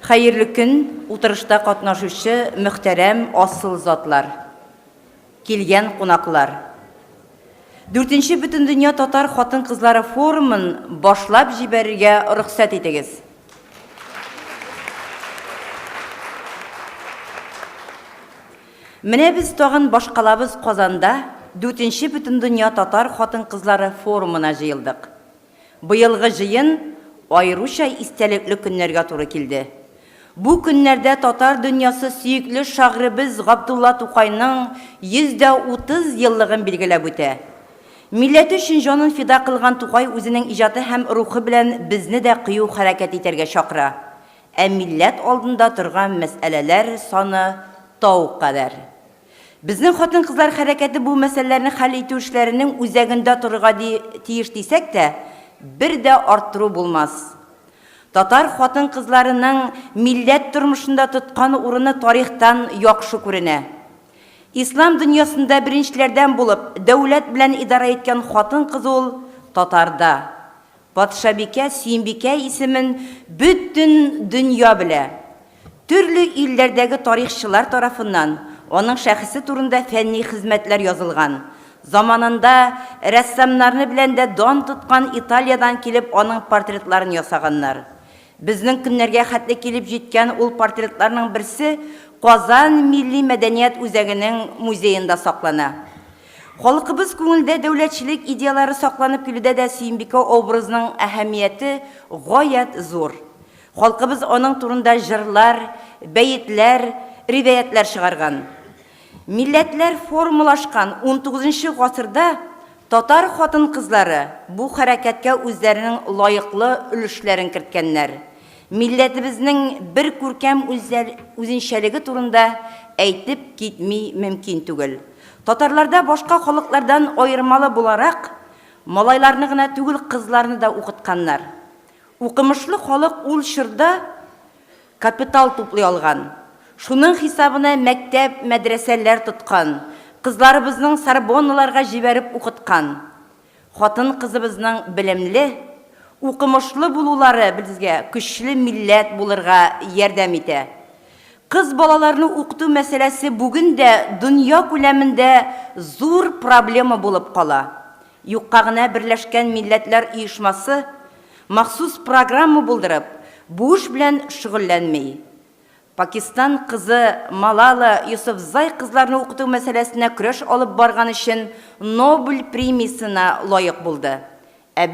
Hayırlı gün, uturuşta katnaşışı mühterem asıl zatlar, kelgen qonaqlar. 4-nji Bütün Dünya Tatar Xатын Kızları Forumun başlap jiberige ruxsat etiniz. Mine biz tağın başqalabız Qozanda 4-nji Bütün Dünya Tatar Xатын Kızları Forumuna jıyıldık. Bu yılғы jıyın ayrıca istelikli günlerge to'g'ri keldi. Bu günlerde Tatar dünyası süyüklü şahrimiz Abdullah To'qayning 130 yıllığın belgilab o'tdi. Milleti üçün jonun fida qilgan To'qay o'zining ijodi ham ruhi bilan bizni de qiyu harakat eterge chaqira. Millet oldunda turgan masalalar soni tog' qadar. Bizning xotin qizlar harakati bu masalalarni hal etу ishlarining o'zagida turga tiyish desek de bir de arttırу bulmaz. Tatar xotin qizlarining millet turmushunda tutgan o'rni tarixdan yaxshi ko'rine. İslam dünyasında birinchilardan bo'lib, davlat bilan idora etgan xotin qiz ol Tatarda. Podshabika Suyinbika ismin bütün dünya bile. Türlü illerdagi tarixchilar tarafından onun şahsi turunda fenni hizmetler yazılgan. Zamanında ressamlarını bilen de don tutkan İtalya'dan kelip onun portretlerini yasaganlar. Bizning günlerge hatlı kelip jetken ol portretlarının birisi Qozan Milli Medeniyet O'zagining muzeyinde saklana. Xalqimiz ko'ngilda davlatchilik ideyalari saqlanib keludi de Suyinbika obrazının ahamiyati g'oyat zo'r. Xalqimiz onun turunda jırlar, beyitler, rivayetler çıkargan. Milletler formulashgan 19-nji asırda Tatar xotin qizlari bu harakatga o'zlarining loyiqli ulushlerini kiritganlar. Milletimizning bir ko'rkam o'zinshaligi turunda aytib ketmey mümkün tugul. Tatarlarda boshqa xalqlardan ayırmalı bularak malaylarni gina tugul qizlarni da o'qitganlar. O'qimishli xalq ul shirda kapital to'play olgan. Şunun hesabına mektep, medreseler tutkan, kızlarımızın Sorbonnalarga jiberip okutkan. Xotin kızımızın bilimli, okumışlı buluları bizge güçlü millet bulurga yardam ete. Kız balalarını okutu meselesi bugün de dünya ko'lamida zor problema bulup qala. Yuqqagına Birleşken Milletler Uyuşması maxsus programma buldurib, bu iş bilen şug'ullanmay. Pakistan kızı Malala Yousafzai kızlarını okutu meselesine kurash olib bargan için Nobel premiyasına layık buldu.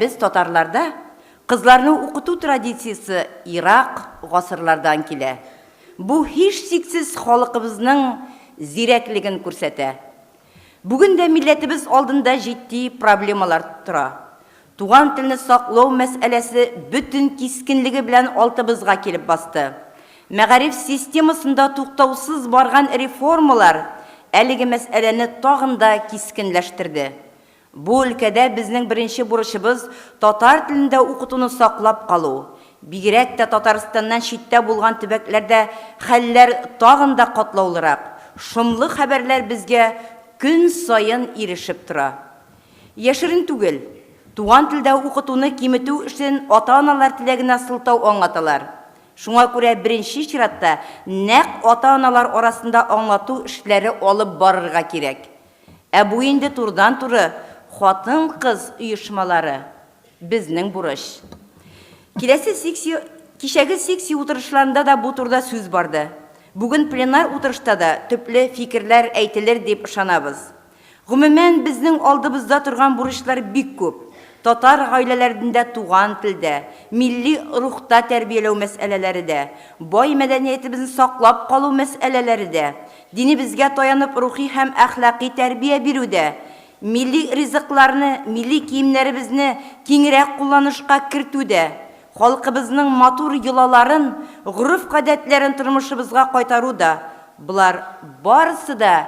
Biz Tatarlarda kızlarını okutu tradisiyasi Irak asırlardan kile. Bu hiç siksiz xalqimizning zirakligini ko'rsatadi. Bugün de milletimiz oldunda ciddi problemalar tura. Tuğan tilini saqlov meselesi bütün kiskinligi bilan altımızga kelib bastı. Мәгариф системасында туктаусыз барган реформалар әлеге мәсьәләне тагын да кискенләштерде. Бу өлкәдә безнең беренче бурычыбыз татар телендә укытуны саклап калу. Бигрәк тә Татарстаннан читтә булган төбәкләрдә хәлләр тагын да катлаулырак. Шомлы хәбәрләр безгә көн сайын ирешеп тора. Яшерен түгел, туган телдә укытуны киметү өчен ата-аналар теләгенә сылтау аңлаталар. Шуңа күрә беренче чиратта нәк ата-аналар арасында аңлату эшләре алып барырга кирәк. Бу инде турдан-туры хатын-кыз оешмалары безнең бурыч. Кичәге секция утырышларында да бу турда сүз барды. Бүген пленар утырышта да төпле фикерләр әйтелер дип ышанабыз. Гомумән безнең алдыбызда торган бурычлар бик күп. Tatar гаиләләрендә туган телдә, milli рухта тәрбияләү мәсьәләләре дә, бай мәдәниятебезне саклап калу мәсьәләләре дә, динебезгә таянып рухи һәм әхлакый тәрбия бирүдә, milli ризыкларны, milli киемнәребезне киңрәк кулланышка кертүдә, халкыбызның матур йолаларын, гырыф-гадәтләрен тормышыбызга кайтаруда, булар барысы да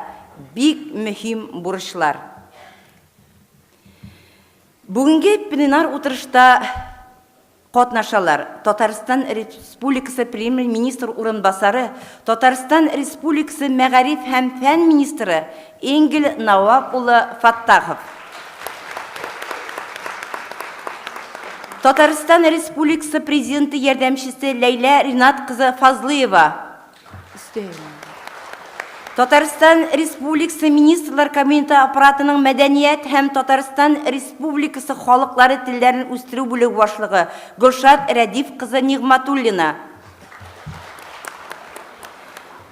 бик мөһим бурычлар. Бүгінгі пленар отырышта катнашалар Татарстан Республикасы Премьер-министр урынбасары, Татарстан Республикасы Мәгариф һәм фән министры Энгел Навап улы Фаттахов. Татарстан Республикасы Президенті ярдәмчесе Лейла Ринат кызы Фазлыева. Татарстан Республикасы Министрлар Кабинеты аппаратының мәдәният һәм Татарстан Республикасы халыклары телләрен үстерү бүлеге башлыгы Гөлшат Рәдиф кызы Нигъматуллина.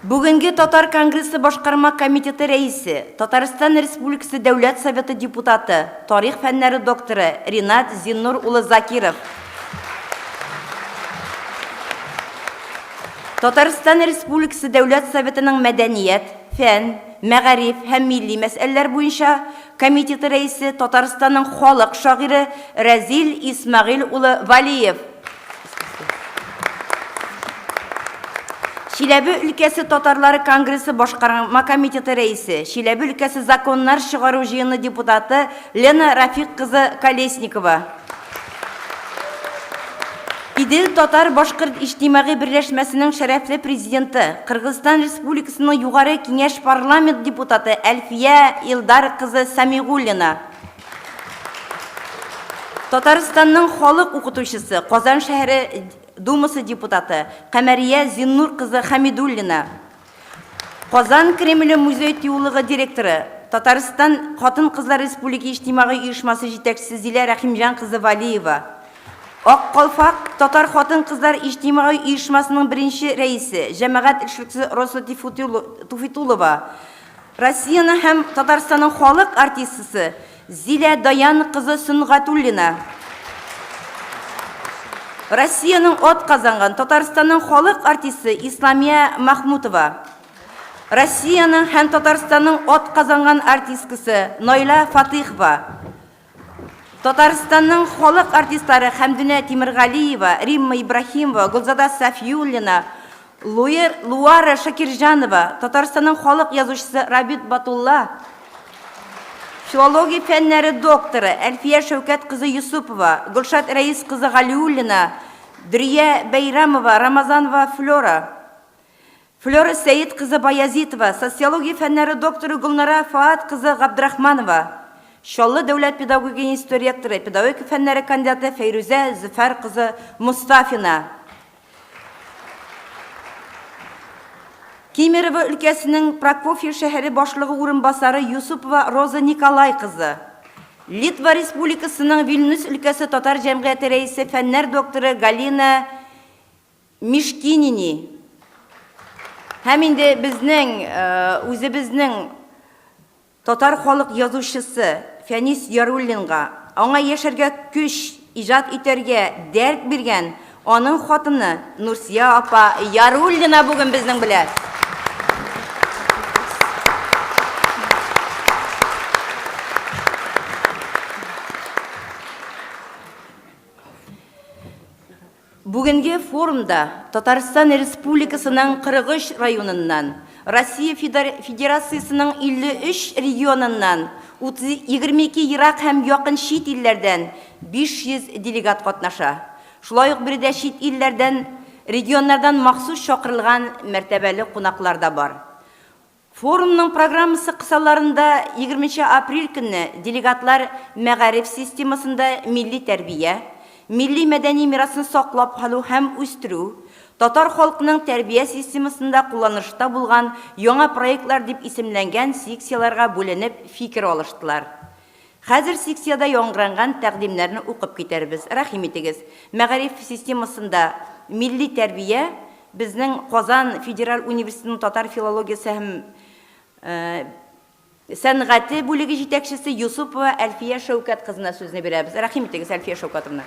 Бүгенге Татар Конгрессы башкарма комитеты рәисе, Татарстан Республикасы Дәүләт Советы депутаты, тарих фәннәре докторы Ринат Зиннур улы Закиров. Татарстан Республикасы Дәүләт Советының мәдәният, фән, мәгариф һәм милли мәсьәләләр буенча комитеты рәисе Татарстанның халык шагыйре Разил Исмагыйль улы Валиев. Чиләбе өлкәсе Татарлары Конгрессы башкарма комитеты рәисе, Чиләбе өлкәсе законнар чыгару җыены депутаты Лена Рафик кызы Колесникова. Идел Татар Башкорт иҗтимагый берләшмәсенең шәрәфле президенты, Кыргызстан Республикасының югары киңәш парламент депутаты Әлфия Илдар кызы Самигуллина. Татарстанның халык укытучысы, Казан шәһәре Думасы депутаты Камәрия Зиннур кызы Хамидуллина. Казан Кремле музей теологы директоры, Татарстан Хатын-кызлар Республика иҗтимагый оешмасы җитәкчесе Зилә Рәхимҗан кызы Валиева. Ак Калфак Татар Хатын-кызлар иҗтимагый оешмасының беренче рәисе, җәмәгать эшлекчесе Роса Туфитулова. Россияның һәм Татарстанның халык артистысы Зилә Даян кызы Сунгатуллина. Россияның от казанган Татарстанның халык артисты Исламия Махмутова. Россияның һәм Татарстанның от казанган артисткасы Найла Фатихова. Татарстанның халык артистлары Хәмдүнә Тимиргалиева, Римма Ибрахимова, Гөлзада Сафиуллина, Луара Шакирҗанова, Татарстанның халык язучысы Рабит Батулла, филология фәннәре докторы Әлфия Шәүкәт кызы Юсупова, Гөлшат Рәис кызы Галиуллина, Дүрия Бәйрамова, Рамазанова Флора, Флора Сәйид кызы Баязитова, социология фәннәре докторы Гөлнара Фаат кызы Габдрахманова, Шаллы дәүләт педагогия институты ректоры, педагогика фәннәре кандидаты Фәйрүзә Зөфәр кызы Мустафина. Кемерово өлкәсенең Прокофьев шәһәре башлыгы урынбасары Юсупова Роза Николай кызы. Литва Республикасының Вильнюс өлкәсе татар җәмгыяте рәисе фәннәр докторы Галина Мишкинини. Һәм инде үзебезнең татар халык язучысы Фәнис Яруллинга, аңа яшәргә көч, иҗат итәргә дәрт биргән аның хатыны Нурсия апа Яруллина бүген безнең белән. Бүгенге форумда Татарстан Республикасының 43 районыннан, Россия Федерациясының 53 регионыннан, 22 ерак һәм якын чит илләрдән 500 делегат катнаша. Шулай ук биредә чит илләрдән, регионнардан махсус чакырылган мәртәбәле кунаклар да бар. Форумның программасы кысаларында 20 апрель көнне делегатлар мәгариф системасында милли тәрбия, милли мәдәни мирасын саклап калу һәм үстерү, татар халкының тәрбия системасында кулланышта булган яңа проектлар дип исемләнгән секцияларга бүленеп фикер алыштылар. Хәзер секцияда яңгыранган тәкъдимнәрне укып китәрбез. Рәхим итегез. Мәгариф системасында милли тәрбия безнең Казан Федераль университетының татар филологиясе һәм сәнгате бүлеге җитәкчесе Юсупова Әлфия Шәүкәт кызына сүзне бирәбез. Рәхим итегез, Әлфия Шәүкәтовна.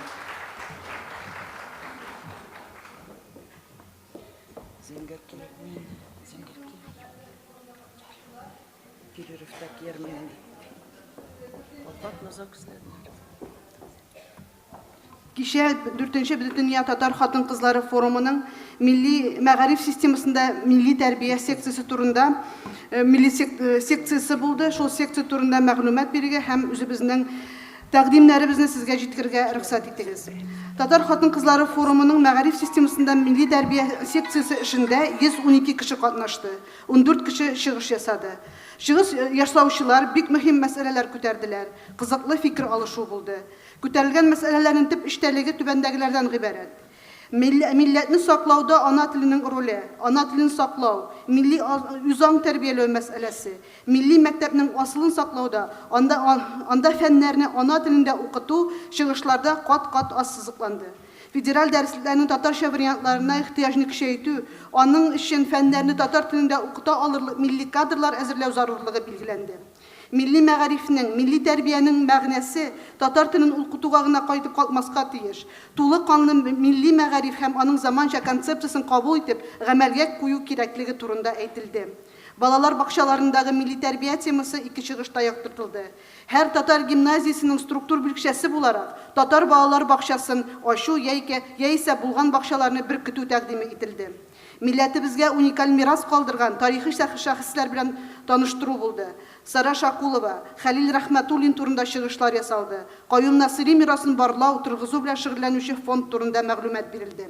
Кичә 4-нче Бөтендөнья татар хатын-кызлары форумының милли мәгариф системасында милли тәрбия секциясе турында милли секциясе булды. Шул секция турында мәгълүмат бирергә һәм үзебезнең тәкъдимнәребезне сезгә җиткергә рөхсәт итегез. Татар хатын-кызлары форумының мәгариф системасында милли тәрбия секциясы эшендә 112 кеше катнашты. 14 кеше чыгыш ясады. Чыгыш ясаучылар бик мөһим мәсьәләләр күтәрделәр. Кызыклы фикер алышу булды. Күтәрелгән мәсьәләләрнең төп эштәлеге түбәндәгеләрдән гыйбарәт. Милләтне саклауда ана теленең роле, ана телен саклау, милли үзаң тәрбияләү мәсьәләсе, милли мәктәпнең асылын саклауда, анда фәннәрне ана телендә укыту чыгышларда кат-кат ассызыкланды. Федераль дәресләрнең татарча вариантларына ихтыяҗны көчәйтү, аның өчен фәннәрне татар телендә укыта алырлык милли кадрлар әзерләү зарурлыгы билгеләнде. Милли мәгарифнең, милли тәрбиянең мәгънәсе татар телен укытуга гына кайтып калмаска тиеш. Тулы канлы милли мәгариф һәм аның заманча концепциясын кабул итеп, гамәлгә кую кирәклеге турында әйтелде. Балалар бакчаларындагы милли тәрбия темасы 2 чыгышта яктыртылды. Һәр татар гимназиясенең структур бүлекчәсе буларак, татар балалар бакчасын ачу яисә булган бакчаларны беркетү тәкъдим ителде. Милләтебезгә уникаль мирас калдырган тарихи шәхесләр белән таныштыру булды. Сара Шакулова, Хәлил Рәхмәтуллин турында чыгышлар ясалды. Каюм Насыйри мирасын барлау, торгызу белән шөгыльләнүче фонд турында мәгълүмат бирелде.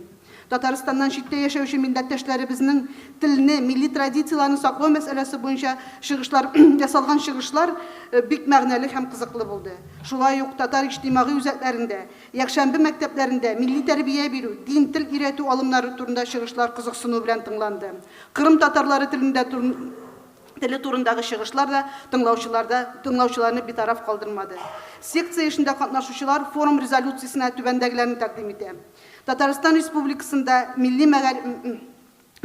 Татарстаннан читтә яшәүче милләттәшләребезнең телне, милли традицияләрне саклау мәсьәләсе буенча чыгышлар ясалган чыгышлар бик мәгънәле һәм кызыклы булды. Шулай ук татар иҗтимагый үзәкләрендә, якшәмбе мәктәпләрендә милли тәрбия бирү, дин тел өйрәтү алымнары турында чыгышлар кызыксыну белән тыңланды. Кырым татарлары теле турындагы чыгышлар да тыңлаучыларны битараф калдырмады. Секция эшендә катнашучылар форум резолюциясенә түбәндәгеләрне тәкъдим итә. Татарстан Республикасында милли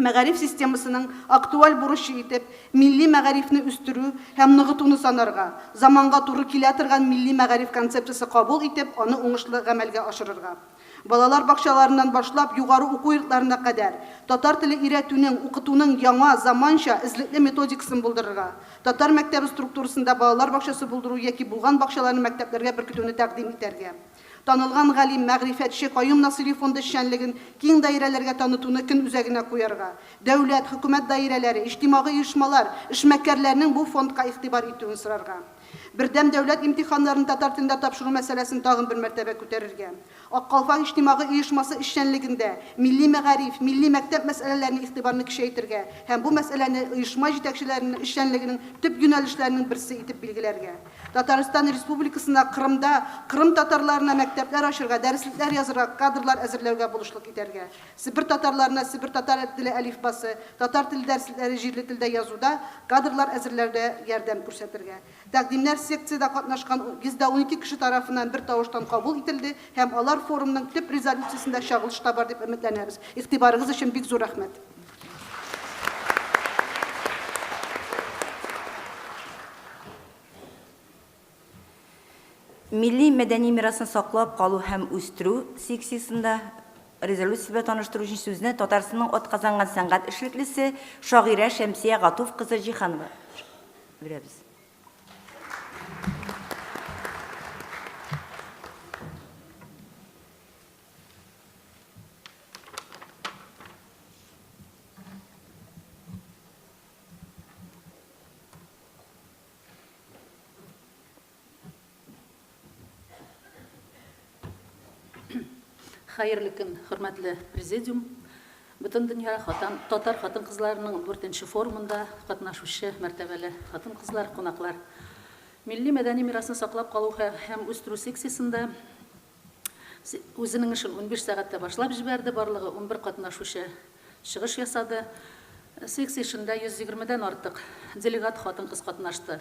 мәгариф системасының актуаль бурычы итеп, милли мәгарифне үстерү һәм ныгытуны санарга, заманга туры килә торган милли мәгариф концепциясе кабул итеп, аны уңышлы гамәлгә ашырырга. Балалар бакчаларыннан башлап югары уку йортларына кадәр татар теле өйрәтүнең, укытуның яңа, заманча, эзлекле методикасын булдырырга, татар мәктәбе структурасында балалар бакчасы булдыру яки булган бакчаларны мәктәпләргә беркетүне тәкъдим итәргә. Танылган галим, мәгърифәтче Каюм Насыйри фонды эшчәнлеген киң даирәләргә танытуны көн үзәгенә куярга. Дәүләт, хөкүмәт даирәләре, иҗтимагый оешмалар, эшмәкәрләрнең бу фондка игътибар итүен сорарга. Бердәм дәүләт имтиханнарын татар телендә тапшыру мәсьәләсен тагын бер мәртәбә күтәрергә. Аккалфак иҗтимагый оешмасы эшчәнлегендә милли мәгариф, милли мәктәп мәсьәләләренә игътибарны көчәйтергә һәм бу мәсьәләне оешма җитәкчеләренең эшчәнлегенең төп юнәлешләренең берсе итеп билгеләргә. Татарстан Республикасында Кырымда Кырым татарларына мәктәпләр ачырга, дәреслекләр язырга, кадрлар әзерләүгә булышлык итәргә. Сибир татарларына Сибир татар теле әлифбасы, татар теле дәресләре җирле телдә язуда, кадрлар әзерләүдә ярдәм күрсәтергә. Тәкъдимнәр секциядә катнашкан 112 кеше тарафыннан бер тавыштан кабул ителде һәм алар форумның төп резолюциясендә чагылыш табар дип өметләнәбез. Игътибарыгыз өчен бик зур рәхмәт. Милли мәдәни мирасын саклап калу һәм үстерү секциясында резолюция таныштыру өчен сүзне Татарстанның атказанган сәнгать эшлеклесе шагыйрә Шәмсия Гатуф кызы Җиһанова бирәбез. Хайырлы көн, хөрмәтле президиум. Бөтен дөнья татар хатын-кызларының 4нче форумында катнашучы мәртәбәле хатын-кызлар, кунаклар. Милли мәдәни мирасын саклап калу һәм үстерү секциясендә үзенең эшен 15 сәгатьтә башлап җибәрде, барлыгы 11 катнашучы чыгыш ясады. Секция эшендә 120дән артык делегат хатын-кыз катнашты.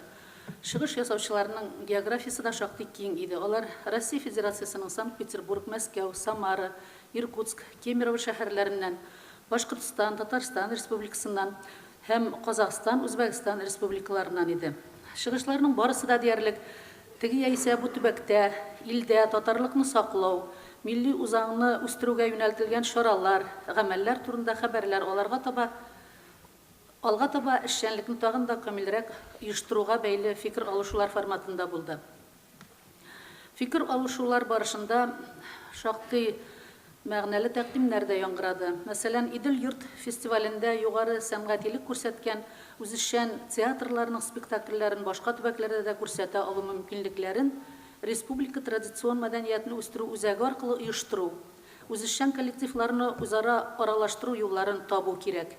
Чыгыш ясаучыларның географиясы да шактый киң иде. Алар Россия Федерациясының Санкт-Петербург, Мәскәү, Самара, Иркутск, Кемерово шәһәрләреннән, Башкортстан, Татарстан Республикасыннан һәм Казакстан, Үзбәкстан республикаларыннан иде. Чыгышларның барысы да диярлек теге яисә бу төбәктә, илдә татарлыкны саклау, милли үзаңны үстерүгә юнәлтелгән чаралар, гамәлләр турында хәбәрләр алга таба эшчәнлекне тагын да камилрәк оештыруга бәйле фикер алышулар форматында булды. Фикер алышулар барышында шактый мәгънәле тәкъдимнәр дә яңгырады. Мәсәлән, Идел йорт фестивалендә югары сәнгатилек күрсәткән үзешчән театрларның спектакльләрен башка төбәкләрдә дә күрсәтә алу мөмкинлекләрен республика традицион мәдәниятны үстерү үзәге аркылы оештыру үзешчән коллективларны үзара аралаштыру юлларын табу кирәк.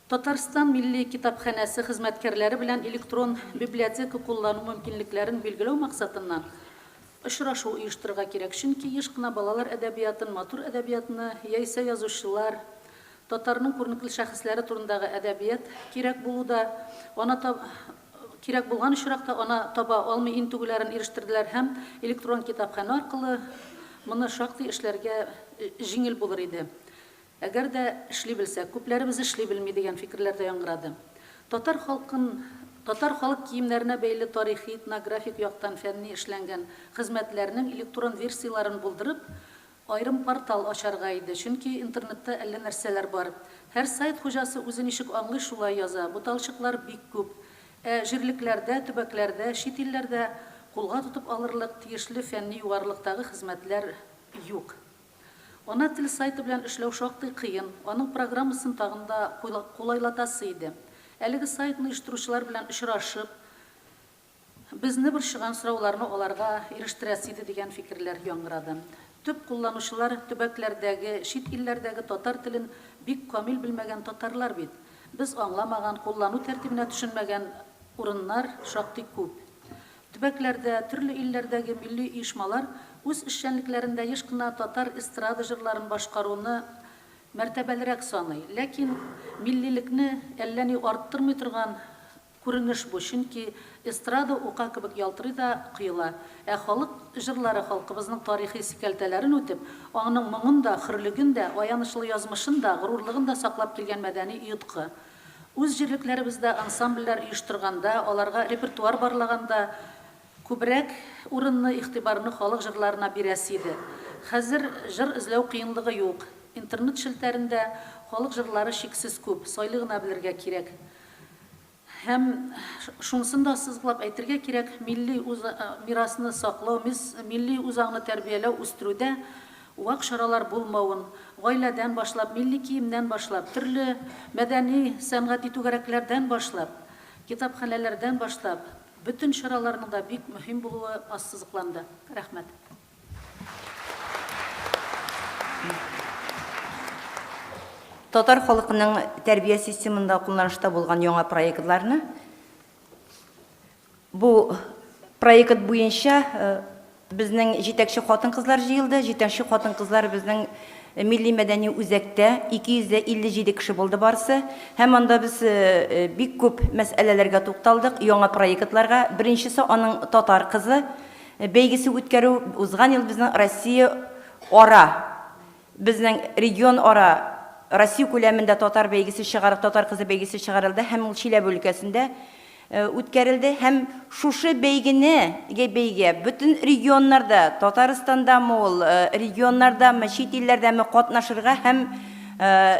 Татарстан Милли китапханәсе хезмәткәрләре белән электрон библиотека куллану мөмкинлекләрен билгеләү максатыннан очрашу оештырырга кирәк. Чөнки еш кына балалар әдәбиятын, матур әдәбиятны, яисә язучылар, татарның күренекле шәхесләре турындагы әдәбият кирәк булуда, кирәк булган очракта аны таба алмый интегүләрен ирештерделәр һәм электрон китапхана аркылы моны шактый эшләргә җиңел булыр иде. Әгәр дә эшли белсәк, күпләребез эшли белми дигән фикерләр дә яңгырады. Татар халык киемнәренә бәйле тарихи, этнографик яктан фәнни эшләнгән хезмәтләрнең электрон версияларын булдырып, айрым портал ачарга иде. Чөнки интернетта әллә нәрсәләр бар. Һәр сайт хуҗасы үзе ничек аңлый шулай яза. Буталчыклар бик күп. Җирлекләрдә, төбәкләрдә, чит илләрдә кулга тотып алырлык тиешле фәнни югарлыктагы хезмәтләр юк. Ана тел сайты белән эшләү шактый кыен, аның программасын тагын да кулайлатасы иде. Әлеге сайтны оештыручылар белән очрашып, безне борчыган сорауларны аларга ирештерәсе иде дигән фикерләр яңгырады. Төп кулланучылар төбәкләрдәге, чит илләрдәге татар телен бик камил белмәгән татарлар бит. Без аңламаган, куллану тәртибенә төшенмәгән урыннар шактый күп. Төбәкләрдә, төрле илләрдәге милли оешмалар үз эшчәнлекләрендә еш кына татар эстрада җырларын башкаруны мәртәбәлерәк саный. Ләкин миллилекне әллә ни арттырмый торган күренеш бу, чөнки эстрада ука кебек ялтырый да кыела. Халык җырлары халкыбызның тарихи сикәлтәләрен үтеп, аның моңын да, хөрлеген дә, аянышлы язмышын да, горурлыгын да саклап килгән мәдәни йотқы. Үз җирлекләребездә ансамбльләр оештырганда, аларга репертуар барлаганда күбрәк урынны, игътибарны халык җырларына бирәсе иде. Хәзер җыр эзләү кыенлыгы юк. Интернет шелтәрендә халык җырлары шиксез күп, сайлы гына белергә кирәк. Һәм шунысын да сызгылап әйтергә кирәк, милли мирасны саклау, милли үзаңны тәрбияләү, үстерүдә вак чаралар булмавын, гаиләдән башлап, милли киемнән башлап, төрле мәдәни сәнгать түгәрәкләрдән башлап, китапханәләрдән башлап, bütün чараларның да бик мөһим булуы ассызыкланды. Рәхмәт. Татар халкының тәрбия системында кулланышта булган яңа проектларны бу проект буенча безнең җитәкче хатын-кызлар җыелды. Җитәкче хатын-кызлар безнең милли мәдәни үзәктә 257 кеше булды барсы. Һәм анда без бик күп мәсьәләләргә тукталдык, яңа проектларга. Беренчесе аның татар кызы бәйгесе үткәрү. Узган ел безнең Россия ара, безнең регион ара Россия күләмендә татар бәйгесе чыгарып, татар кызы бәйгесе чыгарылды һәм ул Чиләбе өлкәсендә үткәрелде. Һәм шушы бәйгегә bütün регионнарда, Татарстанда мол регионнарда, чит илләрдә катнашырга һәм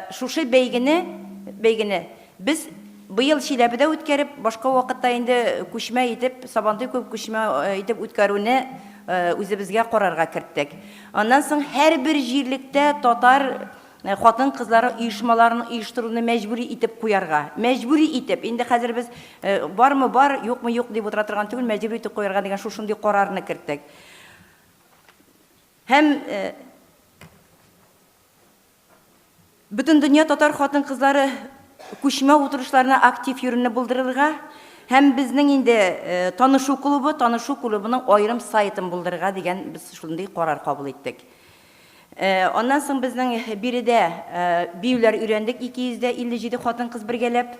шушы бәйгене без быел Чиләбедә үткәреп, башка вакытта инде күчмә итеп, Сабантуй күп күчмә итеп үткәрүне үзебезгә карарга керттек. Аннан соң һәрбер җирлектә татар хатын-кызлары оешмаларын оештыруны мәҗбүри итеп куярга. Мәҗбүри итеп. Инде хәзер без бармы бар, юкмы юк дип утыра торган түгел, мәҗбүри итеп куярга дигән шушындый карарны керттек. Һәм bütün дөнья татар хатын-кызлары күчмә утырышларына актив йөрүне булдырырга һәм безнең инде танышу клубының аерым сайтын булдырырга дигән без шундый карар кабул иттек. Ondan соң безнең биредә биюләр өйрәндек, 257 хатын-кыз бергәләп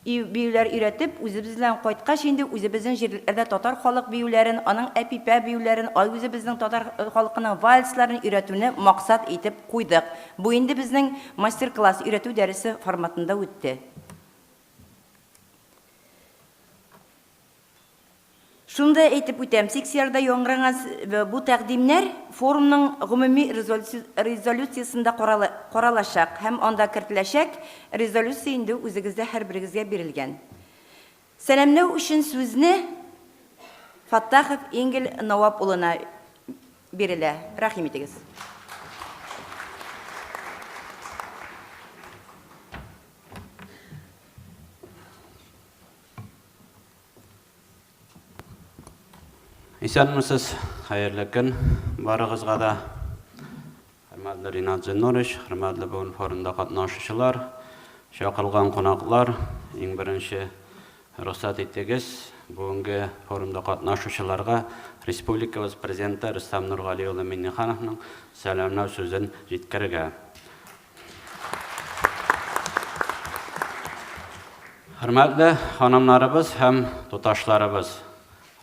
биюләр өйрәтеп, үзебез белән кайткач инде үзебезнең җирләрдә татар халык биюләрен, аның әпипә биюләрен, үзебезнең татар халкының вальсларын өйрәтүне максат итеп куйдык. Бу инде безнең мастер-класс өйрәтү дәресе форматында үтте. Шунда әйтеп үтәм, сексиярда яңгыраган бу тәкъдимнәр форумның гомуми резолюциясында каралачак һәм анда кертеләчәк. Резолюция инде үзегездә һәрберегезгә бирелгән. Сәламлау өчен сүзне Фаттахов Энгел Навап улына бирелә. Рәхим итегез. Исәнмесез, хәерле көн. Барыгызга да, хөрмәтле Ринат Зиннурич, хөрмәтле бүген форумда катнашучылар, чакырылган кунаклар, иң беренче рөхсәт итегез, бүгенге форумда катнашучыларга Республикабыз президенты Рөстәм Нургали улы Миңнехановның сәламлау сүзен җиткерергә. Hürmetli hanımlarımız hem tutaşlarımız,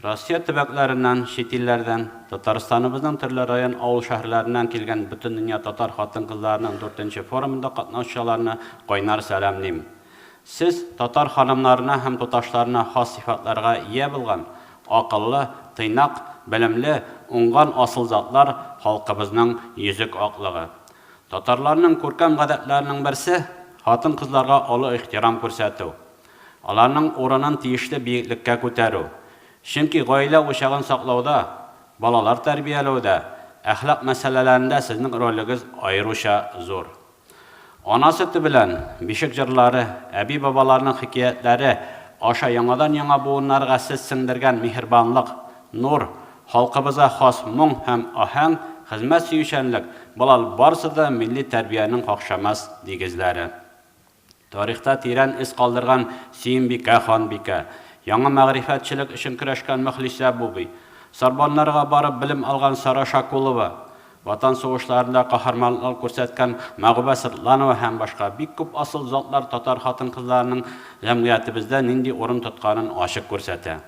Rusya tübəklerinden, şet illerden, Tatarstanımızın türlü rayon avul şəhərlərindən kelgan bütün dünya Tatar xатын kızlarının 4-cü forumunda qatnaşıcılarına qaynar sələmliyim. Siz Tatar hanımlarına hem tutaşlarına xas sifatlarga ие bulgan, aqıllı, tıynak, bilimli, ungan asıl zatlar halkımızın yüzük aqlığı. Tatarlarının көркәм гадәтләренең берсе, xатын kızlarga алы ихтирам күрсәтү. Аларның орынын тиешле биеклеккә күтәрү. Чөнки гаилә ушагын саклауда, балалар тәрбияләүдә, әхлак мәсьәләләрендә сезнең ролегез аеруча зур. Ана сөте белән бишек җырлары, әби бабаларның хикәятләре аша яңадан-яңа буыннарга сез сеңдергән михербанлык, нур, халкыбызга хас моң һәм аһәң, хезмәт сөючәнлек, балал барсы да милли тәрбиянең какшамас дигезләре. Тарихта тирән из калдырган Сөембикә ханбикә, яңа мәгърифәтчелек өчен көрәшкән Мөхлисә бубый, Сарбаннарга барып белем алган Сара Шакулова, ватан сугышларында каһарманлык күрсәткән Мәгъүбә Сыртланова һәм башка бик күп асыл затлар татар хатын-кызларының җәмгыятебездә нинди урын тотканын ачык күрсәтә.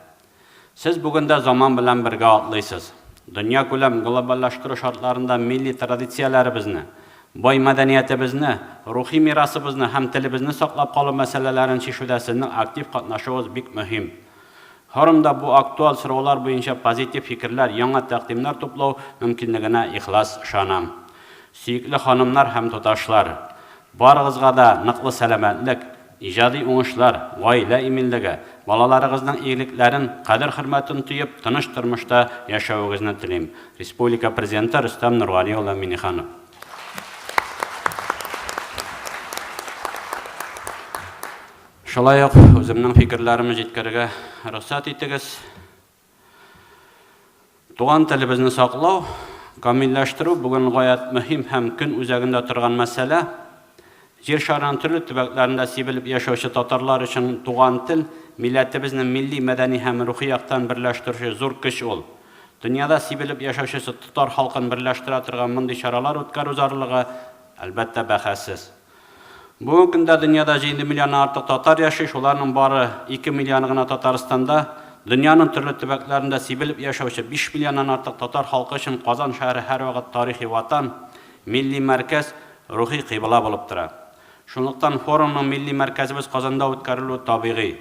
Сез бүгендә заман белән бергә атлыйсыз. Дөнья күләм глобаллаштыру шартларында милли традицияләребезне, бай мәдәниятебезне, рухи мирасыбызны һәм телебезне саклап калу мәсьәләләрен чишүдә сезнең актив катнашуыгыз бик мөһим. Форумда бу актуаль сораулар буенча позитив фикерләр, яңа тәкъдимнәр туплау мөмкинлегенә ихлас ышанам. Сөекле ханымнар һәм туташлар, барыгызга да ныклы сәламәтлек, иҗади уңышлар, гаилә иминлеге, балаларыгызның игелекләрен, кадер-хөрмәтен тыеп, тыныч тормышта яшәвегезне телим. Республика президенты Рөстәм Нургали улы Миңнеханов. Шулай ук үземнең фикерләремне җиткерергә рөхсәт итегез. Туган телебезне саклау, камилләштерү бүген гаять мөһим һәм көн үзәгендә торган мәсьәлә. Җир шарының төрле төбәкләрендә сибелеп яшәүче татарлар өчен туган тел милләтебезнең милли, мәдәни һәм рухи яктан берләштерүче зур көч ул. Дөньяда сибелеп яшәүче татар халкын берләштерә торган мондый чаралар үткәрү зарлыгы әлбәттә бәхәссез. Бүгенге көндә дөньяда 7 миллионнан артык татар яши, шуларның бары 2 миллионы гына Татарстанда, дөньяның төрле төбәкләрендә сибелеп яшәүче 5 миллионнан артык татар халкы өчен Казан шәһәре һәрвакыт тарихи ватан, милли мәркәз, рухи кыйбла булып тора. Шунлыктан форумның милли мәркәзебез Казанда үткәрелүе табигый.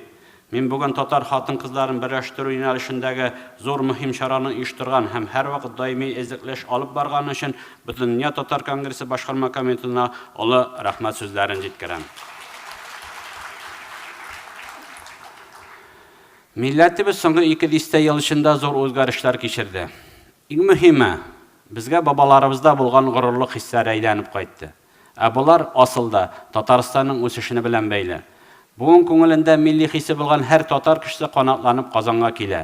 Мин бүген татар хатын-кызларын берләштерү юнәлешендәге зур мөһим чараны оештырган һәм һәрвакыт даими эзлекләш алып барган өчен Бөтен дөнья татар конгрессы башкарма комитетына олы рәхмәт сүзләрен җиткерәм. Милләтебез соңгы 200 ел эчендә зур үзгәрешләр кичерде. Иң мөһиме, безгә бабаларыбызда булган горурлык хисләре әйләнеп кайтты. Булар асылда Татарстанның үсешене белән бәйле. Бүген күңелендә милли хисе булган һәр татар кешесе канатланып Казанга килә.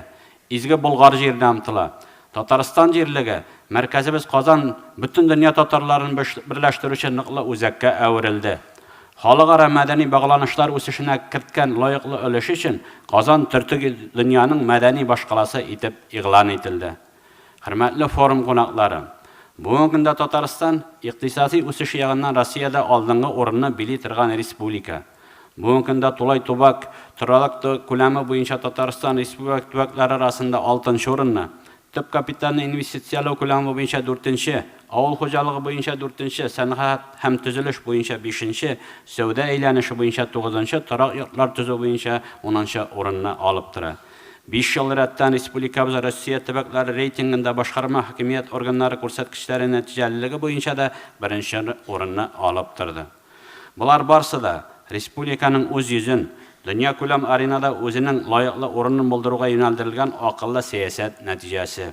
Изге Болгар җиренә омтыла. Татарстан җирлеге, мәркәзебез Казан бөтен дөнья татарларын берләштерүче ныклы үзәккә әверелде. Халыкара мәдәни багланышлар үсешенә керткән лаеклы өлеше өчен Казан төртүк дөньяның мәдәни башкаласы итеп игълан ителде. Хөрмәтле форум кунаклары, бүгенге көндә Татарстан икътисади үсеш ягыннан Россиядә алдынгы урынны били торган республика. Бүгенге көндә Тулай-Тубак торалык күләме буенча Татарстан республика төбәкләре арасында 6нчы урынны, төп капиталны инвестициялау күләме буенча 4нче, авыл хуҗалыгы буенча 4нче, сәнәгать һәм төзелеш буенча 5нче, сәүдә әйләнеше буенча 9нчы, торак йортлар төзү буенча 10нчы урынны алып тора. 5 ел рәттән республикабыз Россия төбәкләре рейтингында башкарма хакимият органнары күрсәткечләре нәтиҗәлелеге буенча да 1нче урынны алып торды. Булар барсы да республиканың үз йөзен, дөнья күләм аренада үзенең лаеклы урынын булдыруга юнәлдерелгән акыллы сәясәт нәтиҗәсе.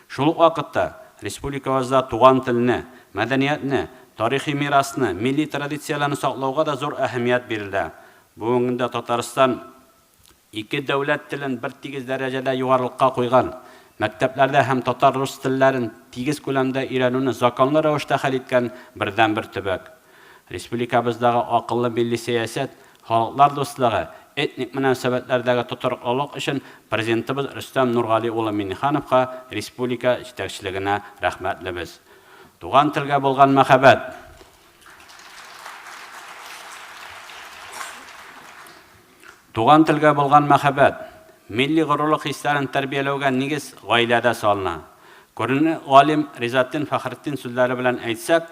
Шул ук вакытта республикабызда туган телне, мәдәниятне, тарихи мирасны, милли традицияләрне саклауга да зур әһәмият бирелде. Бүгенге Татарстан ике дәүләт телен бер тигез дәрәҗәдә югарылыкка куйган, Мәктәпләрдә һәм татар рус телләрен тигез күләмдә өйрәнүне законлы рәвештә хәл иткән бердән-бер төбәк. Республикабыздагы акыллы милли сәясәт, халыклар дуслыгы, этник мөнәсәбәтләрдәге тотрыклылык өчен президентыбыз Рөстәм Нургали улы Миңнехановка республика җитәкчелегенә рәхмәтлебез. Туган телгә булган мәхәббәт. Туган телгә булган мәхәббәт, милли горурлык хисләрен тәрбияләүгә нигез гаиләдә салына. Күренекле галим Ризаттин Фәхретдин сүзләре белән әйтсәк,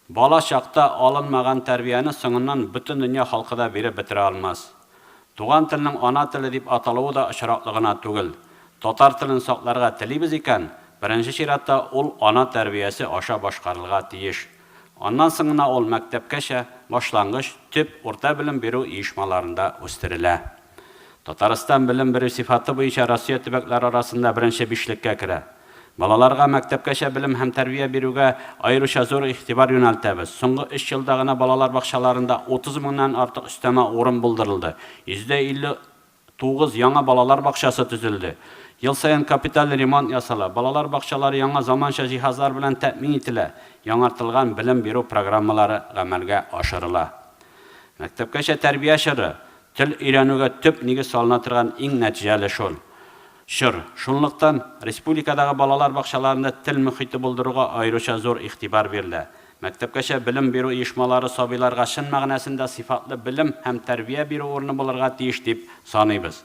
бала чакта алынмаган тәрбияне соңыннан бөтен дөнья халкы да биреп бетерә алмас. Туган телнең ана теле дип аталуы да очраклы гына түгел. Татар телен сакларга телибез икән, беренче чиратта ул ана тәрбиясе аша башкарылырга тиеш. Аннан соң гына ул мәктәпкәчә, башлангыч, төп, урта белем бирү оешмаларында үстерелә. Татарстан белем бирү сыйфаты буенча Россия төбәкләре арасында беренче бишлеккә керә. Балаларга мәктәпкәчә белем һәм тәрбия бирүгә аеруча зур игътибар юнәлтәбез. Соңгы 3 елда гына балалар бакчаларында 30 меңнән артык өстәмә урын булдырылды. 159 яңа балалар бакчасы төзелде. Ел сайын капиталь ремонт ясала. Балалар бакчалары яңа заманча җиһазлар белән тәэмин ителә. Яңартылган белем бирү программалары гамәлгә ашырыла. Мәктәпкәчә тәрбия чоры тел өйрәнүгә төп нигез салына торган иң нәтиҗәле шул. Шунлыктан республикадагы балалар бакчаларында тел мөхите булдыруга аеруча зур игътибар бирелә. Мәктәпкәчә белем бирү оешмалары сабыйларга чын мәгънәсендә сыйфатлы белем һәм тәрбия бирү урыны булырга тиеш дип саныйбыз.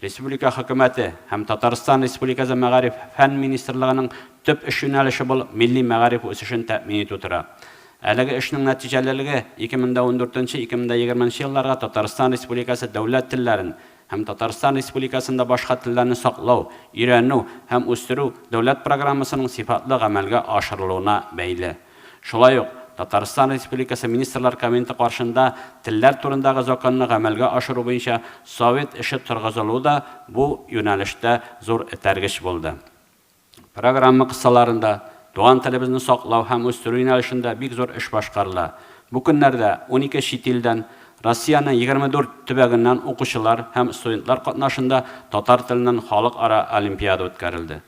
Республика хөкүмәте һәм Татарстан Республикасы Мәгариф фән министрлыгының төп эш юнәлеше булып милли мәгариф үсешен тәэмин итү тора. Әлеге эшнең нәтиҗәлелеге 2014-2020 елларга Татарстан Республикасы дәүләт телләрен һәм Татарстан Республикасында башка телләрне саклау, өйрәнү һәм үстерү дәүләт программасының сыйфатлы гамәлгә ашырылуына бәйле. Шулай ук Татарстан Республикасы Министрлар Комитеты каршында телләр турындагы законны гамәлгә ашыру буенча совет эше торгызылуы да бу юнәлештә зур этәргеч булды. Программа кысаларында туган телебезне саклау һәм үстерү юнәлешендә бик зур эш башкарыла. Бу көннәрдә 12 чит илдән Россиянең 24 төбәгеннән укучылар һәм студентлар катнашында татар теленнән халыкара олимпиада үткәрелде.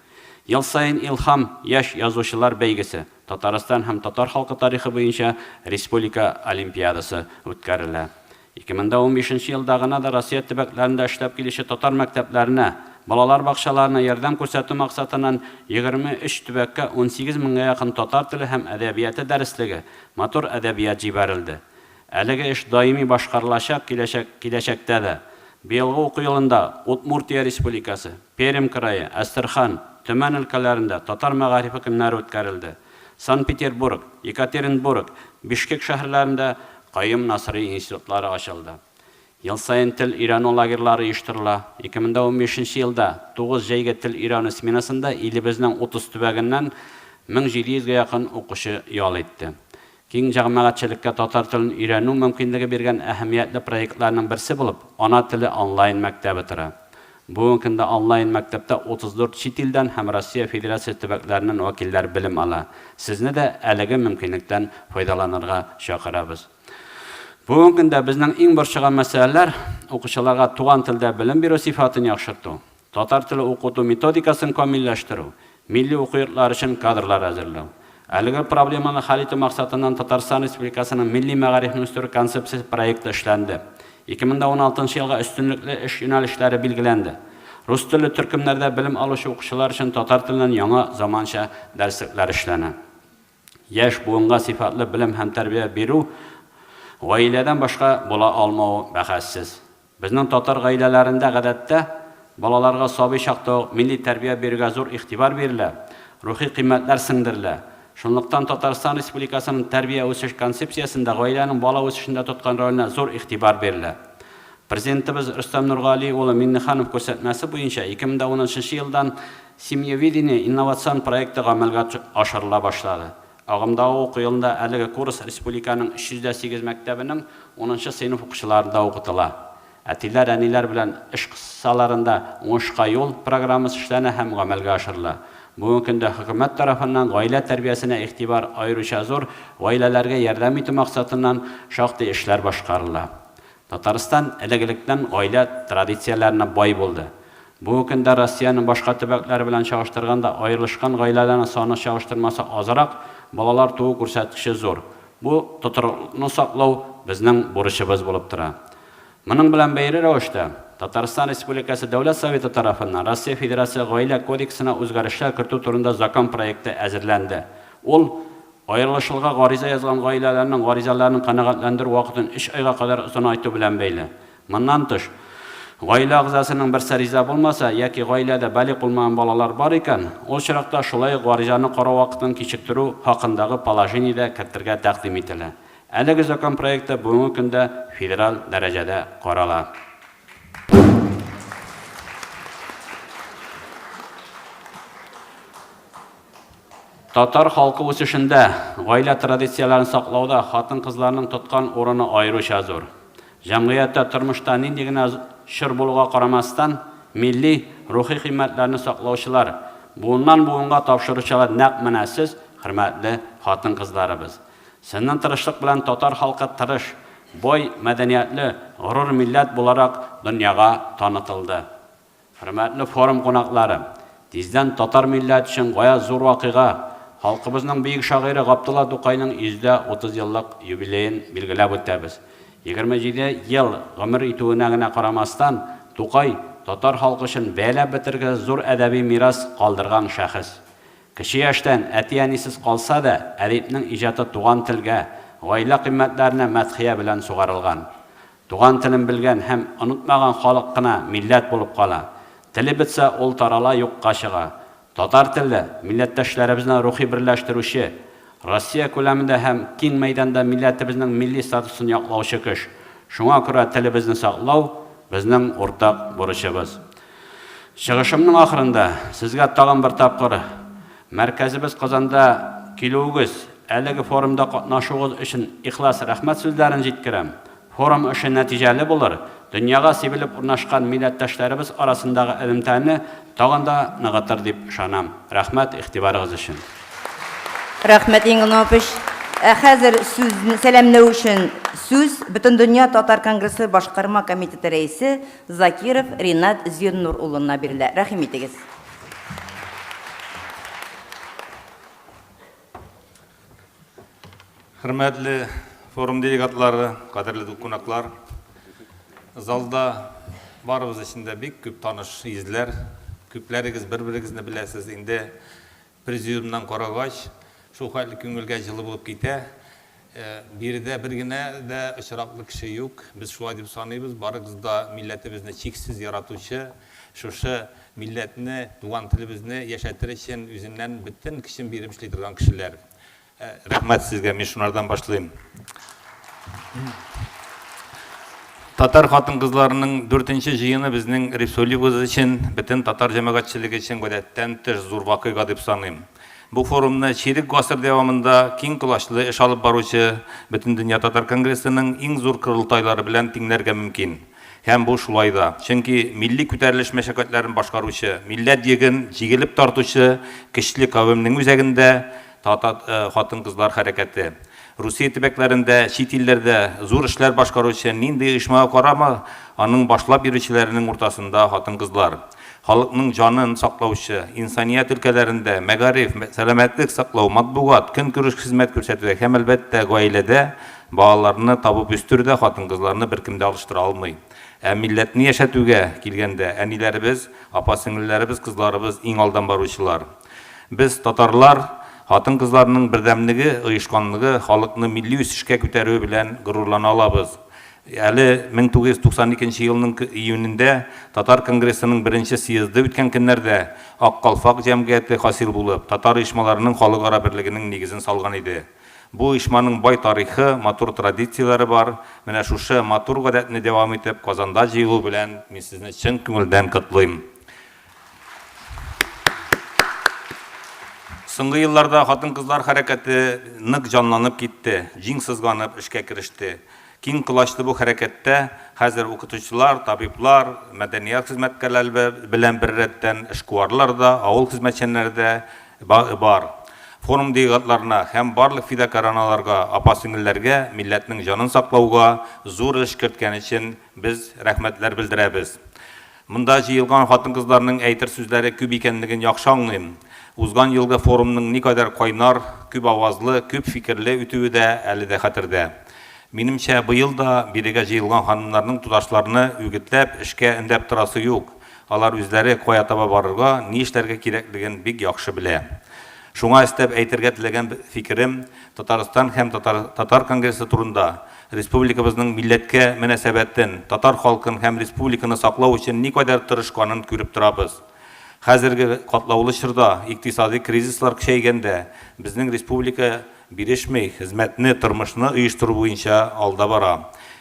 Ел сайын Илһам яшь язучылар бәйгесе Татарстан һәм татар халкы тарихы буенча республика олимпиадасы үткәрелә. 2015 елда гына да Россия төбәкләрендә эшләп килүче татар мәктәпләренә, балалар бакчаларына ярдәм күрсәтү максатыннан 23 төбәккә 18 меңгә якын татар теле һәм әдәбияты дәреслеге, матур әдәбият җибәрелде. Әлеге эш даими башкарылачак киләчәктә дә. Быелгы уку елында Удмуртия Республикасы, Пермь крае, Әстерхан, Төмән өлкәләрендә татар мәгарифе көннәре үткәрелде. Санкт-Петербург, Екатеринбург, Бишкек шәһәрләрендә Кайым Насри институтлары ачылды. Ел сайын тел өйрәнү лагерьлары оештырыла. 2015 елда 9 җәйге тел өйрәнү сменасында илебезнең 30 төбәгеннән 1700-гә якын укучы ял итте. Киң җәмәгатьчелеккә татар телен өйрәнү мөмкинлеге биргән әһәмиятле проектларның берсе булып, ана теле онлайн мәктәбе тора. Бүгенге көндә онлайн мәктәптә 34 чит илдән һәм Россия Федерация төбәкләреннән вәкилләр белем ала. Сезне дә әлеге мөмкинлектән файдаланырга чакырабыз. Бүгенге көндә безнең иң борчыган мәсьәләләр укучыларга туган телдә белем бирү сыйфатын яхшырту, татар теле укыту методикасын камилләштерү, милли уку йортлары өчен кадрлар әзерләү. Әлеге проблеманы хәл итү максатыннан Татарстан Республикасының милли мәгарифне үстерү концепциясе проекты эшләнде. 2016 елга өстенлекле эш юнәлешләре билгеләнде. Рус телле төркемнәрдә белем алучы укучылар өчен татар теленнән яңа заманча дәреслекләр эшләнә. Яшь буынга сыйфатлы белем һәм тәрбия бирү гаиләдән башка була алмау бәхәссез. Безнең татар гаиләләрендә гадәттә балаларга сабый чакта милли тәрбия бирүгә зур игътибар бирелә, рухи кыйммәтләр сеңдерелә. Шунлыктан Татарстан Республикасының тәрбия үсеш концепциясында гаиләнең бала үсешендә тоткан ролена зур игътибар бирелә. Президентыбыз Рөстәм Нургали улы Миңнеханов күрсәтмәсе буенча 2013 елдан семьявидение инновацион проекты гамәлгә ашырыла башлады. Агымдагы уку елында әлеге курс республиканың 308 мәктәбенең 10нчы сыйныф укучыларында укытыла. Әтиләр, әниләр белән эш кысаларында уңышка юл программасы эшләнә һәм гамәлгә ашырыла. Бүгенге көндә хөкүмәт тарафыннан гаилә тәрбиясенә игътибар аеруча зур, гаиләләргә ярдәм итү максатыннан шактый эшләр башкарыла. Татарстан элегелектән гаилә традицияләренә бай булды. Бу көндә Россиянең башка төбәкләре белән чагыштырганда аерылышкан гаиләләрнең саны чагыштырмасы азрак, балалар туу күрсәткече зур. Бу тотрыкны саклау безнең бурычыбыз булып тора. Моның белән бәйле рәвештә Татарстан Республикасы Дәүләт Советы тарафыннан Россия Федерация гаилә кодексына үзгәрешләр кертү турында закон проекты әзерләнде. Ул аерылышырга гариза язган гаиләләрнең гаризаларын канәгатьләндерү вакытын 3 айга кадәр озынайту белән бәйле. Моннан тыш, гаилә агзасының берсе риза булмаса яки гаиләдә бәлиг булмаган балалар бар икән, ул чиракта шулай гаризаны карау вакытын кичектерү хакындагы положениедә кертергә тәкъдим ителә. Әлеге закон проекты бүгенге көндә федераль дәрәҗәдә карала. Татар халкы үсешендә гаилә традицияләрен саклауда хатын-кызларның тоткан урыны аеруча зур. Җәмгыятьтә тормышта нинди генә шыр булуга карамастан, милли рухи кыйммәтләрне саклаучылар, буыннан буынга тапшыручылар нәкъ менә сез, хөрмәтле хатын-кызларыбыз. Сезнең тырышлык белән татар халкы тырыш, бай, мәдәниятле, горур милләт буларак дөньяга танытылды. Хөрмәтле форум кунаклары, тиздән татар милләт өчен гая зур вакыйга, халкыбызның бөек шагыйре Габдулла Тукайның 130 еллык юбилеен билгеләп үтәбез. 27 ел гомер итүенә генә карамастан, Тукай татар халкы өчен бәйләп бетергән зур әдәби мирас калдырган шәхес. Кече яшьтән әти-әнисез калса да, әдипнең иҗаты туган телгә, гаилә кыйммәтләренә мәдхия белән сугарылган. Туган телен белгән һәм онытмаган халык кына милләт булып кала. Теле бетсә, ул тарала юкка чыга. Татар теле милләттәшләребезне рухи берләштерүче, Россия күләмендә һәм киң мәйданда милләтебезнең милли статусын яклаучы көч. Шуңа күрә телебезне саклау безнең уртак бурычыбыз. Чыгышымның ахырында сезгә тагын бер тапкыр мәркәзебез Казанда килүегез, әлеге форумда катнашуыгыз өчен ихлас рәхмәт сүзләрен җиткерәм. Форум эше нәтиҗәле булыр. Дөньяга сибелеп урнашкан милләттәшләребез арасындагы элемтәне тагын да ныгытыр дип ышанам. Рәхмәт игътибарыгыз өчен. Рәхмәт Иңнопыш. Хәзер сүзне сәламләү өчен сүз Бөтен дөнья татар конгрессы башкарма комитеты рәисе Закиров Ринат Зиннур улына бирелә. Рәхим итегез. Хөрмәтле форум делегатлары, кадерле кунаклар, залда барыбыз эчендә бик күп таныш йөзләр, күпләрегез бер-берегезне беләсез. Инде президиумнан карагач, шул хәтле күңелгә җылы булып китә. Биредә бер генә дә очраклы кеше юк. Без шулай дип саныйбыз. Барыгыз да милләтебезне чиксез яратучы, шушы милләтне, туган телебезне яшәтер өчен үзеннән бөтен көчен биреп эшли торган кешеләр. Рәхмәт сезгә, мин шунардан башлыйм. Татар хатын-кызларының 4нче җыены безнең республикабыз өчен, бөтен татар җәмәгатьчелеге өчен гадәттән тыш зур вакыйга дип саныйм. Бу форумны чирек гасыр дәвамында киң кылачлы эш алып баручы Бөтен дөнья татар конгрессының иң зур курылтайлары белән тиңләргә мөмкин. Һәм бу шулай да. Чөнки милли күтәрелеш мәшәкатьләрен башкаручы, милләт йөген җигелеп тартучы көчле кавемнең үзәгендә татар хатын-кызлар хәрәкәте. Русия төбәкләрендә, чит илләрдә зур эшләр башкаручы нинди оешмага карама, аның башлап йөрүчеләренең уртасында хатын-кызлар. Халыкның җанын саклаучы, инсаният өлкәләрендә мәгариф, сәламәтлек саклау, матбугат, көнкүреш хезмәт күрсәтүдә һәм әлбәттә гаиләдә балаларны табып үстерүдә хатын-кызларны беркем дә алыштыра алмый. Милләтне яшәтүгә килгәндә әниләребез, апа-сеңлеләребез, кызларыбыз иң алдан баручылар. Без татарлар хатын-кызларның бердәмлеге, оешканлыгы, халыкны милли үсешкә күтәрү белән горурлана алабыз. Әле 1992 елның июнендә Татар конгрессының 1нче съезды үткән көннәрдә Ак Калфак җәмгыяте хасил булып, татар оешмаларының халыкара берлегенең нигезен салган иде. Бу оешманың бай тарихы, матур традицияләре бар. Менә шушы матур гадәтне дәвам итеп Казанда җыелу белән мин сезне чын күңелдән котлыйм. Соңгы елларда хатын-кызлар хәрәкәте нык җанланып китте, җиң сызганып эшкә кереште. Киң кылачлы бу хәрәкәттә хәзер укытучылар, табиблар, мәдәният хезмәткәрләре белән бер рәттән эшкуарлар да, авыл хезмәтчәннәре дә бар. Форум делегатларына һәм барлык фидакараналарга, апа-сеңлеләргә милләтнең җанын саклауга зур эш керткән өчен без рәхмәтләр белдерәбез. Мында жиылган хатын-кызларның әйтер сүзләре күп икәнлеген яхшы аңлыйм. Узган елгы форумның никадәр кайнар, күп авазлы, күп фикерле үтүе дә әле дә хәтердә. Минемчә, быел да бирегә җыелган ханымнарның туташларны үгетләп, эшкә өндәп торасы юк. Алар үзләре кая таба барырга, ни эшләргә кирәклеген бик яхшы белә. Шуңа өстәп әйтергә теләгән фикерем Татарстан һәм Татар конгрессы турында республикабызның милләткә мөнәсәбәтен, татар халкын һәм республиканы саклау өчен никадәр тырышканын күреп торабыз. Хәзерге катлаулы чорда икътисади кризислар көчәйгәндә безнең республика бирешмәй, хезмәтне, тормышны оештыру буенча алда бара.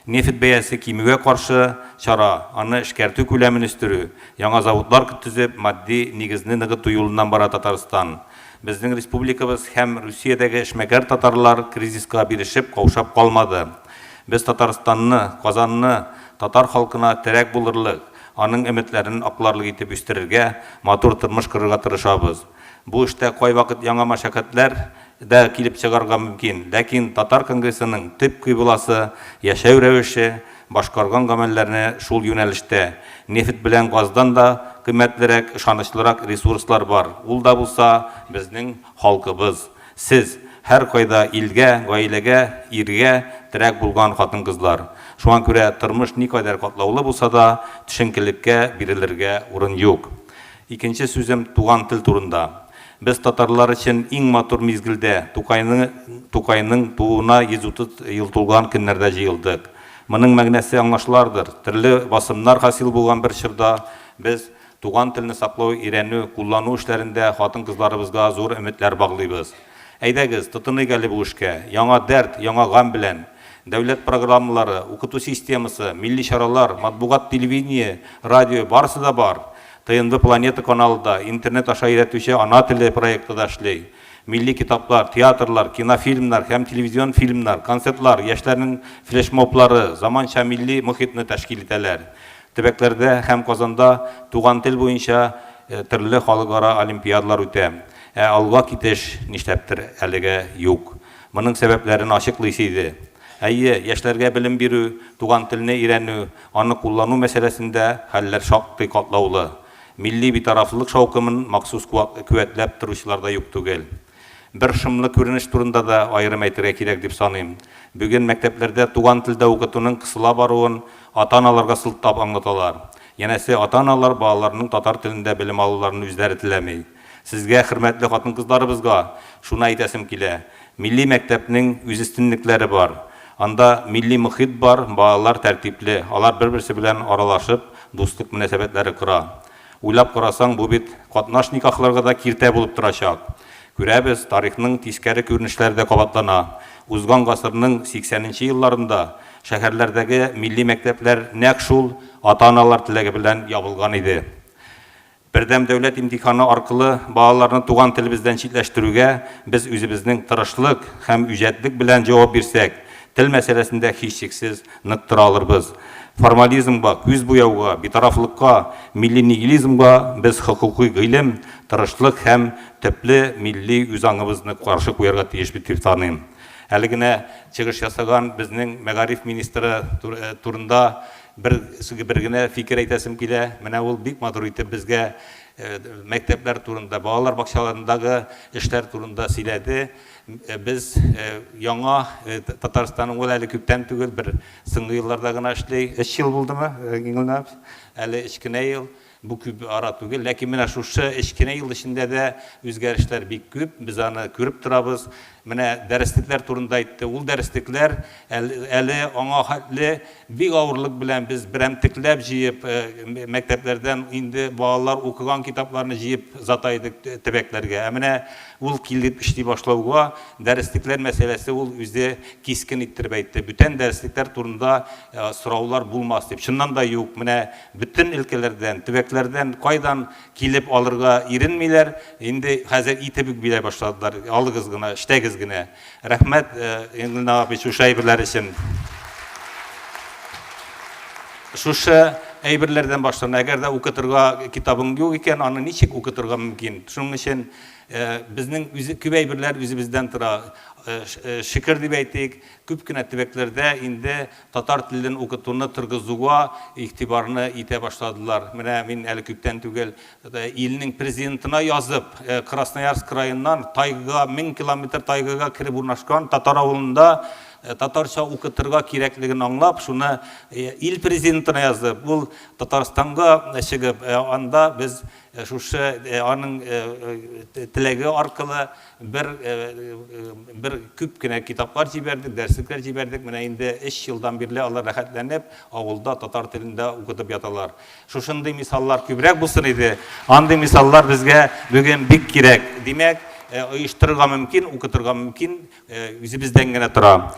Нефт бәясе кимүгә каршы чара, аны эшкәртү күләмен үстерү, яңа заводлар төзеп, матди нигезне ныгыту юлыннан бара Татарстан. Безнең республикабыз һәм Русиядәге эшмәкәр татарлар кризиска бирешеп, каушап калмады. Без Татарстанны, Казанны татар халкына терәк булырлык, аның өметләрен акларлык итеп үстерергә, матур тормыш кырырга тырышабыз. Бу эштә кай вакыт яңа мәшәкатьләр дә килеп чыгарга мөмкин, ләкин Татар конгрессының төп кыйбласы яшәү рәвеше, башкарган гамәлләрне шул юнәлештә. Нефт белән газдан да кыйммәтлерәк, ышанычлырак ресурслар бар. Ул да булса безнең халкыбыз. Сез һәр кайда илгә, гаиләгә, иргә терәк булган хатын-кызлар. Шуңа күрә тормыш никадәр катлаулы булса да, төшенкелеккә бирелергә урын юк. Икенче сүзем туган тел турында. Без татарлар өчен иң матур мизгелдә Тукайның тууына 130 ел тулган көннәрдә җыелдык. Моның мәгънәсе аңлашылардыр. Төрле басымнар хасил булган бер чорда без туган телне саклау, өйрәнү, куллану эшләрендә хатын-кызларыбызга зур өметләр баглыйбыз. Әйдәгез, тотыныйк әле бу эшкә. Яңа дәрт, яңа гам белән дәүләт программалары, укыту системасы, милли чаралар, матбугат, телевидение, радио барысы да бар. ТНВ Планета каналында интернет аша өйрәтүче ана теле проекты да эшләй. Милли китаплар, театрлар, кинофильмнар һәм телевизион фильмнар, концертлар, яшьләрнең флешмоблары заманча милли мөхитне тәшкил итәләр. Төбәкләрдә һәм Казанда туган тел буенча төрле халыкара олимпиадалар үтә. Алга китеш нишләптер әлегә юк. Моның сәбәпләрен ачыклыйсы иде. Әйе, яшьләргә белем бирү, туган телне өйрәнү, аны куллану мәсьәләсендә хәлләр шактый катлаулы. Милли битарафлык шаукымын махсус куәтләп торучылар да юк түгел. Бер шымлы күренеш турында да аерым әйтергә кирәк дип саныйм. Бүген мәктәпләрдә туган телдә укытуның кысыла баруын ата-аналарга сылтап аңлаталар. Янәсе, ата-аналар балаларының татар телендә белем алуларын үзләре теләмәй. Сезгә, хөрмәтле хатын-кызларыбызга, шуны әйтәсем килә. Милли мәктәпнең үз өстенлекләре бар. Анда милли мөхит бар, балалар тәртипле, алар бер-берсе белән аралашып, дуслык мөнәсәбәтләре кора. Уйлап карасаң, бу бит катнаш никахларга да киртә булып торачак. Күрәбез, тарихның тискәре күренешләре дә кабатлана. Узган гасырның 80нче елларында шәһәрләрдәге милли мәктәпләр нәкъ шул ата-аналар теләге белән ябылган иде. Бердәм дәүләт имтиханы аркылы балаларны туган телебездән читләштерүгә без үзебезнең тырышлык һәм үҗәтлек белән җавап бирсәк, тел мәсьәләсендә һичшиксез нык тора алырбыз. Формализмга, күз буяуга, битарафлыкка, милли нигилизмга без хокукый гыйлем, тырышлык һәм төпле милли үзаңыбызны каршы куярга тиеш дип саныйм. Әле генә чыгыш ясаган безнең мәгариф министры турында бер генә фикер әйтәсем килә. Менә ул бик матур итеп безгә мәктәпләр турында, балалар бакчаларындагы эшләр турында сөйләде. Без яңа Татарстанның ул әле күптән түгел бер соңгы елларда гына эшләй. 3 ел булдымы? Иңелнәп, әле 3 кенә ел. Бу күп ара түгел, ләкин менә шушы 3 кенә ел эчендә дә үзгәрешләр бик күп. Без аны күреп торабыз. Менә дәреслекләр турында әйтте. Ул дәреслекләр әле аңа хәтле бик авырлык белән без берәмтекләп җыеп мәктәпләрдән инде балалар укыган китапларны җыеп зата идек төбәкләргә. Менә ул килеп эшли башлауга дәреслекләр мәсьәләсе ул үзе кискен иттереп әйтте. Бүтән дәреслекләр турында сораулар булмас дип. Чыннан да юк. Менә бүтән өлкәләрдән, төбәкләрдән кайдан килеп алырга иренмиләр. Инде хәзер итеп билә башладылар. Алыгыз гына, эштәгез генә. Рәхмәт Иңелнә абый шушы әйберләр өчен. Шушы әйберләрдән башлана. Әгәр дә укытырга китабың юк икән, аны ничек укытырга мөмкин? Шуның өчен безнең күп әйберләр үзебездән тора. Шикер дип әйтик, күп кенә төбәкләрдә инде татар телен укытуны тыргызуга игътибарны итә башладылар. Менә мин әле күптән түгел илнең президентына язып, Красноярск районыннан тайгага 1000 километр тайгага кирип урнашкан татар авылында татарча укытырга кирәклеген аңлап, шуны ил президентына язып, бул Татарстанга чыгып, анда без шушы аның теләге аркылы бер күп кенә китаплар җибәрдек, дәреслектер җибәрдек. Менә инде 3 елдан бирле алар рәхәтләнеп, авылда татар телендә укытып яталар. Шушындый мисаллар күбрәк булсын иде. Андый мисаллар безгә бүген бик кирәк. Димәк, оештырырга мөмкин, укытырга мөмкин, үзебездән генә тора.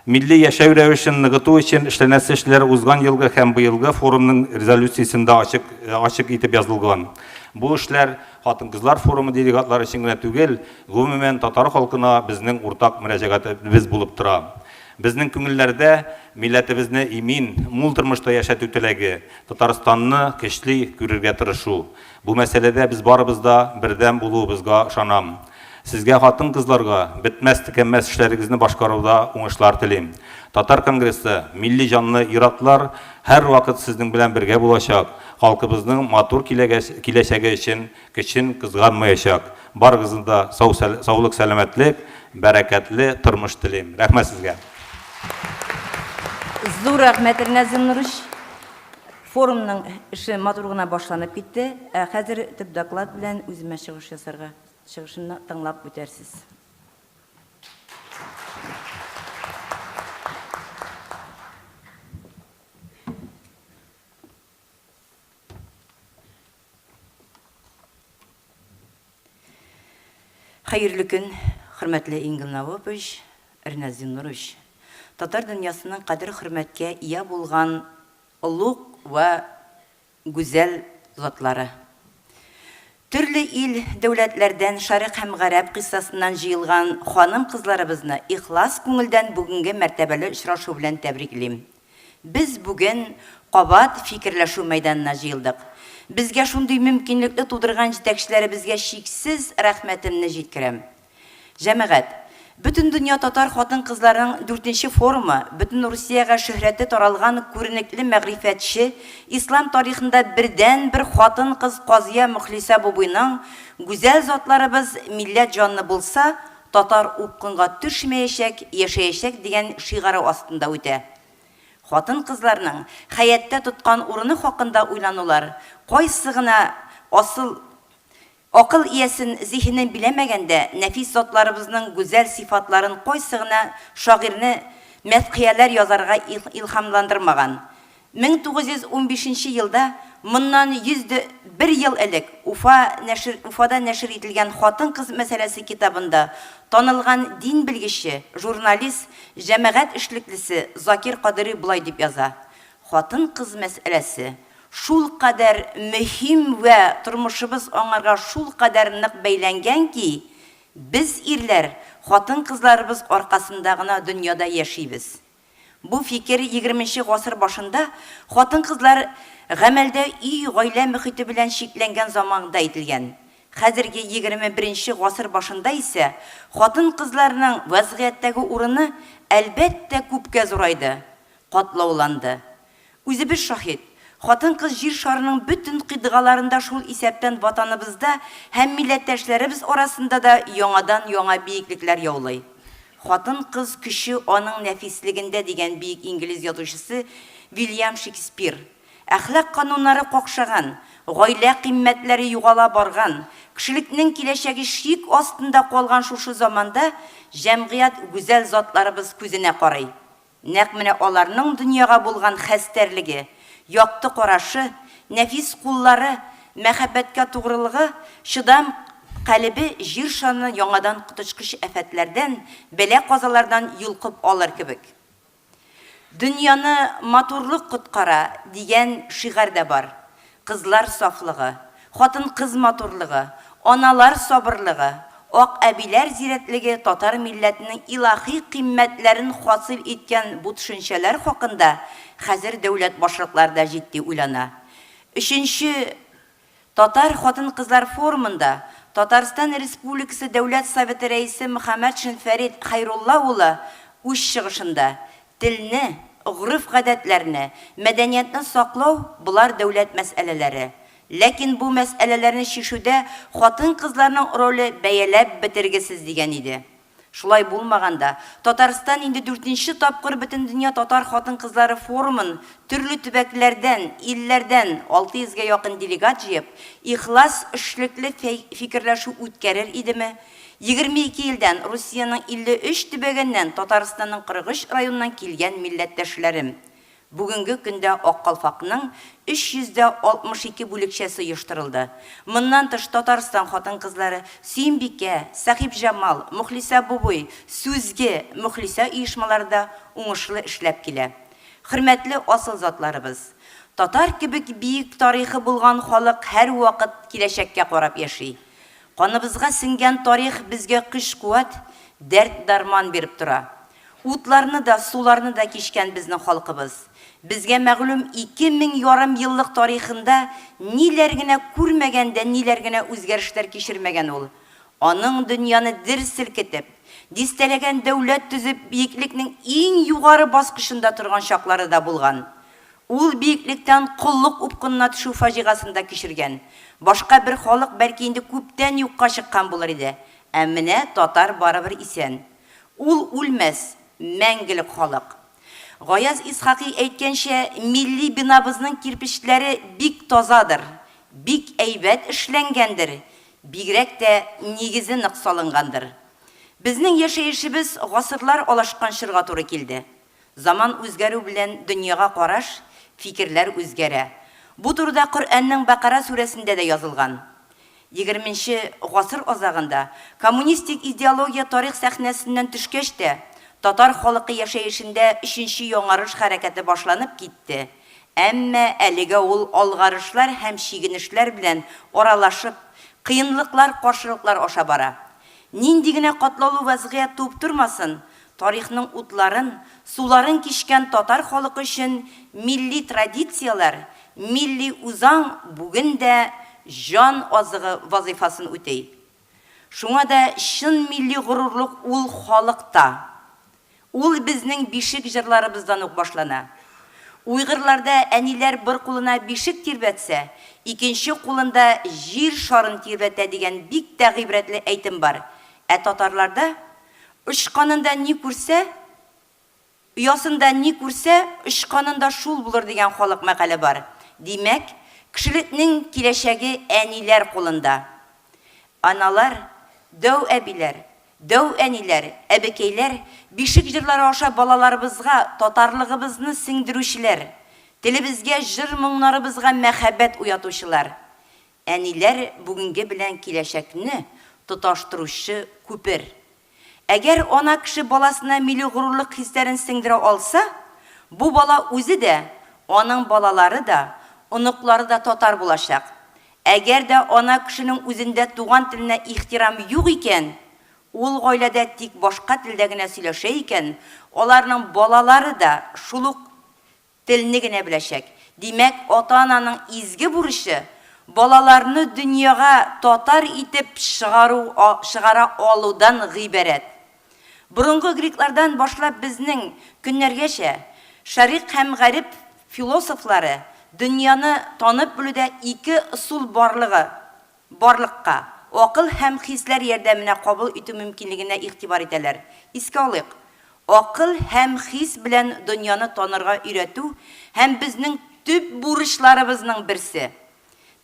Milli яшәү рәвешен ныгыту өчен эшләнәсе эшләр узган елгы һәм быелгы форумның резолюциясендә ачык итеп язылган. Бу эшләр хатын-кызлар форумы делегатлары өчен генә түгел, гомумән татар халкына безнең уртак мөрәҗәгатебез булып тора. Безнең күңелләрдә милләтебезне имин, мул тормышта яшәтү теләге, Татарстанны көчле күрергә тырышу. Бу мәсьәләдә без барыбыз да бердәм булуыбызга ышанам. Сезгә хатын-кызларга бетмәс-текәнмәс эшләрегезне башкаруда уңышлар телим. Татар конгрессы, милли җанлы иратлар һәр вакыт сезнең белән бергә булачак. Халкыбызның матур киләчәге өчен көчен кызганмаячак. Барыгызны да саулык, сәламәтлек, бәрәкәтле тормыш телим. Рәхмәт сезгә. Зур рәхмәт, Эрнәзим Нурыш. Форумның эше матур гына башланып китте. Хәзер төп доклад белән үземә чыгыш ясарга, чыгышны тыңлап үтәрсез. Хәерле көн, хөрмәтле Ингел Навопович, Эрнәзим Нурыш. Татар дөньясының кадер хөрмәткә ия булган улуг ва гүзәл затлары. Төрле ил, дәүләтләрдән, шарык һәм гарәп кыссасыннан җыелган ханым-кызларыбызны ихлас күңелдән бүгенге мәртәбәле очрашу белән тәбриклим. Без бүген кабат фикерләшү мәйданына җыелдык. Безгә шундый мөмкинлекне тудырган җитәкчеләребезгә чиксез рәхмәтемне җиткерәм. Җәмәгать, бөтен дөнья татар хатын-кызларының 4нче форумы, бөтен Русиягә шөһрәте таралган күренекле мәгърифәтче, ислам тарихында бердән-бер хатын-кыз Казия Мөхлисә бабыйның гүзәл затларыбыз милләт җанлы булса, татар упкынга төшмәячәк, яшәячәк дигән шигары астында үтә. Хатын-кызларның хәятта тоткан урыны хакында уйланулар, кайсы гына асыл акыл иясен, зиһенен биләмәгәндә, нәфис затларыбызның гүзәл сифатларын кайсы гына шагыйрьне мәдхияләр язарга илһамландырмаган. 1915 елда, моннан 101 ел элек, Уфада нәшер ителгән Хатын-кыз мәсьәләсе китабында танылган дин белгече, журналист, җәмәгать эшлеклесе Закир Кадыри булай дип яза. Хатын-кыз мәсьәләсе шул кадәр мөһим вә тормышыбыз аңарга шул кадәр нык бәйләнгән ки, без ирләр хатын-кызларыбыз аркасында гына дөньяда яшибез. Бу фикер 20нче гасыр башында хатын-кызлар гамәлдә үй, гаилә мөхите белән шикләнгән заманда әйтелгән. Хәзерге 21нче гасыр башында исә хатын-кызларның вазгыятьтәге урыны әлбәттә күпкә зурайды, катлауланды. Үзебез шаһид. Хатын-кыз җир шарының бөтен кыйдыгаларында шул исәптән ватаныбызда һәм милләттәшләребез арасында да яңа биеклекләр яулый. Хатын-кыз көче аның нәфислегендә дигән биек инглиз язучысы Вильям Шекспир. Әхлак кануннары какшаган, гаилә кыйммәтләре югала барган, кешелекнең киләчәге шик астында калган шушы заманда җәмгыять гүзәл затларыбыз күзенә карый. Нәкъ менә аларның дөньяга булган хәстәрлеге, якты карашы, нәфис куллары, мәхәббәткә тугрылыгы, шыдам калебе җир шарны яңадан кытычкыч афәтләрдән, бәла-казалардан юлкып алыр кебек. Дөньяны матурлык коткара дигән шигырь дә бар. Кызлар сафлыгы, хатын-кыз матурлыгы, аналар сабырлыгы, Ак әбиләр зирәтлеге татар милләтенең илаһи кыйммәтләрен хасил иткән бу төшенчәләр хакында хәзер дәүләт башлыклары җитди уйлана. Өченче Татар хатын-кызлар форумында Татарстан Республикасы Дәүләт Советы рәисе Мөхәммәд Шинфәрит Хайрулла улы үз чыгышында телне, гырыф-гадәтләрне, мәдәниятне саклау булар дәүләт мәсьәләләре. Ләкин бу мәсьәләләрне шишүдә хатын-кызларның роле бәяләп бетергесез дигән иде. Шулай булмаганда, Татарстан инде 4нче тапкыр бөтен дөнья татар хатын-кызлары форумын төрле төбәкләрдән, илләрдән 600-га якын делегат җыеп, ихлас эшлекле фикерләшү үткәрер идеме? 22 елдан Русияның 53 төбәгеннән, Татарстанның 43 районыннан килгән милләттәшләрем. Бүгенге көндә Ак калфакның 362 бүлекчәсе оештырылды. Моннан тыш Татарстан хатын-кызлары Сөембикә, Сахиб Җамал, Мөхлисә Бубуй, Сүзге, Мөхлисә оешмаларында уңышлы эшләп килә. Хөрмәтле асыл затларыбыз, татар кебек биек тарихы булган халык һәр вакыт киләчәккә карап яши. Каныбызга сиңгән тарих безгә көч-куәт, дәрт-дарман биреп тора. Утларны да, суларны да кичкән безнең халкыбыз. Безгә мәгълүм 2000 еллык тарихында ниләр генә күрмәгәндә, ниләр генә үзгәрешләр кичермәгән ул. Аның дөньяны дер селкетеп, дистәләгән дәүләт төзеп, биеклекнең иң югары баскычында торган чаклары да булган. Ул биеклектән куллык упкынына төшү фаҗигасында кичергән. Башка бер халык бәлки инде күптән юкка чыккан булыр иде. Ә менә татар барыбер исән. Ул үлмәс, мәңгелек халык. Гаяз Исхакый әйткәнчә, милли бинабызның кирпечләре бик тазадыр, бик әйбәт эшләнгәндер, бигрәк тә нигезе нык салынгандыр. Безнең яшәешебез гасырлар алышкан чорга туры килде. Заман үзгәрү белән дөньяга караш, фикерләр үзгәрә. Бу турыда Коръәннең Бакара сүрәсендә дә язылган. 20нче гасыр азагында коммунистик идеология тарих сәхнәсеннән төшкәч тә татар халкы яшәешендә 3нче яңарыш хәрәкәте башланып китте. Әмма әлегә ул алгарышлар һәм чигенешләр белән аралашып, кыенлыклар, каршылыклар аша бара. Нинди генә катлаулы вазгыять туып тормасын, тарихның утларын, суларын кичкән татар халкы өчен милли традициялар, милли үзаң бүген дә жан азыгы вазифасын үтәй. Шуңа да чын милли горурлык ул халыкта. Ул безнең бишек җырларыбыздан ук башлана. Уйгырларда әниләр бер кулына бишек тирбәтсә, икенче кулында җир шарын тирбәтә дигән бик тә гыйбрәтле әйтем бар. Ә татарларда очканында ни күрсә, уясында ни күрсә, очканында шул булыр дигән халык мәкале бар. Димәк, кешелекнең киләчәге әниләр кулында. Аналар, дәү әбиләр, дәү әниләр, әбекәйләр бишек җырлары аша балаларыбызга татарлыгыбызны сиңдерүчеләр, телебезгә җыр-моңнарыбызга мәхәббәт уятучылар. Әниләр бүгенге белән киләчәкне тоташтыручы күпер. Әгәр ана кеше баласына милли горурлык хисләрен сиңдерә алса, бу бала үзе дә, аның балалары да, оныклары да татар булачак. Әгәр дә ана кешенең үзендә туган теленә ихтирам юк икән, ул гаиләдә тик башка телдә генә сөйләшә икән, аларның балалары да шул ук телне генә беләчәк. Димәк, ата-ананың изге бурычы балаларны дөньяга татар итеп чыгара алудан гыйбарәт. Борынгы греклардан башлап безнең көннәргәчә шәрык һәм гарип философлары дөньяны танып белүдә ике ысул барлыкка, акыл һәм хисләр ярдәменә кабул итү мөмкинлегенә игътибар итәләр. Искә алыйк. Акыл һәм хис белән дөньяны танырга өйрәтү һәм безнең төп бурычларыбызның берсе.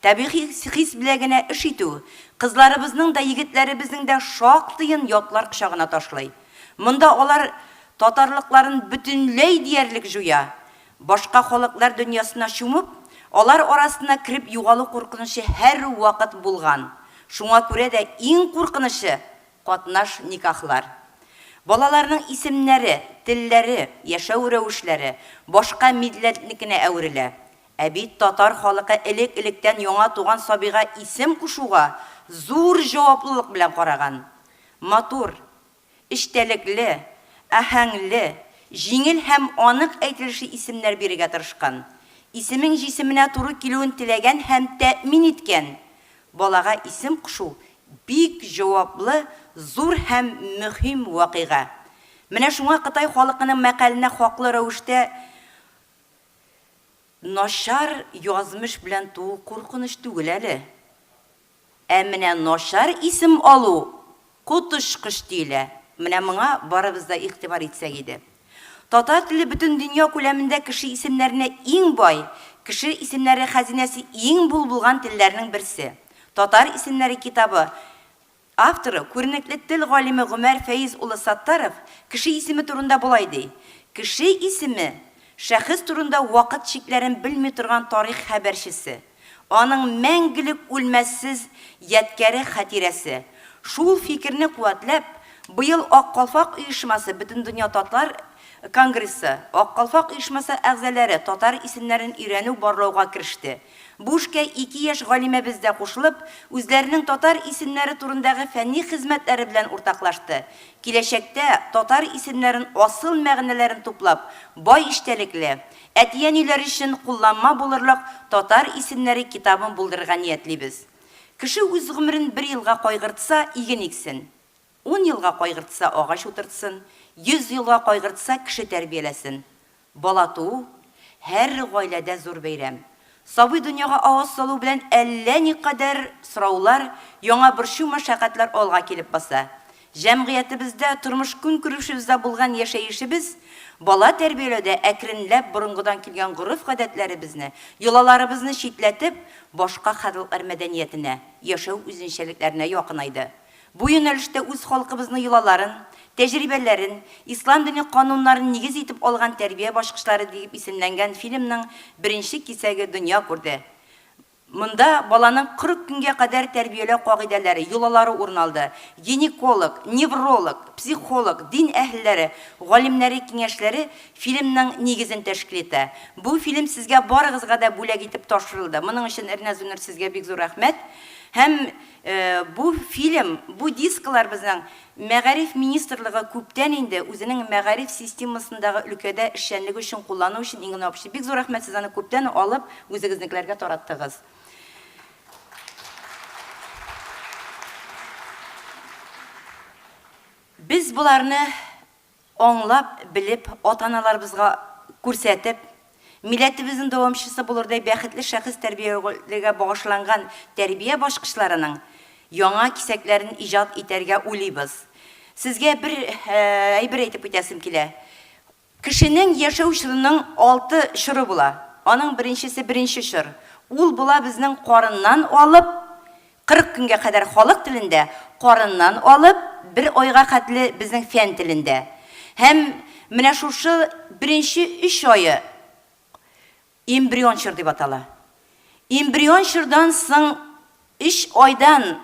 Табигый хис белән генә эш итү кызларыбызның да, егетләребезнең дә шактыен ятлар кочагына ташлый. Монда алар татарлыкларын бөтенләй диярлек жуя. Башка халыклар дөньясына чумып, алар арасына кирип югалу куркынышы һәр вакыт булган. Шуңа күрә дә иң куркынышы катнаш никахлар. Балаларның исемнәре, телләре, яшәү рәвешләре башка милләтникенә әверелә. Ә бит татар халкы элек-электән яңа туган сабыйга исем кушуга зур җаваплылык белән караган. матур, эчтәлекле, аһәңле, җиңел һәм анык әйтелеше исемнәр бирергә тырышкан. Исемең җисеменә туры килүен теләгән һәм тәэмин иткән. Балага исем кушу бик җаваплы, зур һәм мөһим вакыйга. Менә шуңа Кытай халкының мәкаләне хаклы рәвештә начар язмыш белән туу куркыныч түгел әле. Менә начар исем алу котышкыч дилә. Менә моңа барыбыз да игътибар итсәк иде. Татар теле бөтен дөнья күләмендә кеше исемнәренә иң бай, кеше исемнәре хәзинәсе иң булган телләрнең берсе. Татар исемнәре китабы авторы күренекле тел галиме Гомәр Фәиз улы Саттаров кеше исеме турында булай ди. Кеше исеме шәхес турында вакыт чикләрен белми торган тарих хәбәрчесе. Аның мәңгелек үлмәссез ядкәре хатирәсе. Шул фикерне куатлап, быел Ак Калфак оешмасы бөтен дөнья татар конгрессы, Ак Калфак оешмасы әгъзалары татар исемнәрен өйрәнү барлауга киреште. Бу эшкә 2 яшь галимәбез дә кушылып, үзләренең татар исемнәре турындагы фәнни хезмәтләре белән уртаклашты. Киләчәктә татар исемнәрен асыл мәгънәләрен туплап, бай иштәлекле, әтияниләр өчен кулланма булырлык татар исемнәре китабын булдырырга ниятлибез. Кеше үз гомерен 1 елга кайгыртса, иген иксен. 10 елга кайгыртса, агач утыртсын. 100 елга кайгыртса, кеше тәрбияләсен. Бала туу һәр гаиләдә зур бәйрәм. Сабый дөньяга авыз салу белән әллә никадәр сораулар, яңа борчу мәшәкатьләр алга килеп баса. Җәмгыятебездә, тормыш көнкүрешебездә булган яшәешебез, бала тәрбияләүдә әкренләп борынгыдан килгән горыф гадәтләребезне, йолаларыбызны читләтеп, башка халыклар мәдәниятенә, яшәү үзенчәлекләренә якынайды. Бу юнәлештә үз халкыбызның йолаларын, тәҗрибәләрен, ислам дине кануннарын нигез итеп алган тәрбия башкычлары дип исемләнгән фильмның 1нче кисәге дөнья күрде. Монда баланың 40 көнгә кадәр тәрбияләү кагыйдәләре, йолалары урын алды. Гинеколог, невролог, психолог, дин әһелләре, галимнәре киңәшләре фильмның нигезен тәшкил итә. Бу фильм сезгә барыгызга да бүләк итеп тапшырылды. Моның өчен Эрнәзүнер сезгә бик зур рәхмәт. Һәм бу фильм, бу дисклар безнең Мәгариф министрлыгы күптән инде үзенең мәгариф системасындагы өлкәдә эшчәнлеге өчен куллану өчен иңгә апчы. Бик зур рәхмәт, сез аны күптән алып үзегезнекеләргә тараттыгыз. Biz bularны аңлап, белеп, ата-аналарыбызга күрсәтеп, милләтебезнең дәвамчысы булырдай бәхетле шәхес тәрбияләргә багышланган тәрбия башкычларының яңа кисәкләрен иҗат итәргә уйлыйбыз. Сезгә бер әйбер әйтеп үтәсем килә. Кешенең яшәү чорының 6 чоры була. Аның беренчесе беренче чор. Ул була безнең карыннан алып 40 көнгә кадәр халык телендә, карыннан алып 1 айга хәтле безнең фән телендә. Һәм менә шушы беренче 3 айы эмбрион чор дип атала. Эмбрион чордан соң 3 айдан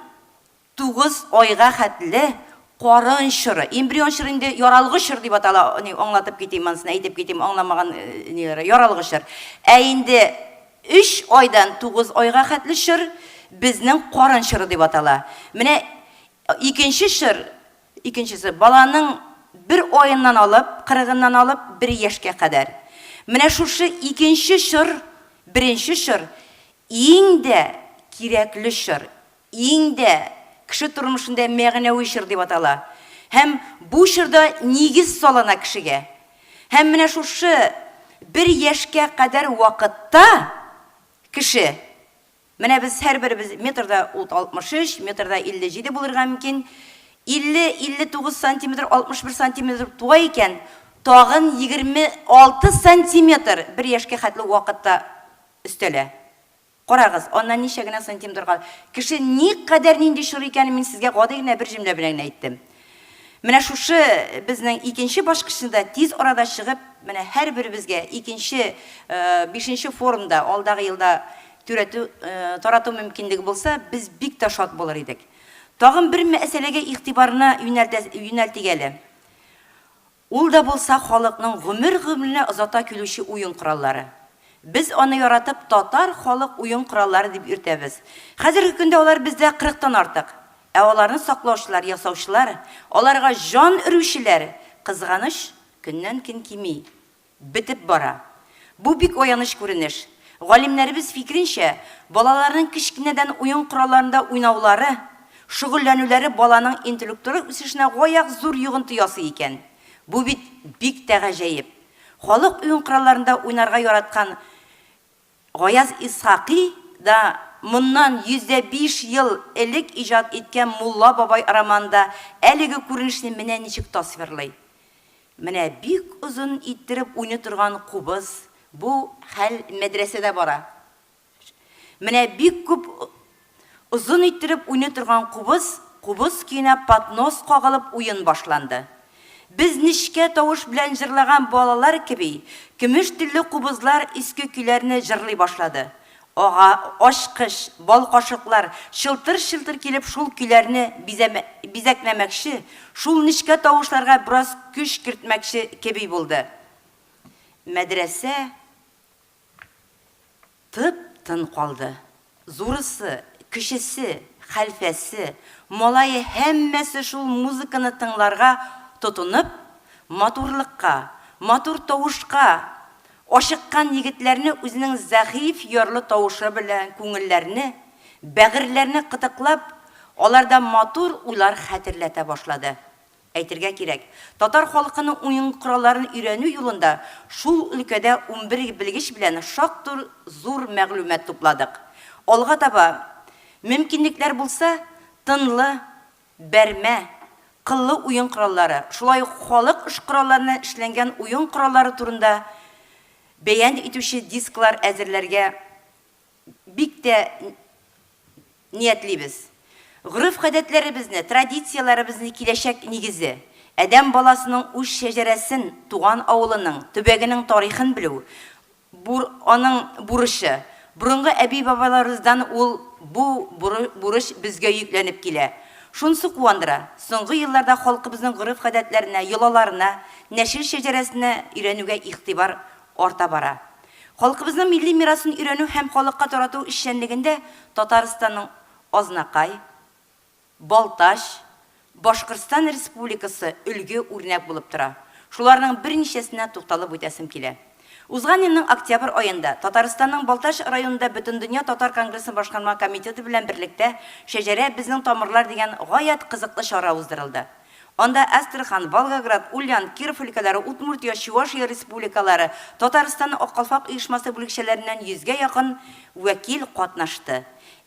9 айга хәтле карын чоры. Эмбрион чоры инде яралгыч чор дип атала. Аңлатып китим, монысын әйтеп китим, аңламаган ниләре яралгыч чор. Инде 3 айдан 9 айга хәтле чор безнең карын чоры дип атала. Менә икенче чор, икенчесе баланың 1 айыннан алып, 40-нан алып 1 яшькә кадәр. Менә шушы икенче чор, беренче чор иң дә кирәкле чор, иң дә кеше тормышында мәгънәви чор дип атала. Һәм бу чорда нигез салына кешегә. Һәм менә шушы 1 яшькә кадәр вакытта кеше, менә без һәрберебез метрда 63, метрда 57 булырга мөмкин, 50-59 сантиметр, 61 сантиметр туа икән, тагын 26 сантиметр 1 яшькә хәтле вакытта өстәлә. Карагыз, аннан ничә генә сантиметр калды. Кеше никадәр нинди чор икәнен мин сезгә гади генә бер җөмлә белән әйттем. Менә шушы безнең икенче башкычында тиз арада чыгып, менә һәрберебезгә икенче 5нче форумда алдагы елда тарату мөмкинлеге булса, без бик тә шат булыр идек. Тагын бер мәсьәләгә игътибарны юнәлтик әле. Ул да булса халыкның гомер-гомеренә озата килүче уен кораллары. Biz аны яратып татар халык уен кораллары дип йөртәбез. Хәзерге көндә алар бездә 40тан артык. аларны саклаучылар, ясаучылар, аларга жан үрүчеләр, кызганыч көннән-көн кими, битеп бара. Бу бик аяныч күренеш. Галимнәребез фикренчә, балаларның кичкенәдән уен коралларында уйнаулары, шөгыльләнүләре баланың интеллектуаль үсешенә гаяк зур йогынты ясый икән. Бу бит бик тәгаҗәеп. Халык уен коралларында уйнарга яраткан Гаяз Исхакый да моннан 105 ел элек иҗат иткән Мулла бабай романында әлеге күренешне менә ничек тасвирлый. Менә бик узын иттереп уйный торган кубыз, бу хәл мәдрәсәдә бара. Менә бик күп узын иттереп уйный торган кубыз көенә патнос кагылып уен башланды. Biz nişke тавыш белән җырлаган балалар кеби, көмеш телле кубызлар иске көйләрне җырлый башлады. Ага, ашкыш, бал кашыклар шылтыр-шылтыр килеп шул көйләрне бизәкләмәкче, шул нишкә тавышларга бераз көч кертмәкче кеби булды. Мәдрәсә тып-тын калды. Зурысы, кечесе, хәлфәсе, малае һәммәсе шул музыканы тыңларга тотынып, матурлыкка, матур тавышка ашыккан егетләрне үзенең зәгыйф ярлы тавышы белән күңелләрне, бәгырьләрне кытыклап, аларда матур уйлар хәтерләтә башлады. Әйтергә кирәк, татар халкының уен коралларын өйрәнү юлында шул өлкәдә 11 белгеч белән шактыр зур мәгълүмат тупладык. Алга таба мөмкинлекләр булса, тынлы, бәрмә, кыллы уен кораллары, шулай халык эш коралларына эшләнгән уен кораллары турында бәян итүче дисклар әзерләргә бик тә ниятлибез. Гырыф-гадәтләребезне, традицияларыбызны киләчәк нигезе, адәм баласының үз шәҗәрәсен, туган авылының, төбәгенең тарихын белү, аның бурышы. Бурынгы әби-бабаларыбыздан ул бу бурыч безгә йөкләнеп килә. Шунсы куандыра. Соңгы елларда халкыбызның гырыф-гадәтләренә, йолаларына, нәшил шәҗәрәсенә өйрәнүгә игътибар арта бара. Халкыбызның милли мирасын өйрәнү һәм халыкка тарату эшчәнлегендә Татарстанның Азнакай, Балташ, Башкортстан Республикасы өлге үрнәк булып тора. Шуларның берничәсенә тукталып үтәсем килә. Узган елның октябрь айында Татарстанның Балташ районында Бөтендөнья Татар конгрессы башкарма комитеты белән берлектә Шәҗәрә безнең тамырлар дигән гаять кызыклы чара уздырылды. Анда Астрахан, Волгоград, Ульян, Киров өлкәләре, Удмуртия, Чувашия республикалары, Татарстанның Аккалфак оешмасы бүлекчәләреннән 100-гә якын вәкил катнашты.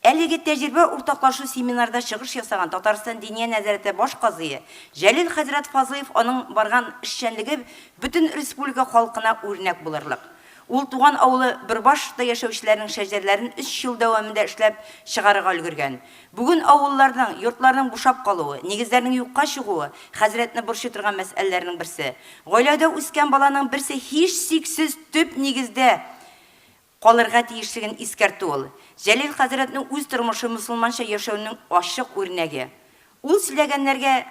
Әлеге тәҗрибә уртаклашу семинарда чыгыш ясаган Татарстан Диния нәзарәте баш казые Җәлил хәзрәт Фазлыев аның барган эшчәнлеге бөтен республика халкына үрнәк булырлык. Ул туган авылы Бөрбашта яшәүчеләрнең шәҗәрләрен 3 ел дәвамында эшләп чыгарырга өлгергән. Бүген авылларның, йортларның бушап калуы, нигезләрнең юкка чыгуы хәзрәтне борчый торган мәсьәләләрнең берсе. Гаиләдә үскән баланың берсе һичшиксез төп нигездә калырга тиешлеген искәртү ул. Җәлил хәзрәтнең үз тормышы мусламанча яшәүнең ачык үрнәге. Ул сөйләгәннәргә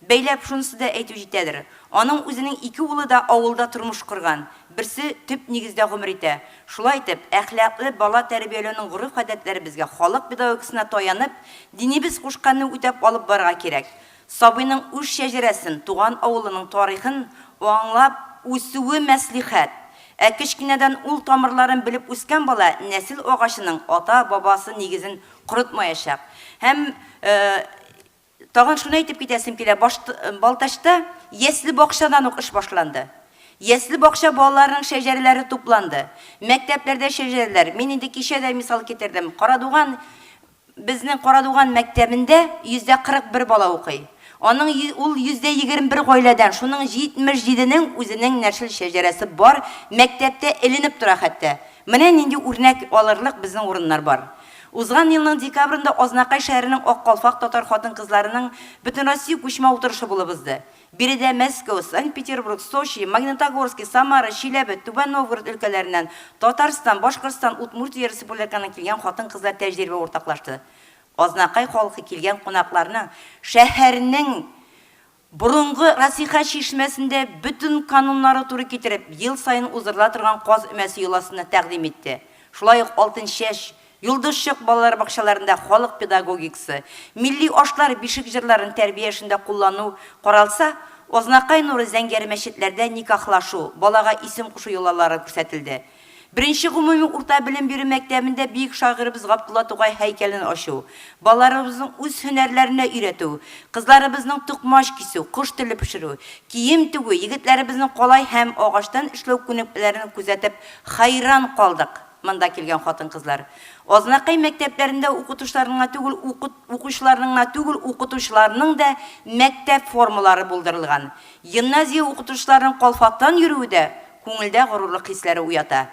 бәйләп шунысы да әйтү җитәдер. Аның үзенең 2 улы да авылда тормыш корган. Берсе төп нигездә гомер итә. Шулай итеп, әхлаклы бала тәрбияләүнең гырыф-гадәтләре безгә халык педагогикасына таянып, динибез кушканны үтәп алып барырга кирәк. Сабыйның үз шәҗәрәсен, туган авылының тарихын аңлап үсүе мәслихәт. Кечкенәдән ул тамырларын белеп үскән бала нәсел агачының ата-бабасы нигезен корытмаячак. Һәм тагын шуны әйтеп китәсем килә, Балташта ясли бакчадан ук эш башланды. Ясли бакча балаларының шәҗәрәләре тупланды. Мәктәпләрдә шәҗәрәләр. Мин инде кичә дә мисал китердем. Безнең Карадуган мәктәбендә 141 бала укый. Аның ул 121 гаиләдән, шуның 77-нең үзенең нәшил шәҗәрәсе бар, мәктәптә эленеп тора хәтта. Менә нинди үрнәк алырлык безнең урыннар бар. Узган елның декабрендә Азнакай шәһәренең Аккалфак татар хатын-кызларының бөтен Россия күчмә утырышы булып узды. Биредә Мәскәү, Санкт-Петербург, Сочи, Магнитогорск, Самара, Чиләбе, Түбән Новгород өлкәләреннән Татарстан, Башкортстан, Удмуртия республикасынан килгән хатын-кызлар тәҗрибә уртаклашты. Азнакай халкы килгән кунакларның шәһәрнең бурынгы Расиха чишмәсендә бөтен кануннары туры китереп, ел сайын узырыла торган Каз өмәсе йоласына тәкъдим итте. Шулай ук Алтын чәч, Юлдышчык балалар бакчаларында халык педагогикасы, милли ашлар бишек җырларын тәрбияшендә куллану каралса, Ознакай нуры зәңгәр мәчетләрдә никахлашу, балага исем кушу юллары күрсәтелде. Беренче гомуми урта белем бирү мәктәбендә биек шагыйрыбыз Габдулла Тугай һәйкәлен ачу, балаларыбызның үз һөнәрләренә өйрәтү, кызларыбызның тукмаш кисү, кош теле пешерү, кием тегү, егетләребезнең калай һәм агачтан эшләү күнекмәләрен күзәтеп хайран калдык. Монда килгән хатын-кызлар. Ознакай мәктәпләрендә укытучыларның түгел, укытучыларның да мәктәп формалары булдырылган. Гимназия укытучыларының калфактан йөрүе дә күңелдә горурлык хисләре уята.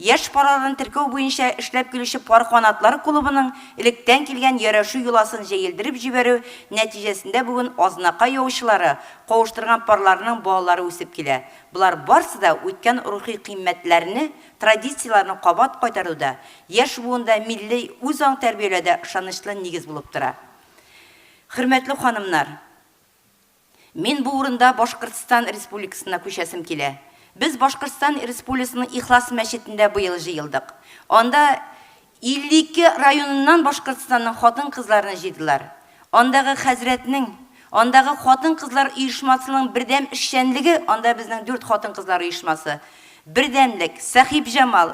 Яшь параларын теркәү буенча эшләп килүче пар канатлар клубының электән килгән ярашуу юласын җәелдереп җибәрү нәтиҗәсендә бүген Ознакай яучылары кавыштырган парларның балалары үсеп килә. Булар барсы да үткән рухи кыйммәтләрне, традицияларны кабат кайтаруда, яшь буында милли үзаң тәрбияләүдә ышанычлы нигез булып тора. Хөрмәтле ханымнар, мин бу урында Башкортстан Республикасына күчәсем килә. Biz Башкортстан Республикасының Ихлас мәчетендә быел җыелдык. Анда 52 районыннан Башкортстанның хатын-кызларны җыйдылар. Андагы хәзрәтнең, андагы хатын-кызлар оешмасының бердәм эшчәнлеге, анда безнең 4 хатын-кызлар оешмасы. Бердәмлек, Сахиб Җамал,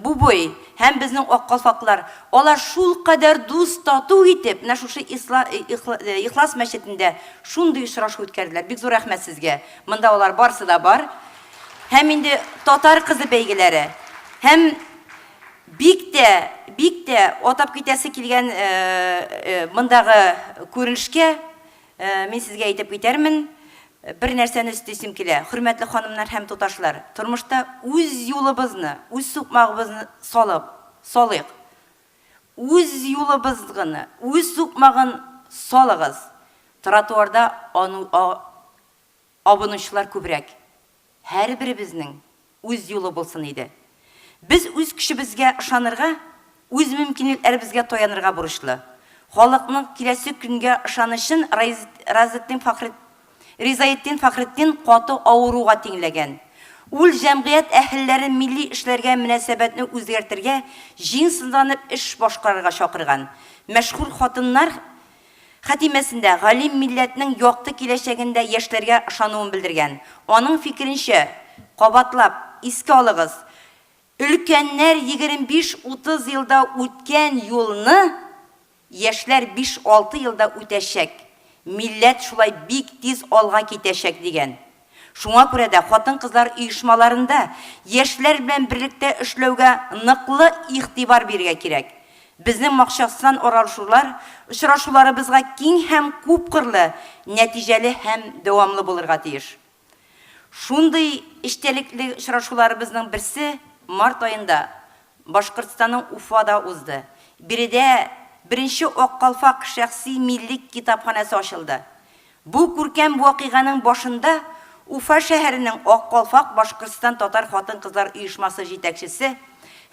Бубой һәм безнең аккалфаклар, алар шул кадәр дус тату итеп, менә шушы Ихлас мәчетендә шундый очрашу үткәрделәр. Бик зур рәхмәт сезгә. Монда алар барсы да бар. Һәм инде татар кызы бәйгеләре. Һәм бик тә атап китәсе килгән мондагы күренешкә мин сезгә әйтеп китәрмен. Bir нәрсәне өстесем килә. Хөрмәтле ханымнар һәм туташлар, тормышта үз юлыбызны, үз сукмагыбызны салыйк. Үз юлыбызны, үз сукмагын салыгыз. Тротуарда абынучылар күбрәк. Һәрберебезнең үз юлы булсын иде. Без үз көчебезгә ышанырга, үз мөмкинлекләребезгә таянырга бурычлы. Халыкның киләсе көнгә ышанычын Ризаеттин Фахретдин каты авыруга тиңләгән. Ул җәмгыять әһелләрен милли эшләргә мөнәсәбәтне үзгәртергә, җиңсызланып эш башкарырга чакырган. Мәшһүр хатыннар хатимәсендә галим милләтнең якты киләчәгендә яшьләргә ышануын белдергән. Аның фикеренчә, кабатлап искә алыгыз, өлкәннәр 25-30 елда үткән юлны яшьләр 5-6 елда үтәчәк. Милләт шулай бик тиз алга китәчәк дигән. Шуңа күрә дә хатын-кызлар оешмаларында яшьләр белән берлектә эшләүгә ныклы игътибар бирергә кирәк. Безнең максатсан очрашуларыбызга киң һәм күп кырлы, нәтиҗәле һәм дәвамлы булырга тиеш. Шундый эчтәлекле очрашуларыбызның берсе март айында Башкортстанның Уфада узды. Биредә Беренче Аккалфак шәхси милли китапханасы ачылды. Бу күркәм вакыйганың башында Уфа шәһәренең Аккалфак Башкортстан татар хатын-кызлар оешмасы җитәкчесе,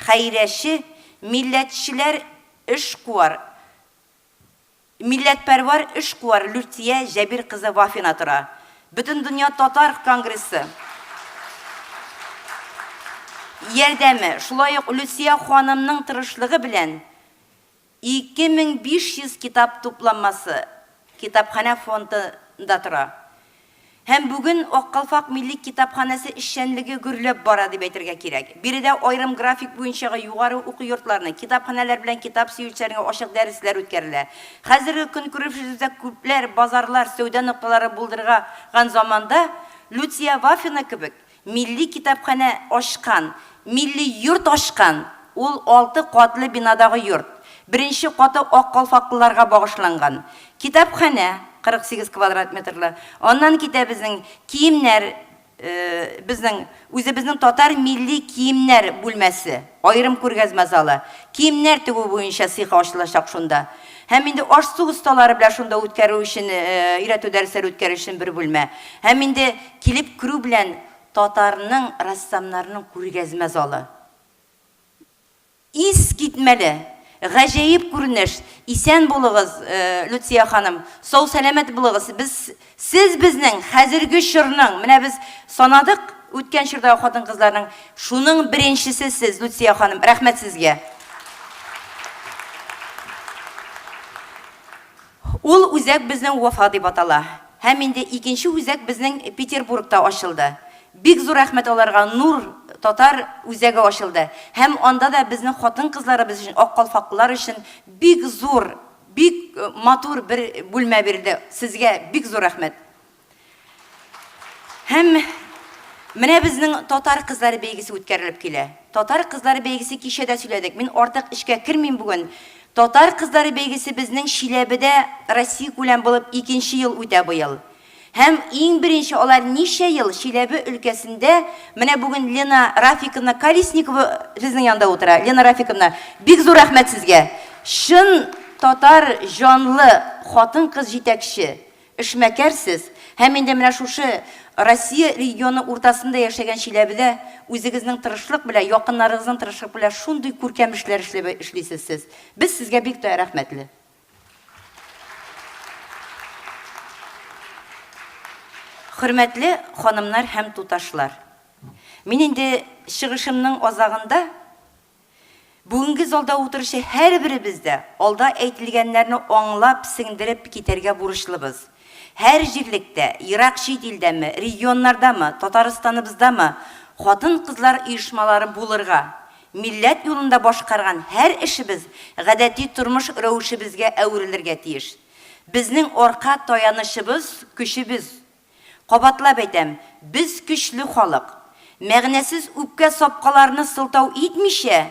хәйрәче, милләтчеләр эшкуар, милләтпәрвәр эшкуар Лүтия Җәбир кызы Вафина тора. Бөтен дөнья татар конгрессы ярдәме, шулай ук Лүтия ханымның тырышлыгы белән 2500 китап тупланмасы китапхана фондында тора. Һәм бүген Аккалфак милли китапханасы эшчәнлеге гөрләп бара дип әйтергә кирәк. Биредә аерым график буенча югары уку йортларына, китапханәләр белән китап сөючеләргә ачык дәресләр үткәрелә. Хәзерге көн күренешендә күпләр базарлар, сәүдә нокталары булдырган заманда Лүтия Вафина кебек милли китапхана ачкан, милли йорт ачкан. Ул 6 катлы бинадагы йорт. Беренче каты Аккалфаклыларга багышланган. Китапхана 48 квадрат метрлы. Аннан китә безнең киемнәр, үзебезнең татар милли киемнәр бүлмәсе, аерым күргәзмә залы. Киемнәр тегү буенча сыйха ачылачак шунда. Һәм инде аш-су усталары белән шунда үткәрү өчен, өйрәтү дәресләре үткәрү өчен бер бүлмә. Һәм инде килеп керү белән татарның рәссамнарының күргәзмә залы. Ис китмәле. Гаҗәеп күренеш. Исән булыгыз, Лүтия ханым. Сау сәламәт булыгыз. Сез безнең хәзерге чорның, менә без санадык үткән чордагы хатын-кызларның, шуның беренчесе сез, Лүтия ханым. Рәхмәт сезгә. үзәк безнең Вафа дип атала. Һәм инде икенче үзәк безнең Петербургта ачылды. Бик зур рәхмәт аларга, Нур татар үзәге ачылды. Һәм анда да безнең хатын-кызларыбыз өчен, ак калфаклар өчен бик зур, бик матур бер бүлмә бирде. Сезгә бик зур рәхмәт. Һәм менә безнең татар кызлары бәйгесе үткәрелеп килә. Татар кызлары бәйгесе кичәдә сөйләдек. Мин артык эшкә кермим бүген. Татар кызлары бәйгесе безнең Шиләбедә Россия күләм булып 2нче ел үтә бу ел. Һәм иң беренче алар ничә ел Шиләбе өлкәсендә, менә бүген Лена Рафиковна Колесникова безнең янда утыра. Лена Рафиковна, бик зур рәхмәт сезгә. Шын татар җанлы хатын-кыз җитәкче, эшмәкәрсез. Һәм инде менә шушы Россия регионы уртасында яшәгән Шиләбедә үзегезнең тырышлык белән, якыннарыгызның тырышлык белән шундый күркәм эшләр эшлисез сез. Без сезгә бик тә рәхмәтле. Хөрмәтле ханымнар һәм туташлар. Мин инде чыгышымның азагында бүгенге залда утырышы һәрберебездә алда әйтелгәннәрне аңлап, сеңдереп китәргә бурычлыбыз. Һәр җирлектә, Ирак чит илдәме, регионнардамы, Татарстаныбыздамы хатын-кызлар оешмалары булырга, милләт юлында башкарган һәр эшебез гадәти тормыш рәвешебезгә әверелергә тиеш. Безнең арка таянышыбыз, көчебез. Кабатлап әйтәм, без көчле халык. Мәгънәсез үпкә сапкаларны сылтау итмичә,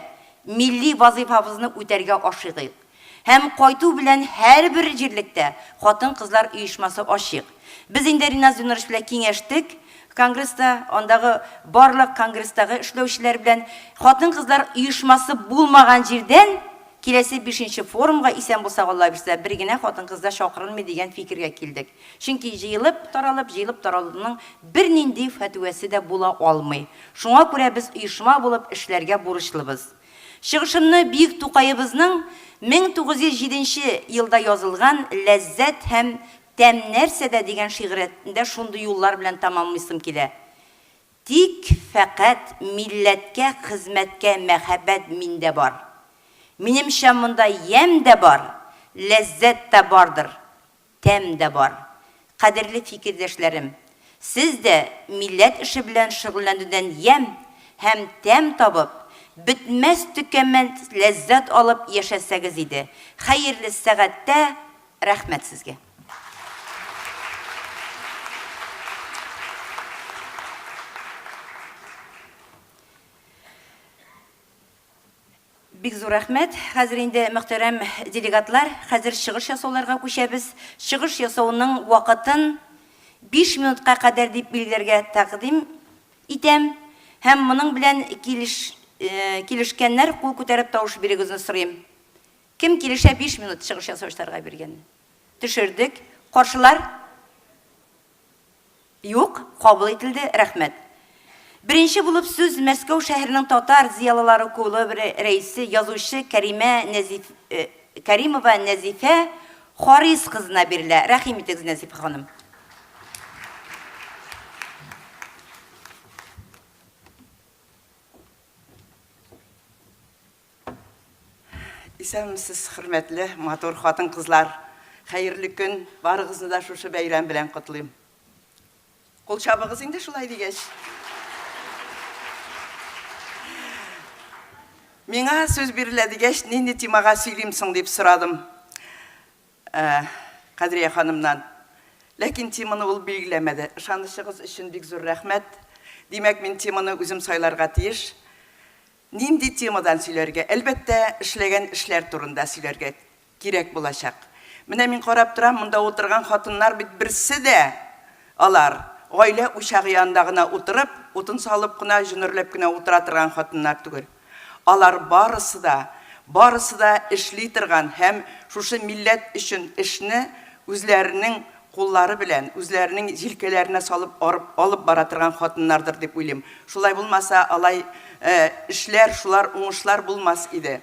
милли вазифабызны үтәргә ашыгыйк. Һәм кайту белән һәрбер җирлектә хатын-кызлар оешмасы ачык. Без инде Риназ Юнырыш белән киңәштек. Конгресста, андагы барлык конгресстагы эшләүчеләр белән хатын-кызлар оешмасы булмаган җирдән киләсе 5нче форумга исән булса Алла бирсә, бер генә хатын-кызда шакырылмый дигән фикергә килдек. Чөнки җыелып таралуның бернинди фәтвәсе дә була алмый. Шуңа күрә без оешма булып эшләргә бурычлыбыз. Чыгышымны Бөек Тукайыбызның 1907 елда язылган «Ләззәт һәм тәм нәрсәдә» дигән шигъриятендә шундый юллар белән тамамлыйсым килә. Тик фәкать милләткә, хезмәткә мәхәббәт миндә бар. Минемчә монда ям да бар, ләззәт тә бардыр, тәм дә бар. Кадерле фикердәшләрем, сез дә милләт эше белән шөгыльләнүдән ям һәм тәм табып, битмәс төкәнмәс ләззәт алып яшәсәгез иде. Хәерле сәгатьтә рәхмәт сезгә. Бик зур рәхмәт. Хәзер инде мөхтәрәм делегатлар, хәзер чыгыш ясауларга күчәбез. Чыгыш ясауның вакытын 5 минутка кадәр дип билгеләргә тәкъдим итәм. Һәм моның белән килешкәннәр кул күтәреп тавыш бирегезне сорыйм. Кем килешә 5 минут чыгыш ясаучыларга биргән? Төшердек. Каршылар? Юк, кабул ителде. Рәхмәт. Беренче булып сүз Мәскәү шәһәренең татар зиялылары клубы рәисе, язучы Кәримова Нәзифә Харис кызына бирелә. Рәхим итегез, Нәзифә ханым. Исәнмесез, хөрмәтле матур хатын-кызлар. Хәерле көн, барыгызны да шушы бәйрәм белән котлыйм. Кул чабыгыз инде шулай дигәч. Миңа сөз бирелә дигәч, нинди темага сөйлимсең дип сорадым. Кадрия ханымнан. Ләкин теманы ул билгеләмәде. Ышанычыгыз өчен бик зур рәхмәт. Димәк, мин теманы үзем сайларга тиеш. Нинди темадан сөйләргә? Әлбәттә, эшләгән эшләр турында сөйләргә кирәк булачак. Менә мин карап торам, монда утырган хатыннар бит берсе дә алар гаилә учагы янында гына утырып, утын салып кына, җөнөрләп кенә утыра торган хатыннар түгел. Алар барысы да эшли торган һәм шушы милләт өчен эшне үзләренең куллары белән, үзләренең җилкәләренә салып алып бара торган хатыннардыр дип уйлыйм. Шулай булмаса, алай эшләр, шулар уңышлар булмас иде.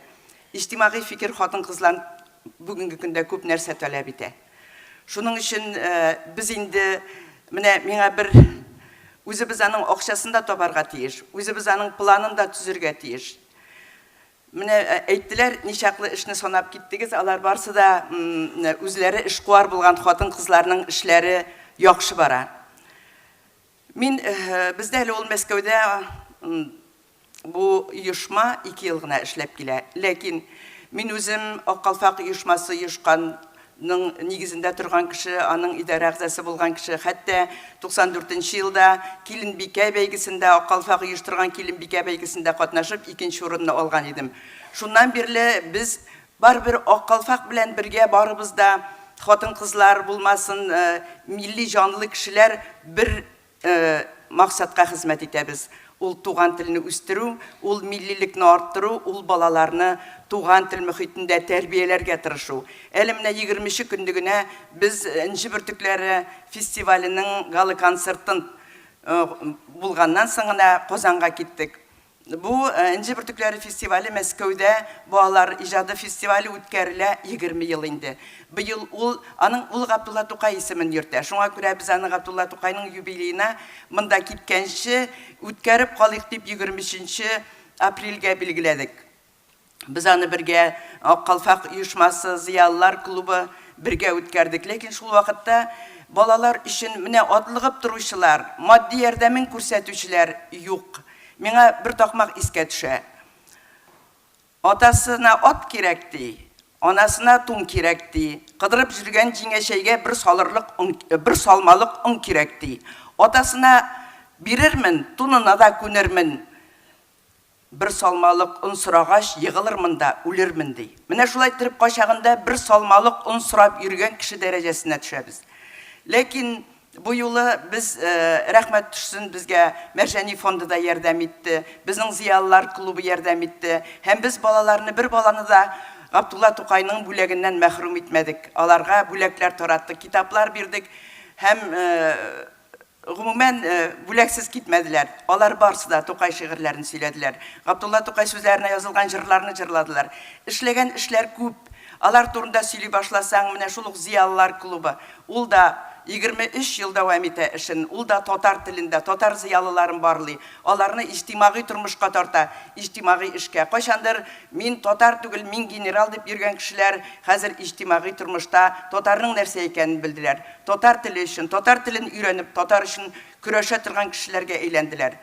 Иҗтимагый фикер хатын-кызлар бүгенге көндә күп нәрсә таләп итә. Шуның өчен без инде менә миңа бер үзебез аның акчасын да табарга тиеш, үзебез аның планын да төзергә тиеш. Менә әйттеләр, ничаклы эшне санап киттегез, алар барсы да үзләре эшкуар булган хатын-кызларның эшләре яхшы бара. Мин бездә әле ул Мәскәүдә бу оешма 2 ел гына эшләп килә. Ләкин мин үзем Ак калфак оешмасы оешканның нигезендә торган кеше, аның идарә әгъзасы булган кеше, хәтта 94 елда Киленбикә бәйгесендә, Ак калфак оештырган Киленбикә бәйгесендә катнашып 2нче урынны алган идем. Шуннан бирле без барбер Ак калфак белән бергә барыбыз да хатын-кызлар булмасын, милли җанлы кешеләр бер максатка хезмәт итәбез. Ул туган телне үстерү, ул миллилекне арттыру, ул балаларны туган тел мөхитендә тәрбияләргә тырышу. Әле менә 20 көнлегенә без Энҗе бөртекләре фестиваленең гала концертын булганнан соң гына Казанга киттек. Бу Энҗе бөртекләре фестивале Мәскәүдә балалар иҗады фестивале үткәрелә 20 ел инде. Быел аның ул Габдулла Тукай исемен йөртә. Шуңа күрә без аны Габдулла Тукайның юбилеена монда киткәнче үткәреп калыйк дип 23 апрельгә билгеләдек. Без аны бергә Ак калфак оешмасы, зыялылар клубы бергә үткәрдек. Ләкин шул вакытта балалар өчен менә атлыгып торучылар, матди ярдәмен күрсәтүчеләр юк. Миңа бер такмак искә төшә. Атасына ат кирәк ди, анасына тун кирәк ди. Кыдырып жүргән җиңәшәйгә бер салмалык он кирәк ди. Атасына бирермен, тунына да күнермен. Бер салмалык он сорагач егылырмын да үлермен ди. Менә шулай торып качагында бер салмалык он сорап йөргән кеше дәрәҗәсенә төшәбез. Ләкин бу юлы без рәхмәт төшсен, безгә Мәрҗани фонды да ярдәм итте, безнең зыялылар клубы ярдәм итте. Һәм без балаларны, бер баланы да Габдулла Тукайның бүләгеннән мәхрүм итмәдек. Аларга бүләкләр тараттык, китаплар бирдек. Һәм гомумән бүләксез китмәделәр. Алар барсы да Тукай шигырьләрен сөйләделәр. Габдулла Тукай сүзләренә язылган җырларны җырладылар. Эшләгән эшләр күп. Алар турында сөйли башласаң, менә шул ук зыялылар клубы. Ул да 23 ел дәвам итә эшен. Ул да татар телендә, татар зыялыларын барлый. Аларны иҗтимагый тормышка тарта, иҗтимагый эшкә. Кайчандыр мин татар түгел, мин генерал дип йөргән кешеләр хәзер иҗтимагый тормышта татарның нәрсә икәнен белделәр. Татар теле өчен, татар телен өйрәнеп, татар өчен көрәшә торган кешеләргә әйләнделәр.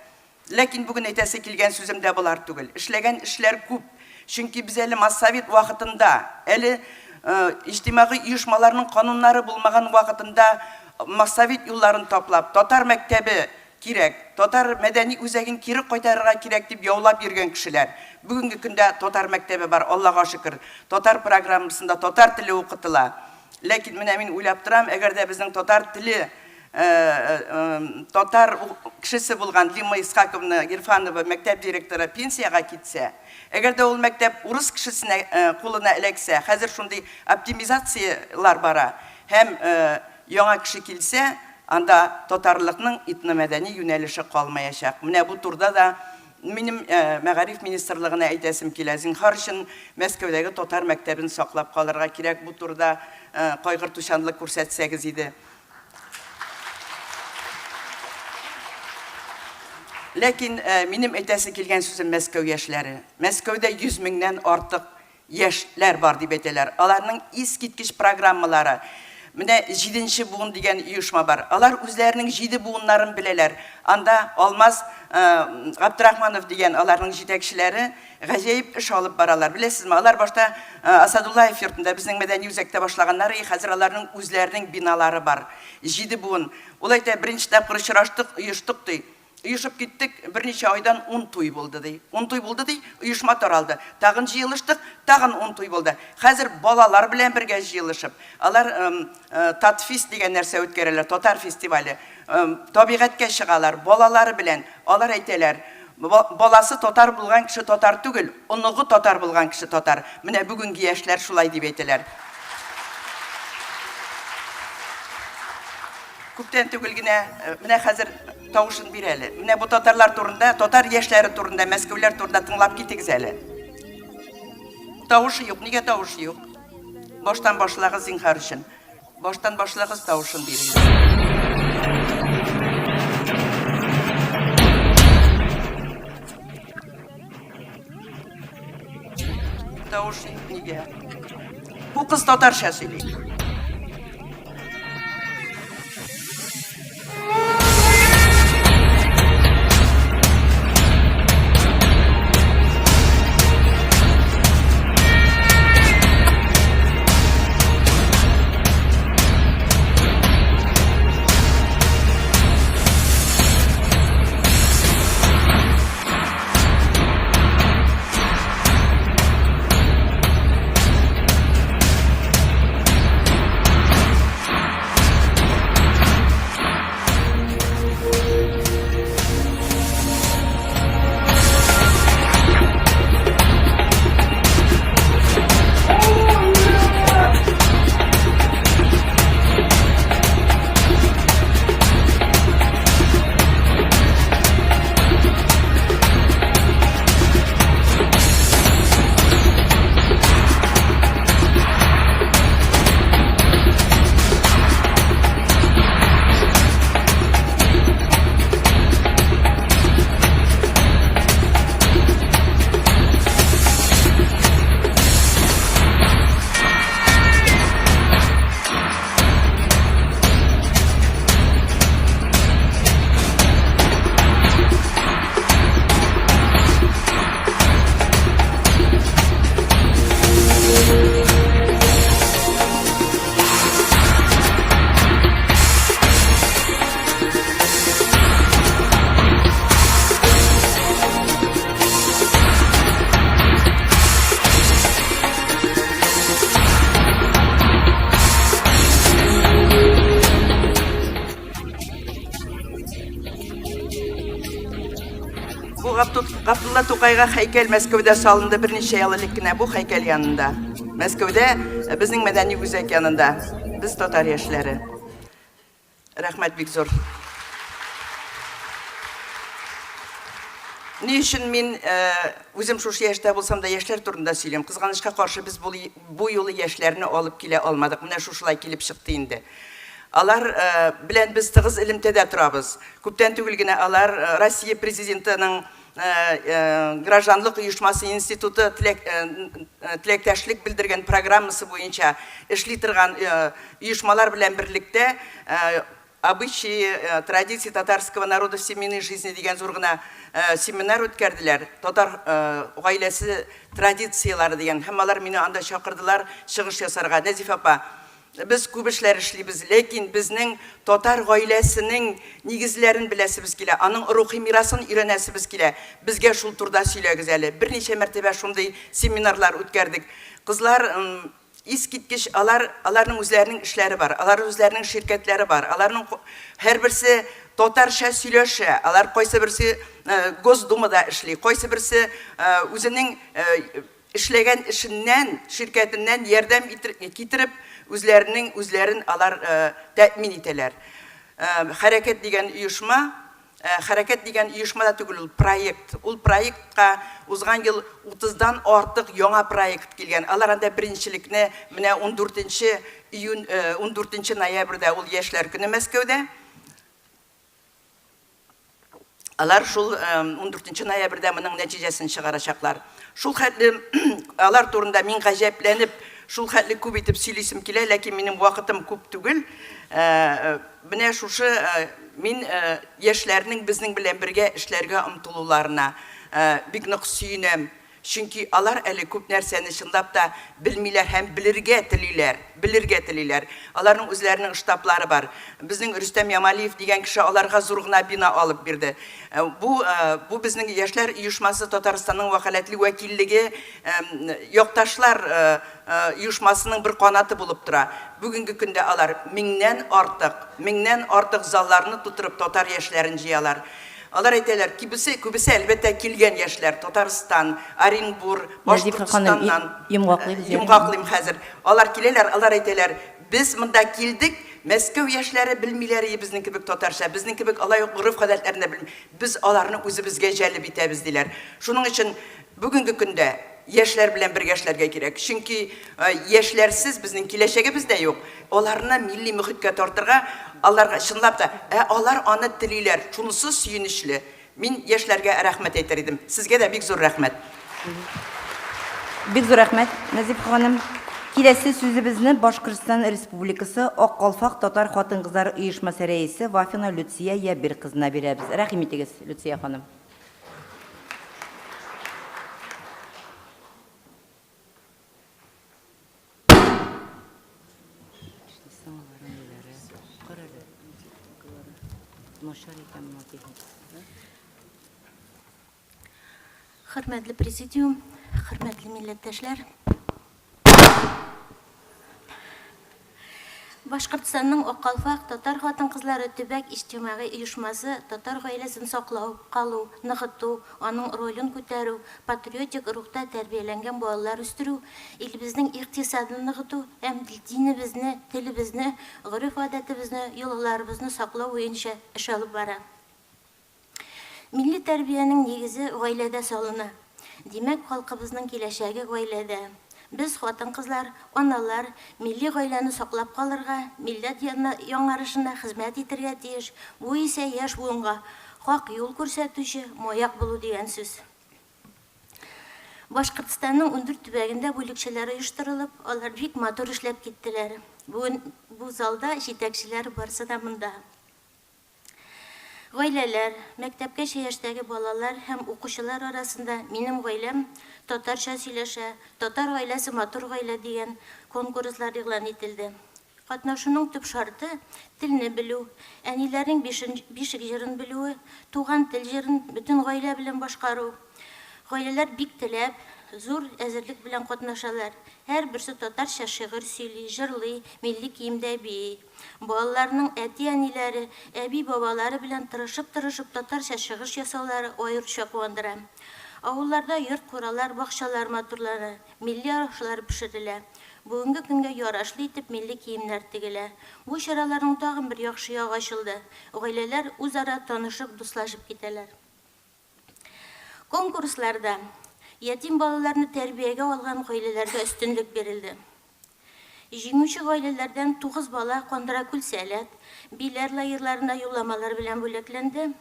Ләкин бүген әйтәсе килгән сүзем дә булар түгел. Эшләгән эшләр күп. Чөнки без әле Моссовет вакытында, әле иҗтимагый оешмаларның кануннары булмаган вакытында Моссовет юлларын таплап, татар мәктәбе кирәк, татар мәдәни үзәген кире кайтарырга кирәк дип яулап йөргән кешеләр. Бүгенге көндә татар мәктәбе бар, Аллага шөкер. Татар программасында татар теле укытыла. Ләкин менә мин уйлап торам, әгәр дә безнең татар теле татар кешесе булган Лима Исхаковна Гирфанова мәктәп директоры пенсияга китсә, әгәр дә ул мәктәп урыс кешесенә кулына эләксә, хәзер шундый оптимизациялар бара. Һәм яңа кеше килсә, анда татарлыкның этномәдәни юнәлеше калмаячак. Менә бу турда да минем Мәгариф министрлыгына әйтәсем килә. Зинһар өчен Мәскәүдәге татар мәктәбен саклап калырга кирәк. Бу турда кайгыртучанлык күрсәтсәгез иде. Ләкин минем әйтәсе килгән сүзем Мәскәү яшьләре. Мәскәүдә 100 меңнән артык яшьләр бар дип әйтәләр. Аларның искиткеч программалары. Менә 7нче буын дигән оешма бар. Алар үзләренең 7 буыннарын беләләр. Анда Алмаз Габдрахманов дигән аларның җитәкчеләре гаҗәеп эш алып баралар. Беләсезме, алар башта Асадуллаев йортында безнең мәдәни үзәктә башлаганнар, хәзер аларның үзләренең биналары бар. 7 буын. Ул әйтә, беренче тапкыр очраштык, оештык ди. Оешып киттек, берничә айдан 10 туй булды ди. 10 туй булды ди, оешма таралды. Тагын җыелыштык, тагын 10 туй булды. Хәзер балалар белән бергә җыелышып, алар Татфест дигән нәрсә үткәрәләр, татар фестивале. Табигатькә чыгалар, балалары белән. Алар әйтәләр, баласы татар булган кеше татар түгел, оныгы татар булган кеше татар. Менә бүгенге яшьләр шулай дип әйтәләр. Күптән түгел генә, менә хәзер тавышын бир әле. Менә бу татарлар турында, татар яшьләре турында, мәскәүләр турында тыңлап китегез әле. Тавышы юк, нигә тавышы юк? Баштан башлагыз зинһар өчен. Баштан башлагыз, тавышын бирегез. тавыш нигә? Бу кыз татарча сөйли. Габдулла Тукайга һәйкәл Мәскәүдә салынды берничә ел элек кенә бу һәйкәл янында. Мәскәүдә безнең мәдәни үзәк янында. Без татар яшьләре. Рәхмәт бик зур. Ни өчен мин үзем шушы яшьтә булсам да яшьләр турында сөйлим. Кызганычка каршы без бу юлы яшьләрне алып килә алмадык. Менә шушылай килеп чыкты инде. Алар белән без тыгыз элемтәдә торабыз. Күптән түгел генә алар Россия президентының гражданлык оешмасы институты теләктәшлек белдергән программасы буенча эшли торган оешмалар белән берлектә обычаи, традиции татарского народа в семейной жизни дигән зур гына семинар үткәрделәр. Татар гаиләсе традициялары дигән. Һәм алар мине анда чакырдылар чыгыш ясарга. Нәзиф апа, biz күп эшләр эшлибез, ләкин безнең татар гаиләсенең нигезләрен беләсебез килә, аның рухи мирасын өйрәнәсебез килә. Безгә шул турда сөйләгез әле. Берничә мәртәбә шундый семинарлар үткәрдек. Кызлар искиткеч, аларның үзләренең эшләре бар, аларның үзләренең ширкәтләре бар, аларның һәрберсе татарча сөйләшә, алар кайсы берсе Госдумада эшли, кайсы берсе үзенең эшләгән эшеннән, ширкәтеннән ярдәм китереп үзләрен алар тәэмин итәләр. Хәрәкәт дигән оешма, хәрәкәт дигән оешмада түгел, ул проект. Ул проектка узган ел 30-дан артык яңа проект килгән. Алар анда беренчелекне менә 14 ноябрьдә ул яшьләр көне Мәскәүдә. Алар шул 14 ноябрьдә моның нәтиҗәсен чыгарачаклар. Шул хәтле алар турында мин гаҗәпләнеп, шул хәтле күп итеп сөйлисем килә, ләкин минем вакытым күп түгел. Менә шушы мин яшьләрнең безнең белән бергә эшләргә омтылуларына бик нык сөенәм. Чөнки алар әле күп нәрсәне чынлап та белмиләр һәм белергә телиләр. Аларның үзләренең штаблары бар. Безнең Рөстәм Ямалиев дигән кеше аларга зур гына бина алып бирде. Бу безнең яшьләр оешмасы Татарстанның вәкаләтле вәкиллеге якташлар оешмасының бер канаты булып тора. Бүгенге көндә алар 1000-нән артык залларны тутырып татар яшьләрен җыялар. Алар әйтәләр, күбесе әлбәттә килгән яшьләр, Татарстан, Оренбур, Башкортстаннан, йомгаклыйм хәзер. Алар киләләр, алар әйтәләр, без монда килдек, Мәскәү яшьләре белмиләр безнең кебек татарча, безнең кебек алай гореф-гадәтләрне белмиләр. Без аларны үзебезгә җәлеп итәбез диләр. Шуның өчен бүгенге көндә яшьләр белән бергә эшләргә кирәк. Чөнки яшьләрсез безнең киләчәгебез дә юк. Аларны милли мөхиткә тартырга, аларга чынлап та, алар аны телиләр. Шунысы сөенечле. Мин яшьләргә рәхмәт әйтер идем. Сезгә дә бик зур рәхмәт. Бик зур рәхмәт, Назиф ханым. Киләсе сүзебезне Башкортстан Республикасы Аккалфак татар хатын-кызлар оешмасы рәисе Вафина Люция Ябир кызына бирәбез. Рәхим итегез, Люция ханым. Hürmetli Prezidium, hürmetli milletteşler. Башкортстанның Аккалфак татар хатын-кызлары төбәк иҗтимагый оешмасы татар гаиләсен саклау, калу, ныгыту, аның ролен күтәрү, патриотик рухта тәрбияләнгән балалар үстерү, илебезнең икътисадын ныгыту һәм динебезне, телебезне, гореф-гадәтебезне, йолаларыбызны саклау буенча эш алып бара. Milli тәрбиянең нигезе гаиләдә салына. Димәк, халкыбызның киләчәге гаиләдә. Biz хатын-кызлар, аналар, милли гаиләне саклап калырга, милләт яңарышына хезмәт итәргә тиеш. Бу исә яшь буынга хак юл күрсәтүче маяк булу дигән сүз. Башкортстанның 14 төбәгендә бүлекчәләр оештырылып, алар бик матур эшләп киттеләр. Бу залда җитәкчеләр барысы да монда. Гаиләләр, мәктәпкәчә яшьтәге балалар һәм укучылар арасында минем гаиләм татарча сөйләшә, татар гаиләсе матур гаилә дигән конкурслар игълан ителде. Катнашуның төп шарты телне белү, әниләрнең бишек җырын белүе, туган тел җырын бөтен гаилә белән башкару. Гаиләләр бик теләп, зур әзерлек белән катнашалар. Һәр берсе татарча шигырь сөйли, җырлый, милли киемдә бии. Балаларның әти-әниләре, әби-бабалары белән тырышып татарча чыгыш ясаулары аеруча куандыра. Авылларда йорт-куралар, бакчалар матурлана, милли ашлар пешерелә. Бүгенге көнгә ярашлы итеп милли киемнәр тегелә. Бу чараларның тагын бер яхшы ягы ачылды. Гаиләләр үзара танышып, дуслашып китәләр. Конкурсларда ятим балаларны тәрбиягә алган гаиләләргә өстенлек бирелде. Җиңүче гаиләләрдән 9 бала Кандыракүл Сәләт, Биләр лаерларына юлламалар белән бүләкләнде.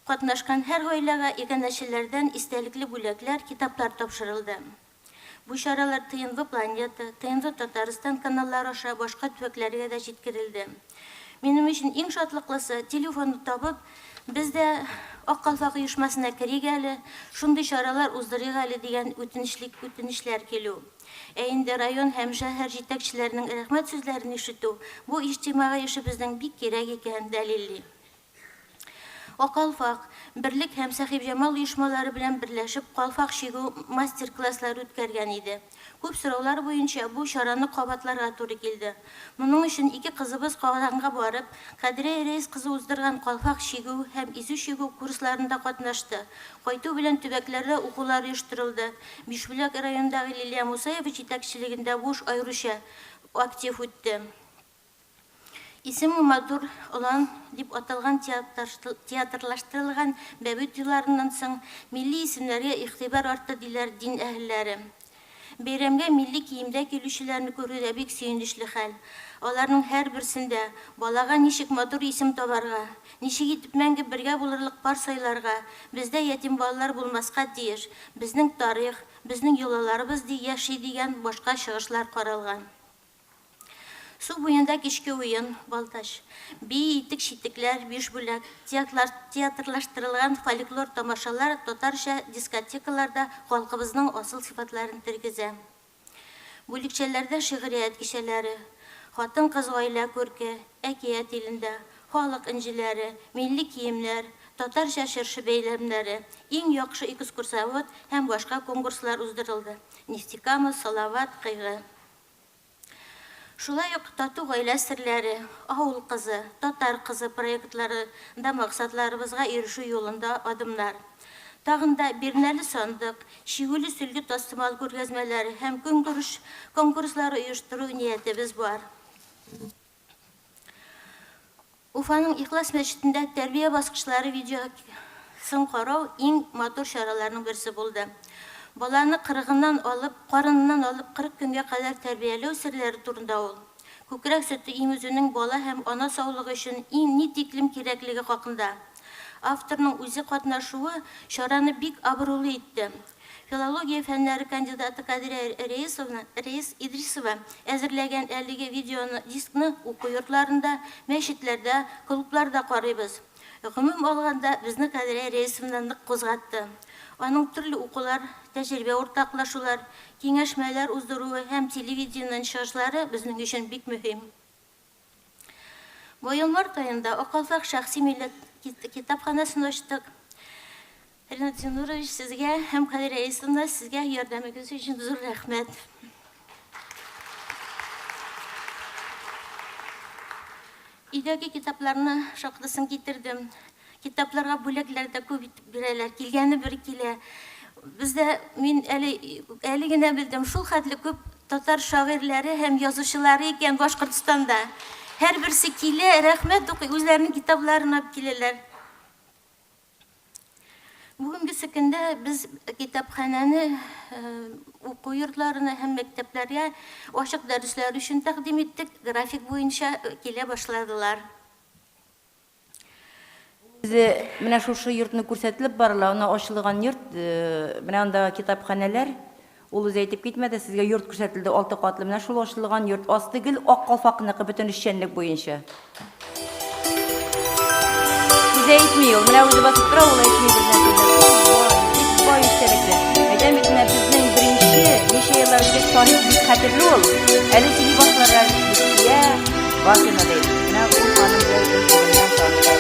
Катнашкан һәр гаиләгә иганәчеләрдән истәлекле бүләкләр, китаплар тапшырылды. Бу чаралар ТНВ Планета, ТНВ Татарстан каналлары аша башка төбәкләргә дә җиткерелде. Минем өчен иң шатлыклысы телефонны табып, без дә Аккалфак оешмасына керик әле, шундый чаралар уздырыйк әле дигән үтенечләр килү. Инде район һәм шәһәр җитәкчеләренең рәхмәт сүзләрен ишетү бу иҗтимагый эшебезнең бик кирәк икәнен дәлилли. Аккалфак Берлек һәм Сахиб Җамал оешмалары белән берләшеп калфак чигү мастер-класслар үткәргән иде. Күп сораулар буенча бу чараны кабатларга туры килде. Моның өчен ике кызыбыз Казанга барып, Кадирә Рәис кызы уздырган калфак чигү һәм изү чигү курсларында катнашты. Кайту белән төбәкләрдә укулар оештырылды. Бишбүләк районындагы Лилия Мусаева җитәкчелегендә бу аеруча актив үтте. Исеме матур olan дип аталган театрлаштырылган бәбит юлларыннан соң милли исемнәргә игътибар артты диләр дин әһелләре. Бәйрәмгә милли киемдә килүчеләрне күрүдә бик сөенечле хәл. Аларның һәр берсендә балага ничек матур исем табарга, ничек итеп мәңге бергә булырлык пар сайларга, бездә ятим балалар булмаска тиеш, безнең тарих, безнең йолаларыбыз яши дигән башка чыгышлар каралган. Су буенда кичке уен, Балташ, бии итек-читекләр, бишбүләк, театрлаштырылган фольклор тамашалар татарча дискотекаларда халкыбызның асыл сыйфатларын тергезә. Бүлекчәләрдә шигърият кичәләре, хатын-кыз гаилә күрке, әкият илендә, халык инҗеләре, милли киемнәр, татарча чыршы бәйләмнәре, иң яхшы экскурсовод һәм башка конкурслар уздырылды. Нефтекама, Салават, Кыйгы. Шулай ук тату гаилә серләре, авыл кызы, татар кызы проектлары да максатларыбызга ирешү юлында адымнар. Тагын да Бирнәле сандык, Шигүле сөлге тастымал күргәзмәләре һәм конкурслары оештыру ниятебез бар. Уфаның Ихлас мәчетендә тәрбия баскычлары видеосын карау иң матур чараларның берсе булды. Баланы карыннан алып 40 көнгә кадәр тәрбияләү серләре турында ул. Күкрәк сөте имезүнең бала һәм ана саулыгы өчен иң ни тиклем кирәклеге хакында. авторның үзе катнашуы чараны бик абруйлы итте. Филология фәннәре кандидаты Кадирә Рәис Идрисова әзерләгән әлеге видеоны дискны уку йортларында, мәчетләрдә, клубларда карыйбыз. Гомум алганда безне Кадирә Рәисовнаның нык кузгатты. Аның төрле укулар, тәҗрибә уртаклашулар, киңәшмәләр уздыруы һәм телевидениенең чыгышлары безнең өчен бик мөһим. Бу ел март аенда Акалфак шәхси милләт китапханасын ачтык. Ринат Зинурович, сезгә һәм Кадирә Рәисовна сезгә ярдәмегез өчен зур рәхмәт. Өйдәге китапларны шактысын китердем. Китапларга бүләкләр дә күп бирәләр, килгәне бер килә. Бездә мин әле генә белдем, шул хәтле күп татар шагыйрьләре һәм язучылары икән Башкортстанда. Һәр берсе килә, рәхмәт укый, үзләренең китапларын алып киләләр. Бүгенге көндә без китапхананы уку йортларына һәм мәктәпләргә ачык дәресләр өчен тәкъдим иттек. График буенча килә башладылар. Менә шушы йортны күрсәтелеп барыла, аны ачылган йорт, менә анда китапханәләр, ул үзе әйтеп китмәде, сезгә йорт күрсәтелде, 6 катлы, менә шул ачылган йорт, асты гел Аккалфакныкы бөтен эшчәнлек буенча. Үзе әйтми ул, менә үзе басып тора, ул әйтми бер бай эшчәнлекле. Әйтәм бит, менә безнең беренче ничә еллар үткәч тарих бик хәтерле ул. Әле сине башларга бия, башына дейт. Менә ул ханым белән танышты.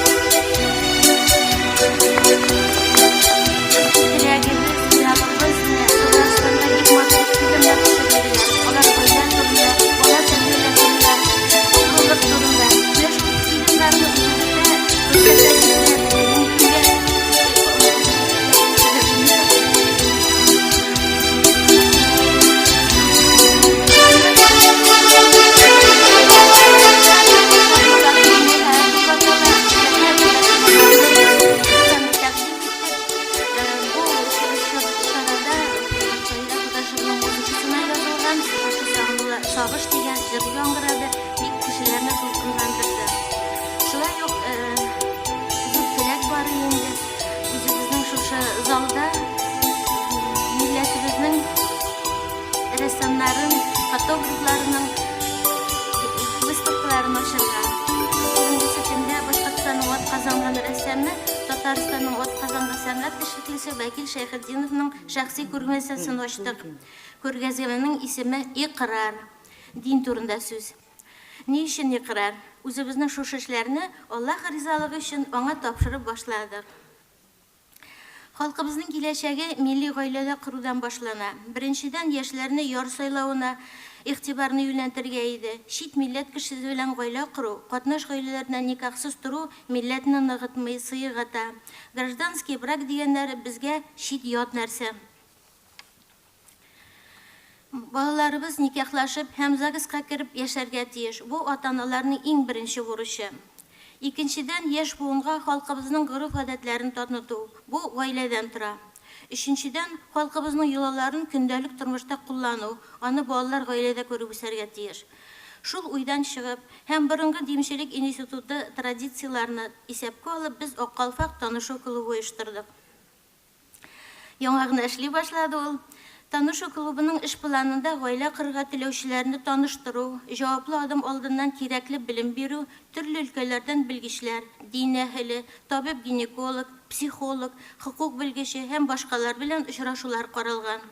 Сагыш дигән җыр яңгырады, бик кешеләрне дулкынландырды. Шулай ук зур теләк бар инде. Үзебезнең шушы залда милләтебезнең рәссамнарын, фотографларының выставкаларын ачырга. Бүгенге көндә Башкортстанның атказанган рәссамы, Татарстанның атказанган сәнгать эшлеклесе Вәкил Шәйхетдиновның шәхси күргәзмәсен ачтык. Күргәзмәнең исеме Иqrar. Дин турында сүз. Ни өчен Иqrar? Үзебезнең шушы эшләрне Аллаһ ризалыгы өчен аңа тапшырып башладык. Халкыбызның киләчәге милли гаиләдә курудан башлана. Беренчедән яшьләрне яр сайлауына игътибарны юнәлтергә иде. Чит милләт кешесе белән гаилә куру, катнаш гаиләләренә никахсыз туру милләтне ныгытмый, сыйгата. Гражданский брак дигәннәре безгә чит ят нәрсә. Балаларыбыз никахлашып һәм ЗАГСка кереп яшәргә тиеш. Бу ата-аналарның иң беренче бурычы. Икенчедән, яшь буынга халкыбызның гореф-гадәтләрен таныту. Бу гаиләдән тора. Өченчедән, халкыбызның йолаларын көндәлек тормышта куллану. Аны балалар гаиләдә күреп үсәргә тиеш. Шул уйдан чыгып, һәм борынгы димчелек институты традицияларны исәпкә алып, без Акалфак танышу клубы оештырдык. Яңа гына эшли башлады ул. Танышу клубының эш планында гаилә кырга теләүчеләрне таныштыру, җаваплы адым алдыннан кирәкле белем бирү, төрле өлкәләрдән белгечләр, дин әһеле, табиб-гинеколог, психолог, хокук белгече һәм башкалар белән очрашулар каралган.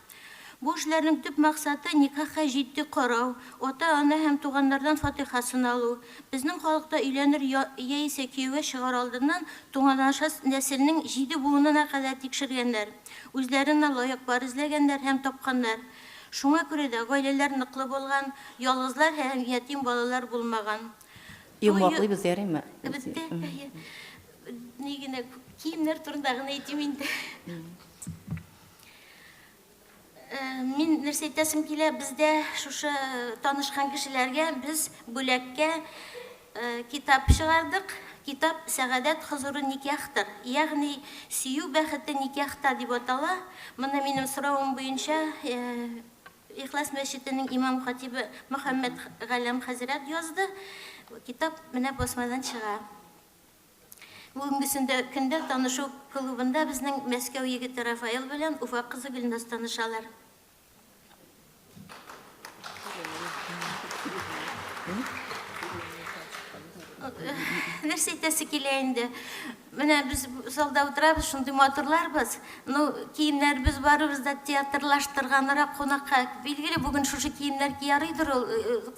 Бу эшләрнең төп максаты никахка җитди карау, ата-ана һәм туганнардан фатихасын алу. Безнең халыкта өйләнер яисә кияүгә чыгар алдыннан тугандашы нәселнең 7 буынына кадәр тикшергәннәр. Үзләренә лаек бар эзләгәннәр һәм тапканнар. Шуңа күрә дә гаиләләр ныклы булган, ялгызлар һәм ятим балалар булмаган. Йомгаклыйбыз ярыймы? Нигенә киемнәр турында гына әйтим инде. Мин нәрсә әйтәсем килә, бездә шушы танышкан кешеләргә без бүләккә китап чыгардык. Китап Сәгадәт хозуры никахтыр. Ягъни сөю бәхете никахта дип атала. Моны минем соравым буенча Ихлас мәчетенең имам хатибы Мөхәммәд Галәм хәзрәт язды. Китап менә басмадан чыга. Бүгенгесендә көндә танышу клубында безнең Мәскәү егете Рафаэл белән Уфа кызы Гөлназ танышалар. Нәрсә әйтәсе килә инде. Менә без залда утырабыз, шундый матурларбыз. Киемнәрбез барыбыз да театрлаштырганрак кунакка. Билгеле, бүген шушы киемнәр киярыйдыр ул.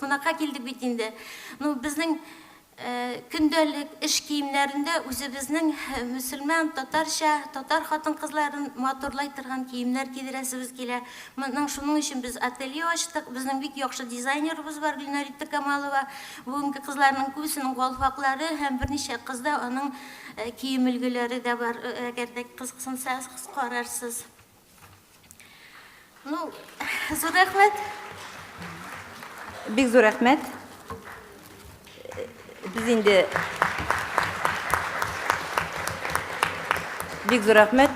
Кунакка килдек бит инде. Безнең көндәлек эш киемнәрендә үзебезнең мөселман, татар хатын-кызларын матурлай торган киемнәр кидерәсебез килә. Шуның өчен без ателье ачтык. Безнең бик яхшы дизайнерыбыз бар, Гөлнар Камалова. Бүгенге кызларның күбесенең калфаклары һәм берничә кызда аның кием өлгеләре дә бар. Әгәр дә кызыксынсагыз, карарсыз. Зур рәхмәт. Бик зур рәхмәт. Biz indi бик зур рәхмәт,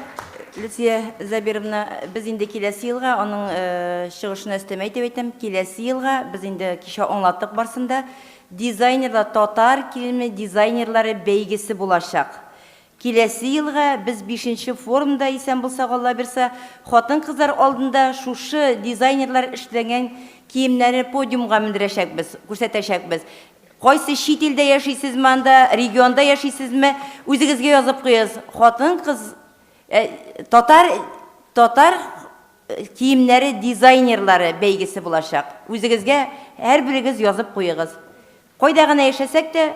Люсия Забировна. Biz indi киләсе елга аның чыгышын өстәмә итеп әйтәм. Киләсе елга biz indi кичә аңлаттык барсында дизайнерлар, татар киеме дизайнерлары бәйгесе булачак. Киләсе елга biz 5нче форумда исән булсак, Алла бирсә, хатын-кызлар алдында шушы дизайнерлар эшләгән киемнәрне подиумга мендерәчәкбез, күрсәтәчәкбез. Кайсы чит илдә яшисезме, анда регионда яшисезме, үзегезгә язып куегыз. Хатын-кыз татар киемнәре дизайнерлары бәйгесе булачак. Үзегезгә һәрберегез язып куегыз. Кайда гына яшәсәк тә,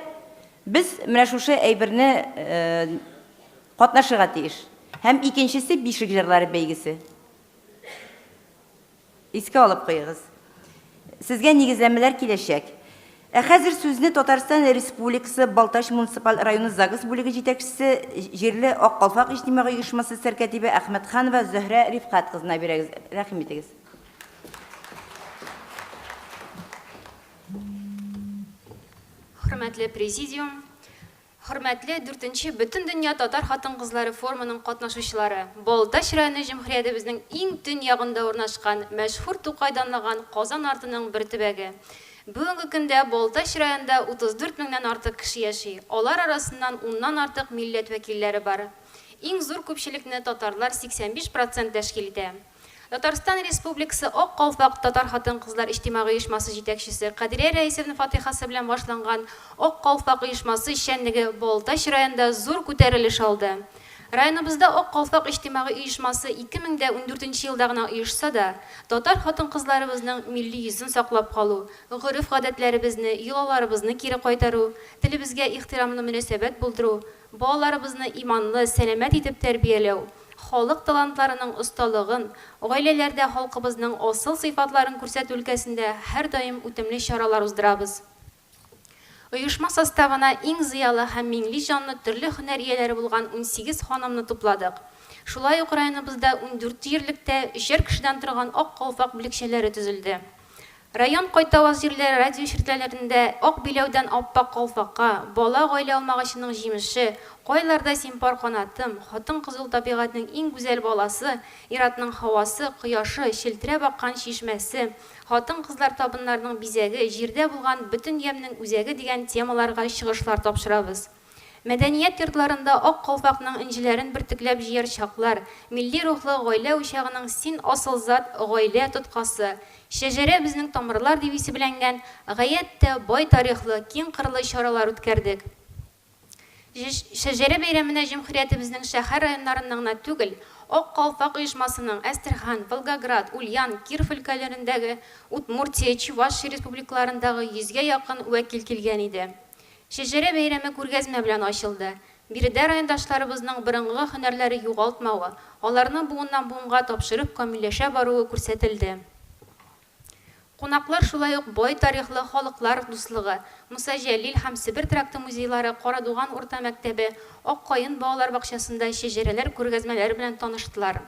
без менә шушы әйберне катнашырга тиеш. Һәм икенчесе бишек җырлары бәйгесе. Искә алып куегыз. Сезгә нигезләмәләр киләчәк. Хәзер сүзне Татарстан Республикасы Балтач муниципаль районы Загыз бүлеге җитәкчесе җирле Ак Калфак иҗтимагый оешмасы сәркәтибе Әхмәтханова Зөһрә Рифкат кызына бирәгез. Рәхим итегез. Хөрмәтле президиум, хөрмәтле 4нче Бөтен дөнья татар хатын-кызлары форумының катнашучылары, Балтач районы җәмгыятебезнең иң төн ягында урнашкан мәшһүр Тукай данлаган Казан артының бер төбәге. Бүгенге көндә Балтач районында 34 меңнән артык кеше яши. Алар арасыннан 10ннан артык милләт вәкилләре бар. Иң зур күпчелекне татарлар 85% тәшкил итә. Татарстан Республикасы Ак Калфак татар хатын-кызлар иҗтимагый оешмасы җитәкчесе Кадирә Рәисовның фатихасы белән башланган Ак Калфак оешмасы эшчәнлеге Балтач районында зур күтәрелеш алды. Районыбызда Ак Калфак иҗтимагый оешмасы 2014 елда гына оешса да, татар хатын-кызларыбызның милли йөзен саклап калу, гореф-гадәтләребезне, йолаларыбызны кире кайтару, телебезгә ихтирамлы мөнәсәбәт булдыру, балаларыбызны иманлы, сәламәт итеп тәрбияләү, халык талантларының осталыгын, гаиләләрдә халкыбызның асыл сыйфатларын күрсәтү өлкәсендә һәр даим үтемле чаралар уздырабыз. Оешма составына иң зыялы һәм милли җанлы төрле һөнәр ияләре булган 18 ханымны тупладык. Шулай ук районыбызда 14 җирлектә 3 кешедән торган Ак Калфак бүлекчәләре төзелде. Район кайтаваз җирләре радио эфирләрендә Ак биләүдән Аппак Калфакка, бала гаилә алмагачының җимеше, кайларда син пар канатым, хатын-кызыл табигатьнең иң гүзәл баласы, иратның һавасы, кояшы, челтерәп аккан чишмәсе, хатын-кызлар табыннарының бизәге, җирдә булган бөтен ямның үзәге дигән темаларга чыгышлар тапшырабыз. Мәдәният йортларында Ак Калфакның инҗеләрен бертекләп җыяр чаклар, милли рухлы гаилә учагының син асыл зат гаилә тоткасы, шәҗәрә безнең тамырлар дип исемләнгән гаять бай тарихлы, киң кырлы чаралар үткәрдек. Шәҗәрә бәйрәменә җәмгыятебезнең шәһәр районнарының гына түгел, Ак Калфак оешмасының Әстерхан, Волгоград, Ульян, Киров өлкәләрендәге, Удмуртия, Чувашия республикаларындагы 100гә якын вәкил килгән иде. Шәҗәрә бәйрәме күргәзмә белән ачылды. Биредә райондашларыбызның борынгы һөнәрләре югалтмавы, аларны буыннан буынга тапшырып камилләшә баруы күрсәтелде. Кунаклар шулай ук бай тарихлы халыклар дуслыгы, Муса Җәлил һәм Себер тракты музейлары, Карадуган урта мәктәбе, Ак Каен балалар бакчасында шәҗәрәләр күргәзмәләре белән таныштылар.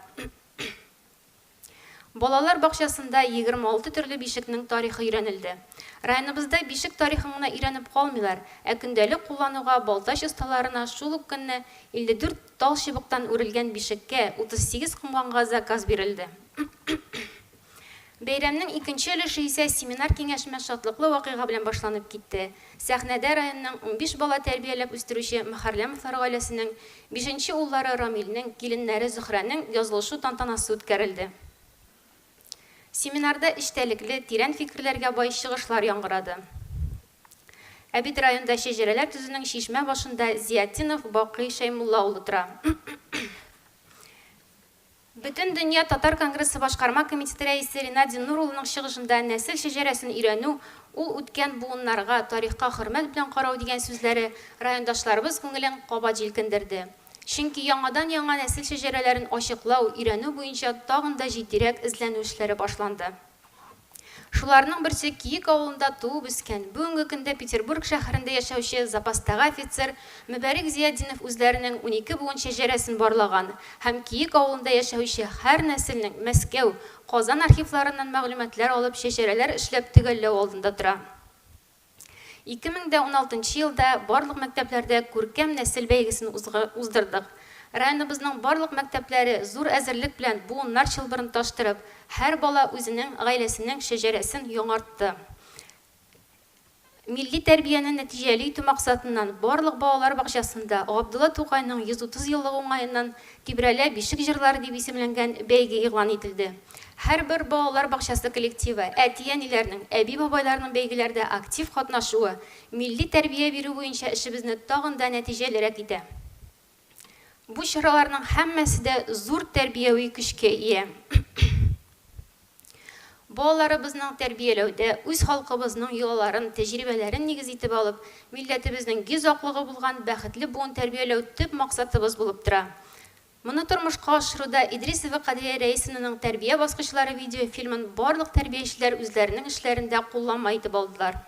Балалар бакчасында 26 төрле бишекнең тарихы өйрәнелде. Районыбызда бишек тарихын гына өйрәнеп калмыйлар, көндәлек куллануга Балтач осталарына шул ук көнне 54 тал чыбыктан үрелгән бишеккә 38 комганга заказ бирелде. Бәйрәмнең икенче өлеше исә семинар киңәшмә шатлыклы вакыйга белән башланып китте. Сәхнәдә районның 15 бала тәрбияләп үстерүче Мөхәррәмовлар гаиләсенең 5нче уллары Рамилнең, киленнәре Зөһрәнең язылышу тантанасы үткәрелде. Семинарда эчтәлекле, тирән фикерләргә бай чыгышлар яңгырады. Ә бит районда шәҗәрәләр төзүнең шишмә башында Зиятдинов Бакый Шәймулла улы тора. Бөтен дөнья Татар конгрессы башкарма комитеты рәисе Ринат Нур улының чыгышында нәсел шәҗәрәсен өйрәнү, ул үткән буыннарга, тарихка хөрмәт белән карау дигән сүзләре райондашларыбыз күңелен кабат җилкендерде. Чөнки яңадан-яңа нәсел шәҗәрәләрен ачыклау, өйрәнү буенча тагын да җитдирәк эзләнү эшләре башланды. Шуларның берсе Киек авылында туып үскән, бүгенге көндә Петербург шәһәрендә яшәүче запастагы офицер Мөбәрик Зиятдинов үзләренең 12 буын шәҗәрәсен барлаган һәм Киек авылында яшәүче һәр нәселнең Мәскәү, Казан архивларыннан мәгълүматлар алып шәҗәрәләр эшләп төгәлләү алдында тора. 2016 елда барлык мәктәпләрдә күркәм нәсел бәйгесен уздырдык. Районыбызның барлык мәктәпләре зур әзерлек белән буыннар чылбырын таштырып, һәр бала үзенең гаиләсенең шәҗәрәсен яңартты. Милли тәрбиянең нәтиҗәле итү максатыннан барлык балалар бакчасында Габдулла Тукайның 130 еллык уңаеннан Тибрәлә бишек җырлары дип исемләнгән бәйге игълан ителде. Һәрбер балалар бакчасы коллективы, әти-әниләрнең, әби-бабайларның бәйгеләрдә актив катнашуы милли тәрбия бирү буенча эшебезне тагын да нәтиҗәлерәк итә. Бу чараларның һәммәсе дә зур тәрбияви көчкә ия. Балаларыбызның тәрбияләүдә үз халкыбызның йолаларын, тәҗрибәләрен нигез итеп алып, милләтебезнең гиз аклыгы булган бәхетле буын тәрбияләү төп максатыбыз булып тора. Моны тормышка ашыруда Идрисова Кадия Рәисованың тәрбия баскычлары видеофильмын барлык тәрбиячеләр үзләренең эшләрендә кулланма итеп алдылар.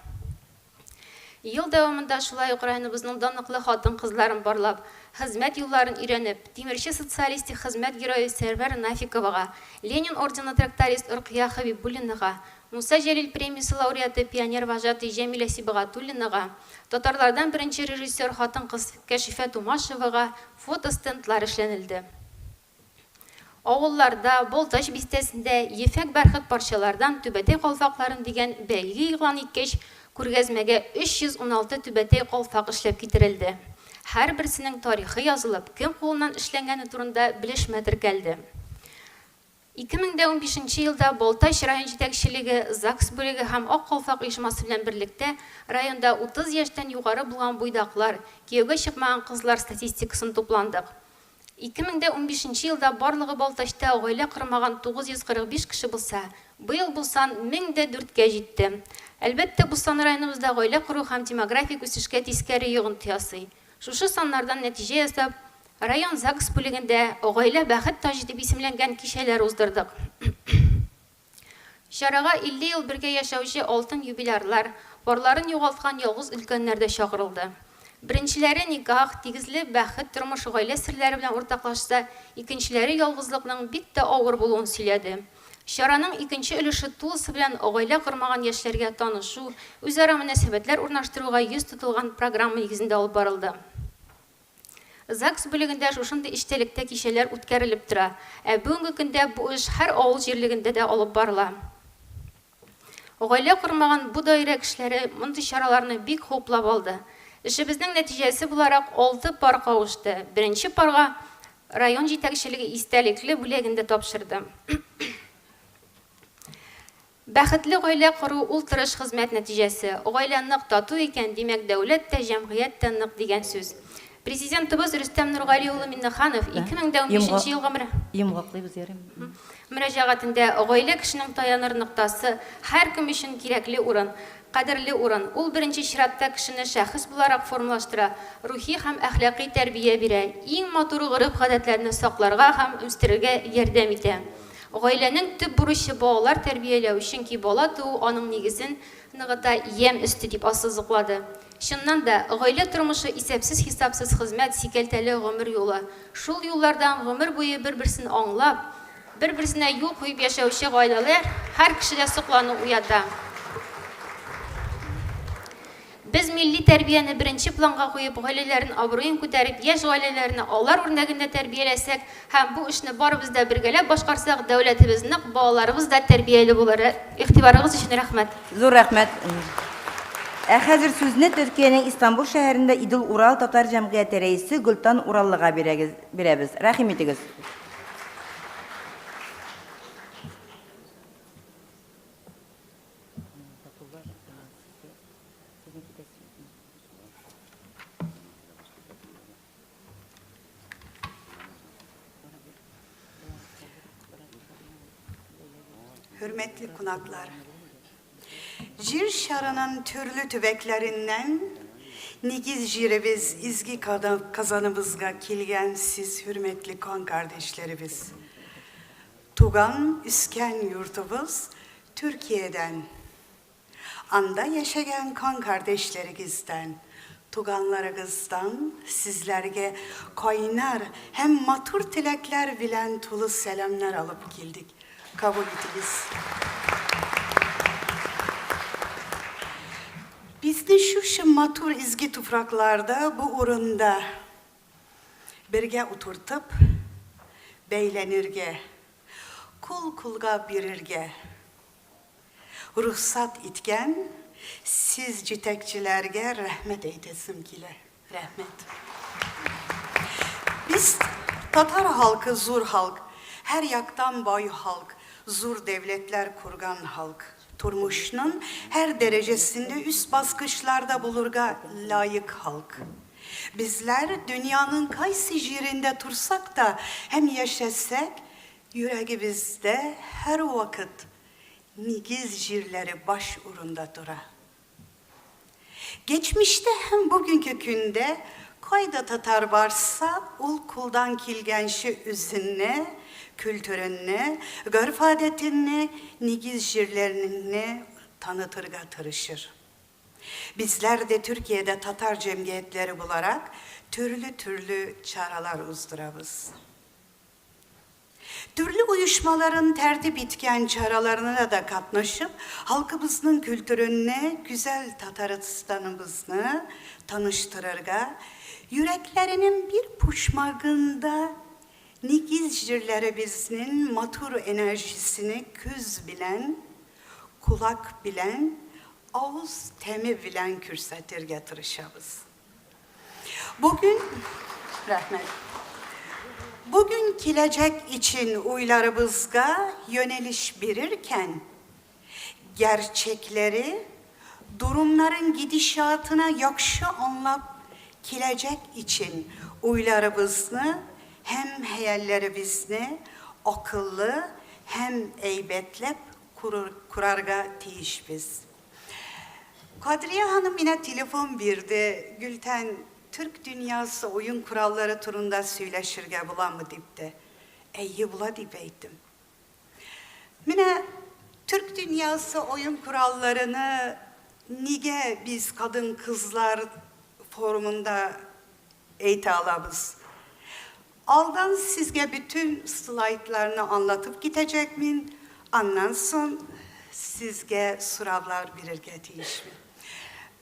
Ел дәвамында шулай ук районыбызның данлыклы хатын-кызларын барлап, хезмәт юлларын өйрәнеп, тимерче социалистик хезмәт герое Сәрвәр Нафиковага, Ленин ордены тракторист Уркия Хабибуллинага, Муса Җәлил премиясе лауреаты пионер-вожатый Җәмилә Сибгатуллинага, татарлардан беренче режиссер хатын-кыз Кәшифә Тумашевага фотостендлар эшләнелде. Авылларда, Болташ бистәсендә ефәк бәрхет парчалардан түбәтәй калфакларын дигән бәйге игълан иткәч, күргәзмәгә 316 түбәтәй калфак эшләп китерелде. Һәр берсенең тарихы язылып, кем кулыннан эшләнгәне турында белешмә теркәлде. 2015 елда Болташ район җитәкчелеге, ЗАГС бүлеге һәм Ак калфак оешмасы белән берлектә районда 30 яшьтән югары булган буйдаклар, кияүгә чыкмаган кызлар статистикасын тупландык. 2015 елда барлыгы Болташта гаилә кырмаган 945 кеше булса, быел бу сан 1004-кә җитте. Әлбәттә, бу сан районыбызда гаилә кору һәм демографик үсешкә тискәре йогынты ясый. Шушы саннардан нәтиҗә ясап, район ЗАГС бүлегендә гаилә бәхет таҗы дип исемләнгән кичәләр уздырдык. Чарага 50 ел бергә яшәүче алтын юбилярлар, барларын югалткан ялгыз өлкәннәр дә чакырылды. Беренчеләре никах, тигезле бәхет тормыш гаилә серләре белән уртаклашса, икенчеләре ялгызлыкның бик тә авыр булуын сөйләде. Чараның икенче өлеше тулысы белән гаилә кырмаган яшьләргә танышу, үзара мөнәсәбәтләр урнаштыруга йөз тотылган программа нигезендә алып барылды. ЗАГС бүлегендә шушындый эчтәлектә кичәләр үткәрелеп тора, ә бүгенге көндә бу эш һәр авыл җирлегендә дә алып барыла. Гаилә кырмаган бу даирә кешеләре мондый чараларны бик хуплап алды. Эшебезнең нәтиҗәсе буларак 6 пар кавышты. Беренче парга район җитәкчелеге истәлекле бүләгендә тапшырды. Бәхетле гаилә кору ул тырыш хезмәт нәтиҗәсе. Гаилә нык тату икән, димәк дәүләт тә, җәмгыять тә нык дигән сүз. Президентыбыз Рөстәм Нургали улы Миннеханов 2015 елга мөрәҗәгатендә гаилә кешенең таяныр ноктасы, һәр кем өчен кирәкле урын, кадерле урын. Ул беренче чиратта кешене шәхес буларак формалаштыра, рухи һәм әхлакый тәрбия бирә, иң матур гореф-гадәтләрне сакларга һәм үстерергә ярдәм итә. Гаиләнең төп бурычы балалар тәрбияләү, чөнки бала туу аның нигезен ныгыта, ям өсте дип ассызыклады. Чыннан да, гаилә тормышы исәпсез-хисапсыз хезмәт, сикәлтәле гомер юлы. Шул юллардан гомер буе бер-берсен аңлап, бер-берсенә юл куеп яшәүче гаиләләр һәр кешедә соклану уята. Biz milli terbiyeni birinci planga koyup, ailelerin abroyun ko'tarib, yaş ailelerini onlar örneğinde terbiyelesek, hem bu işini barımızda birgelep başkarsak, devletimizin bağlarımız da terbiyeli bular. İhtibarınız için rahmet. Zor rahmet. Hazır sözünü Türkiye'nin İstanbul şehrinde İdil Ural Tatar Cemiyeti Reisi Gültan Urallı'ga biremiz. Rahim etiniz. Hürmetli konaklar, jir şarının türlü tüveklerinden nigiz jirimiz, izgi kazanımızga kilgen siz hürmetli kan kardeşlerimiz. Tugan üsken yurtumuz Türkiye'den, anda yaşayan kan kardeşlerimizden, tuganlarınızdan sizlerge kaynar hem matur tilekler bilen tulu selamlar alıp geldik. Kabul ediniz. Biz de şu matur izgi topraklarda bu urunda birge oturtup beylenirge, kul kulga birirge, ruhsat itken siz citekçilerge rahmet eylesim kile. Rahmet. Biz Tatar halkı zur halk, her yaktan boy halk, zur devletler kurgan halk. Turmuşunun her derecesinde üst baskışlarda bulurga layık halk. Bizler dünyanın kaysi jirinde tursak da hem yaşasak, yüreğimizde her vakit nigiz jirleri baş urunda dura. Geçmişte hem bugünkü günde kayda Tatar varsa ul kuldan kilgenşi üzünne, kültürünü, görf adetini, nigiz jirlerini tanıtırga tırışır. Bizler de Türkiye'de Tatar cemiyetleri bularak türlü çaralar uzdurabız. Türlü uyuşmaların tertip itken çaralarına da katlaşıp, halkımızın kültürünü, güzel Tataristan'ımızı tanıştırırga, yüreklerinin bir puşmağında nigiz jirlerimizin matur enerjisini küz bilen, kulak bilen, ağız temi bilen kürsetir getirişabız. Bugün, rahmet, bugün gelecek için uylarımızga yöneliş verirken, gerçekleri, durumların gidişatına yakşı anlap, gelecek için uylarımızı hem hayallerimizni akıllı hem eybetlep kurarga tiyiş biz. Kadriye Hanım yine telefon verdi. Gülten, Türk dünyası oyun kuralları turunda söyleşirge bulan mı deyip de. İyi bula deyip eydim. Mine Türk dünyası oyun kurallarını nige biz kadın kızlar forumunda eğitim alabız. Aldan sizge bütün slaytlarını anlatıp gidecek min, anlansın sizge suravlar birirge deyişmi.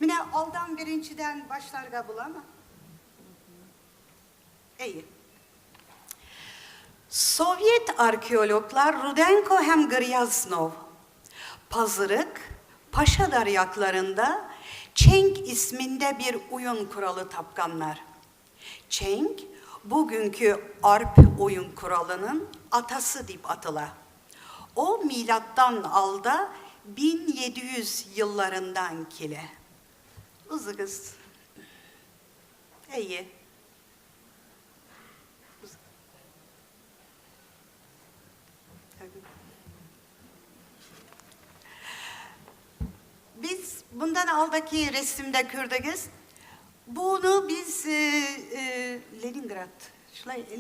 Mine aldan birinciden başlarga bulama. İyi. Sovyet arkeologlar Rudenko hem Gryaznov, Pazırık, Paşadar yaklarında Çenk isminde bir oyun kuralı tapkanlar. Çenk, bugünkü arp oyun kuralının atası deyip atıla. O milattan alda 1700 yıllarından kile. Uzuguz. İyi. Biz bundan aldaki resimde gördünüz. Bunu biz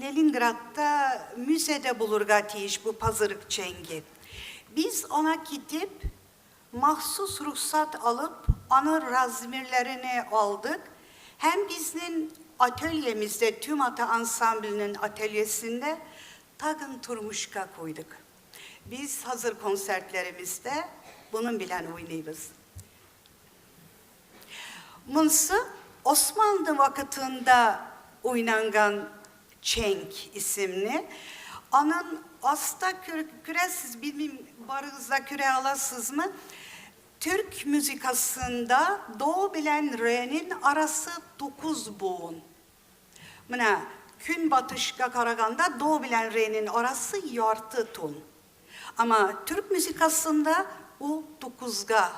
Leningrad'da müzede bulurga tiyiş bu pazırık çengi. Biz ona gidip mahsus ruhsat alıp ana razmirlerini aldık. Hem bizim atölyemizde tüm ata ansamblinin atölyesinde tagın turmuşka koyduk. Biz hazır konsertlerimizde bunun bilen oynayırız. Mınsı Osmanlı vakitinde oynangan Çenk isimli. Anın asta küre siz bilmem barınızda küre alasız mı? Türk müzikasında do bilen re'nin arası 9 boğun. Mına gün batışka karaganda do bilen re'nin arası yartı ton. Ama Türk müzikasında o 9'ga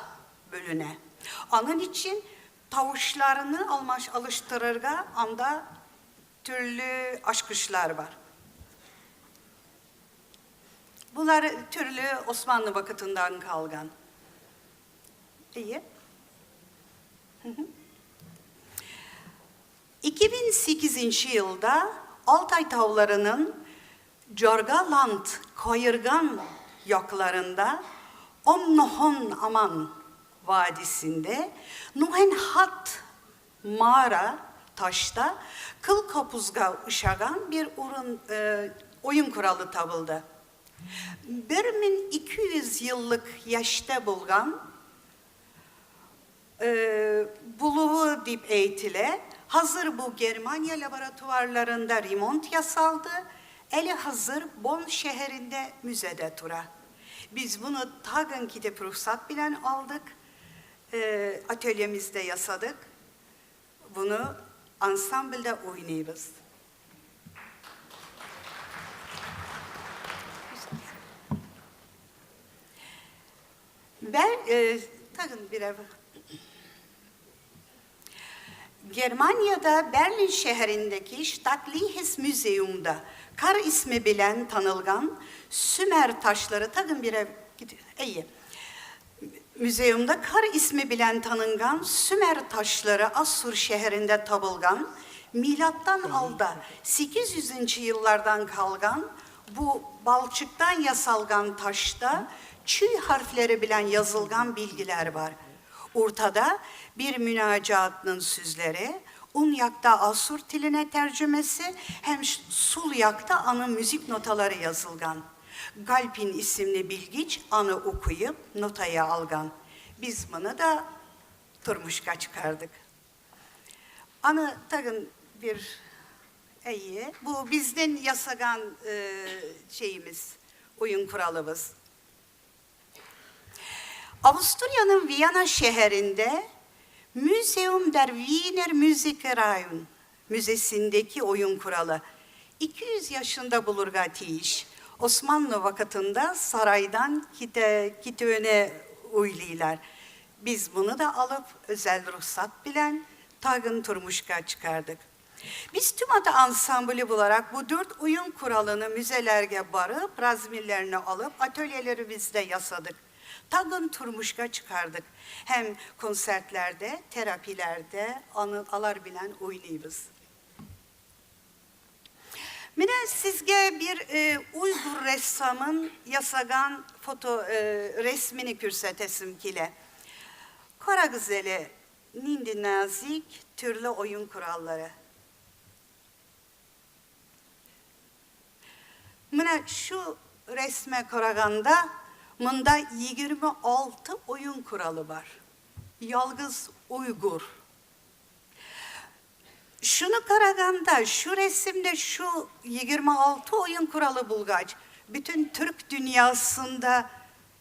bölüne. Onun için tavuşlarını alıştırırga anda türlü aşkışlar var. Bunlar türlü Osmanlı vakitinden kalgan. İyi. 2008 yılda Altay Tağları'nın Jorgaland, Kayırgan yaklarında Omnohon Aman Vadisi'nde Nuhenhat mağara taşta kıl kapuzga ışagan bir oyun kuralı tabıldı. 1200 yıllık yaşta bulgan buluğu dip eğitile hazır bu Germanya laboratuvarlarında remont yasaldı. Eli hazır Bonn şehrinde müzede tura. Biz bunu tagın gidip ruhsat bilen aldık. Atölyemizde yasadık. Bunu ansamblede oynayırız. Ben tagın bir ev. Germanya'da Berlin şehrindeki Staatliches Museum'da Kar ismi bilen tanılgan Sümer taşları tagın bir ev iyi. Müzeumda Kar ismi bilen tanıngan Sümer taşları Assur şehrinde tabılgan milattan alda 800. yıllardan kalgan bu balçıktan yasalgan taşta çi harfleri bilen yazılgan bilgiler var. Ortada bir münacatının süzleri, Unyak'ta Asur diline tercümesi, hem Sulyak'ta anı müzik notaları yazılgan. Galpin isimli bilgiç anı okuyup notaya algan. Biz bunu da Turmuşka çıkardık. Anı tagın bir iyi, bu bizden yasagan şeyimiz, oyun kuralımız. Avusturya'nın Viyana şehrinde Museum der Wiener Musikverein müzesindeki oyun kuralı 200 bulurga tiyiş. Osmanlı vakitinde saraydan kitüğüne uyliler. Biz bunu da alıp özel ruhsat bilen tagın Turmuşka çıkardık. Biz tüm adı ansambli olarak bu 4 oyun kuralını müzelerge barıp razmillerini alıp atölyeleri bizde yasadık. Tagın Turmuşka çıkardık. Hem konsertlerde, terapilerde alar bilen oynayırız. Mine sizge bir Uygur ressamın yasagan resmini kürsetesim kile. Kara güzeli, nindi nazik, türlü oyun kuralları. Mine şu resme karaganda bunda 26 oyun kuralı var. Yalgız Uygur. Şunu karaganda, şu resimde şu 26 oyun kuralı bulgaç. Bütün Türk dünyasında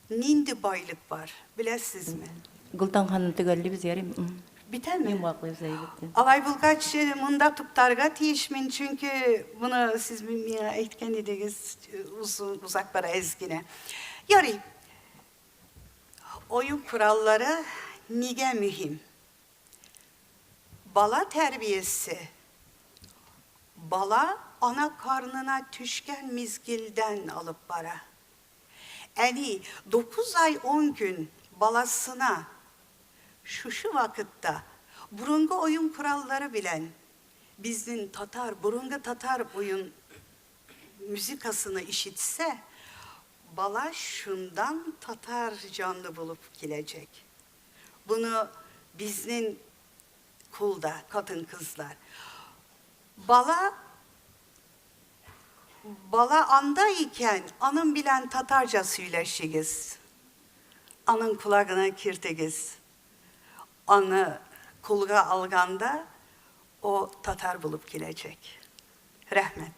nindi baylık var. Bilesiz mi? Gultan Hanım tügelli biz yarim. Biter mi? Yumaqlı zeybetti. Alay bulgaç munda tuptarga tiyişmin çünkü bunu siz bilmeye etken idiniz uzak para ezgine. Yarı oyun kuralları nige mühim. Bala terbiyesi. Bala ana karnına tüşken mizgilden alıp bara. Yani 9 ay 10 gün balasına şu vakitte burungu oyun kuralları bilen bizim burungu Tatar oyun müzikasını işitse bala şundan Tatar canlı bulup gelecek. Bunu bizim kulda, kadın kızlar. Bala andayken anın bilen Tatarca söyleşigiz. Anın kulağına kirtegiz. Anı kulga alganda o Tatar bulup gelecek. Rahmet.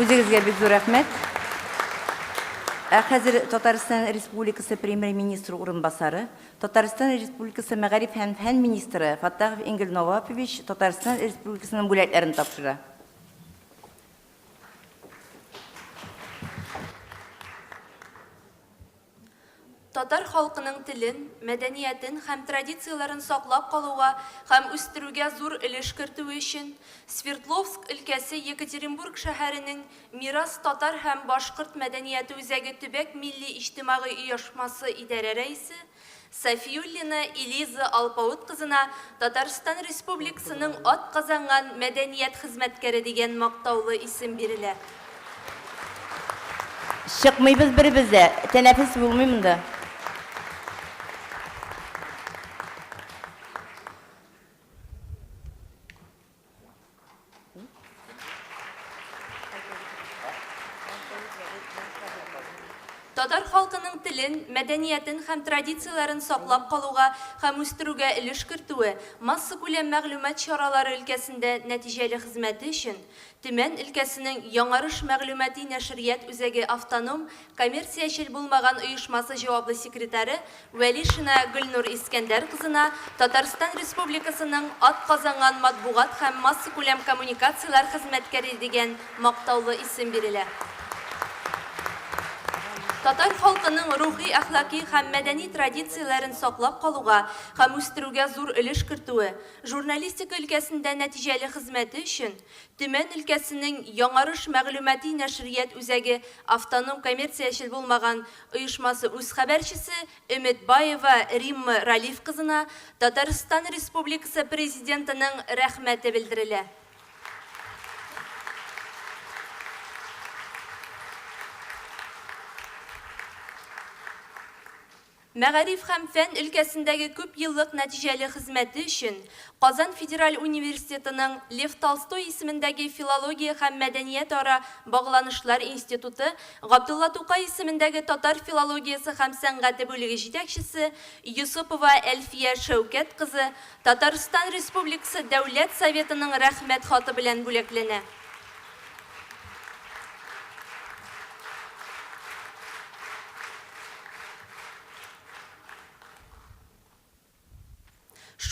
Үзегезгә бик зур рәхмәт. Хәзер Татарстан Республикасы Премьер-министры урынбасары, Татарстан Республикасы Мәгариф һәм фән министры Фаттахов Ингел Навапович Татарстан Республикасының бүләкләрен тапшыра. Татар халкының телен, мәдәниятен һәм традицияларын саклап калуга һәм үстерүгә зур өлеш кертү өчен Свердловск өлкәсе Екатеринбург шәһәренең Мирас татар һәм башкорт мәдәнияте үзәге төбәк милли иҗтимагый оешмасы идарә рәисе Сафиуллина Элиза Алпавыт кызына Татарстан Республикасының атказанган мәдәният хезмәткәре дигән мактаулы исем бирелә. Чыкмыйбыз беребездә, тәнәфес булмый монда. Татар халкының телен, мәдәниятен һәм традицияларын саклап калуга һәм үстерүгә өлеш кертүе масса күләм мәгълүмат чаралары өлкәсендә нәтиҗәле хезмәте өчен Төмән өлкәсенең Яңарыш мәгълүмати нәшрият үзәге автоном коммерциячел булмаган оешмасы җаваплы секретаре Вәлишина Гөлнур Искәндәр кызына Татарстан Республикасының атказанган матбугат һәм масса күләм коммуникациялар хезмәткәре дигән мактаулы исем бирелә. Татар халкының рухи, әхлаки һәм мәдәни традицияларын саклап калуга һәм үстерүгә зур өлеш кертүе, журналистика өлкәсендә нәтиҗәле хезмәте өчен Төмән өлкәсенең Яңарыш мәгълүмати нәшрият үзәге автоном коммерциячел булмаган оешмасы үз хәбәрчесе Өмет Баева Римма Ралиф кызына Татарстан Республикасы президентының рәхмәте белдерелә. Мәгариф һәм фән өлкәсендәге күп еллык нәтиҗәле хезмәте өчен Казан Федераль университетының Лев Толстой исемендәге филология һәм мәдәният ара багланышлар институты, Габдулла Тукай исемендәге татар филологиясе һәм сәнгате бүлеге җитәкчесе Юсупова Әлфия Шәүкәт кызы Татарстан Республикасы Дәүләт Советының рәхмәт хаты белән бүләкләнә.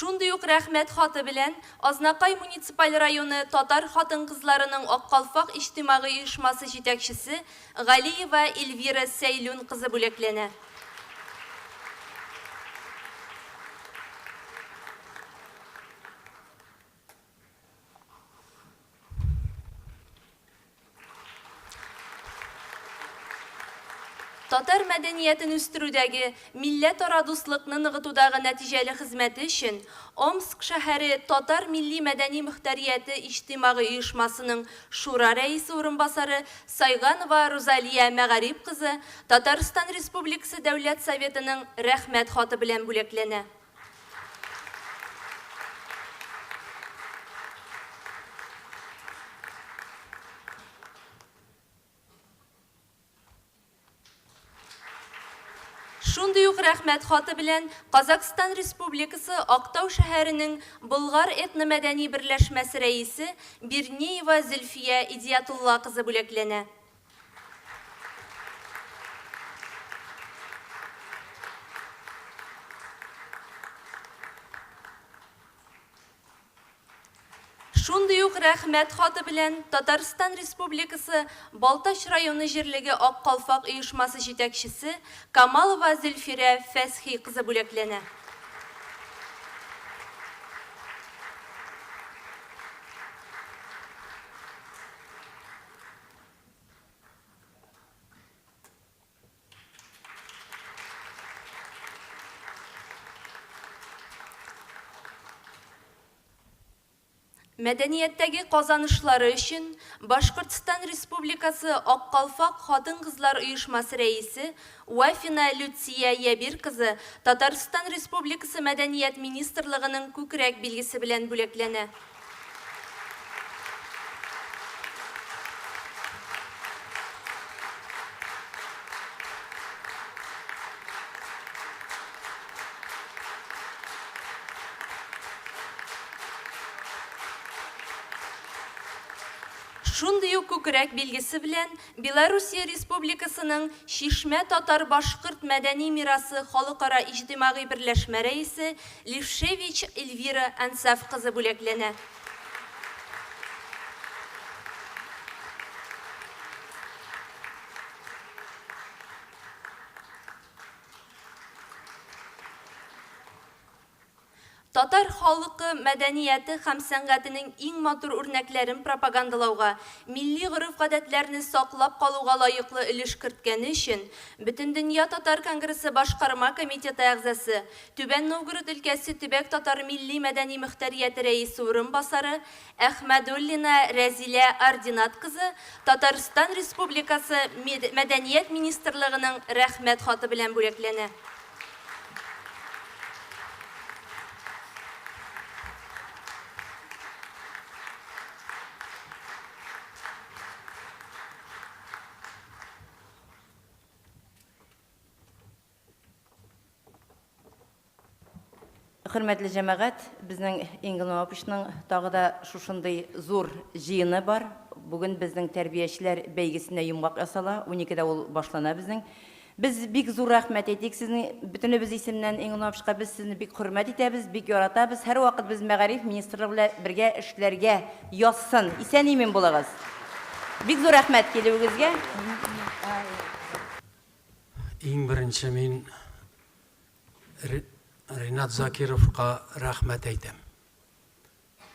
Шундый ук рәхмәт хаты белән Азнакай муниципаль районы татар хатын-кызларының Аккалфак иҗтимагый оешмасы җитәкчесе Галиева Эльвира Сәйлүн кызы бүләкләнә. Татар мәдәниятен үстерүдәге милләт-ара дуслыкны ныгытудагы нәтиҗәле хезмәте өчен Омск шәһәре Татар милли мәдәни мөхтәрияте иҗтимагый оешмасының шура рәисе урынбасары Сайганова Розалия Мәгариб кызы Татарстан Республикасы Дәүләт Советының рәхмәт хаты белән бүләкләнә. Шундый ук рәхмәт хаты белән Казакстан Республикасы Актау шәһәренең Болгар этномәдәни берләшмәсе рәисе Бирнеева Зөлфия Идиятулла кызы бүләкләнә. Шундый ук рәхмәт хаты белән Татарстан Республикасы Балтач районы җирлеге Аккалфак оешмасы җитәкчесе Камалова Зөлфирә Фәсхи кызы бүләкләнә. Мәдәнияттәге казанышлары өчен Башкортстан Республикасы Аккалфак хатын-кызлар оешмасы рәисе Вафина Люция Ябир кызы Татарстан Республикасы Мәдәният министрлыгының күкрәк билгесе белән бүләкләнә. Шундый ук күкрәк билгесе белән Белоруссия Республикасының Шишмә татар башкорт мәдәни мирасы халыкара иҗтимагый берләшмә рәисе Левшевич Эльвира Ансаф кызы бүләкләнә. Татар халкы мәдәнияте һәм сәнгатенең иң матур үрнәкләрен пропагандалауга, милли гореф-гадәтләрне саклап калуга лаеклы өлеш керткәне өчен Бөтендөнья татар конгрессы башкарма комитеты әгъзасы, Түбән Новгород өлкәсе төбәк татар милли мәдәни мөхтәрияте рәисе урынбасары Әхмәдуллина Рәзилә Ординат кызы Татарстан Республикасы Мәдәният министрлыгының рәхмәт хаты белән бүләкләнә. Хөрмәтле җәмәгать, безнең Ингелмапышның тагы да шушындый зур җыены бар. Бүген безнең тәрбиячеләр бәйгесенә йомгак ясала, 12дә ул башлана безнең. Без бик зур рәхмәт әйтик сезнең бөтенебез исеменнән Ингелмапышка, без сезне бик хөрмәт итәбез, бик яратабыз. Һәр вакыт без мәгариф министрлыгы белән бергә эшләргә язсын. Исән-имин булыгыз. Бик зур рәхмәт килүегезгә. Иң беренче мин Ринат Закировка рәхмәт әйтәм.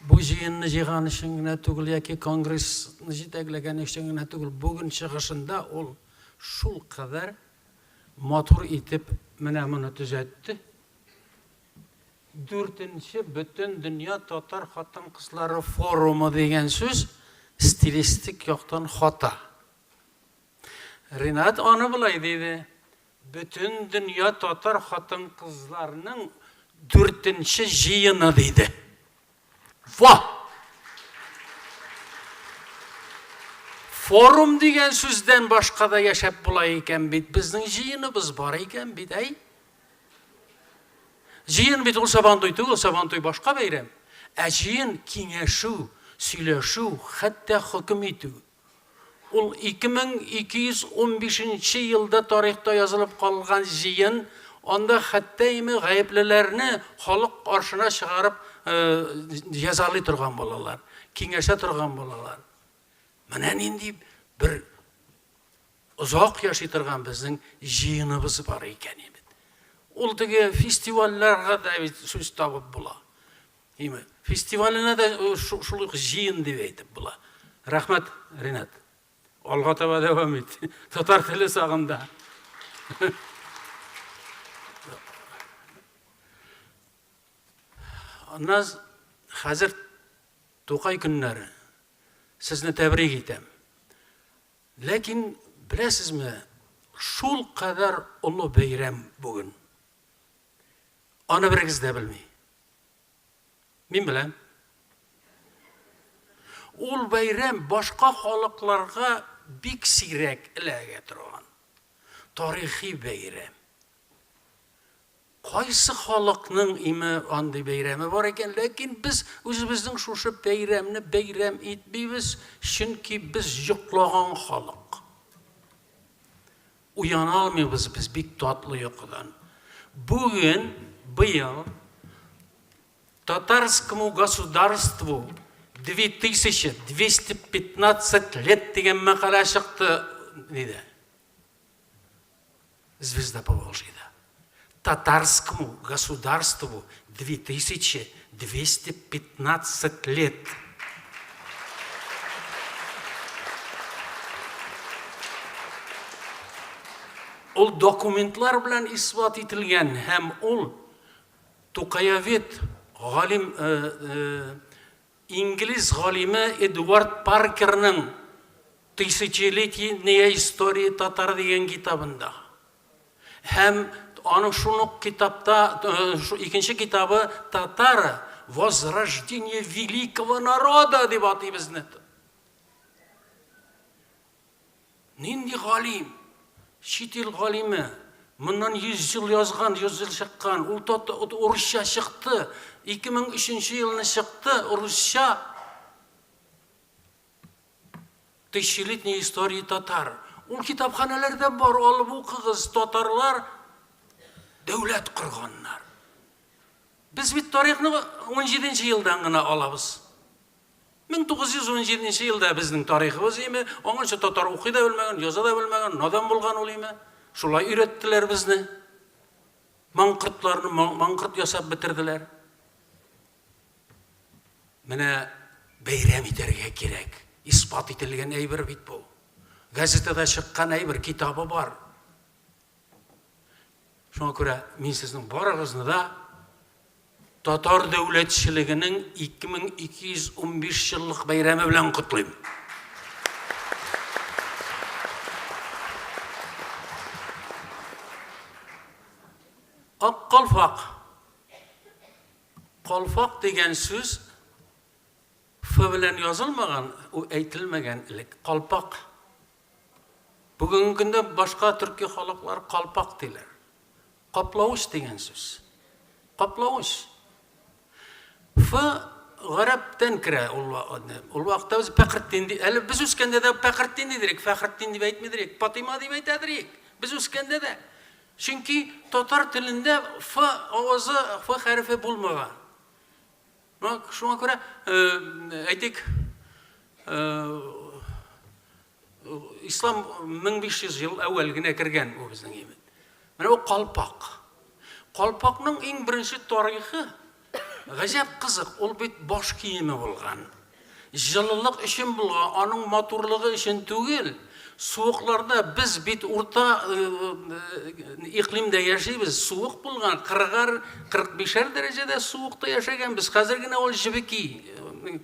Бу җыенны җыйган өчен генә түгел, яки конгрессны җитәкләгән өчен генә түгел, бүген чыгышында ул шул кадәр матур итеп менә моны төзәтте. 4нче Бөтен дөнья татар хатын-кызлары форумы дигән сүз стилистик яктан хата. Ринат аны булай диде. Bütün dünya tatar hatın kızlarının 4-nче җыены диде. Forum дигән сүздән башка да яшәп була икән бит. Безнең җыеныбыз бар икән бит, әй. Җыен бит ул Сабантуй түгел, Сабантуй башка бәйрәм. Ә җыен киңәшү, сөйләшү, хәтта хөкем итү. Ул 2215 елда тарихта язылып калган җыен, анда хәтта име гаеплеләрне халык каршына чыгарып язалый торган балалар, киңәшә торган балалар. Менә нинди бер озак яши торган безнең җыеныбыз бар икән бит. Ул теге фестивальләргә дә сүз табып була. Име фестиваленә дә шул җыен дип әйтеп була. Рәхмәт, Ринат. Алга таба дәвам ит. Татар теле сагында. Аннан хәзер Тукай көннәре. Сезне тәбрик итәм. Ләкин беләсезме, шул кадәр улы бәйрәм бүген. Аны берегез дә белми. Мин беләм. Ул бәйрәм башка халыкларга бик сирәк эләгә торган. Тарихи бәйрәм. Кайсы халыкның име андый бәйрәме бар икән, ләкин без үзебезнең шушы бәйрәмне бәйрәм итмибез, чөнки без йоклаган халык. Уяна алмыйбыз без бик татлы йокыдан. Бүген, быел Татарскому государству 2215 лет дигән мәкалә чыкты диде. Звезда Поволжья. Татарскому государству 2215 лет. Ул документлар белән исбат ителгән һәм ул Тукаевед галим инглиз галиме Эдуард Паркерның «Тысячелетняя история татар» дигән китабында. Һәм аның шуны китапта, икенче китабы «Татары. Возрождение великого народа» дип атыйбызны. Нинди галим, чит ил галиме, моннан 100 ел язган, 100 ел чыккан, ул урысча чыкты, 2003 елны чыкты, урысча. Тысячелетняя история татар. Ул китапханәләрдә бар, алып укыгыз, татарлар дәүләт корганнар. Biz bit tarixni 17-елдан гына алабыз. 1917 елда безнең тарихыбыз име, аңанча татар укый да белмәгән, яза да белмәгән, надан булган ул име. Шулай өйрәттеләр безне. Маңкыртларны маңкырт ясап бетерделәр. Менә бәйрәм итәргә кирәк. Испат ителгән әйбер бит бу. Газетада чыккан әйбер китабы бар. Шуңа күрә мин сезнең барыгызны да татар дәүләтчелегенең 2215 еллык бәйрәме белән котлыйм. Ак калфак. Калфак дигән сүз Ф белән язылмаган, әйтелмәгән элек. Калпак. Бүгенге көндә башка төрки халыклар калпак диләр. Каплавыч дигән сүз. Каплавыч. Ф гарәптән керә ул вакытта без Фәхретдин дип, әле без үскәндә дә Фәхретдин дидек, Фәхретдин дип әйтмидек, Фатима дип әйтәдек. Без үскәндә дә. Чөнки татар телендә Ф авызы, Ф хәрефе булмаган. Шуңа күрә әйтик, ислам 1500 ел әүвәл генә кергән бу безнең имет. Менә бу калпак. Калпакның иң беренче тарихы гаҗәп кызык, ул бит баш киеме булган. Җылылык өчен булган, аның матурлыгы өчен түгел. Суыкларда biz бит урта иклимдә яшибез, суык булган, 40-45 дәрәҗәдә суыкта яшәгәнбез. Хәзер генә ул җибеки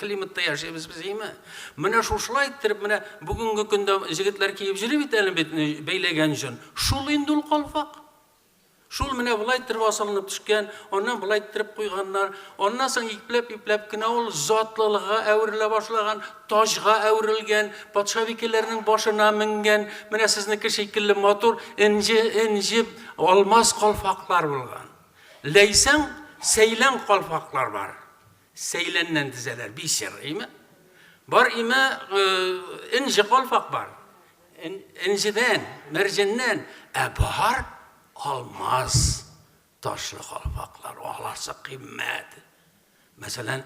климатта яшибез без име. Менә шушылай итеп, менә бүгенге көндә җегетләр киеп йөри бит әле бәйләгән җан. Шул инде ул калфак. Шул менә булай итеп асылынып төшкән, аннан булай итеп куйганнар. Аннан соң ипләп кенә ул затлылыгы әверелә башлаган, тажга әверелгән, патша векилләренең башына менгән, менә сезнеке шикелле матур инҗе алмаз калфаклар булган. Ләйсән сәйлән калфаклар бар. Сәйләннән тизәләр, бишер, име? Бар име инҗе калфак бар. Инҗедән, мәрҗәннән, бар алмаз ташлы калфаклар, аларсы кыйммәт. Мәсәлән,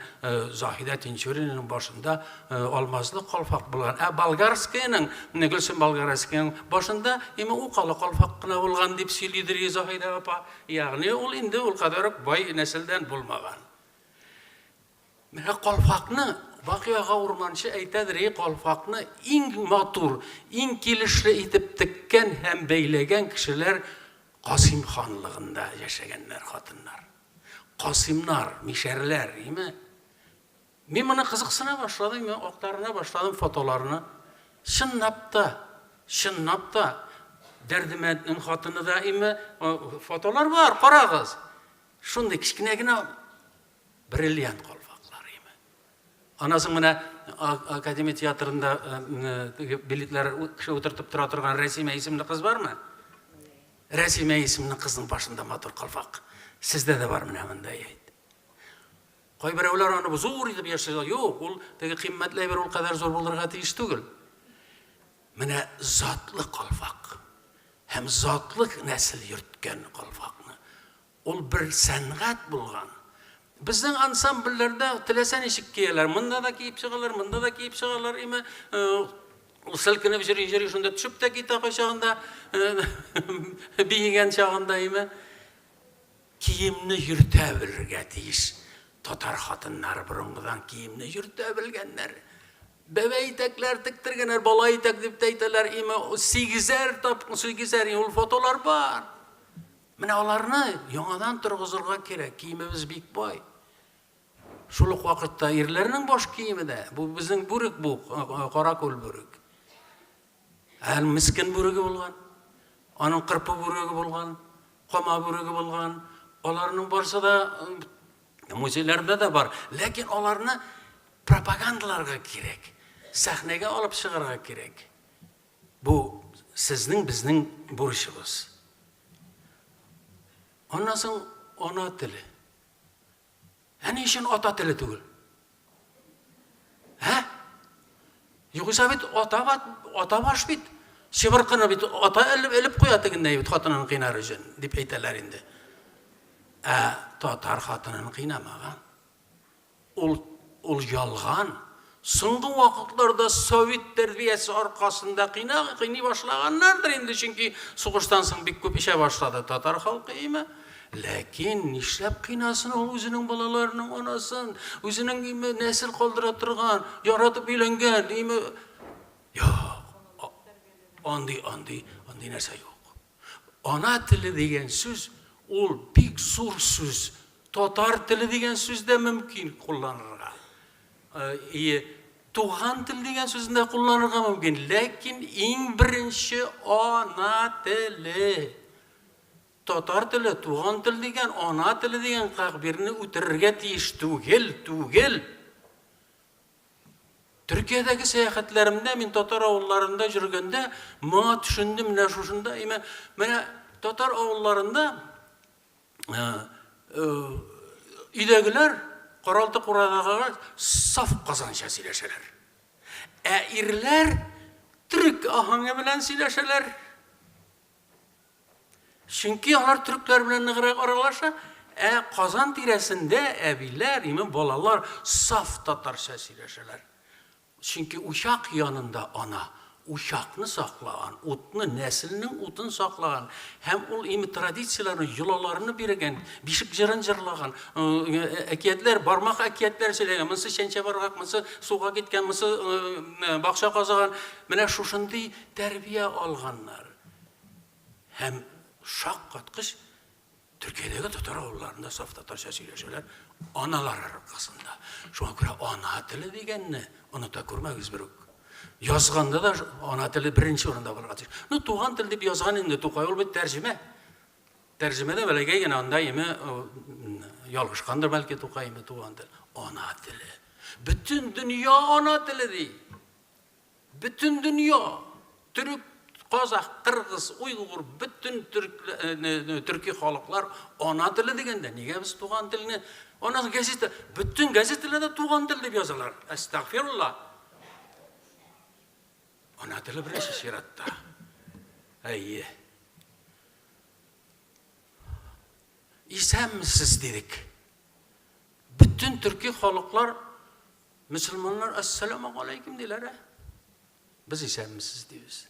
Заһидә Тинчуринның башында алмазлы калфак булган. Болгарскийның, Гөлсем Болгарскийның башында име укалы калфак кына булган дип сөйлидер Заһидә апа. Ягъни ул инде ул кадәр бай нәселдән булмаган. Менә калфакны Вакыйга урманчы әйтәдер, калфакны иң матур, иң килешле итеп теккән һәм бәйләгән кешеләр Касим ханлыгында яшәгәннәр хатыннар. Касимнар, мишәрләр, име? Мин моны кызыксына башладым, актарына башладым фотоларны. Чынлап та Дәрдемәтнең хатыны да име фотолар бар, карагыз. Шундый кичкенә генә бриллиант калфаклар име. Анасын менә Академия театрында билетләр кеше утыртып тора торган Рәсимә исемле кыз бармы? Рәсимә исемле кызның башында матур калфак. Сездә дә бар менә мондай әйт. Кайберәүләр аны зур итеп яшәгән. Юк, ул теге кыйммәтле бер ул кадәр зур булырга тиеш түгел. Менә затлы калфак. Һәм затлы нәсел йөрткән калфакны. Ул бер сәнгать булган. Безнең ансамбльләрдә теләсә ничек кияләр. Монда да киеп чыгалар, монда да киеп чыгалар. Име ул селкенеп җыри шунда төшеп тә китә кайчагында биегән чагында име киемне йөртә белергә тиеш. Татар хатыннары борынгыдан киемне йөртә белгәннәр. Бәбәй итәкләр тектергәннәр, бала итәк дип әйтәләр. Име 8-әр тапкыр 8-әр ул фотолар бар. Менә аларны яңадан торгызырга кирәк. Киемебез бик бай. Шул ук вакытта ирләрнең баш киеме дә, бу безнең бүрек бу, каракүл бүрек. Мискен бүреге булган, аның кырпы бүреге булган, кама бүреге булган. Аларның барсы да музейларда да бар. Ләкин аларны пропагандаларга кирәк. Сәхнәгә алып чыгарга кирәк. Бу сезнең безнең бурычыбыз. Аннан соң ана теле. Әни өчен ата теле түгел. Югыйса бит ата баш бит. Шыбыркыны бит ата элеп куя тегендей бит хатынын кыйнар өчен дип әйтәләр инде. Татар хатынын кыйнамаган. Ул ялган. Соңгы вакытларда совет тәрбиясе аркасында кыйный башлаганнардыр инде, чөнки сугыштан соң бик күп эшә башлады татар халкы име. Ләкин нишләп кыйнасын ул үзенең балаларының анасын, үзенең нәсел калдыра торган, яратып өйләнгән, име? Андый нәрсә юк. Ана теле дигән сүз ул бик зур сүз. Татар теле дигән сүз дә мөмкин кулланырга. Туган тел дигән сүзне кулланырга мөмкин, ләкин иң беренче ана теле. Татар теле, туган тел дигән, ана теле дигән кагъбирне үтерергә тиеш түгел. Төркиядәге сәяхәтләремдә мин татар авылларында жүргәндә, моңа төшендем менә шушында, менә татар авылларында өйдәгеләр Qaraltı Quradağa saf qazança siləşələr. İrlər Türk ahangı bilən siləşələr. Çünki onlar Türklər bilən nığıraq aralaşa, Qazan tirəsində əbilər, balalar saf tatarça siləşələr. Çünki uşaq yanında ana, uşaqını saxlayan, nəslinin utunu saxlayan, həm ol tradisiyalarını, yulalarını birgən, bişik jırın jırlagan, əkiyyətlər, barmaq əkiyyətlər söyləyən, mısı şənçə barğaq, mısı suğa gitken, mısı baxşa qazağan, mənə şuşundu tərbiyə alğanlar. Həm şaq qatqış, Türkiye'deki tatar avullarında saf tatarça söyləşələr, analar arqasında. Şuna görə ana tili degənni, onu da görməyiz birük. Yazğanda da ana tili birinci oranda var. Tuğan til deyip yazğan indi, tuğay ol bir tərcümə. Tərcümədə belə gəyən anda yalğışqandır belki tuğay tuğan til. Ana tili. Bütün dünya ana tili deyil. Bütün dünya. Türk, Qazaq, Qırğız, Uyğur, bütün Türkiye xalqlar ana tili degəndə. Niyə biz tuğan tilini? Ondan gazete, bütün gazetelerde tuğan til deyip yazarlar. Estağfirullah. Ana tili birinci şiratda. İsəmmisiz dedik. Bütün Türkiye xalqlar, Müslümanlar, Esselamu Aleyküm deyirlər. Biz isəmmisiz deyiz.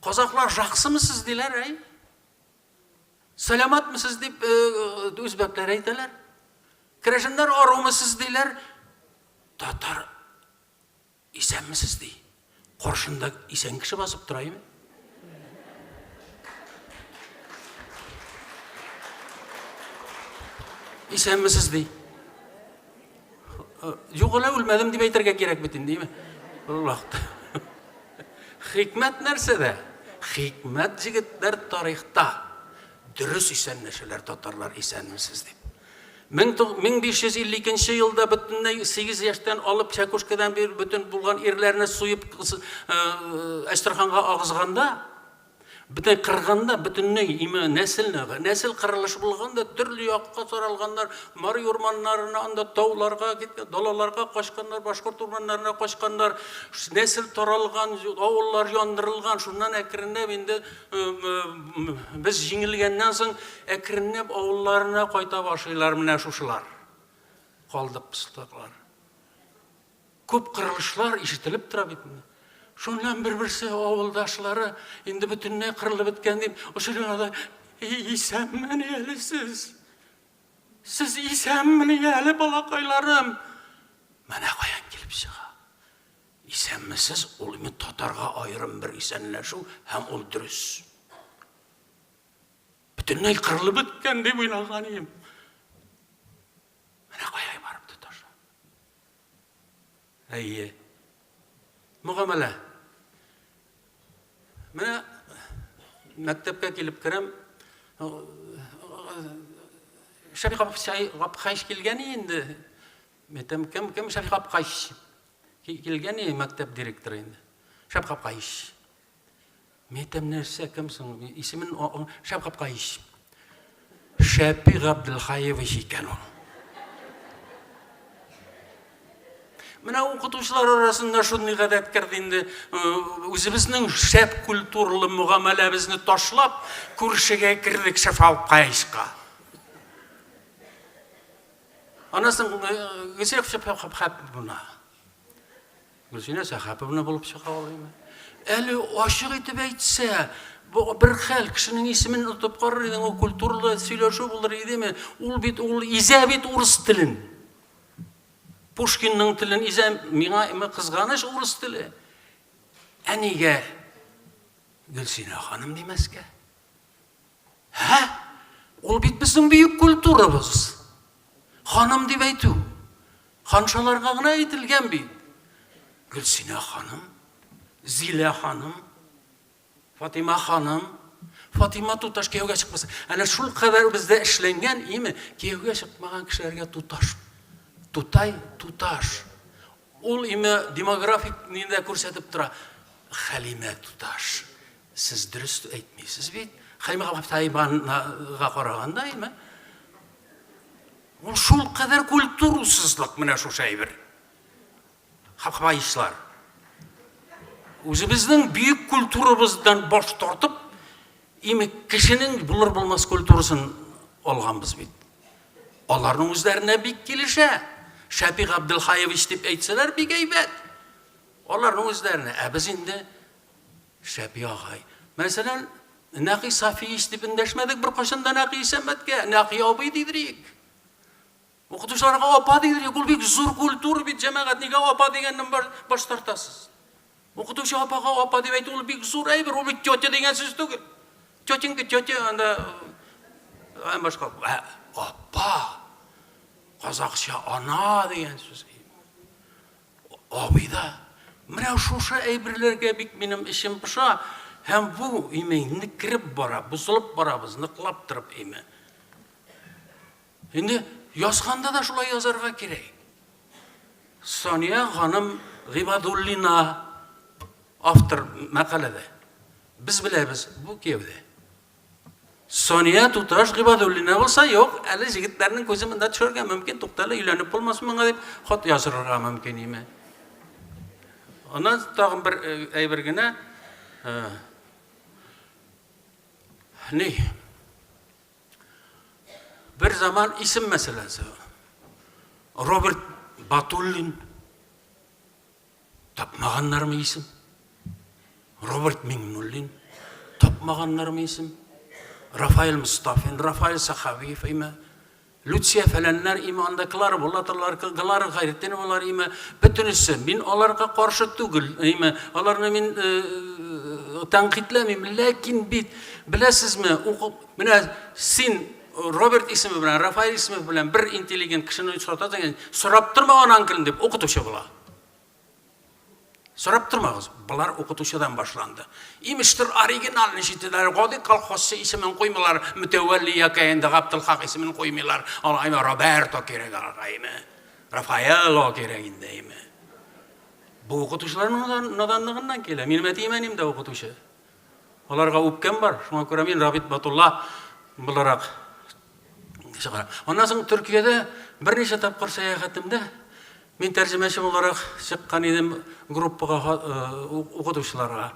Qazaqlar, жақсымысыз deyirlər. Salamatmısız deyib Özbəklər eytələr. Kirəşinlər, arumısız deyirlər. Tatar, isəmmisiz deyir. Qorşunda isen kişi basıp durayım. İsenmisiz değil. Yok ola ölmedim deyip aytırga gerek bitin değil mi? Allah'ta. Hikmet nersede? Hikmet jigitler tarihta. Dürüst isenleşeler tatarlar isenmisiz deyip. 1552 yılda bütün 8 yaştan alıp Çakuşka'dan bir bütün bulgan erlerine suyup Əştirxanға ağızğanda, bütün qırğanda, bütün nesil qırılışı bulğanda, türlü yaqqa soralğanlar, Mari ormanlarına, anda taularga, dalalarga qoşqanlar, Başqurt ormanlarına qoşqanlar, nesil toralğan, avullar yandırılğan, şundan əkirinləb, indi biz jingilgəndən soң əkirinləb avullarına qayta başlaylar, münə şuşular. Qaldıq pısıldaqlar. Көп qırılışlar işitilip tura bitmedi. Şundan bir-birisi avuldaşları indi bütünne kırılıp bitken deyip, o şurada İsem məni eli siz. Siz İsem məni eli balaqaylarım. Mənə qayan gelip çığa. İsemmisiz ol imi tatarga ayrım bir isenləşu, hem ol dürüs. Bütünne kırılıp bitken deyip oynağanıyım. Mənə qayay barıp tutar. Eyye. Muğamele. Mene mektepke gelip kirem, Şafi Qapqayş kelgeni indi. Metem kim Şafi Qapqayş kelgeni mektep direktörü indi. Şafi Qapqayş. Metem nerse kimsin? İsmin Şafi Qapqayş. Şafi Abdülhayevich iken o. Менә укытучылар арасында шундый гадәт керде инде, үзебезнең шәп культуралы мөгамәләбезне ташлап, күршегә кирдек шәфал кайышка. Анасын гысык шәп буна. Гөлсинә сәхәпе буна булып чыга алыймы? Әле ашык итеп әйтсә, бу бер хәл кешенең исемен утып карар идең, ул культуралы сөйләшү булыр идеме? Ул бит ул изә бит урыс телен. Пушкинның телен изә, миңа кызганыч урыс теле. Әнигә Гөлсинә ханым димәскә? Ул бит безнең бөек культурабыз. Ханым дип әйтү. Ханшаларга гына әйтелгән бит. Гөлсинә ханым, Зилә ханым, Фатима ханым, Фатима туташ кияүгә чыкмаса. Әнә шул кадәр бездә эшләнгән, име, кияүгә чыкмаган кешеләргә туташ. Туташ. Ул име демографик нидә күрсәтеп тора. Хәлимә туташ. Сез дөрес әйтмисез бит. Хәлимә Фатимага караганда, име. Ул шул кадәр культурасызлык менә шу шәйбер. Хакбайышлар. Үзебезнең бөек культурабыздан баш тартып, име кешенең булыр-булмас культурасын алганбыз бит. Аларның үзләренә бик килешә. Шәфик Абдулхаевич дип әйтсәләр бик әйбәт. Аларның үзләренә. Без инде Шәфи агай. Мәсәлән, Нәқи Сафиевич дип эндәшмәдек бер кашында Нәқи Сәмәткә. Нәқи абый дидерик. Укытучыларга апа дидерик. Ул бик зур культура бит, җәмәгать. Нигә апа дигәннән баш тартасыз? Укытучы апага апа дип әйтү ул бик зур әйбер. Ул бит тетя дигән сүз түгел. Тетенька тетя анда башка апа. Казакча ана дигән сүз. Абыйда. Менә шушы әйберләргә бик минем ишем пыша. Һәм бу именне кирип бара, бузылып барабыз, ныклап торып име. Инде язганда да шулай язарга кирәк. Сания ханым Гыйбадуллина автор мәкаләдә. Без беләбез бу кияүдә. Сания туташ Гыйбадуллина булса, юк, әле җегетләрнең күземендә төшәргә мөмкин, тукталы өйләнеп булмас моңа дип хат язырга мөмкин име. Аннан тагын бер әйбер генә bir zaman isim meselesi. Robert Batulin tapmaganlar mı isim? Robert Mingnullin tapmaganlar mı isim? Rafael Mustafin, Rafael Sahaviyev ime, Lucia falanlar ime andakilar bulatırlar, kılgılar gayretini olar ime, bütünüsü, min olarga karşı tügül ime, olarını min tanqitlemeyim, lakin bit, bilesizmi, mine sin Robert ismi bilen, Rafael ismi bilen bir intelligent kişinin uçuratacaksın, soraptırmağın ankilin deyip okutuşu bula. Soraptırmağız, bunlar okutuşudan başlandı. İmiştir original nişitiler, Godi Kalkosu ismini koymuyorlar, mütevelli yakayında Abdülhak ismini koymuyorlar, Allah'ım Roberto gerek alayım, Rafael o gereğindeyim. Bu okutuşların nadanlığından geliyor, benim etimenim de okutuşu. Onlarga öpken var, şuna göre ben Rabit Batullah bularak çıkar. Ondan sonra Türkiye'de bir neçe tapkır seyahatimde men tercümeçi olarak çıkkan idim gruppaga okutuşlarga.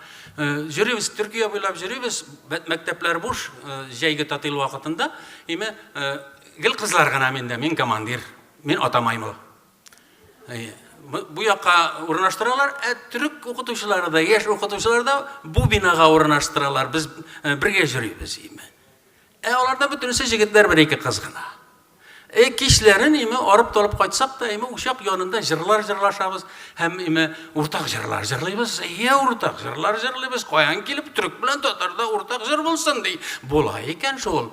Jüribіз Türkiye boylap jüribіз, mektepler boş, jayga tatil vaqtında. Ime gil kızlar gana mende, men komandir, men atamayım. Bu yakka ornaştıralar, Türk okutuşları da, yaş okutuşları da bu binaga ornaştıralar. Biz birge jüribіз ime. Olarda bütünüse jigitler bir iki kız gana. Kişilerin ime arıp tolup kaçsak da ime uşak yanında jırlaşabız. Hem ime ortak jırlaybız. Ortak jırlaybız. Koyan kelip Türk bilen Tatarda ortak jır bulsun dey. Bolay eken şol.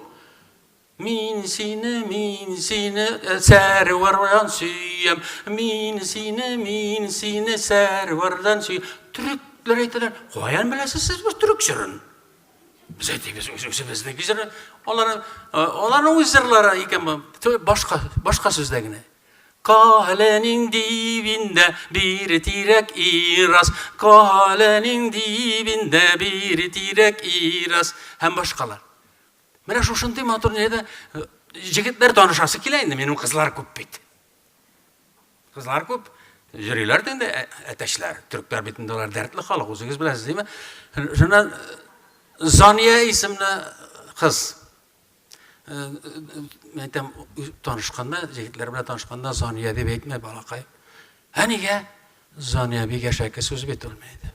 Min sine servardan süyem. Min sine servardan süyem. Türkler eytiler. Koyan bilesiz siz bu Türk jırın. Biz aytayız, özümüzdeki jırın. Onların özlerleri iken başka sözdegine. Kalenin dibinde bir tirek iras, kalenin dibinde bir tirek iras. Hem başkalar. Mene şuşunday matur neydi? Jigitler tanışası kileyindi, benim kızlar köp bit. Kızlar köp. Jüriler de ateşler. Türkler bitinde olar dertli halk. Özünüz bilesiz değil mi? Şuna Zaniye isimli kız. Ben tanışkanda, jigitler bilen tanışkanda Zaniye dep aytmay balakay. Haniye Zaniye bir gerçekçi söz bit olmaydı.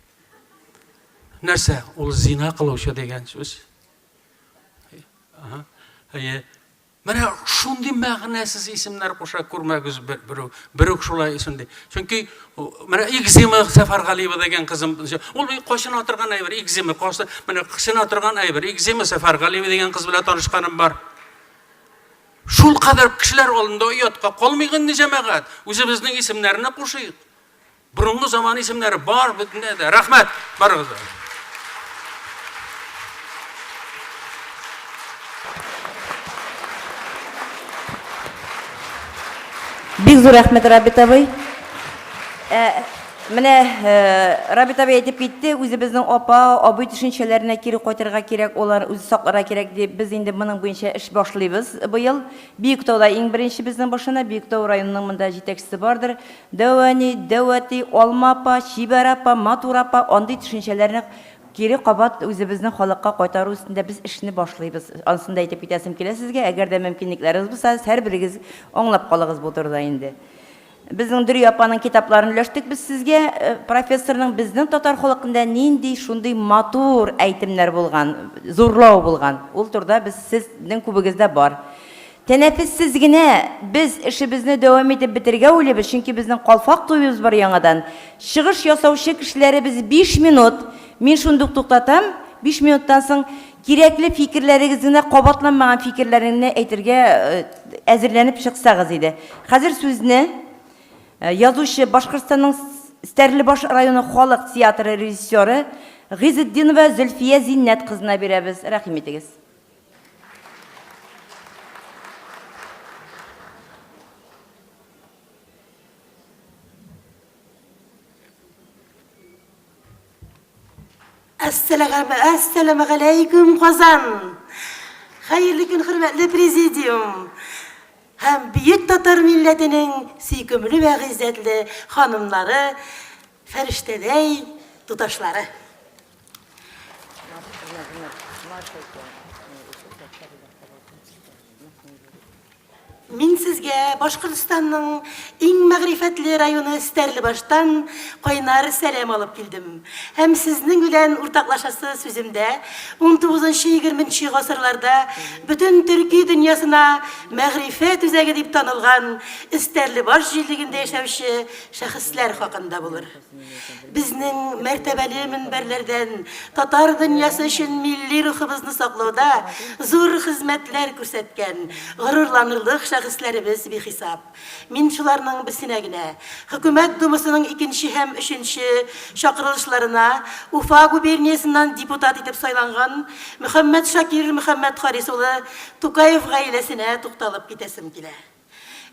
Nerse ol zina kıluşu degen söz. Mana şundi ma'nasiz isimler qo'shib ko'rmagiz bir şulay isimdi. Chunki mana Igzima Safarg'aliyeva degan qizim, ul qo'shini o'tirgan ayber Igzima, mana qo'shini o'tirgan ayber Igzima Safarg'aliyeva degan qiz bilan tanishganim bor. Şul qadar kishilar oldinda uyatqa qolmaygan jama'at, o'zimizning ismlarini qo'shaylik. Burungi zamon ismlari bor bitnada. Rahmat, barig'izlar. Big zor rahmet Rabbit abay. Mene Rabbit abay aytib ketdi, o'zimizning abay düşüncelerine kiri qo'ytirga kerak, ular o'zi saqlara kerak deb biz endi buning bo'yicha ish boshlaymiz. Bu yil Buyuktovda eng birinchi bizning boshına Buyuktov rayonining munda yetakchisi bordir. Davani, Davati, Olmapa, Shibarapa, Maturapa onday düşüncelerini geri qabat o'zimizning xalqqa qaytaruv ustida biz ishni boshlaymiz. Aslında aytib ketasim kelar sizga, agarda mumkinliklarimiz bo'lsa, har birigiz anglab qolig'iz bu turda endi. Bizning Duriya opaning kitoblarini ulashdik biz sizga, professorning bizning tatar xalqында nindi shunday matur aytimlar bo'lgan, zo'rlov bo'lgan. Ul turda biz sizning kubigizda bor. Teneffüssizgina biz ishimizni davom etib bitirga o'ylaymiz, chunki bizning qalfaq to'yimiz bor yangadan. Chiqish yasovchi kishilarni biz 5 minut men shundoq to'xtatam, 5 minutdan so'ng kerakli fikrlaringizni, qabatlanmagan fikrlaringni aytirga hazırlanib chiqsangiz edi. Hozir so'zni yozuvchi Boshqirdistonning Starlibosh rayoni xalq teatri rejissyori G'iziddinova Zulfiya Zinnat qizina beramiz. Rahmetingiz. Assalamu alaykum Qozon. Hayırlı gün hürmetli prezidium. Hem büyük Tatar milletinin süykümlü ve izzetli hanımları, feriştedey tudaşları. Min sizge Boshqirdistonning eng mag'rifatli rayoni Starliboshdan qaynar selam alıp keldim. Hem sizning bilan o'rtoqlashasi sözümde 19-20 asırlarda bütün Türkiye dünyasına mag'rifat üzeri deb tanılgan Starlibosh jilliginde yaşavchi şahıslar haqında bulur. Bizning mertebeli minberlerden Tatar dünyası için milli ruhimizni saqlovda zo'r xizmatlar ko'rsatgan g'ururlanırlıq şahıslarımız bir hesap. Min şularının bisinegine, Hükümet Dumasının 2. hem 3. şakırılışlarına Ufa guberniyasından deputat etip saylangan Muhammed Şakir Muhammed Harisoğlu Tukayev ailesine to'xtalib ketesim kele.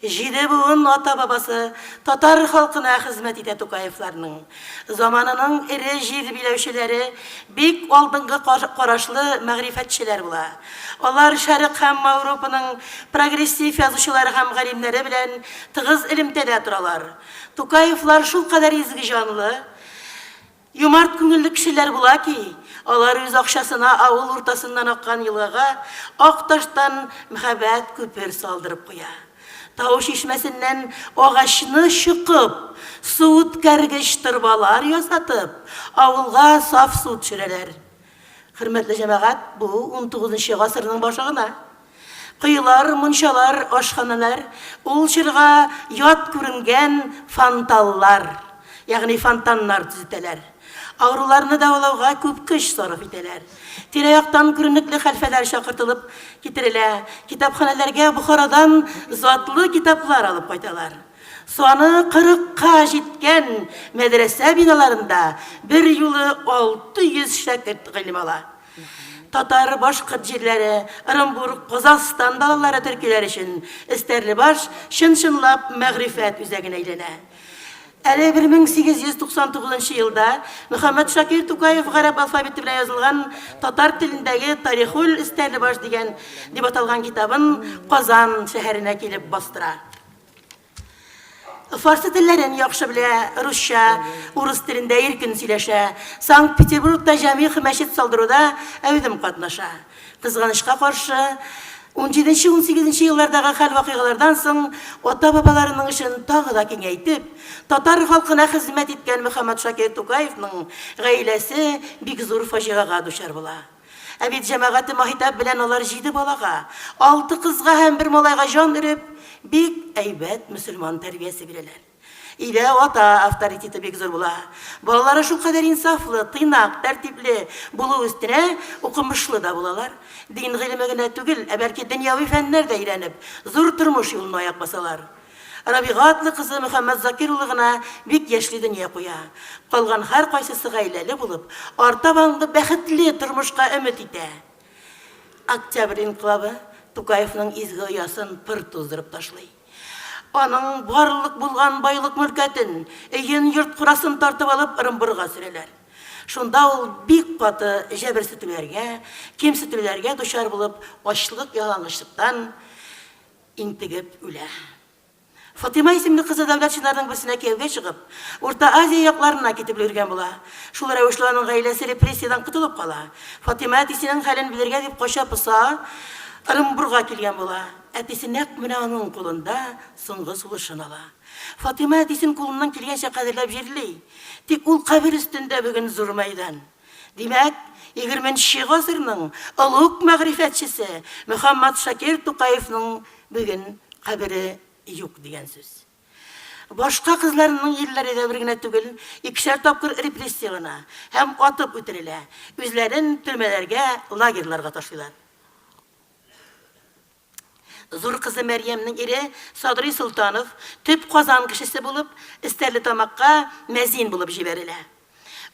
Jide buğun ata babası Tatar halkına hizmet ede Tukayevlarının. Zamanının eri jir bilevşileri bek oldunғы qaraşlı mağrifetçiler bula. Onlar Şarık hem Avrupa'nın progressiv yazıcıları hem galimleri bilen tığız ilimtede duralar. Tukayevlar şul kadar izgi canlı, yumart küngüllü kişiler bula ki, onlar öz akşasına avul ortasından akkan yılgaga Aktaş'tan muhabbet köpür saldırıp koya. Tavuş içmesinden ağaçını şıkıp, suut kergeç tırbalar yasatıp, avulga saf suut çüreler. Hürmetli cemaat, bu 19. asırının başağına. Kıyılar, munşalar, aşxanalar, ol çırga yat görüngen fantallar, yani fantanlar düzüteler. Ağrılarını davalauga köp kış sarf eteler. Tirayaktan kürünüklü halfeler şakırtılıp getirile, kitapxanalarga Bukharadan zatlı kitaplar alıp qaytalar. Sonu 40'a jetken medrese binalarında bir yılı 600 şakırt ilim ala. Tatar başka jirleri, Orunburg, Qozog'iston dalaları Türkiyeler için Starlibosh şınşınlap mağrifet üzerine eylene. 1899 yılda Muhammed Şakir Tukayev Arap alfabeti bilen yazılgan Tatar tilindeki Tarihul Starlibosh degen deb atalgan kitabın Qozon şehrine kelip bastıra. фарсы телләрен яхшы белә, русча, урыс телендә иркен сөйләшә. Санкт-Петербургта җәми мәчет салдыруда әүдем катнаша. Кызганычка каршы, 17-18 еллардагы хәл вакыйгалардан соң ата-бабаларының эшен тагы да киңәйтеп, татар халкына хезмәт иткән Мөхәммәд Шакир Тукаевның гаиләсе бик зур фаҗигага дучар була. Ә бит җәмәгате Маһитаб белән алар 7 балага, 6 кызга һәм 1 малайга җан өреп, бик әйбәт мөселман тәрбиясе бирәләр. Илә ата авторитеты бик зур була. Балалары шул кадәр инсафлы, тыйнак, тәртипле булу өстенә укымышлы да булалар. Дин гыйлеме генә түгел, ә бәлки дөньяви фәннәр дә өйрәнеп, зур тормыш юлына аяк басалар. Рабига атлы кызы Мөхәммәд Закир улы гына бик яшьли дөнья куя. Калган һәр кайсысы гаиләле булып, артабанғы бәхетле тормышка өмет итә. Октябрь инкилабы Тукаевның изге оясын пыр туздырып ташлый. Аның барлык булган байлык мөлкәтен, өйен йорт курасын тартып алып Ырымбурга сөрәләр. Шунда ул бик каты җәберсетүләргә, кимсетүләргә дучар булып, ачлык, ялангачлыктан интегеп үлә. Фатима исемле кызы дәүләтчеләрнең берсенә кияүгә чыгып, Урта Азия якларына китеп йөргән була. Шул рәвешле аның гаиләсе репрессиядан котылып кала. Фатима әтисенең хәлен белергә дип кача-поса Ырымбурга килгән була. Әтисе нәкъ менә аның кулында соңгы сулышын ала. Фатима әтисен кулыннан килгәнчә кадерләп җирли. Тик ул кабер өстендә бүген зур мәйдан. Димәк, 20нче гасырның олуг мәгърифәтчесе Мөхәммәд Шакир Тукаевның бүген кабере юк дигән сүз. Башка кызларының илләре дә бер генә түгел, 2 тапкыр репрессиялана һәм атып үтерелә. Үзләрен төрмәләргә, лагерьларга ташлыйлар. Зур кызы Мәрьямның ире Садри Султанов төп Казан кешесе булып, Стәрлетамакка мәзин булып җибәрелә.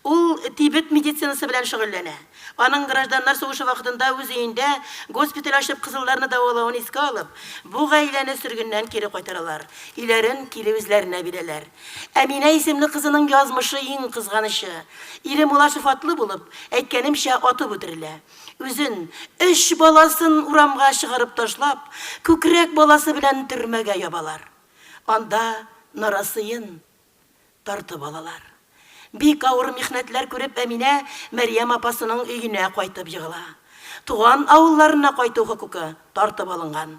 Ул Тибет медицинасы белән шөгыльләнә. Аның гражданнар сугышы вакытында үз өендә госпиталь ачып кызылларны дәвалавын искә алып, бу гаиләне сөргеннән кире кайтаралар. Иләрен кире үзләренә бирәләр. Әминә исемле кызының язмышы иң кызганышы. Ире Мулашев атлы булып, әйткәнемчә атып үтерелә. Үзен 3 баласын урамга чыгарып ташлап, күкрәк баласы белән төрмәгә ябалар. Анда нарасыен тартып алалар. Бик авыр михнәтләр күреп Әминә Мәрьям апасының өенә кайтып җыгыла. Туган авылларына кайту хукукы тартып алынган.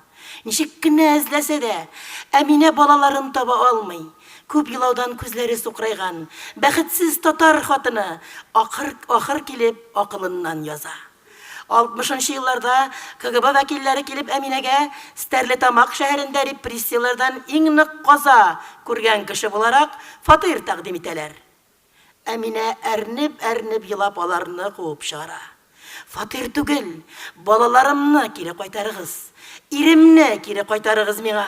Ничек кенә эзләсә дә, Әминә балаларын таба алмый. Күп елаудан күзләре сукрайган, бәхетсез татар хатыны ахыр килеп акылыннан яза. 60нчы елларда КГБ вәкилләре килеп Әминәгә Стәрлетамак шәһәрендә репрессиялардан иң нык каза күргән кеше буларак фатир тәкъдим итәләр. Әминә әрнеп елап аларны куып чыгара. Фатир түгел, балаларымны кире кайтарыгыз. Иремне кире кайтарыгыз миңа.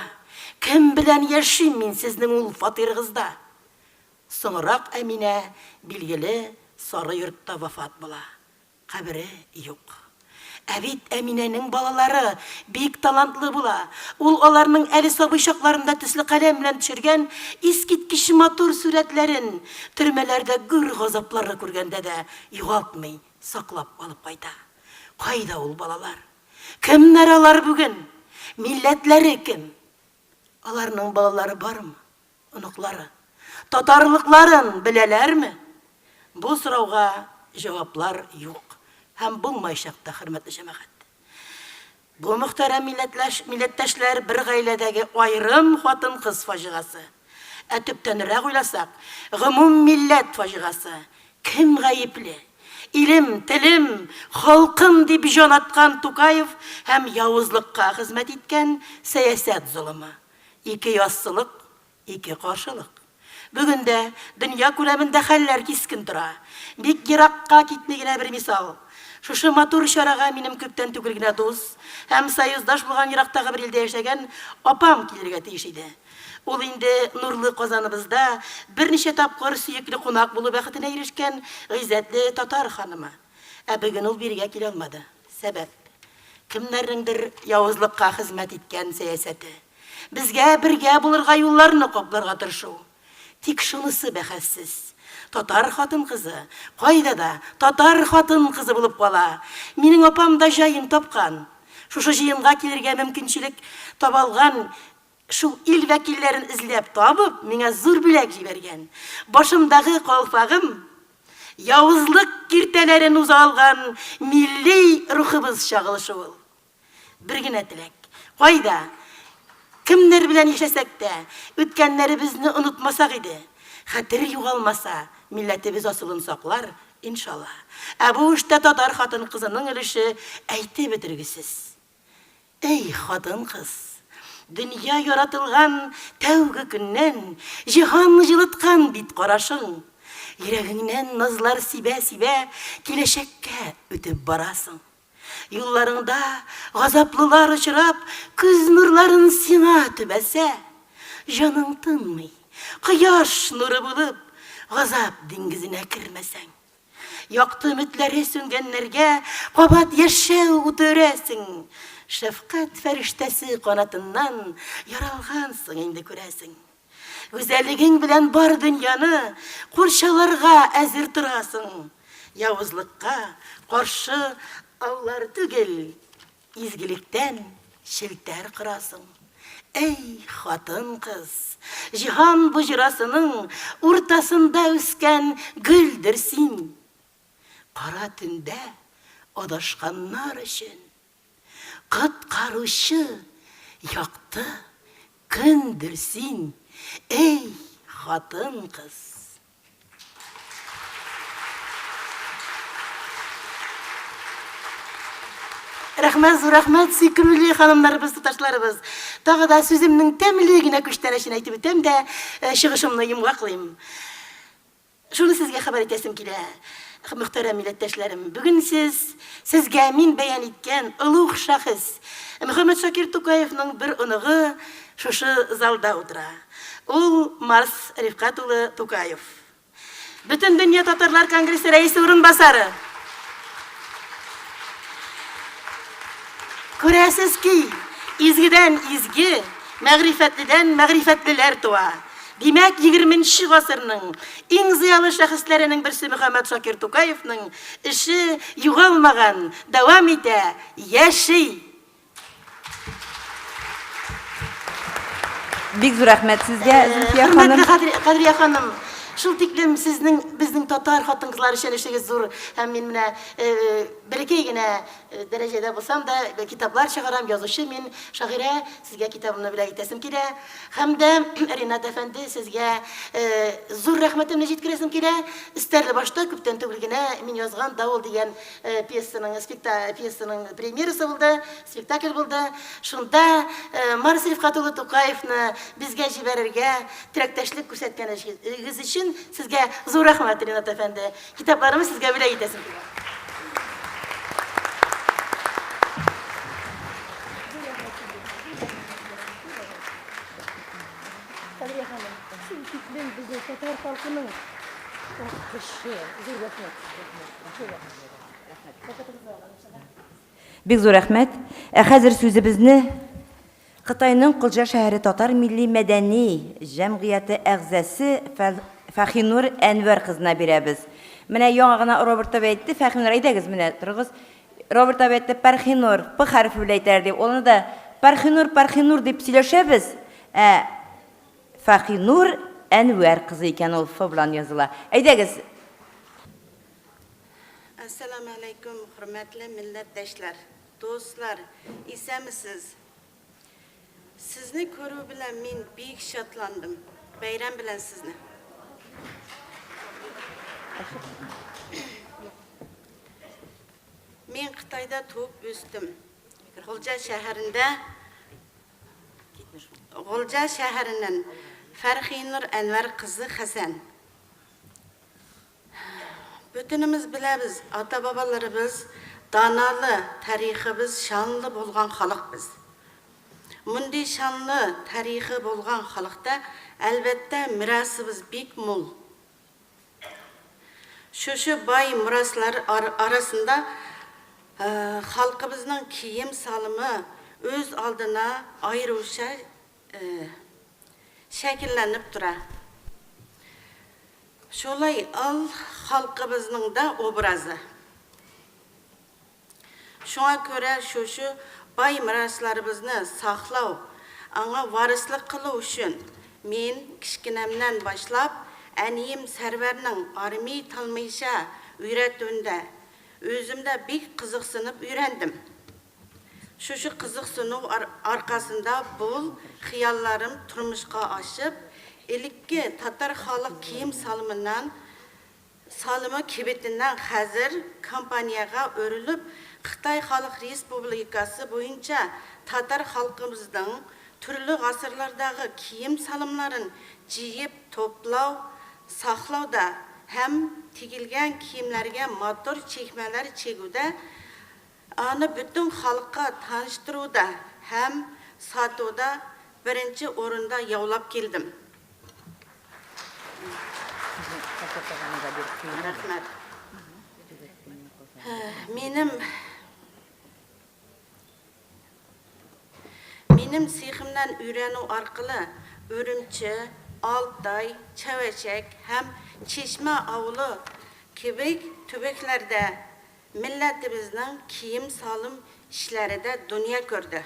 Кем белән яшим мин сезнең ул фатирыгызда? Соңрак Әминә билгеле сары йортта вафат була. Кабере юк. Ә бит Әминәнең балалары бик талантлы була. Ул аларның әле сабый чакларында төсле каләм белән төшергән искиткеч матур сурәтләрен төрмәләрдә гүр газаплары күргәндә дә югалтмый, саклап алып кайта. Кайда ул балалар? Кемнәр алар бүген? Милләтләре кем? Аларның балалары бармы? Оныклары? Татарлыкларын беләләрме? Бу сорауга җаваплар юк. Һәм булмайчак та, хөрмәтле җәмәгать. Бу мөхтәрәм милләттәшләр бер гаиләдәге айрым хатын-кыз фаҗигасы. Ә төптәнрәк уйласак, гомум милләт фаҗигасы. Кем гаепле? Илем, телем, халкым дип җан аткан Тукаев һәм явызлыкка хезмәт иткән сәясәт зулымы. 2 яссылык, 2 каршылык. Бүген дә дөнья күләмендә хәлләр кискен тора. Бик еракка китми генә бер мисал. Шушы матур чарага минем күптән түгел генә дус һәм союздаш булган ерактагы бер илдә яшәгән апам килергә тиеш иде. Ул инде нурлы Казаныбызда берничә тапкыр сөекле кунак булу бәхетенә ирешкән гыйззәтле татар ханымы. Ә бүген ул биргә килә алмады. Сәбәп кемнәрнеңдер явызлыкка хезмәт иткән сәясәте. Безгә бергә булырга юлларны капларга тырышу. Тик шунысы бәхәссез. Татар хатын кызы, кайда да татар хатын кызы булып кала. Минең апам да җаен тапкан. Шушы җыенга килергә мөмкинчелек табалган шул ил вәкилләрен эзләп табып, миңа зур бүләк җибәргән. Башымдагы калфагым явызлык киртәләрен уза алган милли рухыбыз чагылышы ул. Бер генә теләк. Кайда? Кемнәр белән яшәсәк тә, үткәннәребезне онытмасак иде. Хәтер югалмаса, милләтебез асылын саклар, иншалла. Ә бу эштә татар хатын-кызының өлеше әйтеп бетергесез. Эй, хатын-кыз, дөнья яратылган тәүге көннән җиһан җылыткан бит карашың. Йөрәгеңнән назлар сибә-сибә киләчәккә үтеп барасың. Юлларыңда газаплылар очрап, күз нурларын сиңа төбәсә. Җаның тынмый, кояш нуры булып, газап диңгезенә кермәсәң. Якты өметләре сүнгәннәргә кабат яшәү үтәрәсең. Шәфкать фәрештәсе канатыннан яралгансың инде күрәсең. Гүзәллегең белән бар дөньяны курчаларга әзер торасың. Явызлыкка каршы аулар түгел, изгелектән шелтәр кырасың. Эй, хатын-кыз, җиһан буҗрасының уртасында үскән гөлдер син. Кара төндә адашканнар өчен коткаручы якты көндер син. Эй, хатын-кыз. Рәхмәт, зур рәхмәт, сөйкемле ханымнарыбыз, туташларыбыз. Тагы да сүземнең тәмле генә күчтәнәшен әйтеп үтәм дә, чыгышымны йомгаклыйм. Шуны сезгә хәбәр итәсем килә, мөхтәрәм милләттәшләрем. Бүген сезгә мин бәян иткән улуг шәхес Мөхәммәд Шакир Тукаевның бер оныгы шушы залда утыра. Ул Марс Рифкат улы Тукаев. Бөтен дөнья татарлар конгрессы рәисе урынбасары. Күрәсез ки, изгедән изге, мәгърифәтледән мәгърифәтлеләр туа. Димәк, 20-нче гасырның иң зыялы шәхесләренең берсе Мөхәммәд Шакир Тукаевның эше югалмаган, дәвам итә, яши. Бик зур рәхмәт сезгә, Зөлфия ханым. Кадрия ханым, шул тиклем безнең татар хатын-кызлар өчен эшегез зур, һәм мин менә бәләкәй генә дәрәҗәдә булсам да китаплар чыгарам, язучы мин, шагыйрә, сезгә китабымны бүләк итәсем килә. Һәм дә Ринат әфәнде, сезгә зур рәхмәтемне җиткерәсем килә. Истәрле башта күптән түгел генә мин язган Давыл дигән пьесаның премьерасы булды, спектакль булды. Шунда Марс Рифкат улы Тукаевны безгә җибәрергә теләктәшлек күрсәткәнегез өчен сезгә зур рәхмәт, Ринат әфәнде. Китапларымны сезгә бүләк итәсем килә. Бик зур рәхмәт. Хәзер сүзебезне Кытайның Кылжа шәһәре татар милли мәдәни җәмгыяте әгъзасы Фәхинур Әнвәр кызына бирәбез. Менә яңа гына Роберт әйтте, Фәхинур әйдәгез менә торыгыз. Роберт әйтте Пархинур, П хәрефе белән әйтәр дип, аны да Пархинур дип сөйләшәбез. Фәхинур Әнвәр кызы икән, ул Ф белән языла. Әйдәгез. Assalamu alaikum, hürmetli milletdaşlar, dostlar, isəmisiz? Sizni körü bilen min büyük şatlandım. Bayram bilen sizni. Men Xitayda tuğup üstüm. G'ulja şəhərindən Fərxinur Ənvər kızı Hasan. Bütünümüz bilemiz, ata-babalarımız, danalı, tariximiz şanlı bolğan xalq biz. Mundi şanlı, tarixi bolğan xalqda elbette mirasımız bek mol. Şu bay miraslar arasında xalqımızın kiyim salımı öz aldına ayrılışa şekillenip dura. Şolay al xalqımızın da obrazı. Şuna göre şu bay miraslarımızı saxlav, аңа варыслык кылуу үчүн мен кичкенемден башлап әнием Сәрвәрнең армий талмыйша үйрәтүендә өзімдә бик кызыксынып үйрәндем. Шушы кызыксыну аркасында бул хыялларым турмушка ашып, элекке татар халык кийим салымы кебетинен хәзер компанияга өрүлүп, Қытай Халық Республикасы бойынша татар халқымыздың түрлі ғасырлардағы киім салымларын жиып, топлау, сақлауда һәм тигилген киімлерге мотор чекмелер чегуде, аны бүтін халыққа таныштыруда һәм сатуда бірінші орында яулап келдім. Рахмет. Менің сихімнен үйрену арқылы Үрімчі, Алтай, Çeveçek һәм Çeşme ауылы кебек төбеклерде милләтебезнең киім салым эшләре дә дөнья көрді.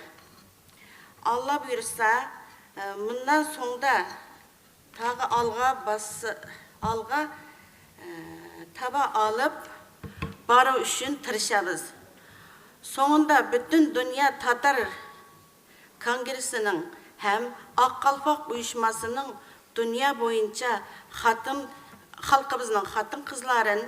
Алла бuyursa, bundan соңда тағы алға таба алып бару үшін тырышабыз. Соңында бүтін dünya татар конгрессінің һәм Ак Калпак уйышмасының dünya бойынша халқыбызның хатын кызларын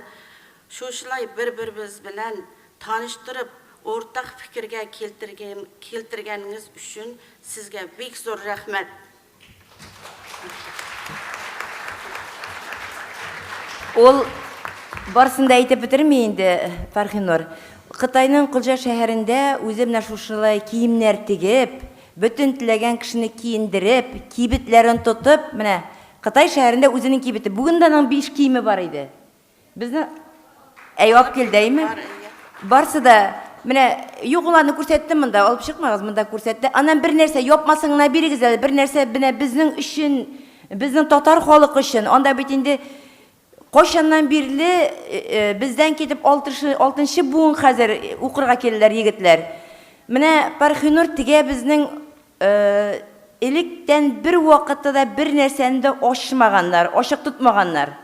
шушылай бір-біріміз белән таныштырып, ортақ фикергә келтергәнегез үшін сезгә бик зур рәхмәт. Ол барсында әйтеп бетермей инде, Фәрхинур. Қытайның Кулжа шәһәрендә үзе менә шушылай киемнәр тигеп, бүтін теләгән кешене киендереп, кибетләрен тотып, менә Қытай шәһәрендә үзенең кибете. Бүген дә аның 5 киеме бар иде. Безнең әйвап келдейме? Барсы да менә югыланы күрсәттем монда, алып чыкмагыз, монда күрсәтте. Анан бер нәрсә япмасын гына бирегез әле, бер нәрсә менә безнең өчен, безнең татар халкы өчен. Анда бит инде Кошаннан бирле бездән китеп 6-нчы буын хәзер укырга келделәр егетләр. Менә Фәрхинур тигә безнең электән бер вакытта да бер нәрсәне дә ачмаганнар, ачык тотмаганнар.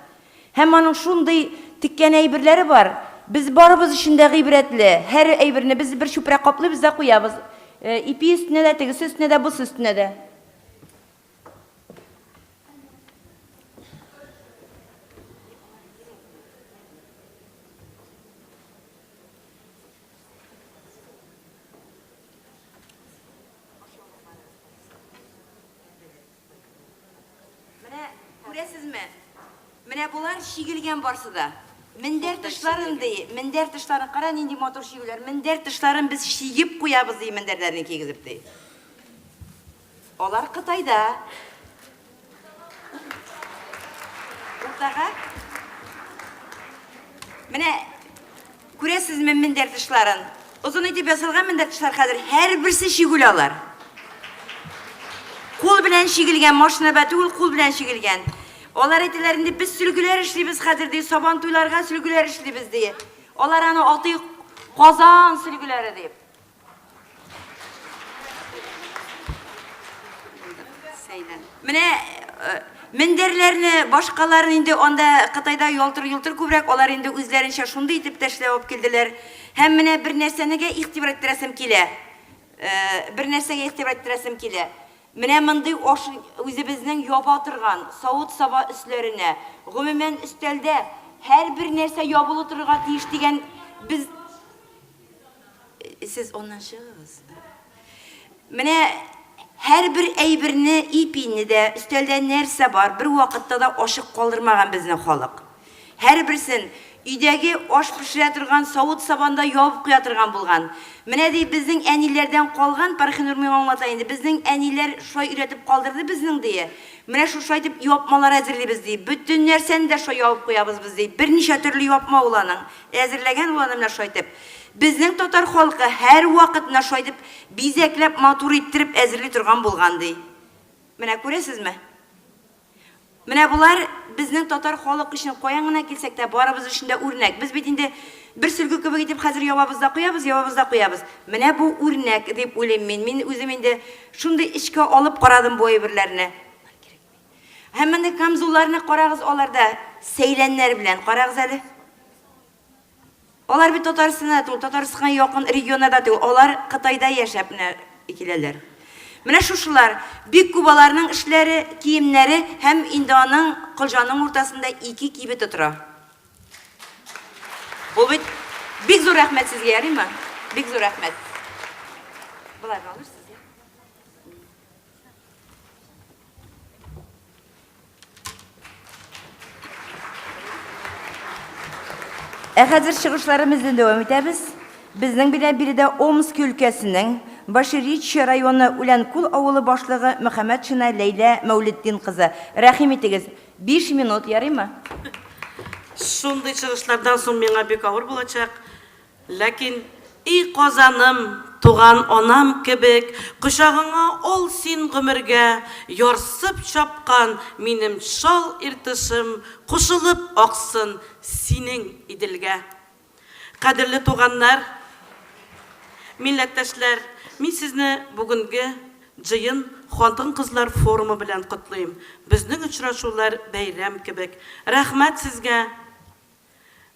Һәм аның шундый тиккән әйберләре бар. Biz barımız içinde gıybretli. Her eybirini biz bir şüpre kaplı biz de koyarız. İpi üstüne de, tegisi üstüne de, buz üstüne de. Mene, göresiz mi? Mene bunlar şigilgen barsı da. Minder tışların qara nindi motor şigüler. Minder tışların biz şigip koyabız dey minderlerini kegizip dey. Olar Qıtayda. Urtağa. Mene göresiz mi minder tışların? Uzun etip yasalgan minder tışlar hazır her birisi şigül alar. Kol bilen şigilgen, maşına batı kol bilen şigilgen. Onlar etilerinde biz sülgüler işleybiz hazır deyip, saban tuylarga sülgüler işleybiz deyip. Onlar anı altı kazan sülgüleri deyip. Mine minderlerini, başkalarını indi onda Qıtayda yoltur kübrek, onlar indi üzlerince şundu itip teşle olup geldiler. Hem mine bir nersenege ihtibar ettiresim kile. Mine mındı özümüzün yabatırgan, savut saba üstlerine, gümümen üstelde her bir nerse yabılı turga tiyiş degen biz... Siz ondan şığız. Mine her bir eybirini, ipini de üstelde nerse var, bir vakitte da aşık kaldırmagan bizden halk. Her birisin üydəgi aş pişirə turgan, savut sabanda yabıb qoya turgan bulgan. Mine deyip bizden enilerden kalgan, Fərxinur men anlatayın deyip, bizden eniler şoy üretip kaldırdı bizden diye. Mine şu şoy deyip yapmalar hazırlayız deyip, bütün nerseni de şoy yabıb koyabız biz deyip, bir neçə türlü yapma olanın, hazırlagan olanın mine şoy deyip. Bizden tatar halkı her vakitine şoy deyip, bizeklep matur ettirip hazırlay turgan bulgan deyip. Mine göresiz mi? Mine bunlar bizning tatar xalq için koyangına kelsek de barımız içinde örnek. Biz bitinde bir сөлге кебек итеп хәзер ябабыз да куябыз. Менә бу үрнәк дип уйлыйм мин. Мин үзем инде шундый эчкә алып карадым бу әйберләрне. Һәм менә камзулларны карагыз, аларда сәйләннәр белән карагыз әле. Алар бит Татарстанда түгел, Татарстанга якын регионда түгел, алар Кытайда яшәп киләләр. Менә шушылар бик күп аларның эшләре, киемнәре һәм инде аның кылҗаның уртасында ике кибете тора. Ул бит бик зур рәхмәт сезгә, ярыймы? Бик зур рәхмәт. Булай алырсыз. Хәзер чыгышларыбызны дәвам итәбез. Безнең белән биредә Омск өлкәсенең Баширич районы Үләнкул авылы башлыгы Мөхәммәд Шина Ләйлә Мәүлетдин кызы. Рәхим итегез. 5 минут ярыймы? Шундый чыгышлардан соң миңа бик авыр булачак. Ләкин и Казаным, туган анам кебек, кочагыңа ал син гомергә, ярсып чапкан минем шал иртишим, кушылып аксын синең иделгә. Кадерле туганнар, милләттәшләр, мин сезне бүгенге җыен хатын-кызлар форумы белән котлыйм. Безнең очрашулар бәйрәм кебек. Рәхмәт сезгә.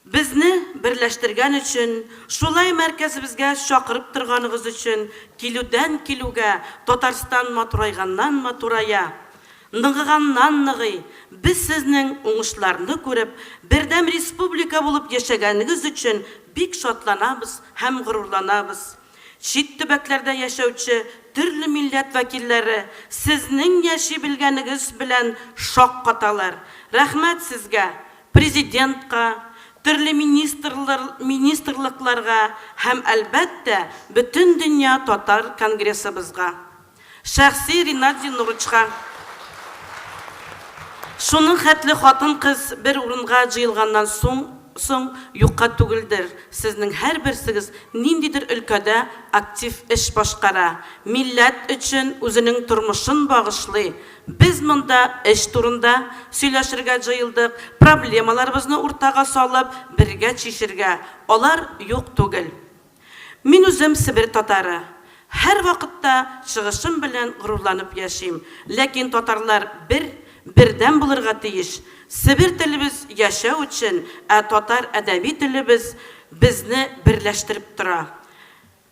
Безне берләштергән өчен, шулай мәркәзебезгә чакырып торганыгыз өчен, килүдән килүгә, Татарстан матурайганнан матурая, ныгыганнан ныгый, без сезнең уңышларны күреп, бердәм республика булып яшәгәнегез өчен бик шатланабыз һәм горурланабыз. Чит төбәкләрдә яшәүче төрле милләт вәкилләре сезнең яши белгәнегез белән шаккаталар. Рәхмәт сезгә, президентка, төрле министрлыкларга һәм әлбәттә бөтен дөнья татар конгрессыбызга. Шәхси Ринат Зинурычка. Шуның хәтле хатын-кыз бер урынга җыелганнан соң юкка түгелдер. Сезнең һәрберсегез ниндидер өлкәдә актив эш башкара. Милләт өчен үзенең тормышын багышлый. Без монда эш турында сөйләшергә җыелдык, проблемаларыбызны уртага салып, бергә чишергә. Алар юк түгел. Мин үзем Себер татары. Һәр вакытта чыгышым белән горурланып яшим. Ләкин татарлар бердәм булырга тиеш. Себер телебез яшәү өчен, татар әдәби телебез безне берләштереп тора.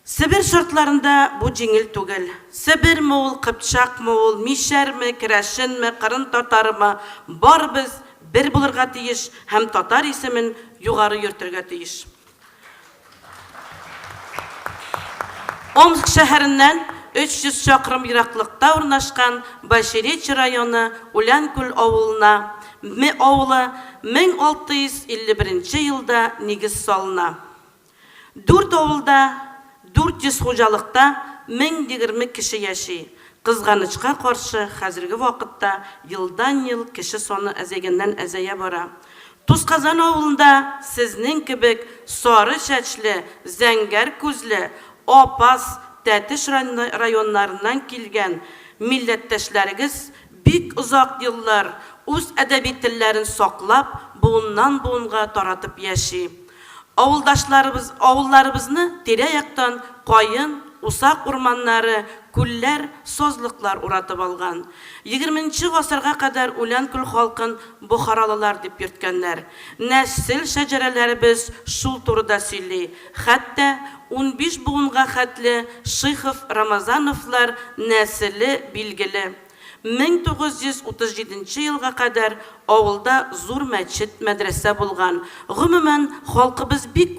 Себер шартларында бу җиңел түгел. Себерме ул, Кыпчакмы ул, Мишәрме, Керәшенме, Кырын татарымы, барыбыз бер булырга тиеш һәм татар исемен югары йөртергә тиеш. Омск шәһәреннән 300 чакрым ераклыкта урнашкан Баширич районы Үләнкүл авылына авылы 1651 елда нигез салына. 4 авылда 400 хуҗалыкта 1020 кеше яши. Кызганычка каршы хәзерге вакытта елдан-ел кеше саны әзәйгәннән әзәя бара. Тусказан авылында сезнең кебек сары чәчле, зәңгәр күзле, Апас, Тәтеш районнарыннан килгән милләттәшләрегез бик озак еллар үз әдәби телләрен саклап, буыннан буынга таратып яши. Авылларыбызны тирә-яктан кайын, усак урманнары, күлләр, сазлыклар уратып алган. 20нче гасырга кадәр Үләнкүл халкын бухаралылар дип йөрткәннәр. Нәсел шәҗәрәләребез шул турыда сөйли. Хәтта 15 буынга хәтле Шыйхов Рамазановлар нәселе билгеле. 1937 елга кадәр авылда зур мәчет, мәдрәсә булган. Гомумән халкыбыз бик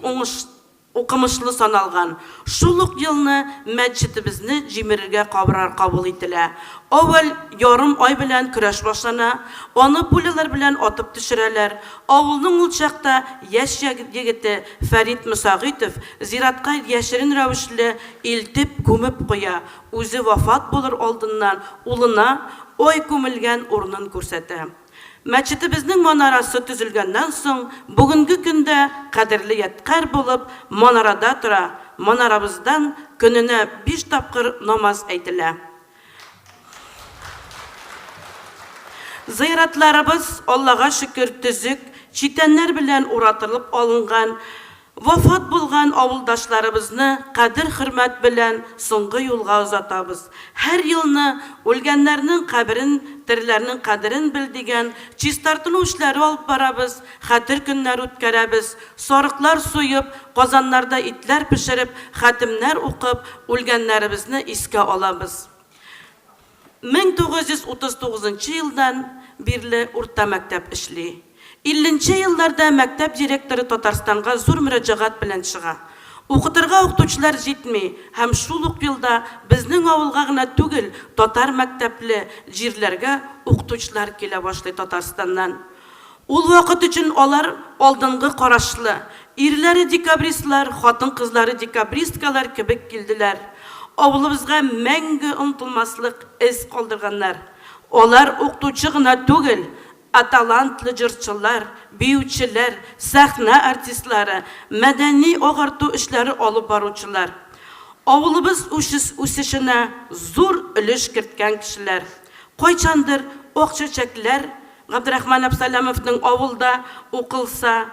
укымышлы саналган. Шул ук елны мәчетебезне җимерергә кабул ителә. Авыл ярым ай белән көрәш башлана, аны пулялар белән атып төшерәләр. Авылның ул чакта яшь егете Фәрит Мусагыйтов зиратка яшерен рәвешле илтеп күмеп куя. Үзе вафат булыр алдыннан улына ой күмелгән урынын күрсәтә. Мәчетебезнең манарасы төзелгәннән соң, бүгенге көндә кадерле яткар булып, манарада тора. Манарабыздан көненә 5 тапкыр намаз әйтелә. Зыяратларыбыз Аллага шөкер төзек, читәннәр белән уратылып алынган. Вафат булган авылдашларыбызны кадер-хөрмәт белән соңгы юлга озатабыз. Һәр елны үлгәннәрнең каберен, тиреләрнең кадерен бил дигән чистартыну эшләре алып барабыз, хәтер көннәр үткәрәбез, сарыклар суеп, казаннарда итләр пешереп, хатимнәр укып, үлгәннәребезне искә алабыз. 1939 елдан бирле урта мәктәп эшли. 50 елларда мәктәп директоры Татарстанга зур мөрәҗәгать белән чыга. Укытырга укытучылар җитми, һәм шул ук елда безнең авылга гына түгел, татар мәктәпле җирләргә укытучылар килә башлый Татарстаннан. Ул вакыт өчен алар алдынгы карашлы, ирләре декабристлар, хатын-кызлары декабристкалар кебек килделәр. Авылыбызга мәңге онытылмаслык эз калдырганнар. Алар укытучы гына түгел, талантлы җырчылар, биючеләр, сәхнә артистлары, мәдәни агарту эшләре алып баручылар. Авылыбыз үсешенә зур өлеш керткән кешеләр. Кайчандыр Акчачаклар Габдрахман Абсаламовның авылда укылса,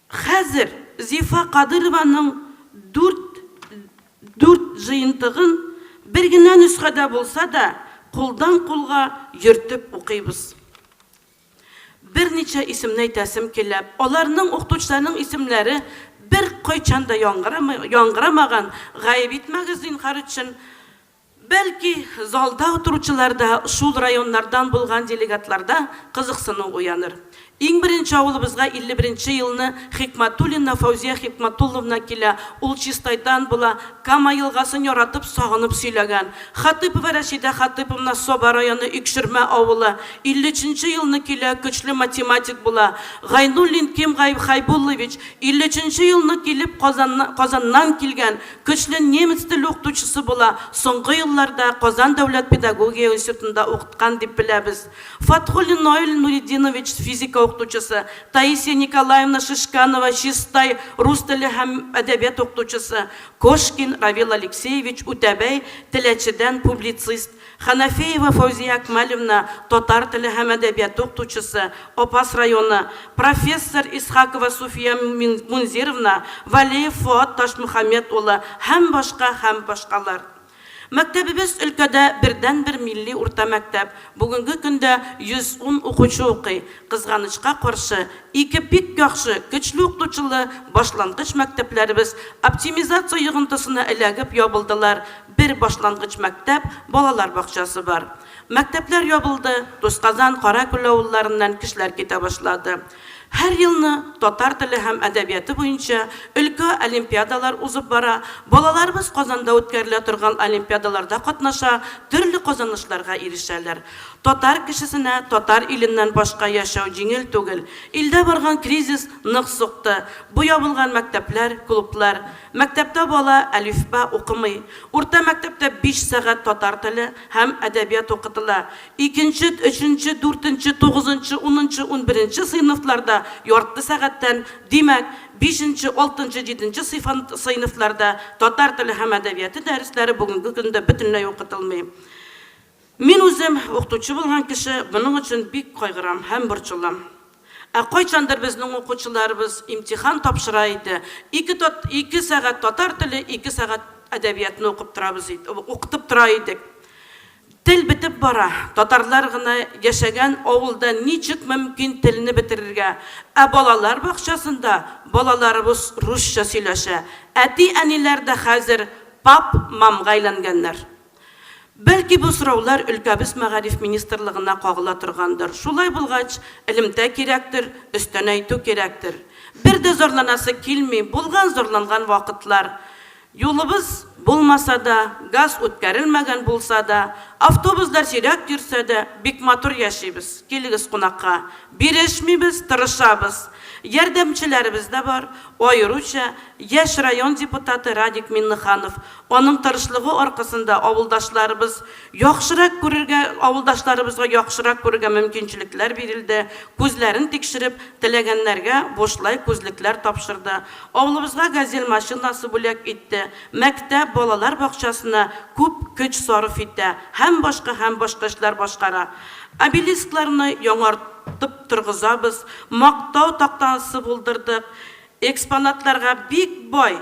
хәзер Зифа Кадырованың 4 җыентыгын бер генә нөсхәдә булса да, кулдан кулга йөртеп укыйбыз. Берничә исемне әйтәсем килә. Аларның укытучыларның исемләре бер кайчанда яңгырамаган, гаеп итмәгез зинһар өчен. Бәлки залда утыручыларда, шул районнардан булган делегатларда кызыксыну уяныр. Иң беренче авылыбызга 51 елны Хикматуллина Фаузия Хикматулловна килә. Ул чистайдан була, Кама елгасын яратып, сагынып сөйләгән. Хатыпова Рәшидә Хатыповна Соба районы Икшермә авылы. 53 елны килә, көчле математик була. Гайнуллин Ким Хайбуллович 53 елны килеп Казаннан килгән, көчле немец теле укытучысы була. Соңгы елларда Казан дәүләт педагогия институтында укыткан дип беләбез. Фатхуллин Наил Нуриддинович физика укытучысы, Таисия Николаевна Шишканова чистай рус теле һәм әдәбият укытучысы, Кошкин Равил Алексеевич Үтәбәй теләчедән публицист, Ханафеева Фаузия Акмалевна татар теле һәм әдәбият укытучысы, Опас районы, профессор Исхакова Суфия Мунзировна, Валеев Фуат Ташмөхәммәд улы һәм башкалар. Мәктәбебез өлкәдә бердән-бер милли урта мәктәп. Бүгенге көндә 110 укучы укый. Кызганычка каршы, 2 бик яхшы, көчле укытучылы башлангыч мәктәпләребез оптимизация йогынтысына эләгеп ябылдылар. Бер башлангыч мәктәп, балалар бакчасы бар. Мәктәпләр ябылды, Тусказан, Каракүл авылларыннан кешеләр китә башлады. Һәр елны татар теле һәм әдәбияты буенча өлкә олимпиадалар узып бара. Балаларыбыз Казанда үткәрелә торган олимпиадаларда катнаша, төрле казанышларга ирешәләр. Татар кешесенә татар иленнән башка яшәү җиңел түгел. Илдә барган кризис нык сукты. Бу ябылган мәктәпләр, клублар. Мәктәптә бала әлифба укымый. Урта мәктәптә 5 сәгать татар теле һәм әдәбият укытыла. 2нче, 3нче, 4нче, 9нче, 10нче, 11нче сыйныфларда ярты сәгатьтән, димәк 5нче, 6нче, 7нче сыйныфларда татар теле һәм әдәбияты дәресләре бүгенге көндә бөтенләй укытылмый. Мин үзем укытучы булган кеше, буның өчен бик кайгырам һәм борчылам. Кайчандыр безнең укучыларыбыз имтихан тапшыра иде. 2 сәгать татар теле, 2 сәгать әдәбиятны укытып тора идек. Тел битеп бара. Татарлар гына яшәгән авылда ничек мөмкин телне бетерергә? Балалар бакчасында балаларыбыз русча сөйләшә. Әти-әниләр дә хәзер пап, мамга әйләнгәннәр. Бәлки бу сораулар өлкәбез мәгариф министрлыгына кагыла торгандыр. Шулай булгач, илемдә кирәктер, өстән әйтү кирәктер. Бер дә зарланасы килми, булган зарланган вакытлар. Юлыбыз булмаса да, газ үткәрелмәгән булса да, автобуслар сирәк йөрсә дә, бик матур яшибез. Килегез кунакка. Бирешмибез, тырышабыз. Ярдәмчеләребез дә бар. Аеруча яшь район депутаты Радик Минниханов. Аның тырышлыгы аркасында авылдашларыбыз яхшырак күрергә, авылдашларыбызга яхшырак күрергә мөмкинчелекләр бирелде. Күзләрен тикшереп, теләгәннәргә бушлай күзлекләр тапшырды. Авылыбызга газель машинасы бүләк итте. Мәктәп, балалар бакчасына күп көч сарыф итә. Һәм башка эшләр башкара. Обелискларны яңартып торгызабыз, мактау тактасы булдырдык. экспонатларга бик бай.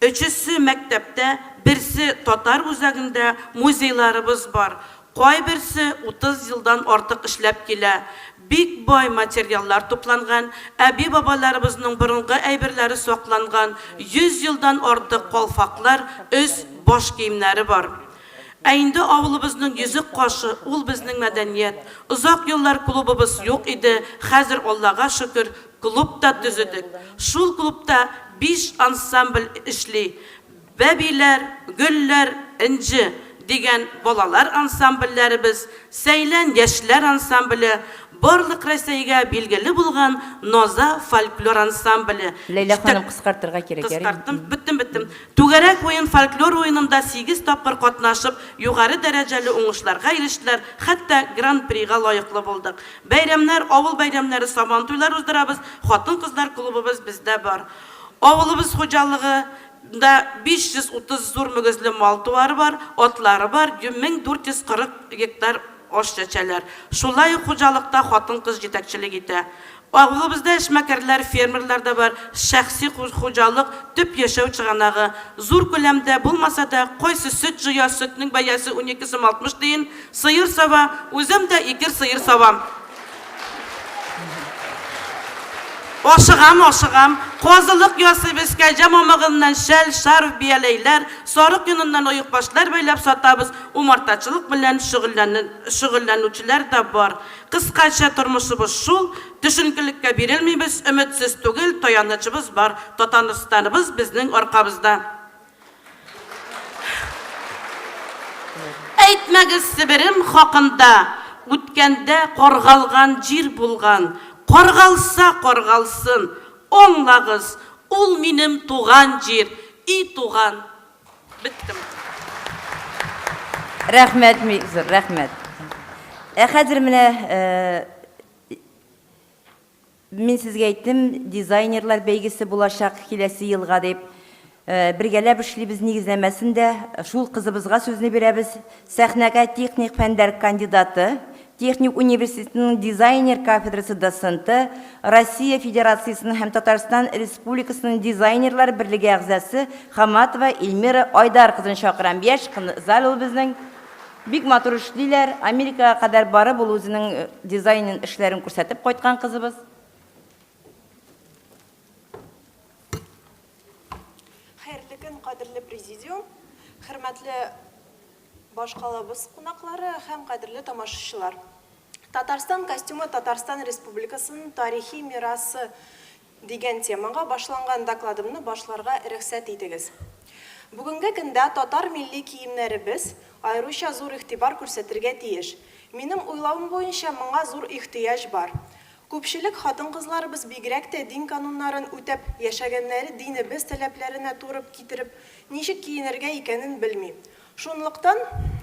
Üçüsü мәктәптә, берсе татар үзәгендә музейларыбыз бар. Кай берсе 30 елдан артык эшләп килә. Бик бай материаллар тупланган, әби бабаларыбызның борынгы әйберләре сакланган, 100 елдан артык калфаклар, үз баш киемнәре бар. Ә инде авылыбызның йөзек кашы, ул безнең мәдәният. Узак еллар клубыбыз юк иде, хәзер Аллага шөкер, клуб та төзедек. Шул клубта 5 ансамбль эшли. Бәбиләр, гөлләр, инҗе дигән балалар ансамбльләребез, Сәйлән яшьләр ансамбле, барлык Россиягә билгеле булган Ноза фольклор ансамбле. Ләйлә ханым кыскартырга кирәк. Кыскарттым, беттем. Түгәрәк уен фольклор уенында 8 тапкыр катнашып, югары дәрәҗәле уңышларга ирештеләр, хәтта гран-прига лаеклы булдык. Бәйрәмнәр, авыл бәйрәмнәре, сабан туйлар уздырабыз, хатын-кызлар клубыбыз бездә бар. Авылыбыз хуҗалыгы да 530 зур мөгезле мал туары бар, атлары бар, 1440 гектар аш чәчәләр. Шулай хуҗалыкта хатын-кыз җитәкчелек итә. Авылыбызда эшмәкәрләр, фермерлар да бар, шәхси хуҗалык, төп яшәү чыганагы. Зур күләмдә булмаса да, кайсы сөт җыя, сөтнең бәясе 12 сум 60 тиен, сыер саба, үзем дә 2 сыер сабам. Ашыгам, казылык ясыйбыз, кәҗә мамыгыннан шәл, шарф бияләйләр, сарык юныннан оек башлар бәйләп сатабыз. Умартачылык белән шөгыльләнүчеләр дә бар. Кыскача тормышыбыз шул, төшенкелеккә бирелмибез, өметсез түгел, таянычыбыз бар. Татарстаныбыз безнең аркабызда. Әйтмәгез Себерем хакында, үткәндә каргалган җир булган. Каргалса каргалсын, оңлагыз, ул минем туган җир, и туган. Биттем. Рәхмәт, Мигзур, рәхмәт. Хәзер менә мин сезгә әйттем, дизайнерлар бәйгесе булачак киләсе елга дип. Бергәләп эшлибез нигезләмәсендә, шул кызыбызга сүзне бирәбез. Сәхнәгә техник фәннәр кандидаты, Техник университетінің дизайнер кафедрасы доценты, Россия Федерациясының һәм Татарстан Республикасының дизайнерлар берлеге әгъзасы Хаматова Эльмира Айдар кызын чакырам. Яшь зал ул безнең. Бик матур эшлиләр. Америкага кадәр барып ул үзенең дизайн эшләрен күрсәтеп кайткан кызыбыз. Хәерле көн, кадерле президиум, хөрмәтле башкалабыз кунаклары һәм кадерле тамашачылар. Татарстан костюмы Татарстан Республикасының тарихи мирасы дигән темага башланган докладымны башларга рөхсәт итегез. Бүгенге көндә татар милли киемнәребез аеруча зур игътибар күрсәтергә тиеш. Минем уйлавым буенча моңа зур ихтыяҗ бар. Күпчелек хатын-кызларыбыз бигрәк тә дин кануннарын үтәп, яшәгәннәре динебез таләпләренә турып китереп, ничек киенергә икәнен белми. Шунлыктан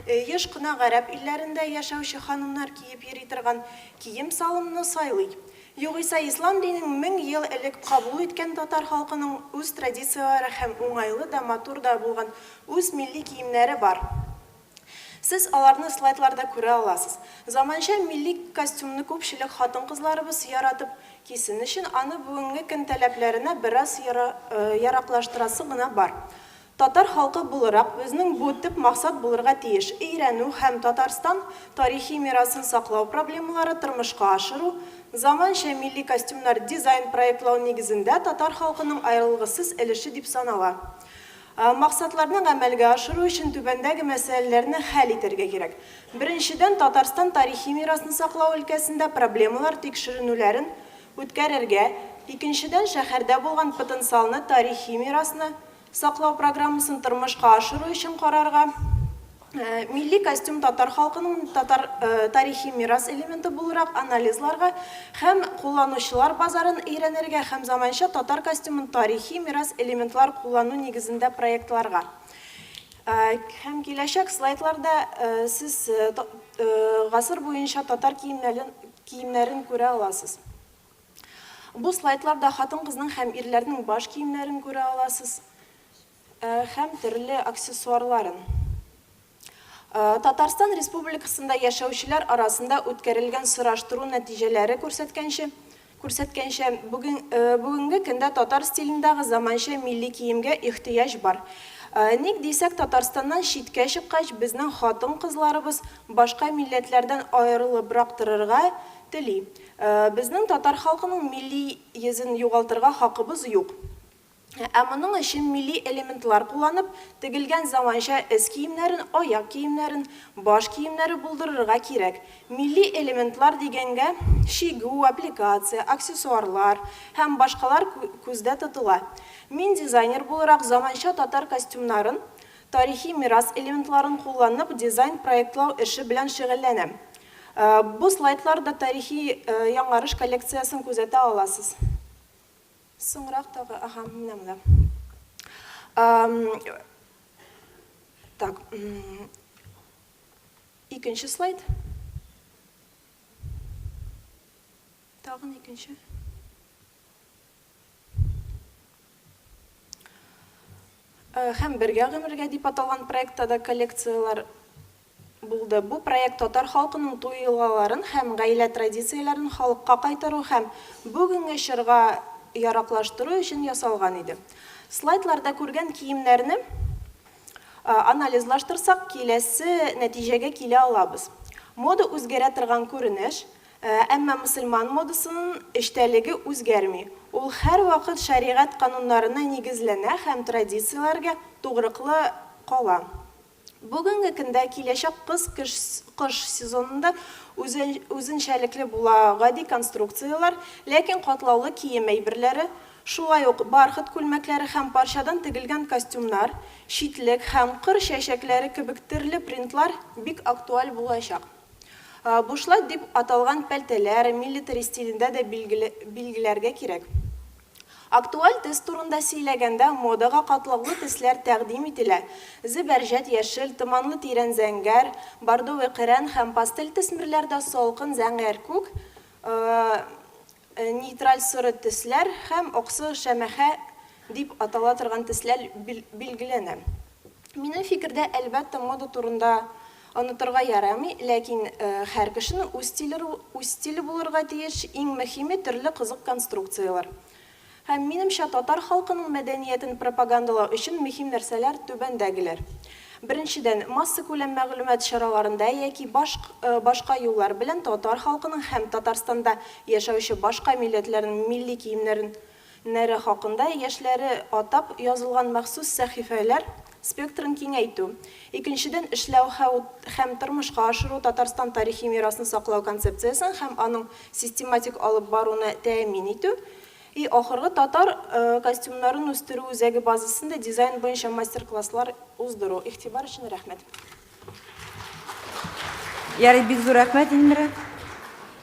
еш кына гарәп илләрендә яшәүче ханымнар киеп йөри торган кием салымны сайлый. Югыйсә ислам динен 1000 ел элек кабул иткән татар халкының үз традицияләре һәм уңайлы да матур да булган үз милли киемнәре бар. Сез аларны слайдларда күрә аласыз. Заманча милли костюмны күпчелек хатын-кызларыбыз яратып кисен өчен аны бүгенге көн таләпләренә бераз яраклаштырасы гына бар. Татар халкы буларак безнең бу төп максат булырга тиеш: өйрәнү һәм Татарстан тарихи мирасын саклау проблемалары тормышка ашыру, заманча милли костюмнар дизайн проектлау нигезендә татар халкының аерылгысыз өлеше дип санала. Максатларны гамәлгә ашыру өчен түбәндәге мәсьәләләрне хәл итәргә кирәк. Беренчедән, Татарстан тарихи мирасын саклау өлкәсендә проблемалар тикшеренүләрен үткәрергә, икенчедән, шәһәрдә булган потенциалны тарихи мирасны саклау программасын тормышка ашыру өчен карарга, милли костюм татар халкының тарихи мирас элементы буларак анализларга һәм кулланучылар базарын өйрәнергә һәм заманча татар костюмын тарихи мирас элементлар куллану нигезендә проектларга. Һәм киләчәк слайдларда сез гасыр буенча татар киемнәрен күрә аласыз. Бу слайдларда хатын-кызның һәм ирләрнең баш киемнәрен күрә аласыз һәм төрле аксессуарларын. Татарстан Республикасында яшәүчеләр арасында үткәрелгән сораштыру нәтиҗәләре күрсәткәнчә, бүгенге көндә татар стилендәге заманча милли киемгә ихтыяҗ бар. Ник дисәк, Татарстаннан читкә чыккач, безнең хатын-кызларыбыз башка милләтләрдән аерылыбрак торырга тели. Безнең татар халкының милли йөзен югалтырга хакыбыз юк. Ә моның өчен милли элементлар кулланып, тегелгән заманча эс киемнәрен, аяк киемнәрен, баш киемнәре булдырырга кирәк. Милли элементлар дигәнгә шигу, аппликация, аксессуарлар һәм башкалар күздә тотыла. Мин дизайнер буларак заманча татар костюмнарын, тарихи мирас элементларын кулланып, дизайн проектлау эше белән шөгыльләнәм. Бу слайдларда тарихи яңарыш коллекциясын күзәтә аласыз. Соңрак тагы, менә. Так, икенче слайд. Тагын икенче. Һәм бергә гомергә дип аталган проектта да коллекциялар булды. Бу проект татар халкының туй йолаларын һәм гаилә традицияләрен халыкка кайтару һәм бүгенге чорга яраклаштыру өчен ясалган иде. Слайдларда күргән киемнәрне анализлаштырсак, киләсе нәтиҗәгә килә алабыз. Мода үзгәрә торган күренеш, әмма мусульман модасының эчтәлеге үзгәрми. Ул һәр вакыт шәригать кануннарына нигезләнә һәм традицияләргә тугрыклы кала. Бүгенге көндә киләчәк кыш сезонында үзенчәлекле була гади конструкциялар, ләкин катлаулы кием әйберләре, шулай ук бархыт күлмәкләре һәм парчадан тегелгән костюмнар, шитлек һәм кыр чәчәкләре кебек төрле принтлар бик актуаль булачак. Бушлай дип аталган пәлтәләр милитари стилендә дә билгеләргә кирәк. Актуаль төс турында сөйләгәндә модага катлаулы төсләр тәкъдим ителә. Зәбәрҗәт яшел, томанлы тирән зәңгәр, бордовый кыран һәм пастель төсмерләрдә салкын зәңгәр күк, нейтраль соры төсләр һәм аксы шәмәхә дип атала торган төсләр билгеләнә. Минем фикердә, әлбәттә, мода турында онытырга ярамый, ләкин һәр кешенең үз стиле булырга тиеш, иң мөһиме төрле кызык конструкциялар. Һәм минемчә, татар халкының мәдәниятен пропагандалау өчен мөһим нәрсәләр түбәндәгеләр. Беренчедән, масса күләм мәгълүмат чараларында яки башка юллар белән татар халкының һәм Татарстанда яшәүче башка милләтләрнең милли киемнәре хакында яшьләре атап язылган махсус сәхифәләр спектрын киңәйтү. Икенчедән, эшләү һәм тормышка ашыру Татарстан тарихи мирасын саклау концепциясын һәм аның систематик алып баруны тәэмин итү. И ахыргы татар костюмнарын үстерү үзәге базасында дизайн буенча мастер-класслар уздыру. Игътибар өчен рәхмәт. Ярый, бик зур рәхмәт, Илмира.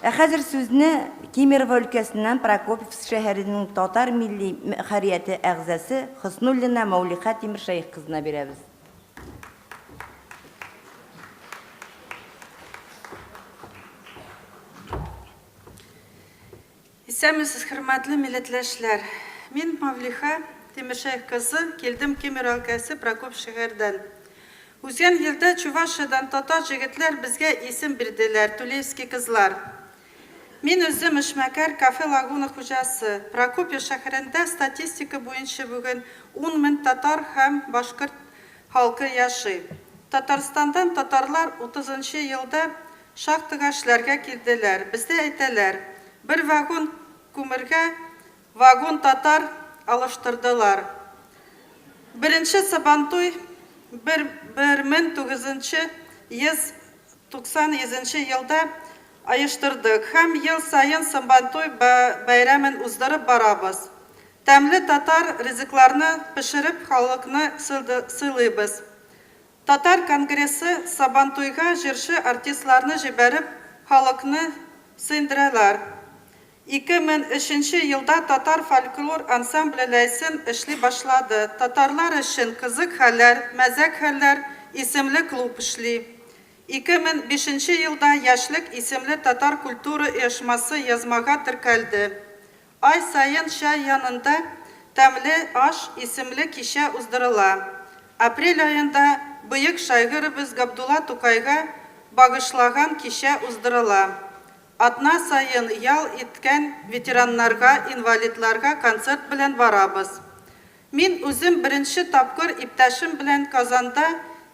Хәзер сүзне Кемерово өлкәсеннән Прокопьевск шәһәренең татар милли хәрияте әгъзасы Хоснуллина Мәүлиха Тимершәйх кызына бирәбез. Исәмесез, хөрмәтле милләтләшләр. Мин Мәүлиха Тимершәйх кызы, килдем Кемерово өлкәсе Прокопьевск шәһәрдән. Узган елда Чувашиядән татар җегетләр безгә исем бирделәр, Тулевский кызлар. Мин үзем эшмәкәр кафе Лагуна хуҗасы. Прокопьевск шәһәрендә статистика буенча бүген 10 мең татар һәм башкорт халкы яши. Татарстандан татарлар 30 елда шахтага эшләргә килделәр. Бездә әйтәләр, бер вагон күмергә вагон татар алыштырдылар. Беренче Сабантуй 1997 елда оештырдык һәм ел сайын Сабантуй бәйрәмен уздырып барабыз. Тәмле татар ризыкларны пешереп халыкны сыйлыйбыз. Татар конгрессы Сабантуйга җырчы артистларны җибәреп халыкны сыйндыралар. 2003 елда татар фольклор ансамблеләсен эшли башлады. Татарлар өчен кызык хәлләр, мәзәк хәлләр исемле клуб эшли. 2005 елда Яшлык исемле татар культура оешмасы язмага теркәлде. Ай сайын чай янында тәмле аш исемле кичә уздырыла. Апрель айында быек шагыйрыбыз Габдулла Тукайга багышлаган кичә уздырыла. Атна сайын ял иткән ветераннарга, инвалидларга концерт белән барабыз. Мин үзем беренче тапкыр иптәшем белән Казанда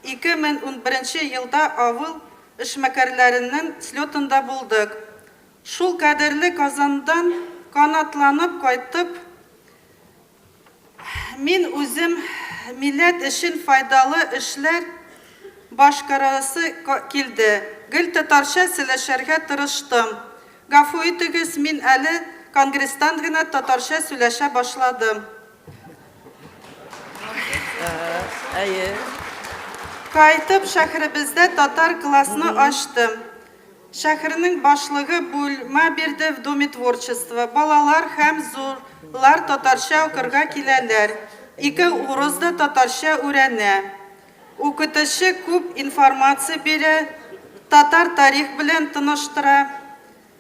2011 елда авыл эшмәкәрләренең слетында булдык. Шул кадерле Казандан канатланып кайтып, мин үзем милләт өчен файдалы эшләр башкарасы килде. Гел татарча сөйләшергә тырыштым. Гафу итегез, мин әле Конгресстан гына татарча сөйләшә башладым. Кайтып шәһәребездә татар классны ачтым. Шәһәрнең башлыгы бүлмә бирде в Доме творчества. Балалар һәм зурлар татарча укырга киләләр. 2 урыс да татарча өйрәнә. Укытучы күп информация бирә, татар тарих белән таныштыра.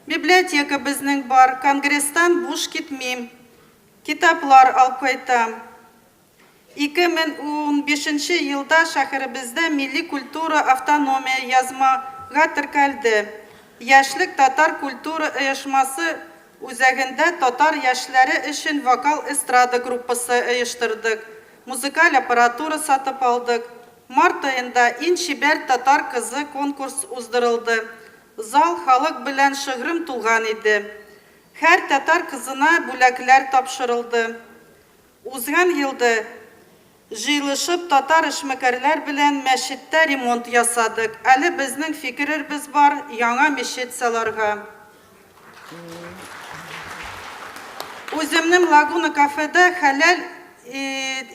Библиотека безнең бар, Конгресстан буш китмим. Китаплар алып кайтам. 2015 елда шәһәребездә милли культура автономия язмага теркәлде. Яшьлек татар культура оешмасы үзәгендә татар яшьләре өчен вокал эстрада группасы оештырдык. Музыкаль аппаратура сатып алдык. Март айында «Ин шибәр татар кызы» конкурс уздырылды. Зал халык белән шыгрым тулган иде. Һәр татар кызына бүләкләр тапшырылды. Узган елда җыелышып татар эшмәкәрләр белән мәчеттә ремонт ясадык. Әле безнең фикеребез бар яңа мәчет саларга. Үземнең Лагуна кафеда хәләл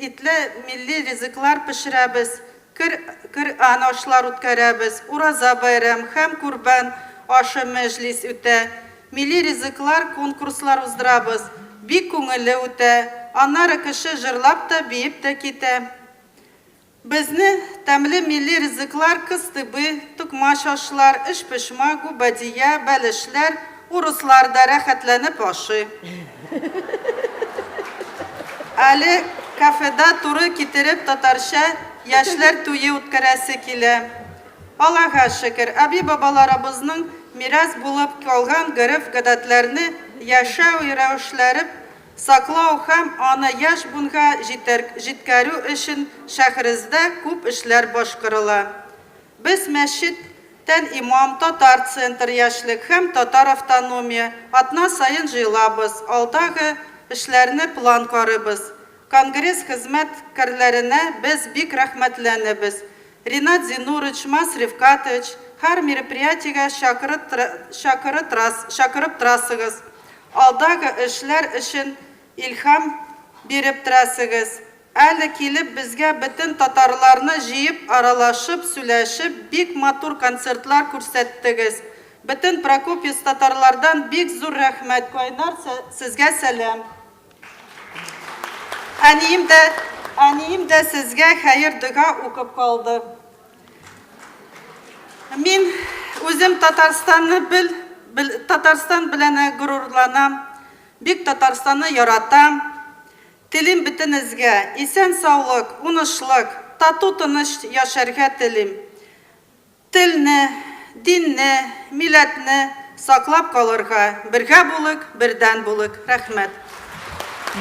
итле милли ризыклар пешерәбез. Коръан ашлар үткәрәбез, ураза байрам һәм курбан ашы мәҗлис үтә. Милли ризыклар конкурслар уздырабыз. Бик күңелле үтә. Аннары кеше җырлап та, биеп тә китә. Безне тәмле милли ризыклар кыстыбы, тукмаш ашлар, эшпешма, губадия, бәлешләр, урыслар да рәхәтләнеп ашый. Әле кафеда туры китереп татарча яшьләр туе үткәрәсе килә. Аллаһка шөкер, әби-бабаларыбызның мирас булып калган гореф-гадәтләрне яшәү рәвешләре саклау һәм аны яшь буынга җиткәрү өчен шәһәребездә күп эшләр башкарыла. Без мәчеттән имам, татар центр яшьлек һәм татар автономия атна сайын җыелабыз. Алдагы эшләрне план карыйбыз. Конгресс хезмәткәрләренә без бик рәхмәтләнәбез. Ринат Зинурыч, Мас Рифкатович, һәр мероприятиегә чакырып торасыгыз. Алдагы эшләр өчен илһам биреп торасыгыз. Әле килеп безгә бөтен татарларны җыеп, аралашып, сөйләшеп, бик матур концертлар күрсәттегез. Бөтен Прокопьев татарлардан бик зур рәхмәт. Кайнар, сезгә сәлам. Әнием дә сезгә хәер дуга укып калды. Мин үзем Татарстан белән горурланам. Бик Татарстанны яратам. Телим бөтенезгә исән саулык, унышлык, тату тыныч яшәргә телим. Телне, динне, милләтне саклап калырга. Бергә булык, бердән булык. Рәхмәт.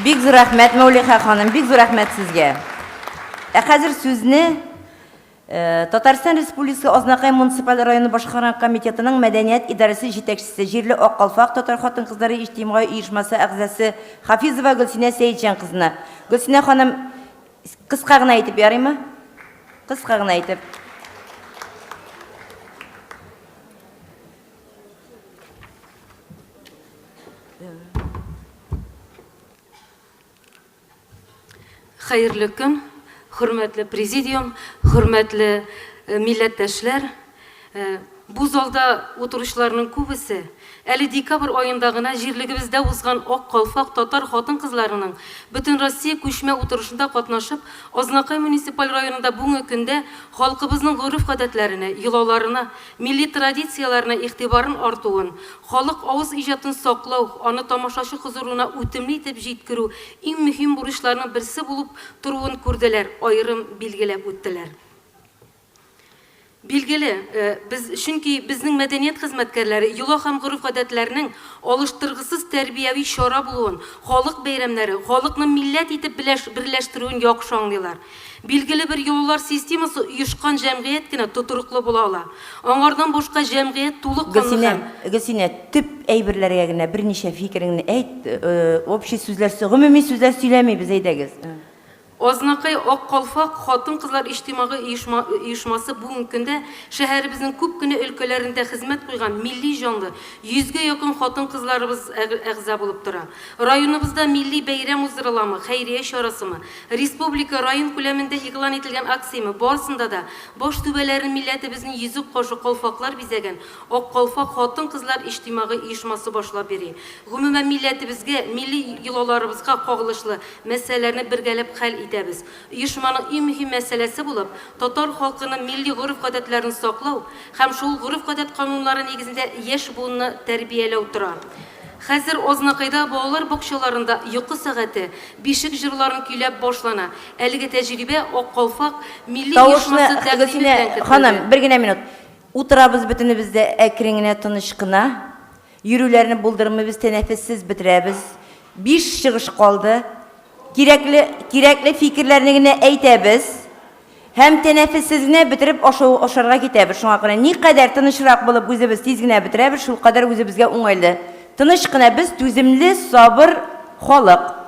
Бик зур рәхмәт, Мәүлиха ханым, бик зур рәхмәт сезгә. Хәзер сүзне Татарстан Республикасы Азнакай муниципаль районы башкарма комитетының мәдәният идарәсе җитәкчесе, җирле Аккалфак татар хатын-кызлары иҗтимагый оешмасы әгъзасы Хафизова Гөлсинә Сәетҗан кызына. Гөлсинә ханым, кыска гына әйтеп ярыймы? Кыска гына әйтеп. Хәерле көн, хөрмәтле президиум, хөрмәтле милләттәшләр. Бу залда утырышларның күбесе әле декабрь айында гына җирлегебездә узган Аккалфак татар хатын-кызларының бөтен Россия күчмә утырышында катнашып, Азнакай муниципаль районында бүгенге көндә халкыбызның гореф-гадәтләренә, йолаларына, милли традицияларына игътибарын артуын, халык авыз иҗатын саклау, аны тамашачы хузурына үтемле итеп җиткерү иң мөһим бурычларның берсе булып торуын күрделәр, аерым билгеләп үттеләр. Билгеле, чөнки безнең мәдәният хезмәткәрләре йола һәм гореф-гадәтләрнең алыштыргысыз тәрбияви чара булуын, халык бәйрәмнәре, халыкны милләт итеп берләштерүен яхшы аңлыйлар. Билгеле бер йолалар системасы оешкан җәмгыять кенә тотрыклы була ала. Аңардан башка җәмгыять тулы канлы. Гөлсинә, төп әйберләргә генә берничә фикереңне әйт, общий сүзләр, гомуми сүзләр сөйләмибез, әйдәгез. Азнакай Ак Калфак хатын-кызлар иҗтимагый оешмасы бүгенге көндә шәһәребезнең күп кенә өлкәләрендә хезмәт куйган милли җанлы 100гә якын хатын-кызларыбыз әгъза булып тора. Районыбызда милли бәйрәм уздырыламы, хәйрия чарасымы, республика район күләмендә игълан ителгән акциямы барысында да баш түбәләрен милләтебезнең йөзек кашы калфаклар бизәгән Ак Калфак хатын-кызлар иҗтимагый оешмасы башлап йөри. Гомумән милләтебезгә, милли йолаларыбызга кагылышлы мәсьәләләрне бергәләп хәл итәбез. Оешманың иң мөһим мәсьәләсе булып, татар халкының милли гореф-гадәтләрен саклау һәм шул гореф-гадәт кануннары нигезендә яшь буынны тәрбияләү тора. Хәзер Азнакайда балалар бакчаларында йокы сәгате, бишек җырларын көйләп башлана. Әлеге тәҗрибә Ак Калфак милли оешмасы тәкъдимендә. Ханым, бер генә минут. Утырабыз бөтенебез дә әкрен генә тыныч кына. Йөрүләрне булдырмыйбыз, тәнәфессез бетерәбез. 5 чыгыш калды. Кирәкле фикерләрне генә әйтәбез. Һәм тәнәфессез генә бетереп ашарга китәбез. Шуңа күрә никадәр тынычрак булып үзебез тиз генә бетерәбез, шул кадәр үзебезгә уңайлы. Тыныч кына без түземле, сабыр халык.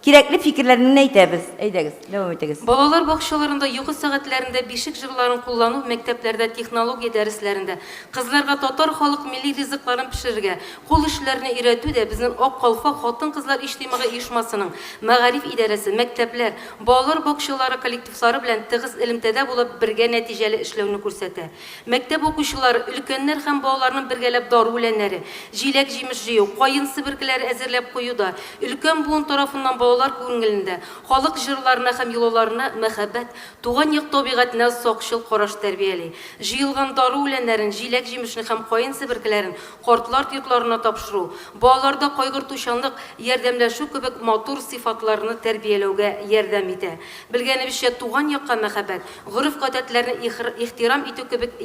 Кирәкле фикерләрне әйтәбез. Әйдәгез, дәвам итегез. Балалар бакчаларында йокы сәгатьләрендә бишек җырларын куллану, мәктәпләрдә технология дәресләрендә кызларга татар халык милли ризыкларын пешерергә, кул эшләрне өйрәтү дә безнең Ак Калфак хатын-кызлар иҗтимагый оешмасының мәгариф идарәсе, мәктәпләр, балалар бакчалары коллективлары белән тыгыз элемтәдә булып бергә нәтиҗәле эшләүне күрсәтә. Мәктәп укучылары, өлкәннәр һәм балаларның бергәләп дару үләннәре, җиләк-җимеш җыю, каен себеркеләре әзерләп куюда, өлкән буын тарафыннан балалар күңелендә халык җырларына һәм йолаларына мәхәббәт, туган як табигатьне сакчыл караш тәрбияли. Җыелган дару үләннәрен, җиләк-җимешне һәм каен себеркеләрен картлар йортларына тапшыру, балаларда кайгыртучанлык, ярдәмләшү кебек матур сыйфатларны тәрбияләүгә ярдәм итә. Белгәнебезчә, туган якка мәхәббәт, гореф-гадәтләрне ихтирам итү кебек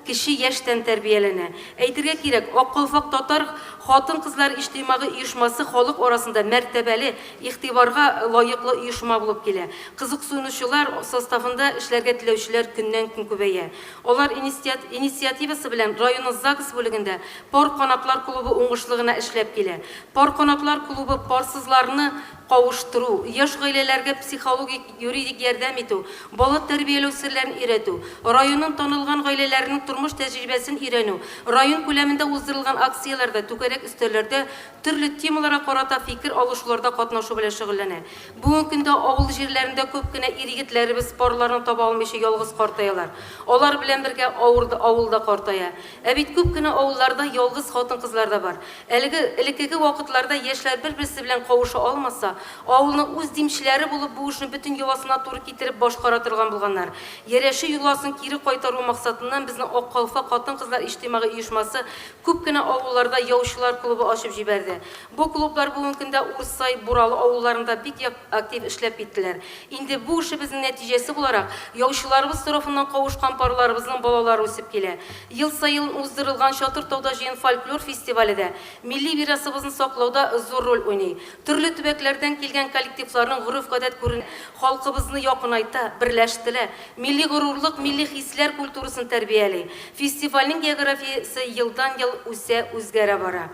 кеше яшьтән тәрбияләнә. Әйтергә кирәк, Ак Калфак татар хатын-кызлар иҗтимагый оешмасы халык арасында мәртәбәле, игътибарга лаеклы оешма булып килә. Кызыксынучылар составында эшләргә теләүчеләр көннән-көн күбәя. Алар инициативасы белән районның ЗАГС бүлегендә пар канатлар клубы уңышлыгына эшләп килә. Пар канатлар клубы парсызларны кавыштыру, яшь гаиләләргә психологик, юридик ярдәм итү, бала тәрбияләү серләрен өйрәтү, районның танылган гаиләләренең тормыш тәҗрибәсен өйрәнү, район күләмендә уздырылган акцияләрдә, түгәрәк өстәлләрдә төрле темаларга карата фикер алышуларда катнашу белән шөгыльләнә. Бүгенге көндә авыл җирләрендә күп кенә ир-егетләребез парларын таба алмыйча ялгыз картаялар. Алар белән бергә авылда картая. Ә бит күп кенә авылларда ялгыз хатын-кызлар да бар. Элеккеге вакытларда яшьләр бер-берсе белән кавыша алмаса, авылның үз димчеләре булып бу эшне бөтен юласына туры китереп башкара торган булганнар. Ярәше юласын кире кайтару максатыннан безнең Ак Калфак хатын-кызлар иҗтимагый оешмасы күп кенә авылларда яучылар клубы ачып җибәрде. Бу клублар бүгенге көндә Урсай, Буралы авылларында бик актив эшләп киттеләр. Инде бу эшебезнең нәтиҗәсе буларак яучыларыбыз тарафыннан кавышкан парларыбызның балалары үсеп килә. Ел саен уздырылган Чатыртауда җыен фольклор фестивалендә милли мирасыбызны саклауда зур роль уйный. Төрле төбәкләрдән килгән коллективларның гореф-гадәт күрен халкыбызны якынайта, берләштерә, милли горурлык, милли хисләр культурасын тәрбияли. Фестивальнең географиясе елдан-ел үсә, үзгәрә бара.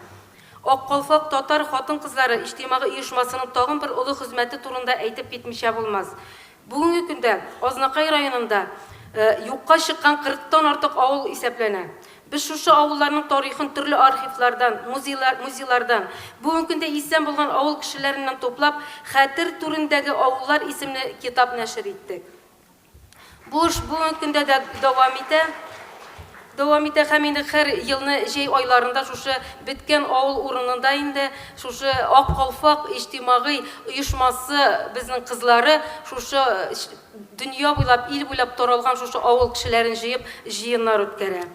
Ак Калфак татар хатын-кызлары иҗтимагый оешмасының тагын бер олы хезмәте турында әйтеп китмичә булмас. Бүгенге көндә Азнакай районында юкка чыккан 40тан артык авыл исәпләнә. Biz шушы авылларның тарихын төрле архивлардан, музейлардан, бүгенге көндә исән булган авыл кешеләреннән топлап, хәтер турындагы авыллар исемле китап нәшер иттек. Бу эш бүгенге көндә дә дәвам итә һәм инде һәр елны җәй айларында шушы беткән авыл урынында инде шушы Ак Калфак иҗтимагый оешмасы безнең кызлары шушы дөнья буйлап, ил буйлап таралган шушы авыл кешеләрен җыеп җыеннар үткәрә.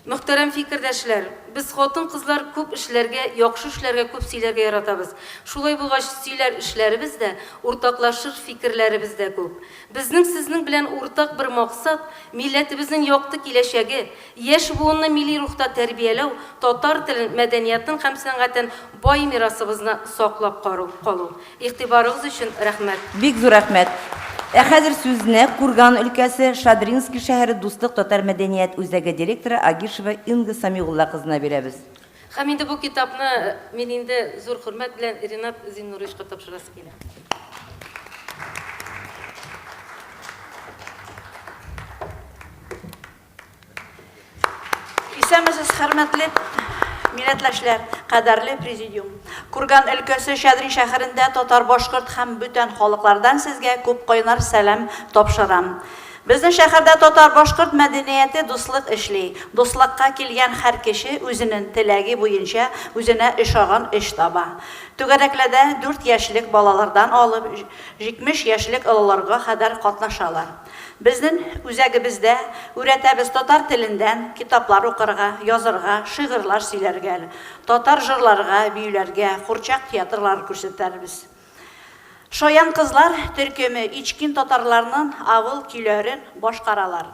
Мөхтәрәм фикердәшләр, без хатын-кызлар күп эшләргә, яхшы эшләргә, күп сөйләргә яратабыз. Шулай булгач, сөйләр эшләребез дә, уртаклашыр фикерләребез дә күп. Безнең сезнең белән уртак бер максат, милләтебезнең якты киләчәге, яшь буынны милли рухта тәрбияләү, татар телен, мәдәниятен һәм сәнгатен бай мирасыбызны саклап калу. Игътибарыгыз өчен рәхмәт. Бик зур рәхмәт. Хәзер сүзне Курган өлкәсе Шадринский шәһәре Дуслык татар мәдәният үзәге директоры Агишева Инга Самигулла кызына бирәбез. Һәм инде бу китапны мин инде зур хөрмәт белән Ринат Зиннуровичка тапшырасы килә. Исәмесез, хөрмәтле милләтләшләр, кадерле президиум. Курган өлкәсе Шадрин шәһәрендә татар, башкорт һәм бүтән халыклардан сезгә күп кайнар сәлам тапшырам. Безнең шәһәрдә татар, башкорт мәдәнияте дуслык эшли. Дуслыкка килгән һәр кеше үзенең теләге буенча үзенә ишаган эш таба. Түгәрәкләдә 4 яшьлек балалардан алып 70 яшьлек олыларга кадәр катнашалар. Безнең үзәгебездә үрәтәбез татар телендән китаплар укырга, язырга, шигырьләр сөйләргә, татар җырларга, биюләргә, курчак театрлар күрсәтәбез. Шаян кызлар төркеме ичкин татарларның авыл көйләрен башкаралар.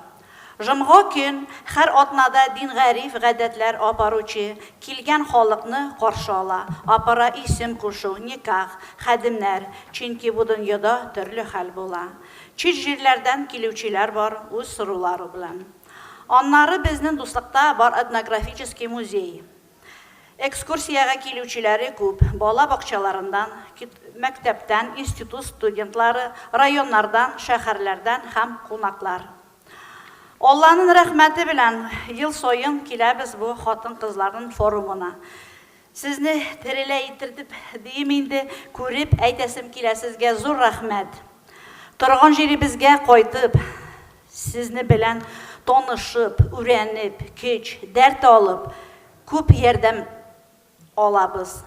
Җомга көн һәр атнада дин гәриф гадәтләр апаручы килгән халыкны каршы ала. Апара исем кушу, никах, хәдимнәр, чөнки бу дөньяда төрле хәл була. Чит җирләрдән килүчеләр бар үз сорулары белән. Аннары безнең дуслыкта бар этнографический музей. Экскурсиягә килүчеләре күп. Бала бакчаларыннан, мәктәптән, институт студентлары, районнардан, шәһәрләрдән һәм кунаклар. Алланың рәхмәте белән ел саен киләбез бу хатын-кызларның форумына. Сезне тереләй иттердеп дим инде, күреп әйтәсем килә сезгә зур рәхмәт. Торган җиребезгә кайтып, сезне белән танышып, үрәнеп, көч, дәрт алып, күп ярдәм алабыз.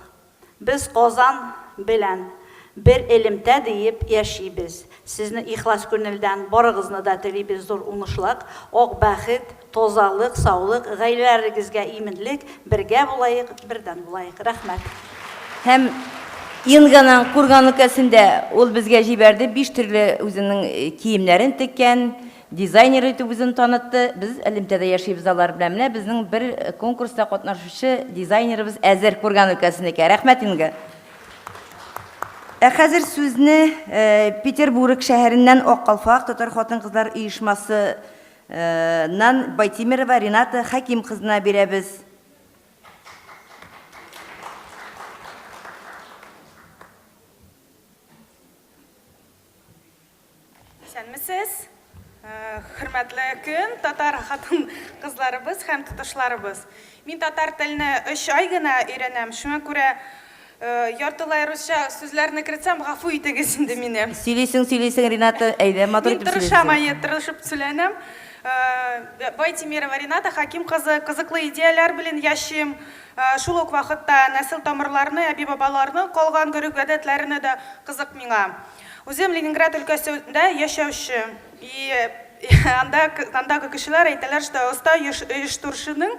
Без Казан белән бер элемтә диеп яшибез. Сезне ихлас күңелдән барыгызны да телибез зур уңышлык, ак бәхет, тозалык, саулык, гаиләләрегезгә иминлек, бергә булайык, бердән булайык. Рәхмәт. Һәм Инганың Курган өлкәсендә ул безгә җибәрде 5 төрле үзенең киемнәрен теккән, дизайнер итеп үзен танытты. Без элемтәдә яшибез алар белән. Менә безнең бер конкурста катнашучы дизайнерыбыз әзер Курган өлкәсенеке. Рәхмәт Инга. Хәзер сүзне Петербург шәһәреннән Аккалфак татар хатын-кызлар оешмасы нан Байтимирова Рената Хаким кызына бирәбез. Сәлемсез, хөрмәтле көн, татар хатын-кызларыбыз һәм тутышларыбыз. Мин татар теленә 3 ай гына өйрәнәм. Шуңа күрә яртылай русча сүзләрне кертсәм, гафу итегез инде мине. Сөйлисең Рената, әйдә матур итеп сөйләсәң. Тырышып сөйләнәм. Байтимирова Рената Хаким кызы, кызыклы идеялар белән яшим. Шул ук вакытта нәсел тамырларны, әби-бабаларны, калган görüк гадәтләрне дә кызык миңа. Үзем Ленинград өлкәсендә яшәүче. Андагы кешеләр әйтәләр, что оста оештыручының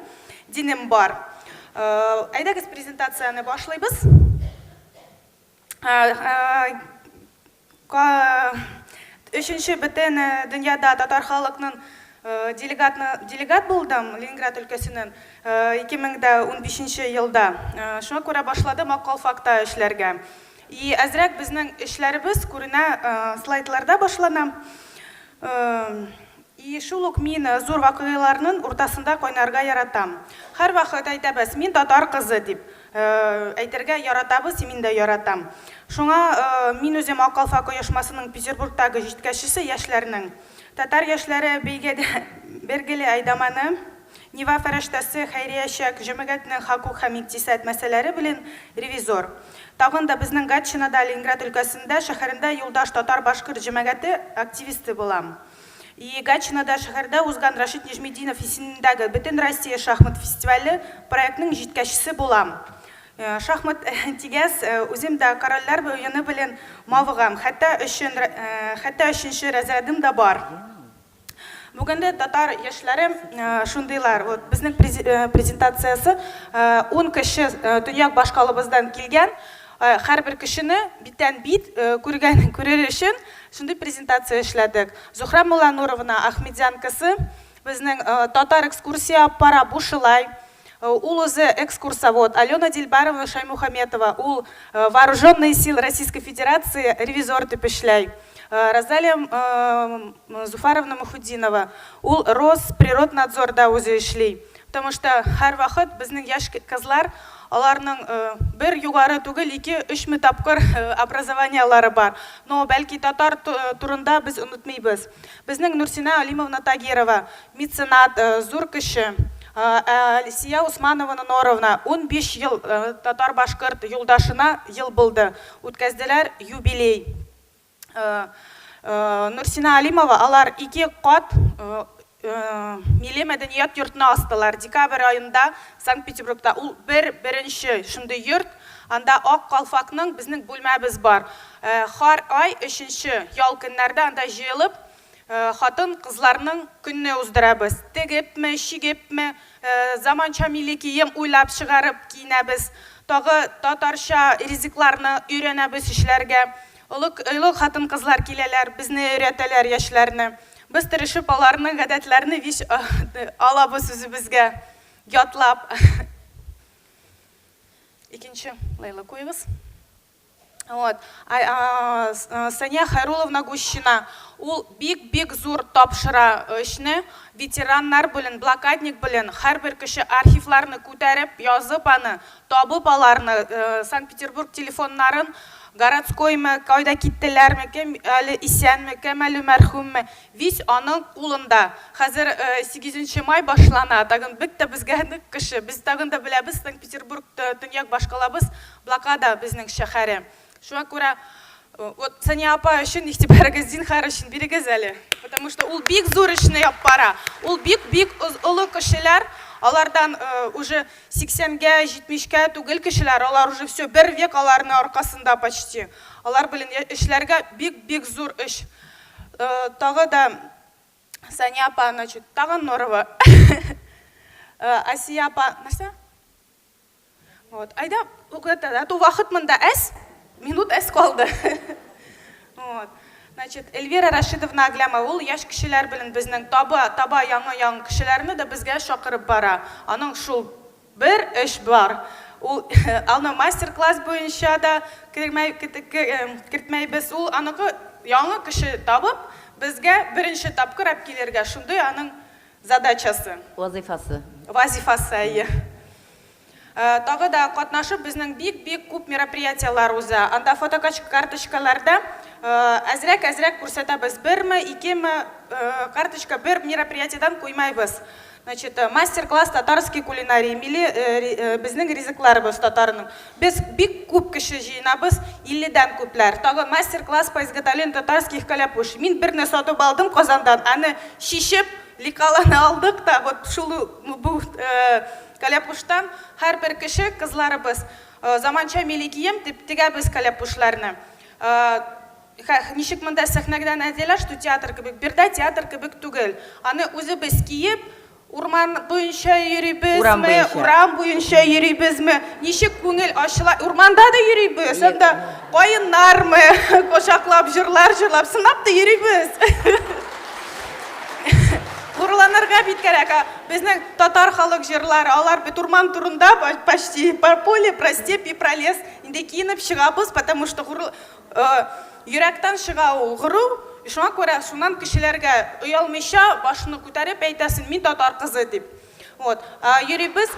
динем бар. Әйдәгез презентацияны башлыйбыз. Өченче бөтен дөньяда татар халыкның делегат булдым Ленинград өлкәсенең 2015 елда. Шуңа күрә башладым Аккалфакта эшләргә. Әзрәк безнең эшләребез күренә слайдларда башлана. Шул ук мин зур вакыйгаларның уртасында кайнарга яратам. Һәр вакыт әйтәбез, мин татар кызы дип әйтергә яратабыз, мин дә яратам. Шуңа мин үзем Аккалфак оешмасының Петербургтагы җиткәчесе яшьләрнең татар яшьләре бәйгедә бергеле айдаманы, Нива фәрештәсе, хәйриячәк, җәмәгатьнең хокук һәм икътисад мәсьәләләре белән ревизор. Тагын да безнең Гатчинада, Ленинград өлкәсендә, шәһәрендә юлдаш татар-башкорт җәмәгате активисты булам. Гатчинада шәһәрдә узган Рашид Нижметдинов исемендәге Бөтен Россия шахмат фестивале проектның җиткәчесе булам. Шахмат тигәс, үзем дә корольләр уены белән мавыгам, хәтта 3нче разрядым да бар. Бүгінде татар яшьләре шундыйлар. Вот безнең презентациясы 10 кеше дөнья башкалыбыздан килгән. Һәрбер кешене биттән бит күрер өчен шундый презентация эшләдек. Зухра Мулануровна Ахмедянкасы безнең татар экскурсия пара Бушылай. Ул үзе экскурсовод. Алена Дилбаровна Шаймухаметова, ул вооруженные силы Российской Федерации ревизор дип эшләй. Розалия Зуфаровна Мухудинова, ул Росприроднадзорда үзе эшләй. Потому что һәр вакыт безнең яшь кызлар, аларның бер югары түгел 2-3 тапкыр образованиялары бар. Но бәлки татар турында без онытмыйбыз. Безнең Нурсина Алимовна Тагирова, меценат, зур кеше. Алисия Усманова Норовна 15 ел татар башкорт юлдашына ел булды. Үткәзделәр юбилей. Нурсина Алимова алар 2 кат Милли мәдәният йортына астылар. Декабрь айында Санкт-Петербургта ул беренче шундый йорт, анда ак калфакның безнең бүлмәбез бар. Һәр ай 3нче ял көннәрдә анда җыелып хатын кызларның көнне уздырабыз. Тегепме, шигепме, заманча милли кием уйлап чыгарып киенәбез. Тагы татарча ризыкларны өйрәнәбез эшләргә. Олы хатын кызлар киләләр, безне өйрәтәләр яшьләрне. Biz tırışıp alarının гадәтләрне виш алабыз үзебезгә ятлап. Икенче Лейла куйгыз. Вот. Сания Хайруловна Гущина. Ул бик зур тапшыра эшне ветераннар белән, блокадник белән һәрбер кеше архивларны күтәреп, язып аны, табып аларны, Санкт-Петербург телефоннарын городскоймы, кайда киттеләрме, кем әле исәнме, кем әле мәрхүмме, вис аның кулында. Хәзер 8 май башлана, тагын бик тә безгә нык кеше. Без тагын да беләбез, Санкт-Петербург төньяк башкалабыз, блокада безнең шәһәре. Шуңа күрә вот Сания апа өчен игътибарыгыз зинһар өчен бирегез әле. Потому что ул бик зур эшне яп бара. Ул бик олы кешеләр, алардан уже 80-гә, 70-гә түгел кешеләр, алар уже все бер век аларның аркасында почти. Алар белән эшләргә бик зур эш. Тагы да Сания апа, значит, тагын Норова. Асия апа, нәрсә? Вот, айда, угыта, ту вакыт монда минут калды. Вот. Значит, Эльвира Рашидовна Аглямова, ул яшь кешеләр белән безнең таба яңа кешеләрне дә безгә шакырып бара. Аның шул бер эш бар. Ул аны мастер-класс буенча да кертмәйбез. Ул аныкы яңа кеше табып, безгә беренче тапкыр алып килергә. Шундый аның задачасы. Вазифасы. Тагы да катнашып безнең бик күп мероприятиялар уза. Анда фотокарточкаларда әзрәк күрсәтәбез. 1-ме, 2-ме карточка бер мероприятиедан куймайбыз. Значит, мастер-класс татарский кулинарий, милли безнең ризыкларыбыз татарның. Без бик күп кеше җыенабыз, 50-дән күпләр. Тагы мастер-класс по изготовлению татарских каляпуш. Мин берне сатып алдым Казандан, аны шишеп, лекаланы алдык та, вот шул бу каляпуштан һәрбер кеше кызларыбыз заманча милли кием дип тегәбез каляпушларны. Ничек монда сәхнәдән әйтәләр, что театр кебек, бердә театр кебек түгел. Аны үзебез киеп, урман буенча йөрибезме, урам буенча йөрибезме, ничек күңел ачыла, урманда да йөрибез, анда кайыннармы, кошаклап, җырлар җырлап, сынап та йөрибез. Урланырга бит кирәк. Безнең татар халык җырлары, алар бит урман турында почти по поле, про степь и про лес инде киенеп чыгабыз, потому что йөрәктән чыга ул гыру. Шуңа күрә шуннан кешеләргә оялмыйча башны күтәреп әйтәсен, мин татар кызы дип. Вот. Йөрибез.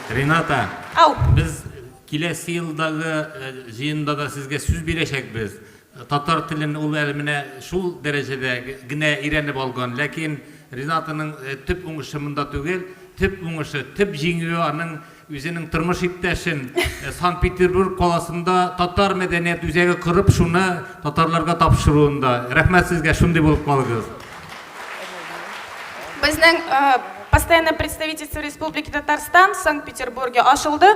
Рената, без киләсе елдагы җыенда да сезгә сүз бирәчәкбез. Татар телен ул әле шул дәрәҗәдә генә өйрәнеп алган, ләкин Ринатаның төп уңышы монда түгел, төп уңышы, төп җиңүе аның үзенең тормыш иптәшен Санкт-Петербург каласында татар мәдәният үзәге корып, шуны татарларга тапшыруында. Рәхмәт сезгә, шундый булып калыгыз. Безнең постоянное представительство Республики Татарстан в Санкт-Петербурге ачылды.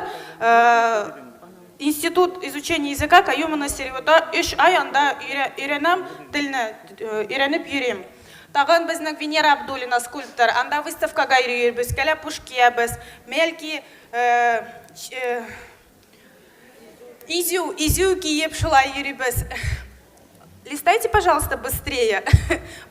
институт изучения языка Каюмана Серевода 3 ай анда үйренем тілні, үйреніп үйрем. Тағын біздің Венера Абдулина скульптор, анда выставкаға үйрейбіз, кәләпуш киябіз, мелки изю киеп шулай үйрейбіз. Листайте, пожалуйста, быстрее,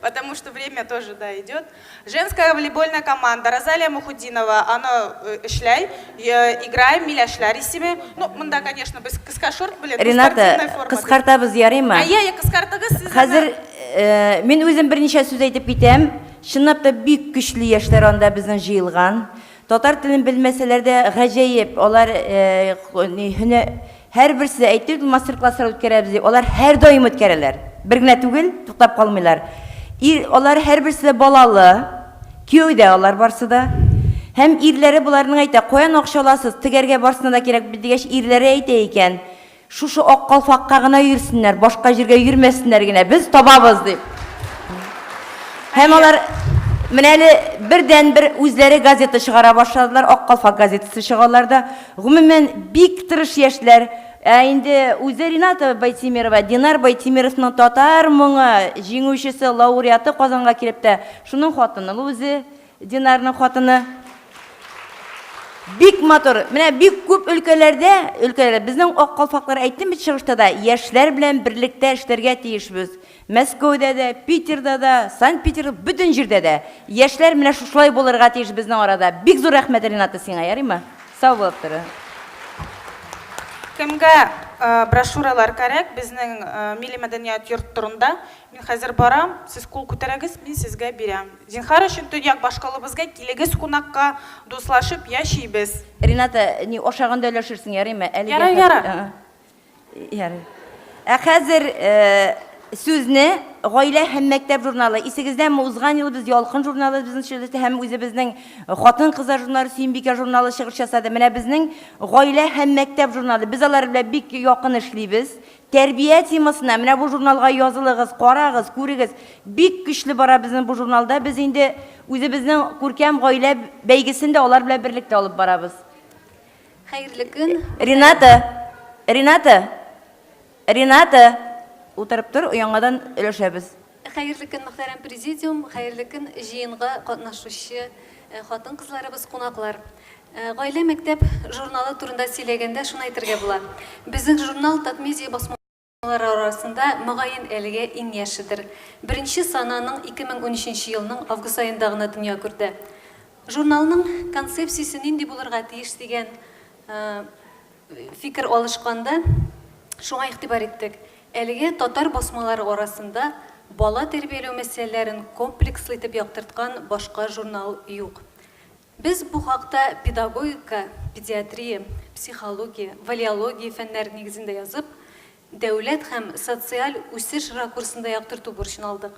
потому что время тоже, да, идет. Женская волейбольная команда Розалия Мухудинова, она эшлей, играем, миляшлар исеме. Ну, мында, конечно, без кыскашорт, блин, Рената, кыскартабыз ярыймы? Я кыскартыгыз сіз... Хәзер мен өзім бірнеше сөз айтып кетем. Шынлап та бик көчле яшьләр анда безнең җыелган. Татар телен белмәсәләр дә гаҗәеп. Алар һәр берсе әйтеп мастер-класслар үткәрәбез. Алар һәр даим үткәрәләр. Бер генә түгел, туктап калмыйлар. Алар һәр берсе балалы, күйәүдә алар барсы да. Һәм ирләре буларның әйтә, каян акча аласыз, тегәргә барсына да кирәк дигәч ирләре әйтә икән. Шушы ак калфакка гына йөрсеннәр, башка җиргә йөрмәсеннәр генә, без табабыз дип. Һәм алар менә әле бердән-бер үзләре газета чыгара башладылар, ак калфак газетасы чыгалар да. Гомумән бик тырыш яшьләр. Инде үзе Рената Байтимирова, Динар Байтимировның татар моңы җиңүчесе, лауреаты Казанга килеп тә, шуның хатыны, үзе Динарның хатыны. Бик матур. Менә бик күп өлкәләрдә, безнең ак калфаклар әйттем бит чыгышта да, яшьләр белән берлектә эшләргә тиешбез. Мәскәүдә дә, Питерда да, Санкт-Петербург, бүтән җирдә дә яшьләр менә шулай булырга тиеш безнең арада. Бик зур рәхмәт Рената сиңа, ярыймы? Сау булып тор. Кемгә брошюралар кирәк безнең милли мәдәният йорт турында? Мин хәзер барам, сез кул күтәрәгез, мин сезгә бирәм. Зинһар өчен төньяк башкалыбызга килегез кунакка, дуслашып яшибез. Рената, ни ошагында өләшерсең, ярыймы? Ярый. Хәзер сүзне Гаилә һәм мәктәп журналы. Исегездәме узган ел без Ялкын журналы безнең шәһәрдә һәм үзебезнең хатын-кызлар журналы, Сөембикә журналы чыгыш ясады. Менә безнең Гаилә һәм мәктәп журналы. Biz алар белән бик якын эшлибез. Тәрбия темасына менә бу журналга язылыгыз, карагыз, күрегез. Бик көчле бара безнең бу журналда. Без инде үзебезнең күркәм гаилә бәйгесендә алар белән берлектә алып барабыз. Хәерле көн. Рената, утырып тор, яңадан өләшәбез. Хәерле көн, мөхтәрәм президиум, хәерле көн, җыенга катнашучы хатын-кызларыбыз, кунаклар. Гаилә мәктәп журналы турында сөйләгәндә шуны әйтергә була. Безнең журнал Татмедиа басмалары арасында мөгаен әлегә иң яшедер. Беренче сананың 2013 елның август аенда гына дөнья күрде. Журналның концепциясе нинди булырга тиеш дигән фикер алышканда шуңа игътибар иттек. Әлегә татар басмалары арасында бала тәрбияләү мәсьәләләрен комплекслы итеп яктырткан башка журнал юк. Без бу хакта педагогика, педиатрия, психология, валиология фәннәре нигезендә язып, дәүләт һәм социаль үсеш ракурсында яктырту бурычын алдык.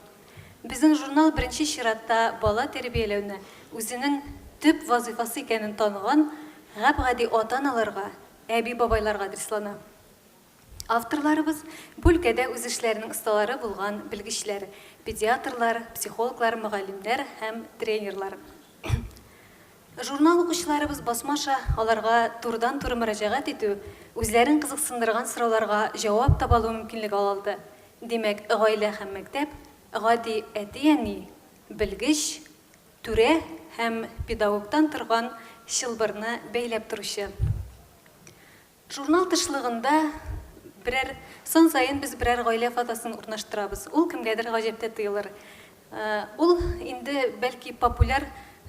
Безнең журнал беренче чиратта бала тәрбияләүне үзенең төп вазифасы икәнен таныган гади ата-аналарга, әби-бабайларга адреслана. Авторларыбыз бу өлкәдә үз эшләренең осталары булган белгечләр, педиатрлар, психологлар, мөгаллимнәр һәм тренерлар. Журнал укучыларыбыз басмаша аларга турыдан-туры мөрәҗәгать итү, үзләрен кызыксындырган сорауларга җавап таба алу мөмкинлеге алды. Димәк, гаилә һәм мәктәп гади әти-әни, белгеч, түрә һәм педагогтан торган чылбырны бәйләп торучы. Журнал тышлыгында сон сайын без берәр гаилә фотосын урнаштырабыз. Ул кемгәдер гаҗәпкә тоелыр. Ул инде бәлки популяр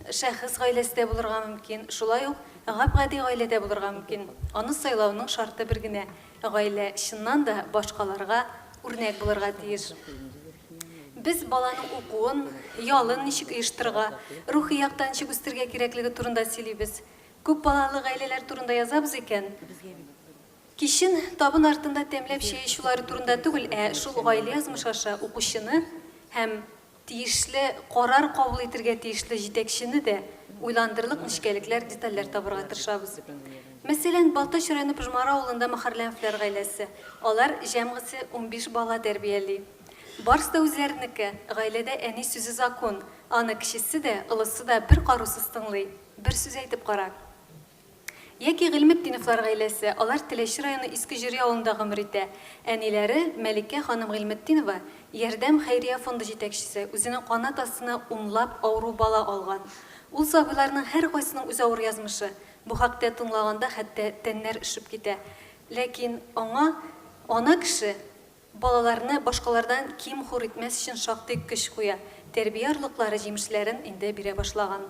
шәхес гаиләсендә булырга мөмкин, шулай ук гади гаиләдә булырга мөмкин. Аны сайлауның шарты бер генә: гаилә чыннан да башкаларга үрнәк булырга тиеш. Без баланың укуын, ялын ничек оештырырга, рухи яктан ничек үстергә кирәклеге турында сөйлибез. Күп балалы гаиләләр турында язабыз икән. Кишин табын артында тәмләп чәй ичүләре турында түгел, шул гаилә язмышы аша укучыны һәм тиешле карар кабул итәргә тиешле җитәкчене дә уйландырырлык нечкәлекләр, детальләр табырга тырышабыз. Мәсәлән, Балтач районы Пыжмара авылында Мөхәрләмовлар гаиләсе. Алар җәмгысе 15 бала тәрбияли. Барысы да үзләренеке. Гаиләдә әни сүзе закон. Аны кичесе дә, ылысы да бер карусыз тыңлый. Бер сүз әйтеп кара. Яки Гыйлметдиновлар гаиләсе, алар Теләче районы Иске Җире авылында гомер итә. Әниләре Мәликә ханым Гыйлметдинова Ярдәм хәйрия фонды җитәкчесе, үзенең канат астына унлап авыру бала алган. Ул сабыйларның һәр кайсының үз авыр язмышы. Бу хакта тыңлаганда хәтта тәннәр ишеп китә. Ләкин ана кеше балаларны башкалардан ким хур итмәс өчен шактый көч куя. Тәрбия орлыклары җимешләрен инде бирә башлаган.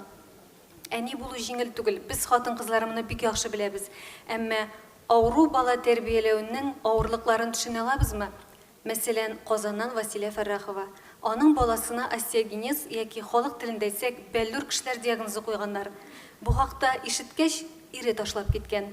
Әни булу җиңел түгел. Без хатын-кызлар моны бик яхшы беләбез. Әмма авыру бала тәрбияләүнең авырлыкларын төшенә алабызмы? Мәсәлән, Казаннан Василия Фәррахова. Аның баласына остеогенез яки халык телендә әйтсәк, бәллүр кешеләр диагнозы куйганнар. Бу хакта ишеткәч, ире ташлап киткән.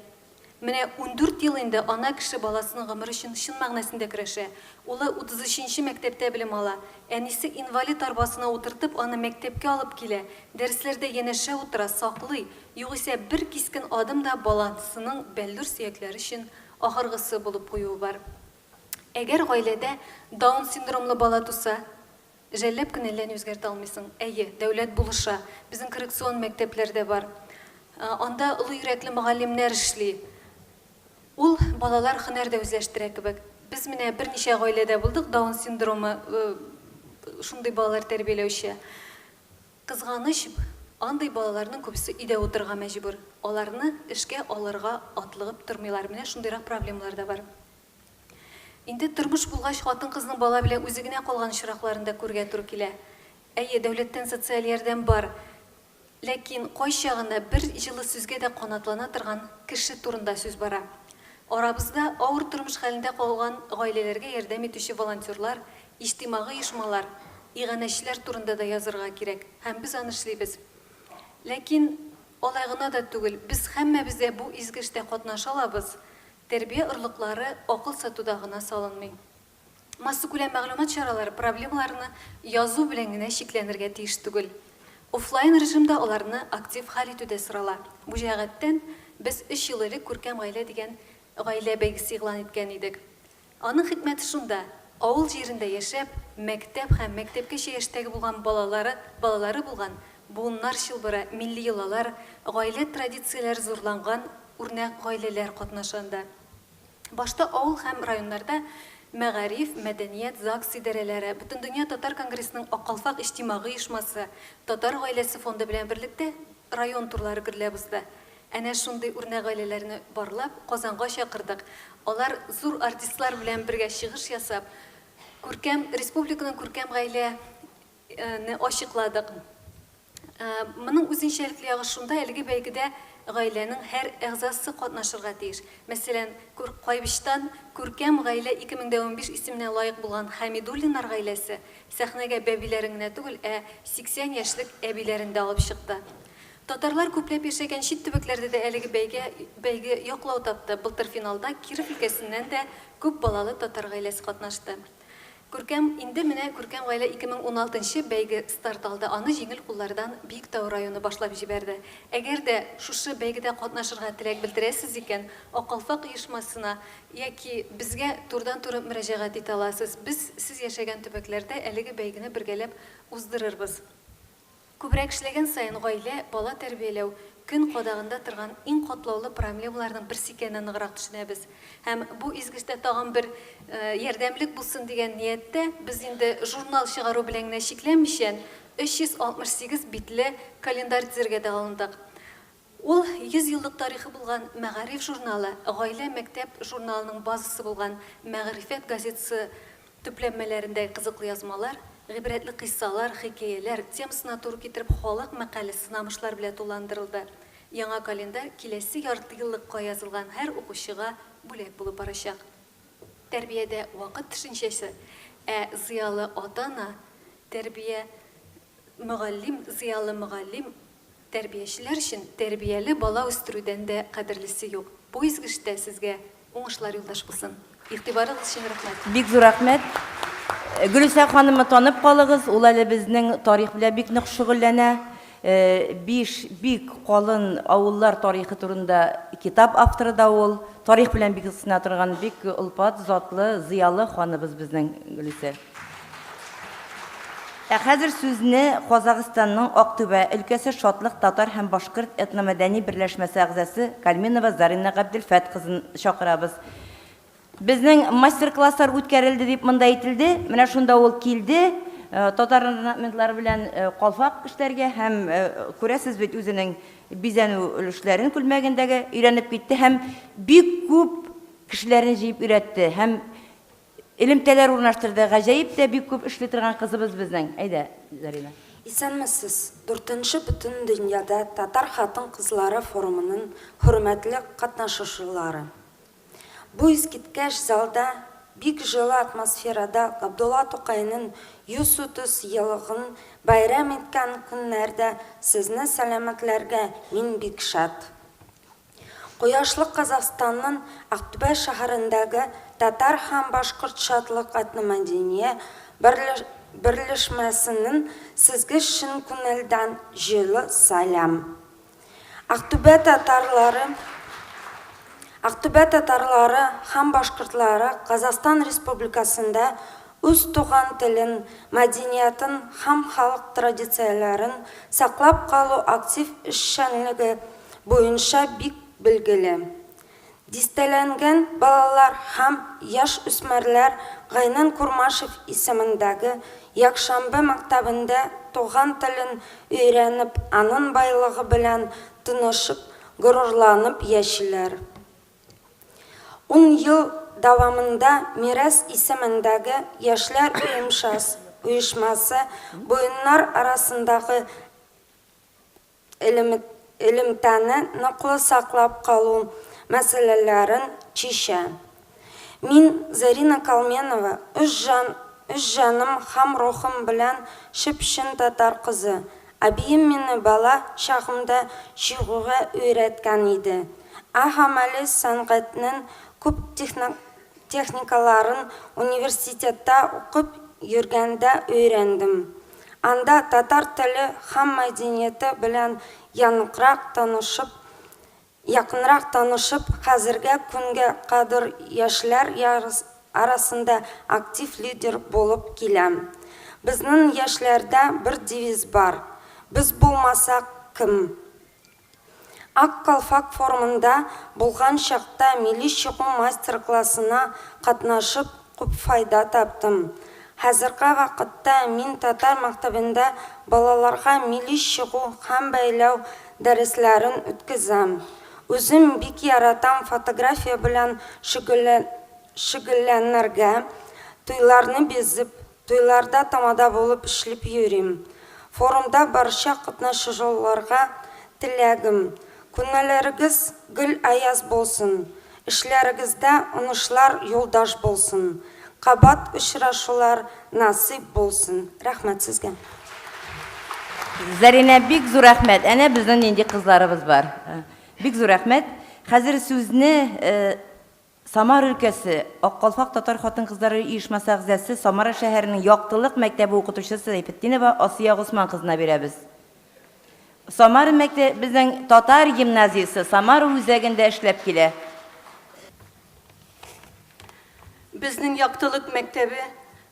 Менә 14 ел инде ана кеше баласының гомере өчен чын мәгънәсендә көрәшә. Улы 33-нче мәктәптә белем ала. Әнисе инвалид арбасына утыртып, аны мәктәпкә алып килә. Дәресләрдә янәшә утыра, саклый. Югыйсә бер кискен адым да баласының бәллүр сөякләре өчен ахыргысы булып куюы бар. Әгәр гаиләдә Даун синдромлы бала туса, жәлләп кенәләрне үзгәртә алмыйсың. Әйе, дәүләт булыша. Безнең коррекцион мәктәпләрдә бар. Анда олы йөрәкле мөгаллимнәр эшли. Ул балалар һөнәрдә үзләштерә кебек. Без менә берничә гаиләдә булдык, Даун синдромы шундый балалар тәрбияләүче. Кызганыч, андый балаларның күбесе өйдә утырырга мәҗбүр. Аларны эшкә алырга атлыгып тормыйлар. Менә шундыйрак проблемалар да бар. Инде тормыш булгач, хатын-кызның бала белән үзе генә калган чиракларында күргә туры килә. Әйе, дәүләттән социаль ярдәм бар. Ләкин кайчагында бер җылы сүзгә дә канатлана торган кеше турында сүз бара. Арабызда авыр тормыш хәлендә калган гаиләләргә ярдәм итүче волонтерлар, иҗтимагый оешмалар, иганәчеләр турында да язырга кирәк. Һәм без аны эшлибез. Ләкин алай гына да түгел, без һәммәбез дә бу изге эштә катнаша алабыз. Тәрбия орлыклары акыл сатуда гына салынмый. Масса күләм мәгълүмат чаралары проблемаларны язу белән генә чикләнергә тиеш түгел. Офлайн режимда аларны актив хәл итүдә сорала. Бу җәһәттән без 3 ел элек күркәм гаилә дигән гаилә бәйгесе игълан иткән идек. Аның хикмәте шунда: авыл җирендә яшәп, мәктәп һәм мәктәпкәчә яшьтәге булган балалары булган буыннар чылбыры, милли йолалар, гаилә традицияләре зурланган үрнәк гаиләләр катнашында. Башта авыл һәм районнарда мәгариф, мәдәният, ЗАГС идарәләре, Бөтендөнья татар конгрессының Акалфак иҗтимагый оешмасы, Татар гаиләсе фонды белән берлектә район турлары гөрләбезде. Әнә шундый үрнәк гаиләләрне барлап, Казанга чакырдык. Алар зур артистлар белән бергә чыгыш ясап, республиканың күркәм гаиләне ачыкладык. Моның үзенчәлекле ягы шунда, әлеге бәйгедә гаиләнең һәр әгъзасы катнашырга тиеш. Мәсәлән, Кайбыштан күркәм гаилә 2015 исеменә лаек булган Хәмидуллиннар гаиләсе сәхнәгә бәбиләрен генә түгел, 80 яшьлек әбиләрен дә алып чыкты. Татарлар күпләп яшәгән чит төбәкләрдә дә әлеге бәйге яклау тапты. Былтыр финалда Киров өлкәсеннән дә күп балалы татар гаиләсе катнашты. Инде менә күркәм гаилә 2016 бәйге старт алды. Аны җиңел куллардан Биектау районы башлап җибәрде. Әгәр дә шушы бәйгедә катнашырга теләк белдерәсез икән, Акалфак оешмасына яки безгә турыдан-туры мөрәҗәгать итә аласыз. Без сез яшәгән төбәкләрдә әлеге бәйгене бергәләп уздырырбыз. Күбрәк эшләгән саен гаилә, бала тәрбияләү көн кадагында торган иң катлаулы проблемаларның берсе икәнен ныграк төшенәбез. Һәм бу изгештә тагын бер ярдәмлек булсын дигән ниятдә без инде журнал чыгару белән генә чикләнмичән 368 битле календарь төзергә дә алындык. Ул 100 еллык тарихы булган Мәгариф журналы, гаилә мәктәп журналының базасы булган Мәгърифәт газетасы төпләнмәләрендә кызыклы язмалар, гыйбрәтле кыйссалар, хикәяләр темасына туры китереп халык мәкале сынамышлар белән туландырылды. Яңа календарь киләсе ярты еллыкка язылган һәр укучыга бүләк булып барачак. Тәрбиядә вакыт төшенчәсе, зыялы ата-ана, тәрбия мөгаллим, зыялы мөгаллим, тәрбиячеләр өчен тәрбияле бала үстерүдән дә кадерлесе юк. Бу изгештә сезгә уңышлар юлдаш булсын. Игътибарыгыз өчен рәхмәт. Бик зур рәхмәт. Гөлүсә ханымны танып калыгыз, ул әле безнең тарих белән бик нык шөгыльләнә. 5 бик калын авыллар тарихы турында китап авторы да ул. Тарих белән бик сына торган бик улпат, затлы, зыялы ханыбыз безнең Гөлүсә. Хәзер сүзне Казакъстанның Актүбә өлкәсе шатлык татар һәм башкорт этномәдәни берләшмәсе әгъзасы Кальминова Зарина Габделфәт кызын чакырабыз. Безнең мастер-класслар үткәрелде дип монда әйтелде. Менә шунда ул килде. Татар орнаментлары белән калфак эшләргә һәм күрәсез бит үзенең бизәнү өлешләрен күлмәгендәге өйрәнеп китте һәм бик күп кешеләрне җыеп өйрәтте һәм элемтәләр урнаштырды. Гаҗәеп тә бик күп эшли торган кызыбыз безнең. Әйдә, Зарина. Исәнмесез, 4-нче бөтен дөньяда татар хатын-кызлары форумының хөрмәтле катнашучылары. Бу искиткәч залда бик җылы атмосферада Габдулла Тукайның 130 еллыгын байрам иткән көннәрдә сезне сәламәтләргә мин бик шат. Кояшлы Казакъстанның Актүбә шәһәрендәге татар һәм башкорт шатлык этномәдәни берләшмәсенең сезгә чын күңелдән җылы сәлам. Актүбә татарлары һәм башкортлары Казакъстан Республикасында үз туган телен, мәдәниятен һәм халык традицияләрен саклап калу актив эшчәнлеге буенча бик билгеле. Дистәләнгән балалар һәм яшь үсмерләр Гайнан Курмашев исемендәге Якшамбы мәктәбендә туган телен өйрәнеп, аның байлыгы белән тынышып, горурланып яшиләр. 10 ел давамында Мирас исемендәге яшьләр оешмасы буыннар арасындагы элемтәне ныклы саклап калу мәсьәләләрен чишә. Мин, Зарина Калменова, үз җаным һәм рухым белән шипшин татар кызы. Абием мине бала чагымда чыгуга өйрәткән иде. Әмәли сәнгатьнең күп техникаларын университетта укып йөргәндә өйрәндем. Анда татар теле һәм мәдәнияте белән якынрак танышып, хәзергә көнгә кадәр яшьләр арасында актив лидер булып киләм. Безнең яшьләрдә бер девиз бар: без булмасак кем? Ак Калфак форумында булган чакта милли чыгу мастер-классына катнашып, күп файда таптым. Хәзерге вакытта мин татар мәктәбендә балаларга милли чыгу һәм бәйләү дәресләрен үткәзәм. Үзем бик яратам фотография белән шөгыльләнергә, туйларны бизеп, туйларда тамада булып эшләп йөрим. Форумда барча катнашучыларга теләгем: күңелләрегез гөл аяз булсын, эшләрегездә уңышлар юлдаш булсын, кабат очрашулар насип булсын. Рәхмәт сезгә. Зарина, бик зур рәхмәт. Әнә безнең инде кызларыбыз бар. Бик зур рәхмәт. Хәзер сүзне Самар өлкәсе Аккалфак татар хатын-кызлары оешмасы әгъзасы Самара шәһәренең Яктылык мәктәбе укытучысы Әйфетдинова Асия Госман кызына бирәбез. Самара мәктәбе безнең татар гимназиясе Самара үзәгендә эшләп килә. Безнең Яктылык мәктәбе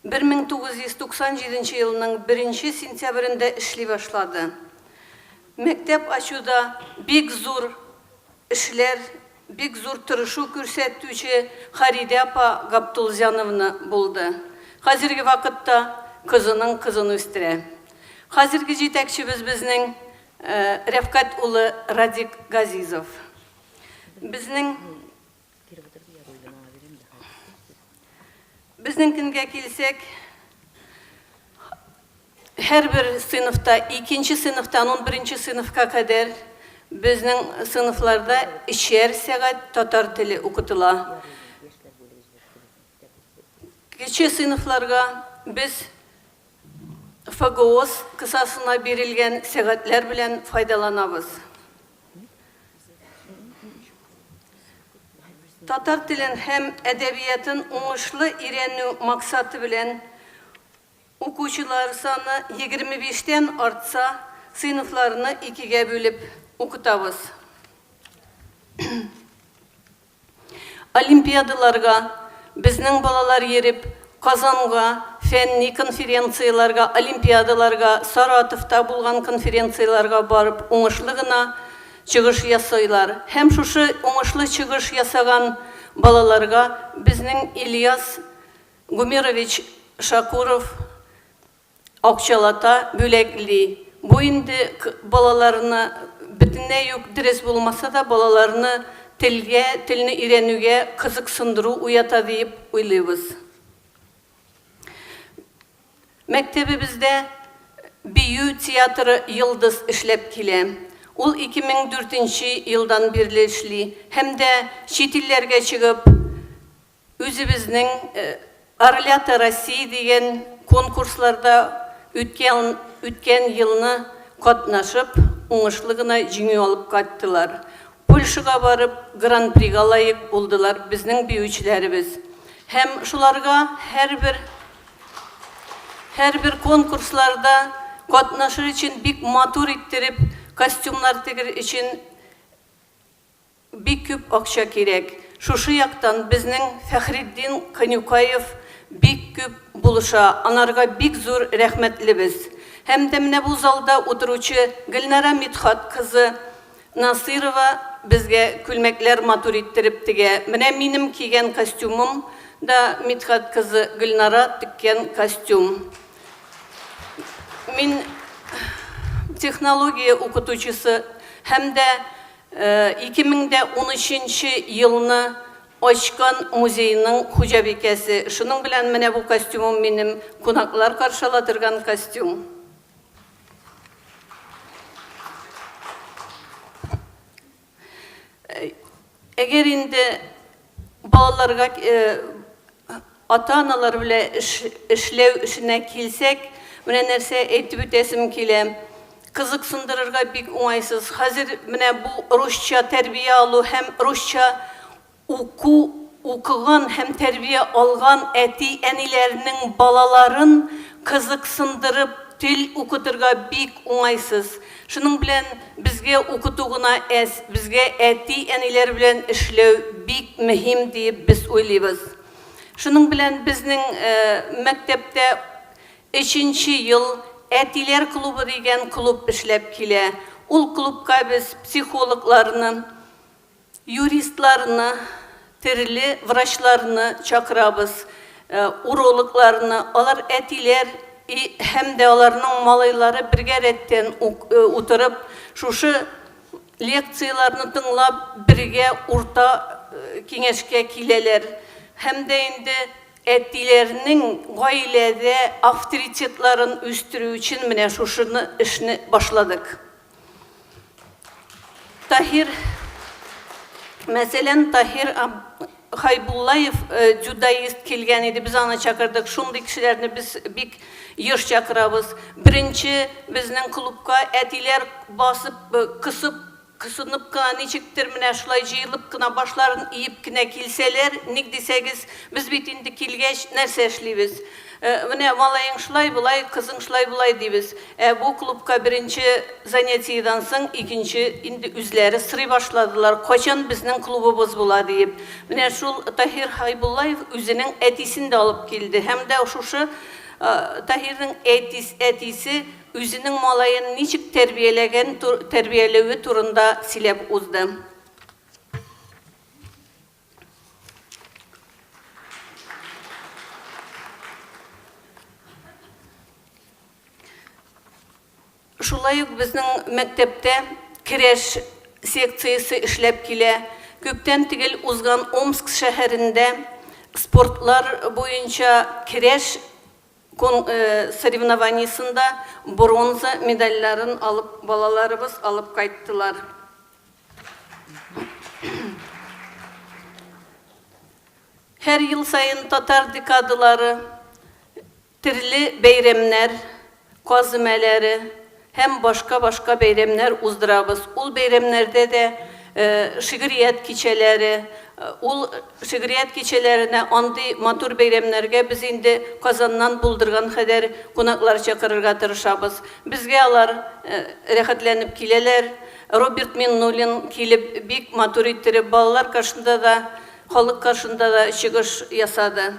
1997 елның 1 сентябрендә эшли башлады. Мәктәп ачуда бик зур эшләр, бик зур тырышу күрсәтүче Харида апа Габдулзяновна булды. Хәзерге вакытта кызының кызын үстерә. Хәзерге җитәкчебез безнең Рәфкат улы Радик Газизов. Безнең көнгә килсәк, һәрбер сыйныфта, 2нче сыйныфтан 11нче сыйныфка кадәр безнең сыйныфларда 3 сәгать татар теле укытыла. Кече сыйныфларга без ФГОС кысасына бирелгән сәгатьләр белән файдаланабыз. Татар телен һәм әдәбиятын уңышлы өйрәнү максаты белән укучылар саны 25тән артса, сыйныфларны 2гә бүлеп укытабыз. Олимпиадаларга безнең балалар йөреп, Казанга, фәнни конференцияларга, олимпиадаларга, Саратовта булган конференцияларга барып, уңышлы гына чыгыш ясайлар. Һәм шушы уңышлы чыгыш ясаган балаларга безнең Ильяс Гумерович Шакуров акчалата бүләкли. Бу инде балаларны бөтенләй юк дөрес булмаса да балаларны телне өйрәнүгә кызыксындыру уята дип уйлыйбыз. Мәктәбебездә бию театры Йылдыз эшләп килә. Ул 2004 елдан бирле эшли. Һәм дә чит илләргә чыгып, үзебезнең Орлята Россия дигән конкурсларда үткән елны катнашып, уңышлы гына җиңү алып кайттылар. Польшага барып, гран-прига лаек булдылар безнең биючеләребез. Һәм шуларга һәрбер конкурсларда катнашыр өчен бик матур иттереп, костюмнар тегер өчен бик күп акча кирәк. Шушы яктан безнең Фәхриддин Канюкаев бик күп булыша, анарга бик зур рәхмәтлебез. Һәм дә менә бу залда утыручы Гөлнара Митхат кызы Насирова безгә күлмәкләр матур иттереп тегә. Менә минем кигән костюмым да Митхат кызы Гөлнара тиккән костюм. Мин технология укытучысы һәм дә 2013 елны ачкан музейның хуҗабикәсе. Шуның белән менә бу костюмым минем кунаклар каршылатырган костюм. Әгәр инде балаларга ата-аналар белән эшләү эшенә килсәк, менә нәрсә әйтеп үтәсем килә. Кызыксындырырга бик уңайсыз. Хәзер менә бу русча тәрбия алу һәм русча укыган һәм тәрбия алган әти-әниләрнең балаларын кызыксындырып тел укытырга бик уңайсыз. Шуның белән безгә укыту гына безгә әти-әниләр белән эшләү бик мөһим дип без уйлыйбыз. Шуның белән безнең мәктәптә 3нче ел Әтиләр клубы дигән клуб эшләп килә. Ул клубка без психологларны, юристларны, төрле врачларны чакырабыз, урологларны, алар әтиләр һәм дә аларның малайлары бергә рәттән утырып, шушы лекцияларны тыңлап, бергә урта киңәшкә киләләр. Һәм дә инде әтиләрнең гаиләдә авторитетларын үстерү өчен менә шушыны эшне башладык. Мәсәлән, Тахир Хайбуллаев дзюдоист килгән иде, без аны чакырдык. Шундый кешеләрне без бик еш чакырабыз. Беренче безнең клубка әтиләр басып, кысынып кына, ничектер менә шулай җыелып кына башларын иеп кенә килсәләр, ник дисәгез, без бит инде килгәч нәрсә эшлибез? Менә малаең шулай булай, кызың шулай булай дибез. Бу клубка беренче занятиедан соң икенче инде үзләре сырый башладылар. Качан безнең клубыбыз була дип. Менә шул Тахир Хайбуллаев үзенең әтисен дә алып килде. Һәм дә шушы Тахирның әтисе үзенең малайын ничек тәрбияләүе турында сөйләп узды. Шулай ук безнең мәктәптә көрәш секциясе эшләп килә. Күптән түгел узган Омск шәһәрендә спортлар буенча көрәш соревнованиесында бронза медальларын алып, балаларыбыз алып кайттылар. Һәр ел сайын татар декадалары, төрле бәйрәмнәр, казымәләре һәм башка бәйрәмнәр уздырабыз. Ул бәйрәмнәрдә дә шигърият кичәләре, ул шигърият кичәләренә андый матур бәйрәмнәргә без инде Казаннан булдырган хәдәр кунаклар чакырырга тырышабыз. Безгә алар рәхәтләнеп киләләр. Роберт Миннуллин килеп бик матур иттереп балалар каршында да, халык каршында да чыгыш ясады.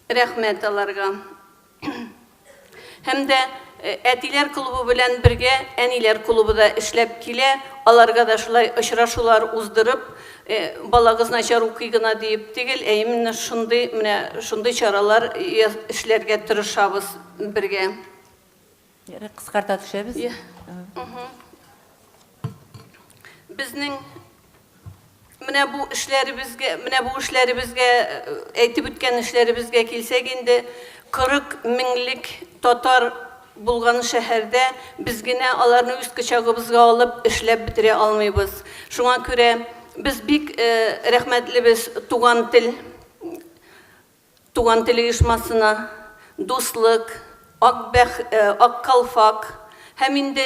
Рәхмәт аларга. Һәм дә әтиләр клубы белән бергә әниләр клубы да эшләп килә. Аларга да шулай очрашулар уздырып, балагыз начар укый гына дип түгел, менә шундый чаралар эшләргә тырышабыз бергә. Кыскарта төшәбез. Безнең менә бу эшләребезгә әйтеп үткән эшләребезгә килсәк инде 40 меңлек татар булган шәһәрдә без генә аларны үз кычагыбызга алып эшләп бетерә алмыйбыз. Шуңа күрә без бик рәхмәтлебез туган тел оешмасына, дуслык, ак калфак һәм инде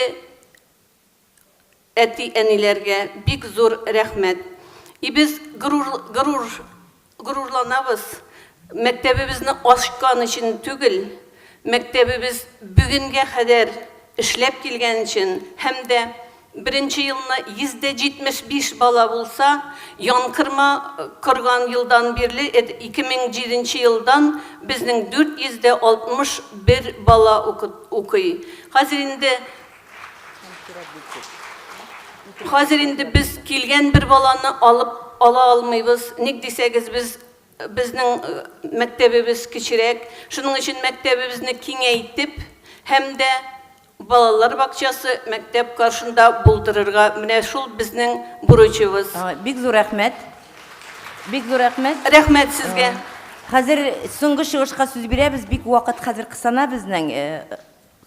әти-әниләргә бик зур рәхмәт. Biz gururlanabız. Мәктәбебезне ачкан өчен түгел, мәктәбебез бүгенгә кадәр эшләп килгән өчен һәм дә беренче елны 175 бала булса, янкырма корган елдан бирле 2007 елдан безнең 461 бала укый. Хәзер инде без килгән бер баланы ала алмыйбыз. Ник дисәгез, безнең мәктәбебез кичерәк. Шуның өчен мәктәбебезне киңәйтеп һәм дә балалар бакчасы мәктәп каршында булдырырга, менә шул безнең бурычыбыз. Бик зур рәхмәт. Бик зур рәхмәт. Рәхмәт сезгә. Хәзер соңгы чыгышка сүз бирәбез. Бик вакыт хәзер кысана безнең.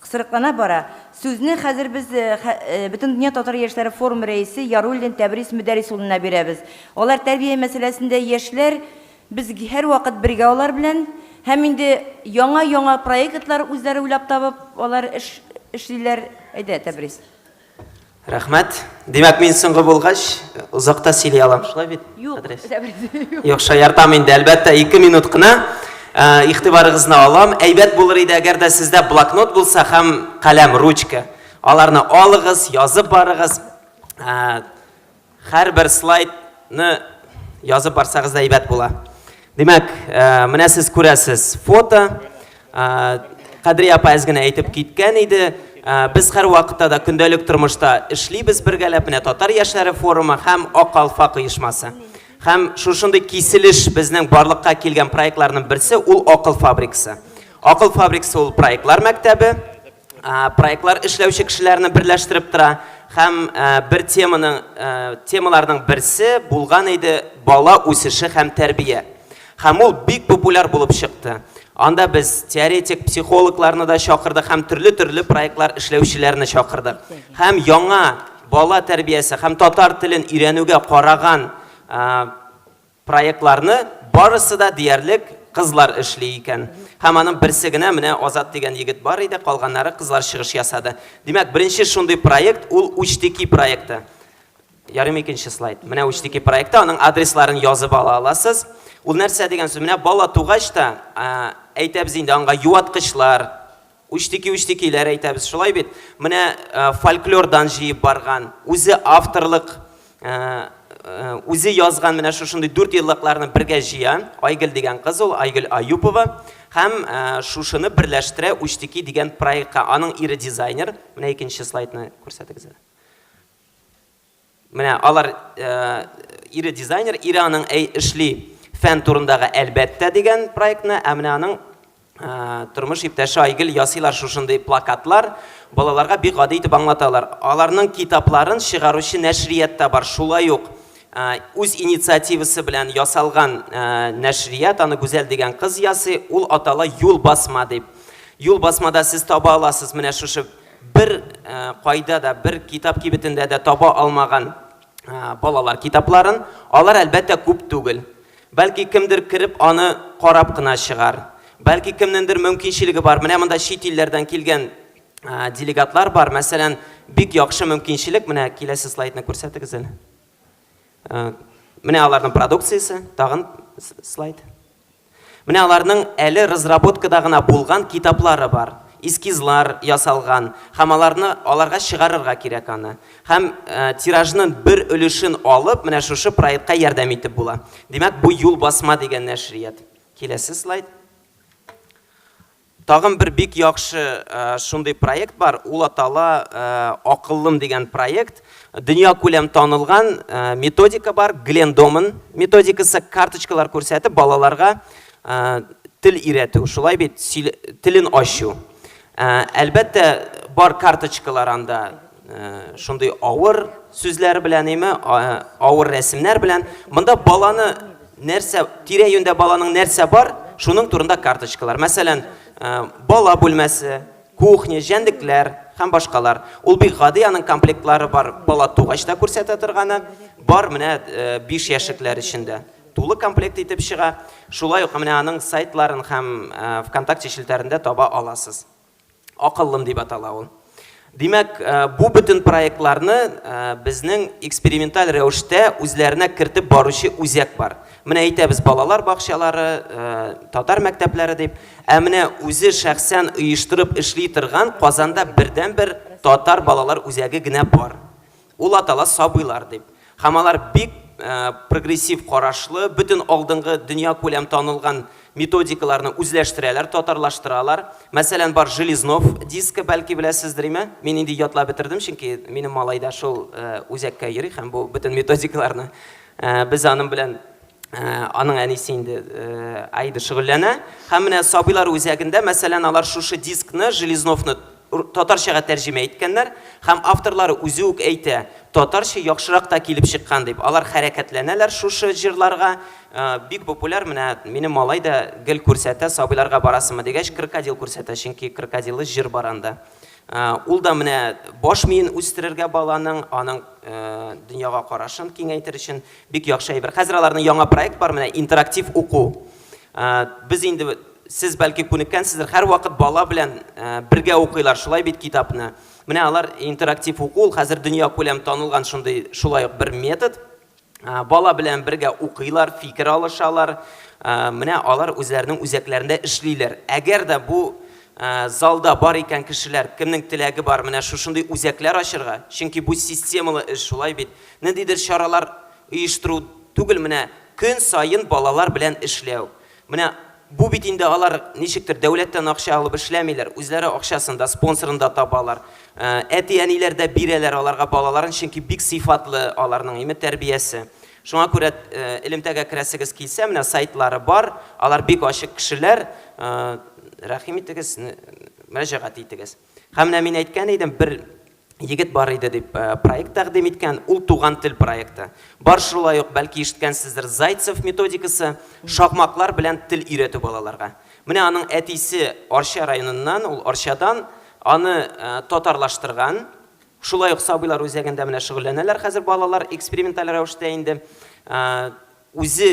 Кысырыклана бара. Сүзне хәзер без Бөтен дөнья татар яшьләре форумы рәисе Яруллин Тәбрис Мөдәррис улына бирәбез. Алар тәрбия мәсьәләсендә яшьләр без һәр вакыт бергә алар белән һәм инде яңа проектлар үзләре уйлап табып алар эшлиләр. Әйдә, Тәбрис. Рәхмәт. Димәк, мин соңгы булгач узакта сөйли алам, шулай бит? Юк, шаяртам инде, әлбәттә 2 минут кына. Игътибарыгызны алам. Әйбәт булыр иде, әгәр дә сездә блокнот булса һәм каләм, ручка. Аларны алыгыз, язып барыгыз. Һәр бер слайдны язып барсагыз да әйбәт була. Димәк, менә сез күрәсез фото. Кадрия апа әз генә әйтеп киткән иде. Без һәр вакытта да көндәлек тормышта эшлибез бергәләп, менә Татар яшьләре форумы һәм Ак калфак оешмасы. Һәм шушындый киселеш безнең барлыкка килгән проектларның берсе ул Акыл фабрикасы. Акыл фабрикасы ул проектлар мәктәбе. Проектлар эшләүче кешеләрне берләштереп тора һәм бер темаларның берсе булган иде бала үсеше һәм тәрбия. Һәм ул бик популяр булып чыкты. Анда без теоретик психологларны да чакырдык һәм төрле проектлар эшләүчеләрне чакырдык. Һәм яңа бала тәрбиясе һәм татар телен өйрәнүгә караган проектларны барысы да диярлек кызлар эшли икән. Һәм аның берсе генә менә Азат дигән егет бар иде, калганнары кызлар чыгыш ясады. Димәк, беренче шундый проект ул Учтеки проекты. Ярым икенче слайд. Менә Учтеки проекты, аның адресларын язып ала аласыз. Ул нәрсә дигән сүз? Менә бала тугач та әйтәбез инде аңга юаткычлар, Учтекиләр әйтәбез, шулай бит. Менә фольклордан җыеп барган, үзе авторлык үзе язган менә шушындый 4 еллыкларны бергә җыя. Айгөл дигән кыз ул, Айгөл Аюпова, һәм шушыны берләштерә Учтеки дигән проектка. Аның ире дизайнер. Менә икенче слайдны күрсәтегез. Менә алар ире дизайнер, ире аның эшли фән турындагы әлбәттә дигән проектны, менә аның тормыш иптәше Айгөл ясыйлар шушындый плакатлар, балаларга бик гади итеп аңлаталар. Аларның китапларын чыгаручы нәшриятта бар, шулай ук үз инициативасы белән ясалган нәшрият, аны Гүзәл дигән кыз ясый, ул атала Юл басма дип. Юл басмада сез таба аласыз, менә шушы бер кайда да, бер китап кибетендә дә таба алмаган балалар китапларын, алар әлбәттә күп түгел. Бәлки кемдер кирип аны карап кына чыгар. Бәлки кемнеңдер мөмкинчелеге бар. Менә монда чит илләрдән килгән делегатлар бар. Мәсәлән, бик яхшы мөмкинчелек, менә киләсе слайдны күрсәтегез әле. Менә аларның продукциясе, тагын слайд. Менә аларның әле разработкада гына булган китаплары бар. Эскизлар ясалган, һәм аларга чыгарырга кирәк аны. Һәм тиражның бер өлешен алып, менә шушы проектка ярдәм итеп була. Димәк, бу Юл басма дигән нәшрият. Киләсе слайд. Тагын бер бик яхшы шундый проект бар, ул атала Акыллым дигән проект. Дөнья күләм танылган методика бар, Глендоман методикасы, карточкалар күрсәтеп балаларга тел өйрәтү, шулай бит телен ачу. Әлбәттә бар карточкалар анда шундый авыр сүзләр белән авыр рәсемнәр белән. Монда баланы нәрсә, тирә-юньдә баланың нәрсә бар, шуның турында карточкалар. Мәсәлән, бала бүлмәсе, кухня, җәндекләр һәм башкалар. Ул бик гади, аның комплектлары бар, бала тугачта күрсәтә торганы, бар менә 5 яшьлекләр өчендә. Тулы комплект итеп чыга. Шулай ук менә аның сайтларын һәм ВКонтакте челтәрендә таба аласыз. Акыллым дип атала ул. Димәк, бу бүтән проектларны безнең эксперименталь рәвештә үзләренә кертеп баручы үзәк бар. Менә әйтәбез, балалар бакчалары, татар мәктәпләре дип, менә үзе шәхсән оештырып эшли торган Казанда бердән-бер татар балалар үзәге генә бар. Ул атала Сабыйлар дип. Һәм алар бик прогрессив карашлы, бүтән алдынгы дөнья күләм танылган методикаларны үзләштерәләр, татарлаштыралар. Мәсәлән, бар Железнов диска, бәлки беләсездерме? Мин инде ятлап бетердем, чөнки минем малай да шул үзәккә йөри һәм бу бүтән методикаларны без аның белән аның әнисе инде айды шөгыльләнә. Һәм менә Сабыйлар үзәгендә, мәсәлән, алар шушы дискны, Железновны татарчага тәрҗемә иткәннәр, һәм авторлары үзе үк әйтә, татарча яхшырак та килеп чыккан дип. Алар хәрәкәтләнәләр шушы җырларга. Бик популяр, менә минем малай да гел күрсәтә, Сабыйларга барасымы дигәч, крокодил күрсәтә, чөнки крокодиллы җыр бар анда. Ул да менә баш миен үстерергә баланың, аның дөньяга карашын киңәйтер өчен бик яхшы әйбер. Хәзер аларның яңа проект бар, менә интерактив уку. Без инде сез бәлки күнеккәнсездер, һәр вакыт бала белән бергә укыйлар шулай бит китапны. Менә алар интерактив уку, хәзер дөнья күләм танылган шулай ук бер метод. Бала белән бергә укыйлар, фикер алышалар. Менә алар үзләренең үзәкләрендә эшлиләр. Әгәр дә бу залда бар икән кешеләр, кемнең теләге бар, менә шушындый үзәкләр ачырга, чөнки бу системалы эш шулай бит. Ниндидер чаралар оештыру түгел, менә көн сайын балалар белән эшләү. Менә бу бит инде алар ничектер дәүләттән акча алып эшләмиләр, үзләре акчасында, спонсорында табалар. Әти-әниләр дә бирәләр аларга балаларын, чөнки бик сыйфатлы аларның тәрбиясе. Шуңа күрә элемтәгә керәсегез килсә, менә сайтлары бар, алар бик ачык кешеләр, рәхим итегез, мөрәҗәгать итегез. Һәм менә мин әйткән идем, бер егет бар иде дип проект тәкъдим иткән, ул туган тел проекты. Бар шулай ук, бәлки ишеткәнсездер, Зайцев методикасы, шакмаклар белән тел өйрәтү балаларга. Менә аның әтисе Арча районыннан, ул Арчадан аны татарлаштырган. Шулай ук Сабыйлар үзәгендә менә шөгыльләнәләр хәзер балалар эксперименталь рәвештә инде. Үзе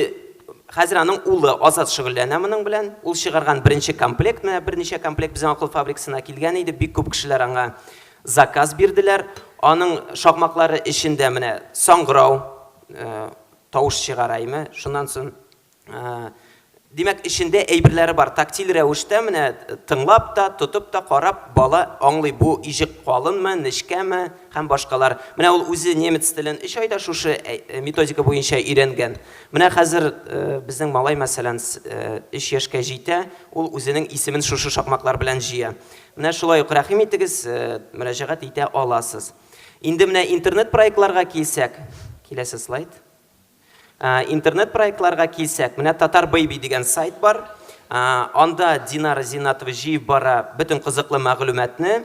хәзер аның улы Азат шөгыльләнә моның белән. Ул чыгарган беренче комплект, менә берничә комплект безнең акыл фабрикасына килгән иде. Бик күп кешеләр аңа заказ бирделәр. Аның шакмаклары эчендә менә саңгырау, тавыш чыгараймы, шуннан соң димәк эчендә әйберләре бар. Тактиль рәвештә менә тыңлап та, тотып та карап бала аңлый, бу иҗек калынмы, нечкәме һәм башкалар. Менә ул үзе немец телен 3 айда шушы методика буенча өйрәнгән. Менә хәзер безнең малай мәсәлән 3 яшькә җитә, ул үзенең исемен шушы шакмаклар белән җыя. Менә шулай ук рәхим итегез, мөрәҗәгать итә аласыз. Инде менә интернет проектларга килсәк, киләсе слайд. Интернет проектларга килсәк, менә Татар Baby дигән сайт бар. Анда Динара Зинатова җыеп бара бөтен кызыклы мәгълүматны,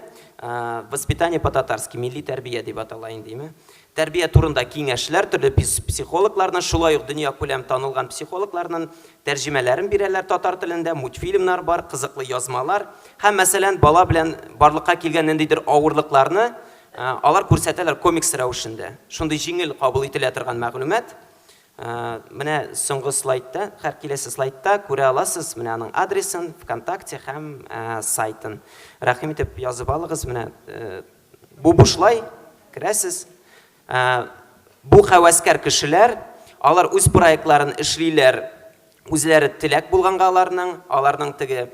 воспитание по-татарски, милли тәрбия дип атала инде. Тәрбия турында киңәшләр, төрле психологларның, шулай ук дөнья күләм танылган психологларның тәрҗемәләрен бирәләр татар телендә, мультфильмнар бар, кызыклы язмалар. Һәм мәсәлән, бала белән барлыкка килгән ниндидер авырлыкларны алар күрсәтәләр комикс рәвешендә. Шундый җиңел кабул ителә торган мәгълүмат. Менә соңгы слайдта, һәр киләсе слайдта күрә аласыз менә аның адресын, ВКонтакте һәм сайтын. Рәхим итеп язып алыгыз, менә бу бушлай, керәсез. Бу хәвәскәр кешеләр, алар үз проектларын эшлиләр, үзләре теләк булганга аларның теге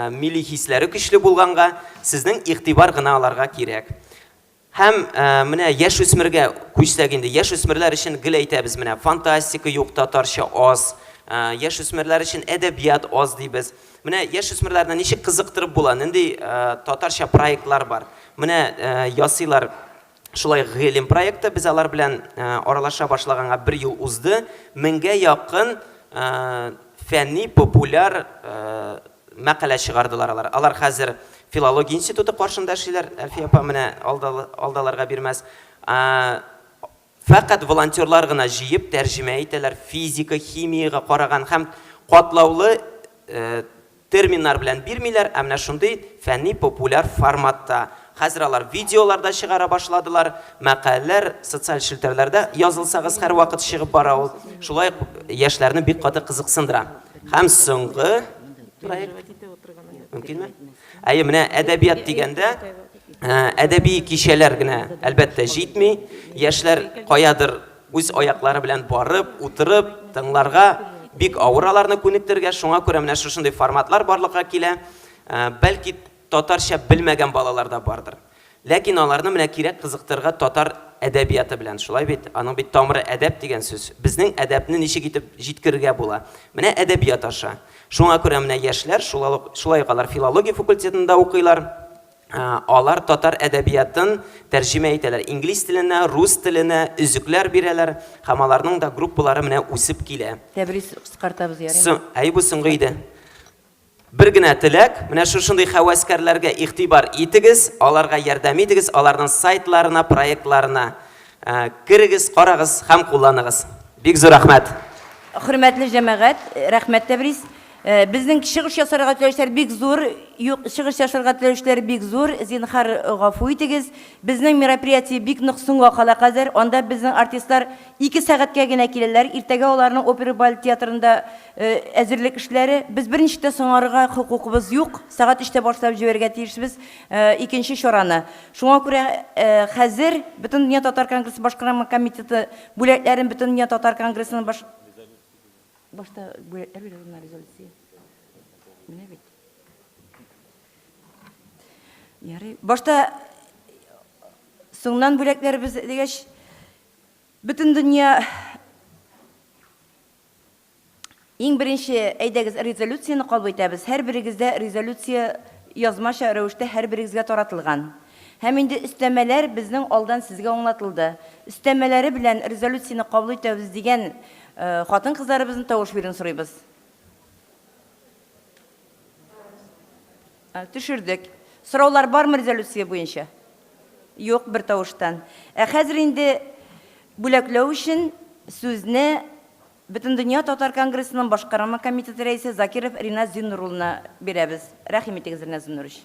милли хисләре көчле булганга, сезнең игътибар гына аларга кирәк. Һәм менә яшүсмергә күчсәк инде, яшүсмерләр өчен гел әйтәбез, менә фантастика юк, татарча аз, яшүсмерләр өчен әдәбият аз дибез. Менә яшүсмерләрне ничек кызыктырып була? Нинди татарча проектлар бар. Менә ясыйлар шулай гыйлем проекты, без алар белән аралаша башлаганга 1 ел узды. 1000гә якын фәнни популяр мәкалә чыгардылар алар. Алар хәзер филология институты каршында эшлиләр. Әлфия апа менә алдаларга бирмәс. Фақат волонтерлар гына җыеп тәрҗемә итәләр, физика, химияга караган һәм катлаулы терминнар белән бирмиләр, ә менә шундый фәнни популяр форматта. Хәзер алар видеоларда чыгара башладылар, мәкаләләр социаль челтәрләрдә язылсагыз һәр вакыт чыгып бара ул. Шулай яшьләрне бик каты кызыксындыра. Һәм соңгы проект мөмкинме? Әйе, менә әдәбият дигәндә әдәби кичәләр генә әлбәттә җитми. Яшьләр каядыр үз аяклары белән барып, утырып, тыңларга бик авыраларны күнектергә, шуңа күрә менә шушындый форматлар барлыкка килә. Бәлки татарча белмәгән балалар да бардыр. Ләкин аларны менә кирәк кызыктырга татар әдәбияты белән. Шулай бит, аның бит тамыры әдәп дигән сүз. Безнең әдәпне ничек итеп җиткергә була? Менә әдәбият аша. Шуңа күрә менә яшьләр шулай алар филология факультетында укыйлар. Алар татар әдәбиятын тәрҗемә итәләр. Инглиз теленә, рус теленә үзекләр бирәләр. Һәм аларның да группалары менә үсеп килә. Тәбриз кыскартабыз ярый. Әй бу соңгы иде. Бер генә теләк, менә шушындый хәвәскәрләргә игътибар итегез, аларга ярдәм итегез, аларның сайтларына, проектларына кирегез, карагыз һәм кулланыгыз. Бик зур рәхмәт. Хөрмәтле җәмәгать, рәхмәт Тәбриз. Безнең чыгыш ясарга теләүчеләр бик зур, чыгыш ясарга теләүчеләр бик зур. Зинһар гафу итегез. Безнең мероприятие бик нык соңга кала хәзер. Анда безнең артистлар 2 сәгатькә генә киләләр. Иртәгә аларның опера балет театрында әзерлек эшләре. Без берничә соңарга хукукыбыз юк. Сәгать 3тә башлап җибәргә тиешбез икенче чараны. Шуңа күрә хәзер Бөтен дөнья татар конгрессы башкарма комитеты бүләкләрен Бөтен дөнья татар конгрессының башта бүләкләр бирелгән резолюция. Менә бит. Ярый. Башта соңнан бүләкләр без дигәч Бөтен дөнья иң беренче әйдәгез резолюцияны кабул итәбез. Һәр берегездә резолюция язмаша рәвештә һәр берегезгә таратылган. Һәм инде өстәмәләр безнең алдан сезгә аңлатылды. Өстәмәләре белән резолюцияны кабул итәбез дигән хатын-кызларыбызны тавыш бирен сорыйбыз. Төшердек. Сораулар бармы резолюция буенча? Юк, бер тавыштан. Хәзер инде бүләкләү өчен сүзне Бөтен дөнья татар конгрессының башкарма комитеты рәисе Закиров Ринат Зиннуруллына бирәбез. Рәхим итегез, Ринат Зиннурович.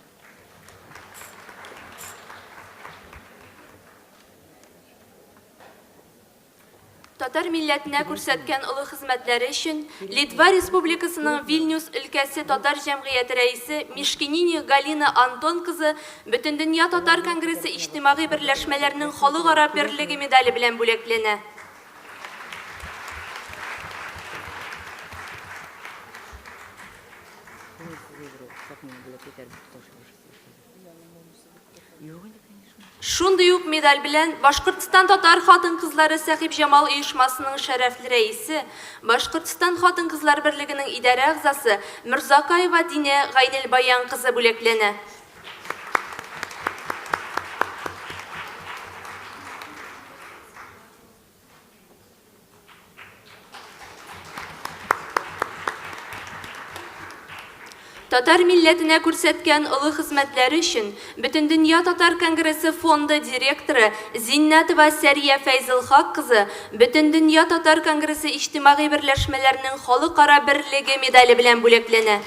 Татар милләтенә күрсәткән олы хезмәтләре өчен Литва Республикасының Вильнюс өлкәсе татар җәмгыяте рәисе Мишкинини Галина Антон кызы Бөтен дөнья татар конгрессы иҗтимагый берләшмәләренең халыкара берлеге медале белән бүләкләнә. Шундый ук медаль белән Башкортстан татар хатын-кызлары Сәхип Җамал оешмасының шәрәфле рәисе, Башкортстан хатын-кызлар берлегенең идарә әгъзасы Мирзакаева Динә Гайнел Баян кызы бүләкләнә. Татар милләтенә күрсәткән олы хезмәтләре өчен Бөтен дөнья татар конгрессы фонды директоры Зиннәтова Сәрия Фәйзелхак кызы Бөтен дөнья татар конгрессы иҗтимагый берләшмәләренең халыкара берлеге медале белән бүләкләнә.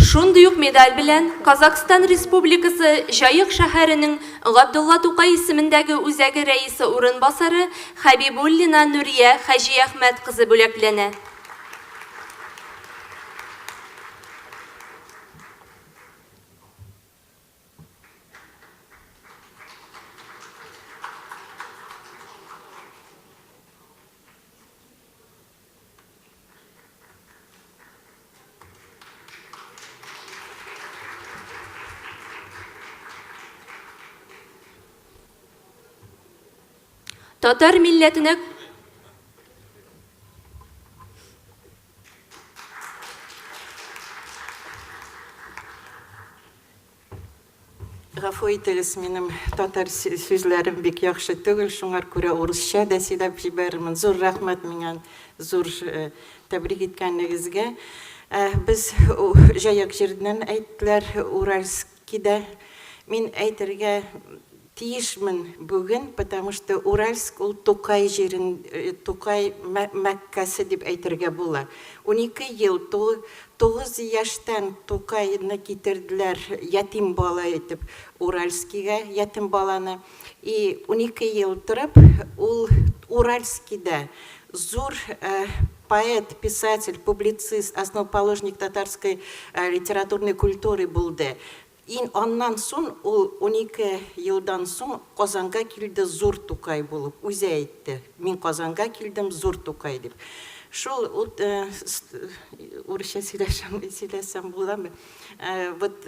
Шундый ук медаль белән Казакстан Республикасы Җаек шәһәренең Габдулла Тукай исемендәге үзәге рәисе урынбасары Хәбибуллина Нурия Хаҗи Әхмәт кызы бүләкләнә. татар милләтенә Гафу итегез, минем татар сүзләрем бик яхшы түгел, шуңар күрә урысча да сөйләп җибәрермен. Зур рәхмәт миңа зур тәбрик иткәнегезгә. Без җаяк җирдән әйттеләр, Уральскида. Мин әйтергә тиешмен бүген, потому что Уральск ул Тукай җирен, Тукай Мәккәсе дип әйтергә була. 12 ел, 9 яшьтән Тукайны китерделәр ятим бала итеп Уральскига, ятим баланы. И 12 ел торып, ул Уральскида зур поэт, писатель, публицист, основоположник татарской литературной культуры булды. И оннан соң, ул 12 елдан соң Казанга килде зур Тукай булып, үзе әйтте. Мин Казанга килдем зур Тукай дип. Шул урысча сөйләсәм буламы? Вот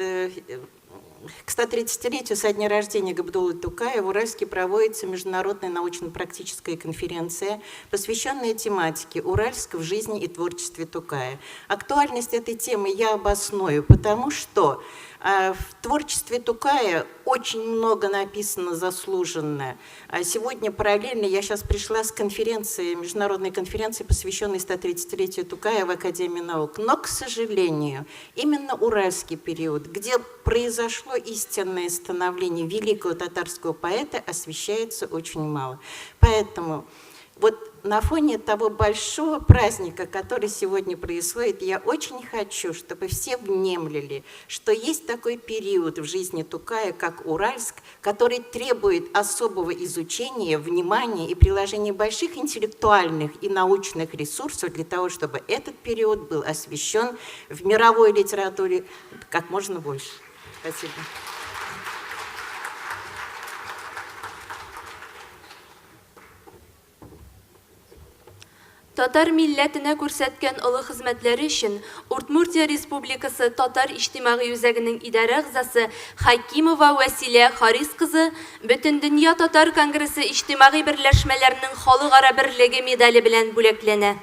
к 130-летию со дня рождения Габдуллы Тукая в Уральске проводится международная научно-практическая конференция, посвященная тематике «Уральск в жизни и творчестве Тукая». Актуальность этой темы я обосную, потому что в творчестве Тукая очень много написано заслуженно. Сегодня параллельно я сейчас пришла с конференции, международной конференции, посвященной 130-летию Тукая в Академии наук. Но, к сожалению, именно уральский период, где произошло истинное становление великого татарского поэта, освещается очень мало. Поэтому вот на фоне того большого праздника, который сегодня происходит, я очень хочу, чтобы все внемлили, что есть такой период в жизни Тукая, как Уральск, который требует особого изучения, внимания и приложения больших интеллектуальных и научных ресурсов для того, чтобы этот период был освещен в мировой литературе как можно больше. Спасибо. Татар милләтенә күрсәткән олы хезмәтләре өчен Удмуртия Республикасы Татар иҗтимагый үзәгенең идарә әгъзасы Хакимова Вәсилә Харис кызы Бөтендөнья Татар конгрессы иҗтимагый берләшмәләренең халыкара берлеге медале белән бүләкләнә.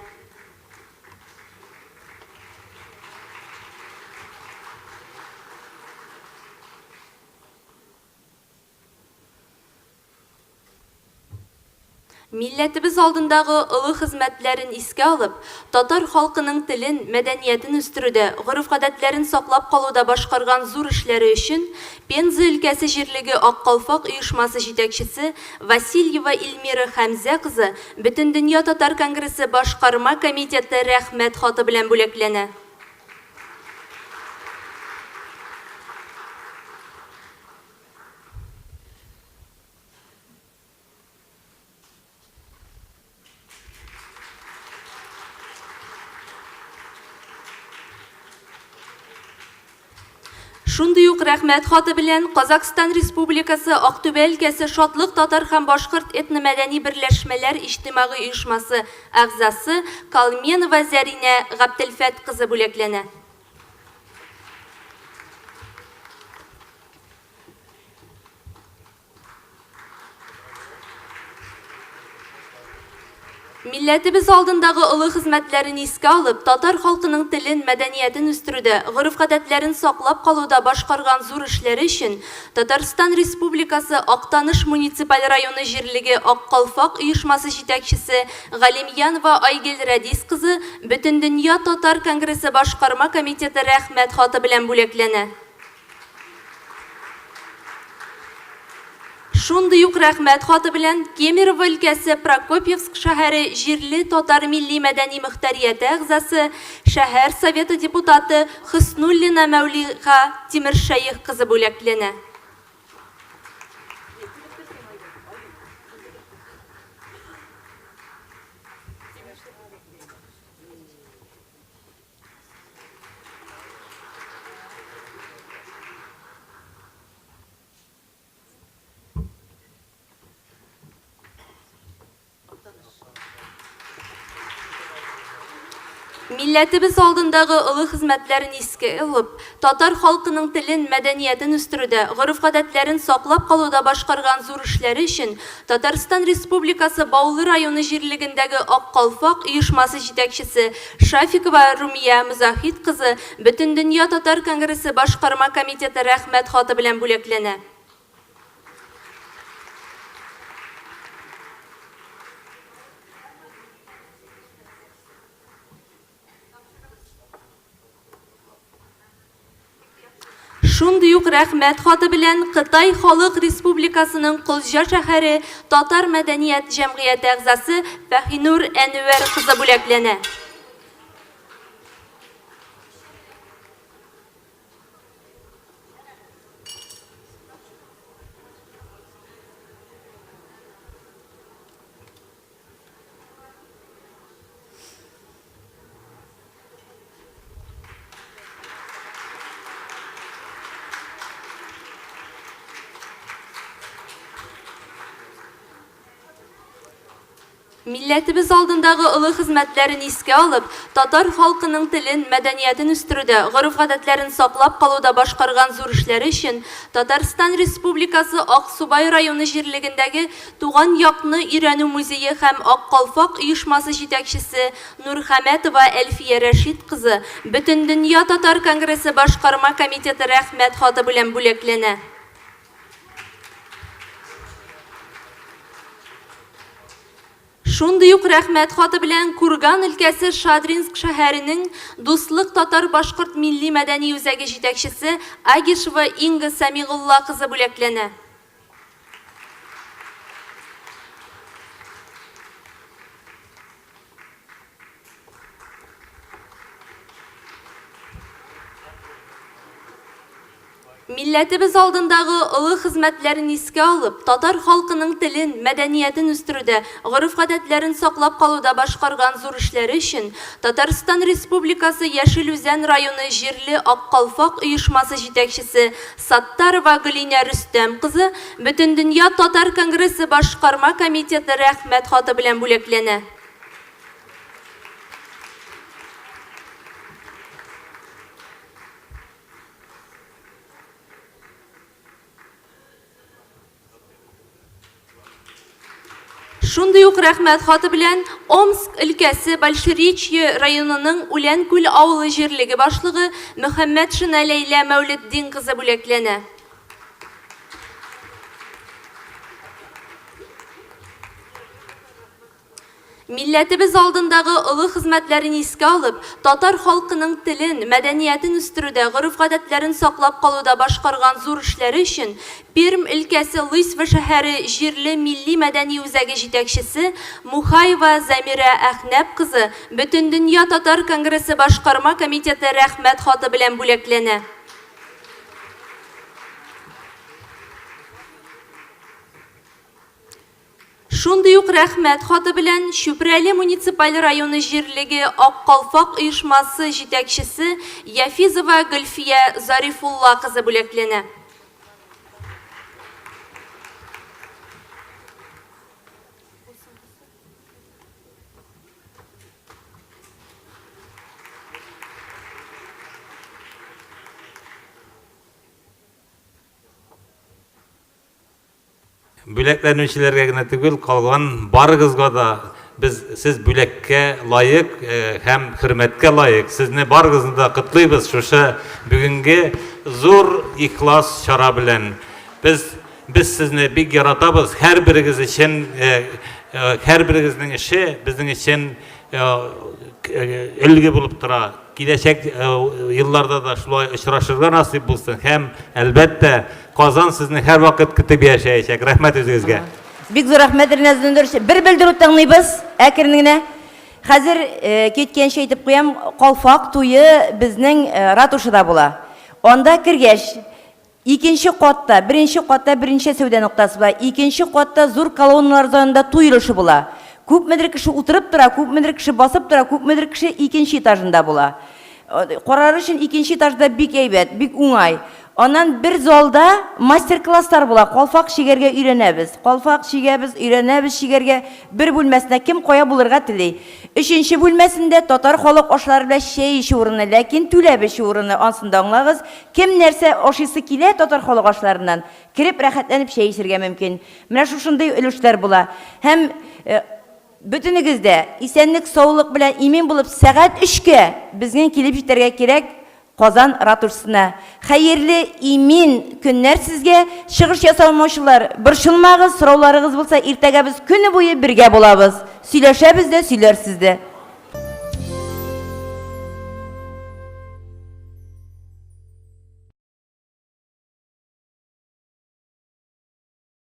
Милләтебез алдындагы олы хезмәтләрен искә алып, татар халкының телен, мәдәниятен үстерүдә, гореф-гадәтләрен саклап калуда башкарган зур эшләре өчен Пенза өлкәсе җирлеге Аккалфак оешмасы җитәкчесе Васильева Илмира Хәмзә кызы Бөтендөнья Татар конгрессы башкарма комитеты рәхмәт хаты белән бүләкләнә. Шундый ук рәхмәт хаты белән Казакстан Республикасы Актүбә өлкәсе Шатлык татар һәм башкорт этно-мәдәни берләшмәләр иҗтимагый оешмасы әгъзасы Калменова Зәринә Габделфәт кызы бүләкләнә. Милләтебез алдындагы олы хезмәтләрен искә алып, татар халкының телен, мәдәниятен үстерүдә, гореф-гадәтләрен саклап калуда башкарган зур эшләре өчен Татарстан Республикасы Актаныш муниципаль районы җирлеге Аккалфак оешмасы җитәкчесе Галимьянова Айгөл Рәдис кызы Бөтендөнья Татар конгрессы башкарма комитеты рәхмәт хаты белән бүләкләнә. Шундый ук рәхмәт хаты белән Кемерово өлкәсе Прокопьевск шәһәре җирле татар милли мәдәни мөхтәрияте әгъзасы, шәһәр советы депутаты Хөснуллина Мәүлиха Тимершәйх кызы бүләкләнә. Милләтебез алдындагы олы хезмәтләрен искә алып, татар халкының телен, мәдәниятен үстерүдә, гореф-гадәтләрен саклап калуда башкарган зур эшләре өчен Татарстан Республикасы Баулы районы җирлегендәге Аккалфак оешмасы җитәкчесе Шафикова Румия Музахит кызы Бөтендөнья татар конгрессы башкарма комитеты рәхмәт хаты белән бүләкләнә. Шундый ук рәхмәт хаты белән Кытай Халык Республикасының Кулҗа шәһәре Татар мәдәният җәмгыяте әгъзасы Фәхинур Әнвәр кызы бүләкләнә. Милләтебез алдындагы олы хезмәтләрен искә алып, татар халкының телен, мәдәниятен үстерүдә, гореф-гадәтләрен саклап калуда башкарган зур эшләре өчен Татарстан Республикасы Аксубай районы җирлегендәге Туган якны өйрәнү музее һәм Аккалфак оешмасы җитәкчесе Нурхәмәтова Әлфия Рәшит кызы Бөтендөнья татар конгрессы башкарма комитеты рәхмәт хаты белән бүләкләнә. Шундый ук рәхмәт хаты белән Курган өлкәсе Шадринск шәһәренең Дуслык татар-башкорт милли мәдәни үзәге җитәкчесе Агишева Инга Самигулла кызы бүләкләнә. Милләтебез алдындагы олы хезмәтләрен искә алып, татар халкының телен, мәдәниятен үстерүдә, гореф-гадәтләрен саклап калуда башкарган зур эшләре өчен Татарстан Республикасы Яшел Үзән районы җирле Аккалфак оешмасы җитәкчесе Саттарова Гөлинә Рөстәм кызы Бөтендөнья татар конгрессы башкарма комитеты рәхмәт хаты белән бүләкләнә. Шундый ук рәхмәт хаты белән Омск өлкәсе Большеречье районының Үләнкүл авылы җирлеге башлыгы Мөхәммәтшина Ләйлә Мәүлетдин кызы бүләкләнә. Милләтебез алдындагы олы хезмәтләрен искә алып, татар халкының телен, мәдәниятен үстерүдә, гореф-гадәтләрен саклап калуда башкарган зур эшләре өчен Пермь өлкәсе Лысьва шәһәре җирле милли мәдәни үзәге җитәкчесе Мухаева Замира Әхнәп кызы Бөтендөнья татар конгрессы башкарма комитеты рәхмәт хаты белән бүләкләнә. Шундый ук рәхмәт хаты белән Чүпрәле муниципаль районы җирлеге Аккалфак оешмасы җитәкчесе Яфизова Гөлфия Зарифулла кызы бүләкләнә. Бүләкләнүчеләргә генә түгел, калган барыгызга да сез бүләккә лайык һәм хөрмәткә лайык. Сезне барыгызны да котлыйбыз шушы бүгенге зур ихлас чара белән. Без сезне бик яратабыз. Һәрберегез өчен, һәрберегезнең эше безнең өчен үлге булып тора. Киләчәк елларда да шулай очрашырга насыйп булсын һәм әлбәттә Казан сезне һәр вакыт көтеп яшәячәк. Рәхмәт үзегезгә. Бик зур рәхмәт Ринәздәндер. Бер белдерү тыңлыйбыз. Әкрен генә. Хәзер киткәнчә әйтеп куям, Калфак туе безнең ратушада була. Анда кергәч, икенче катта, беренче катта беренче сәүдә ноктасы була. Икенче катта зур колонналар занында туй өлеше була. Күпмедер кеше утырып тора, күпмедер кеше басып тора, күпмедер кеше икенче этажында була. Карар өчен икенче этажда бик әйбәт, бик уңай. Ondan bir zalda master-klasslar buла. Калфак шигәргә өйрәнәбез. Калфак шигәбез, өйрәнәбез шигәргә. Бер бүлмәсенә кем кая булырга тели. Өченче бүлмәсендә татар халык ашлары белән чәй ичү урыны, ләкин түләп ичү урыны ансында аңлагыз. Кем нәрсә ашыйсы килә татар халык ашларыннан, кирип рәхәтләнеп чәй ичәргә мөмкин. Менә шушындый өлешләр була. Һәм бөтенегездә исәнлек, саулык белән имин булып сәгать 3-кә безнең килеп җитәргә кирәк Казан ратушасына. Хәерле, имин көннәр сезгә. Чыгыш ясалмаучылар, борчылмагыз, сорауларыгыз булса, иртәгә без көне буе бергә булабыз. Сөйләшәбез дә, сөйләрсез дә.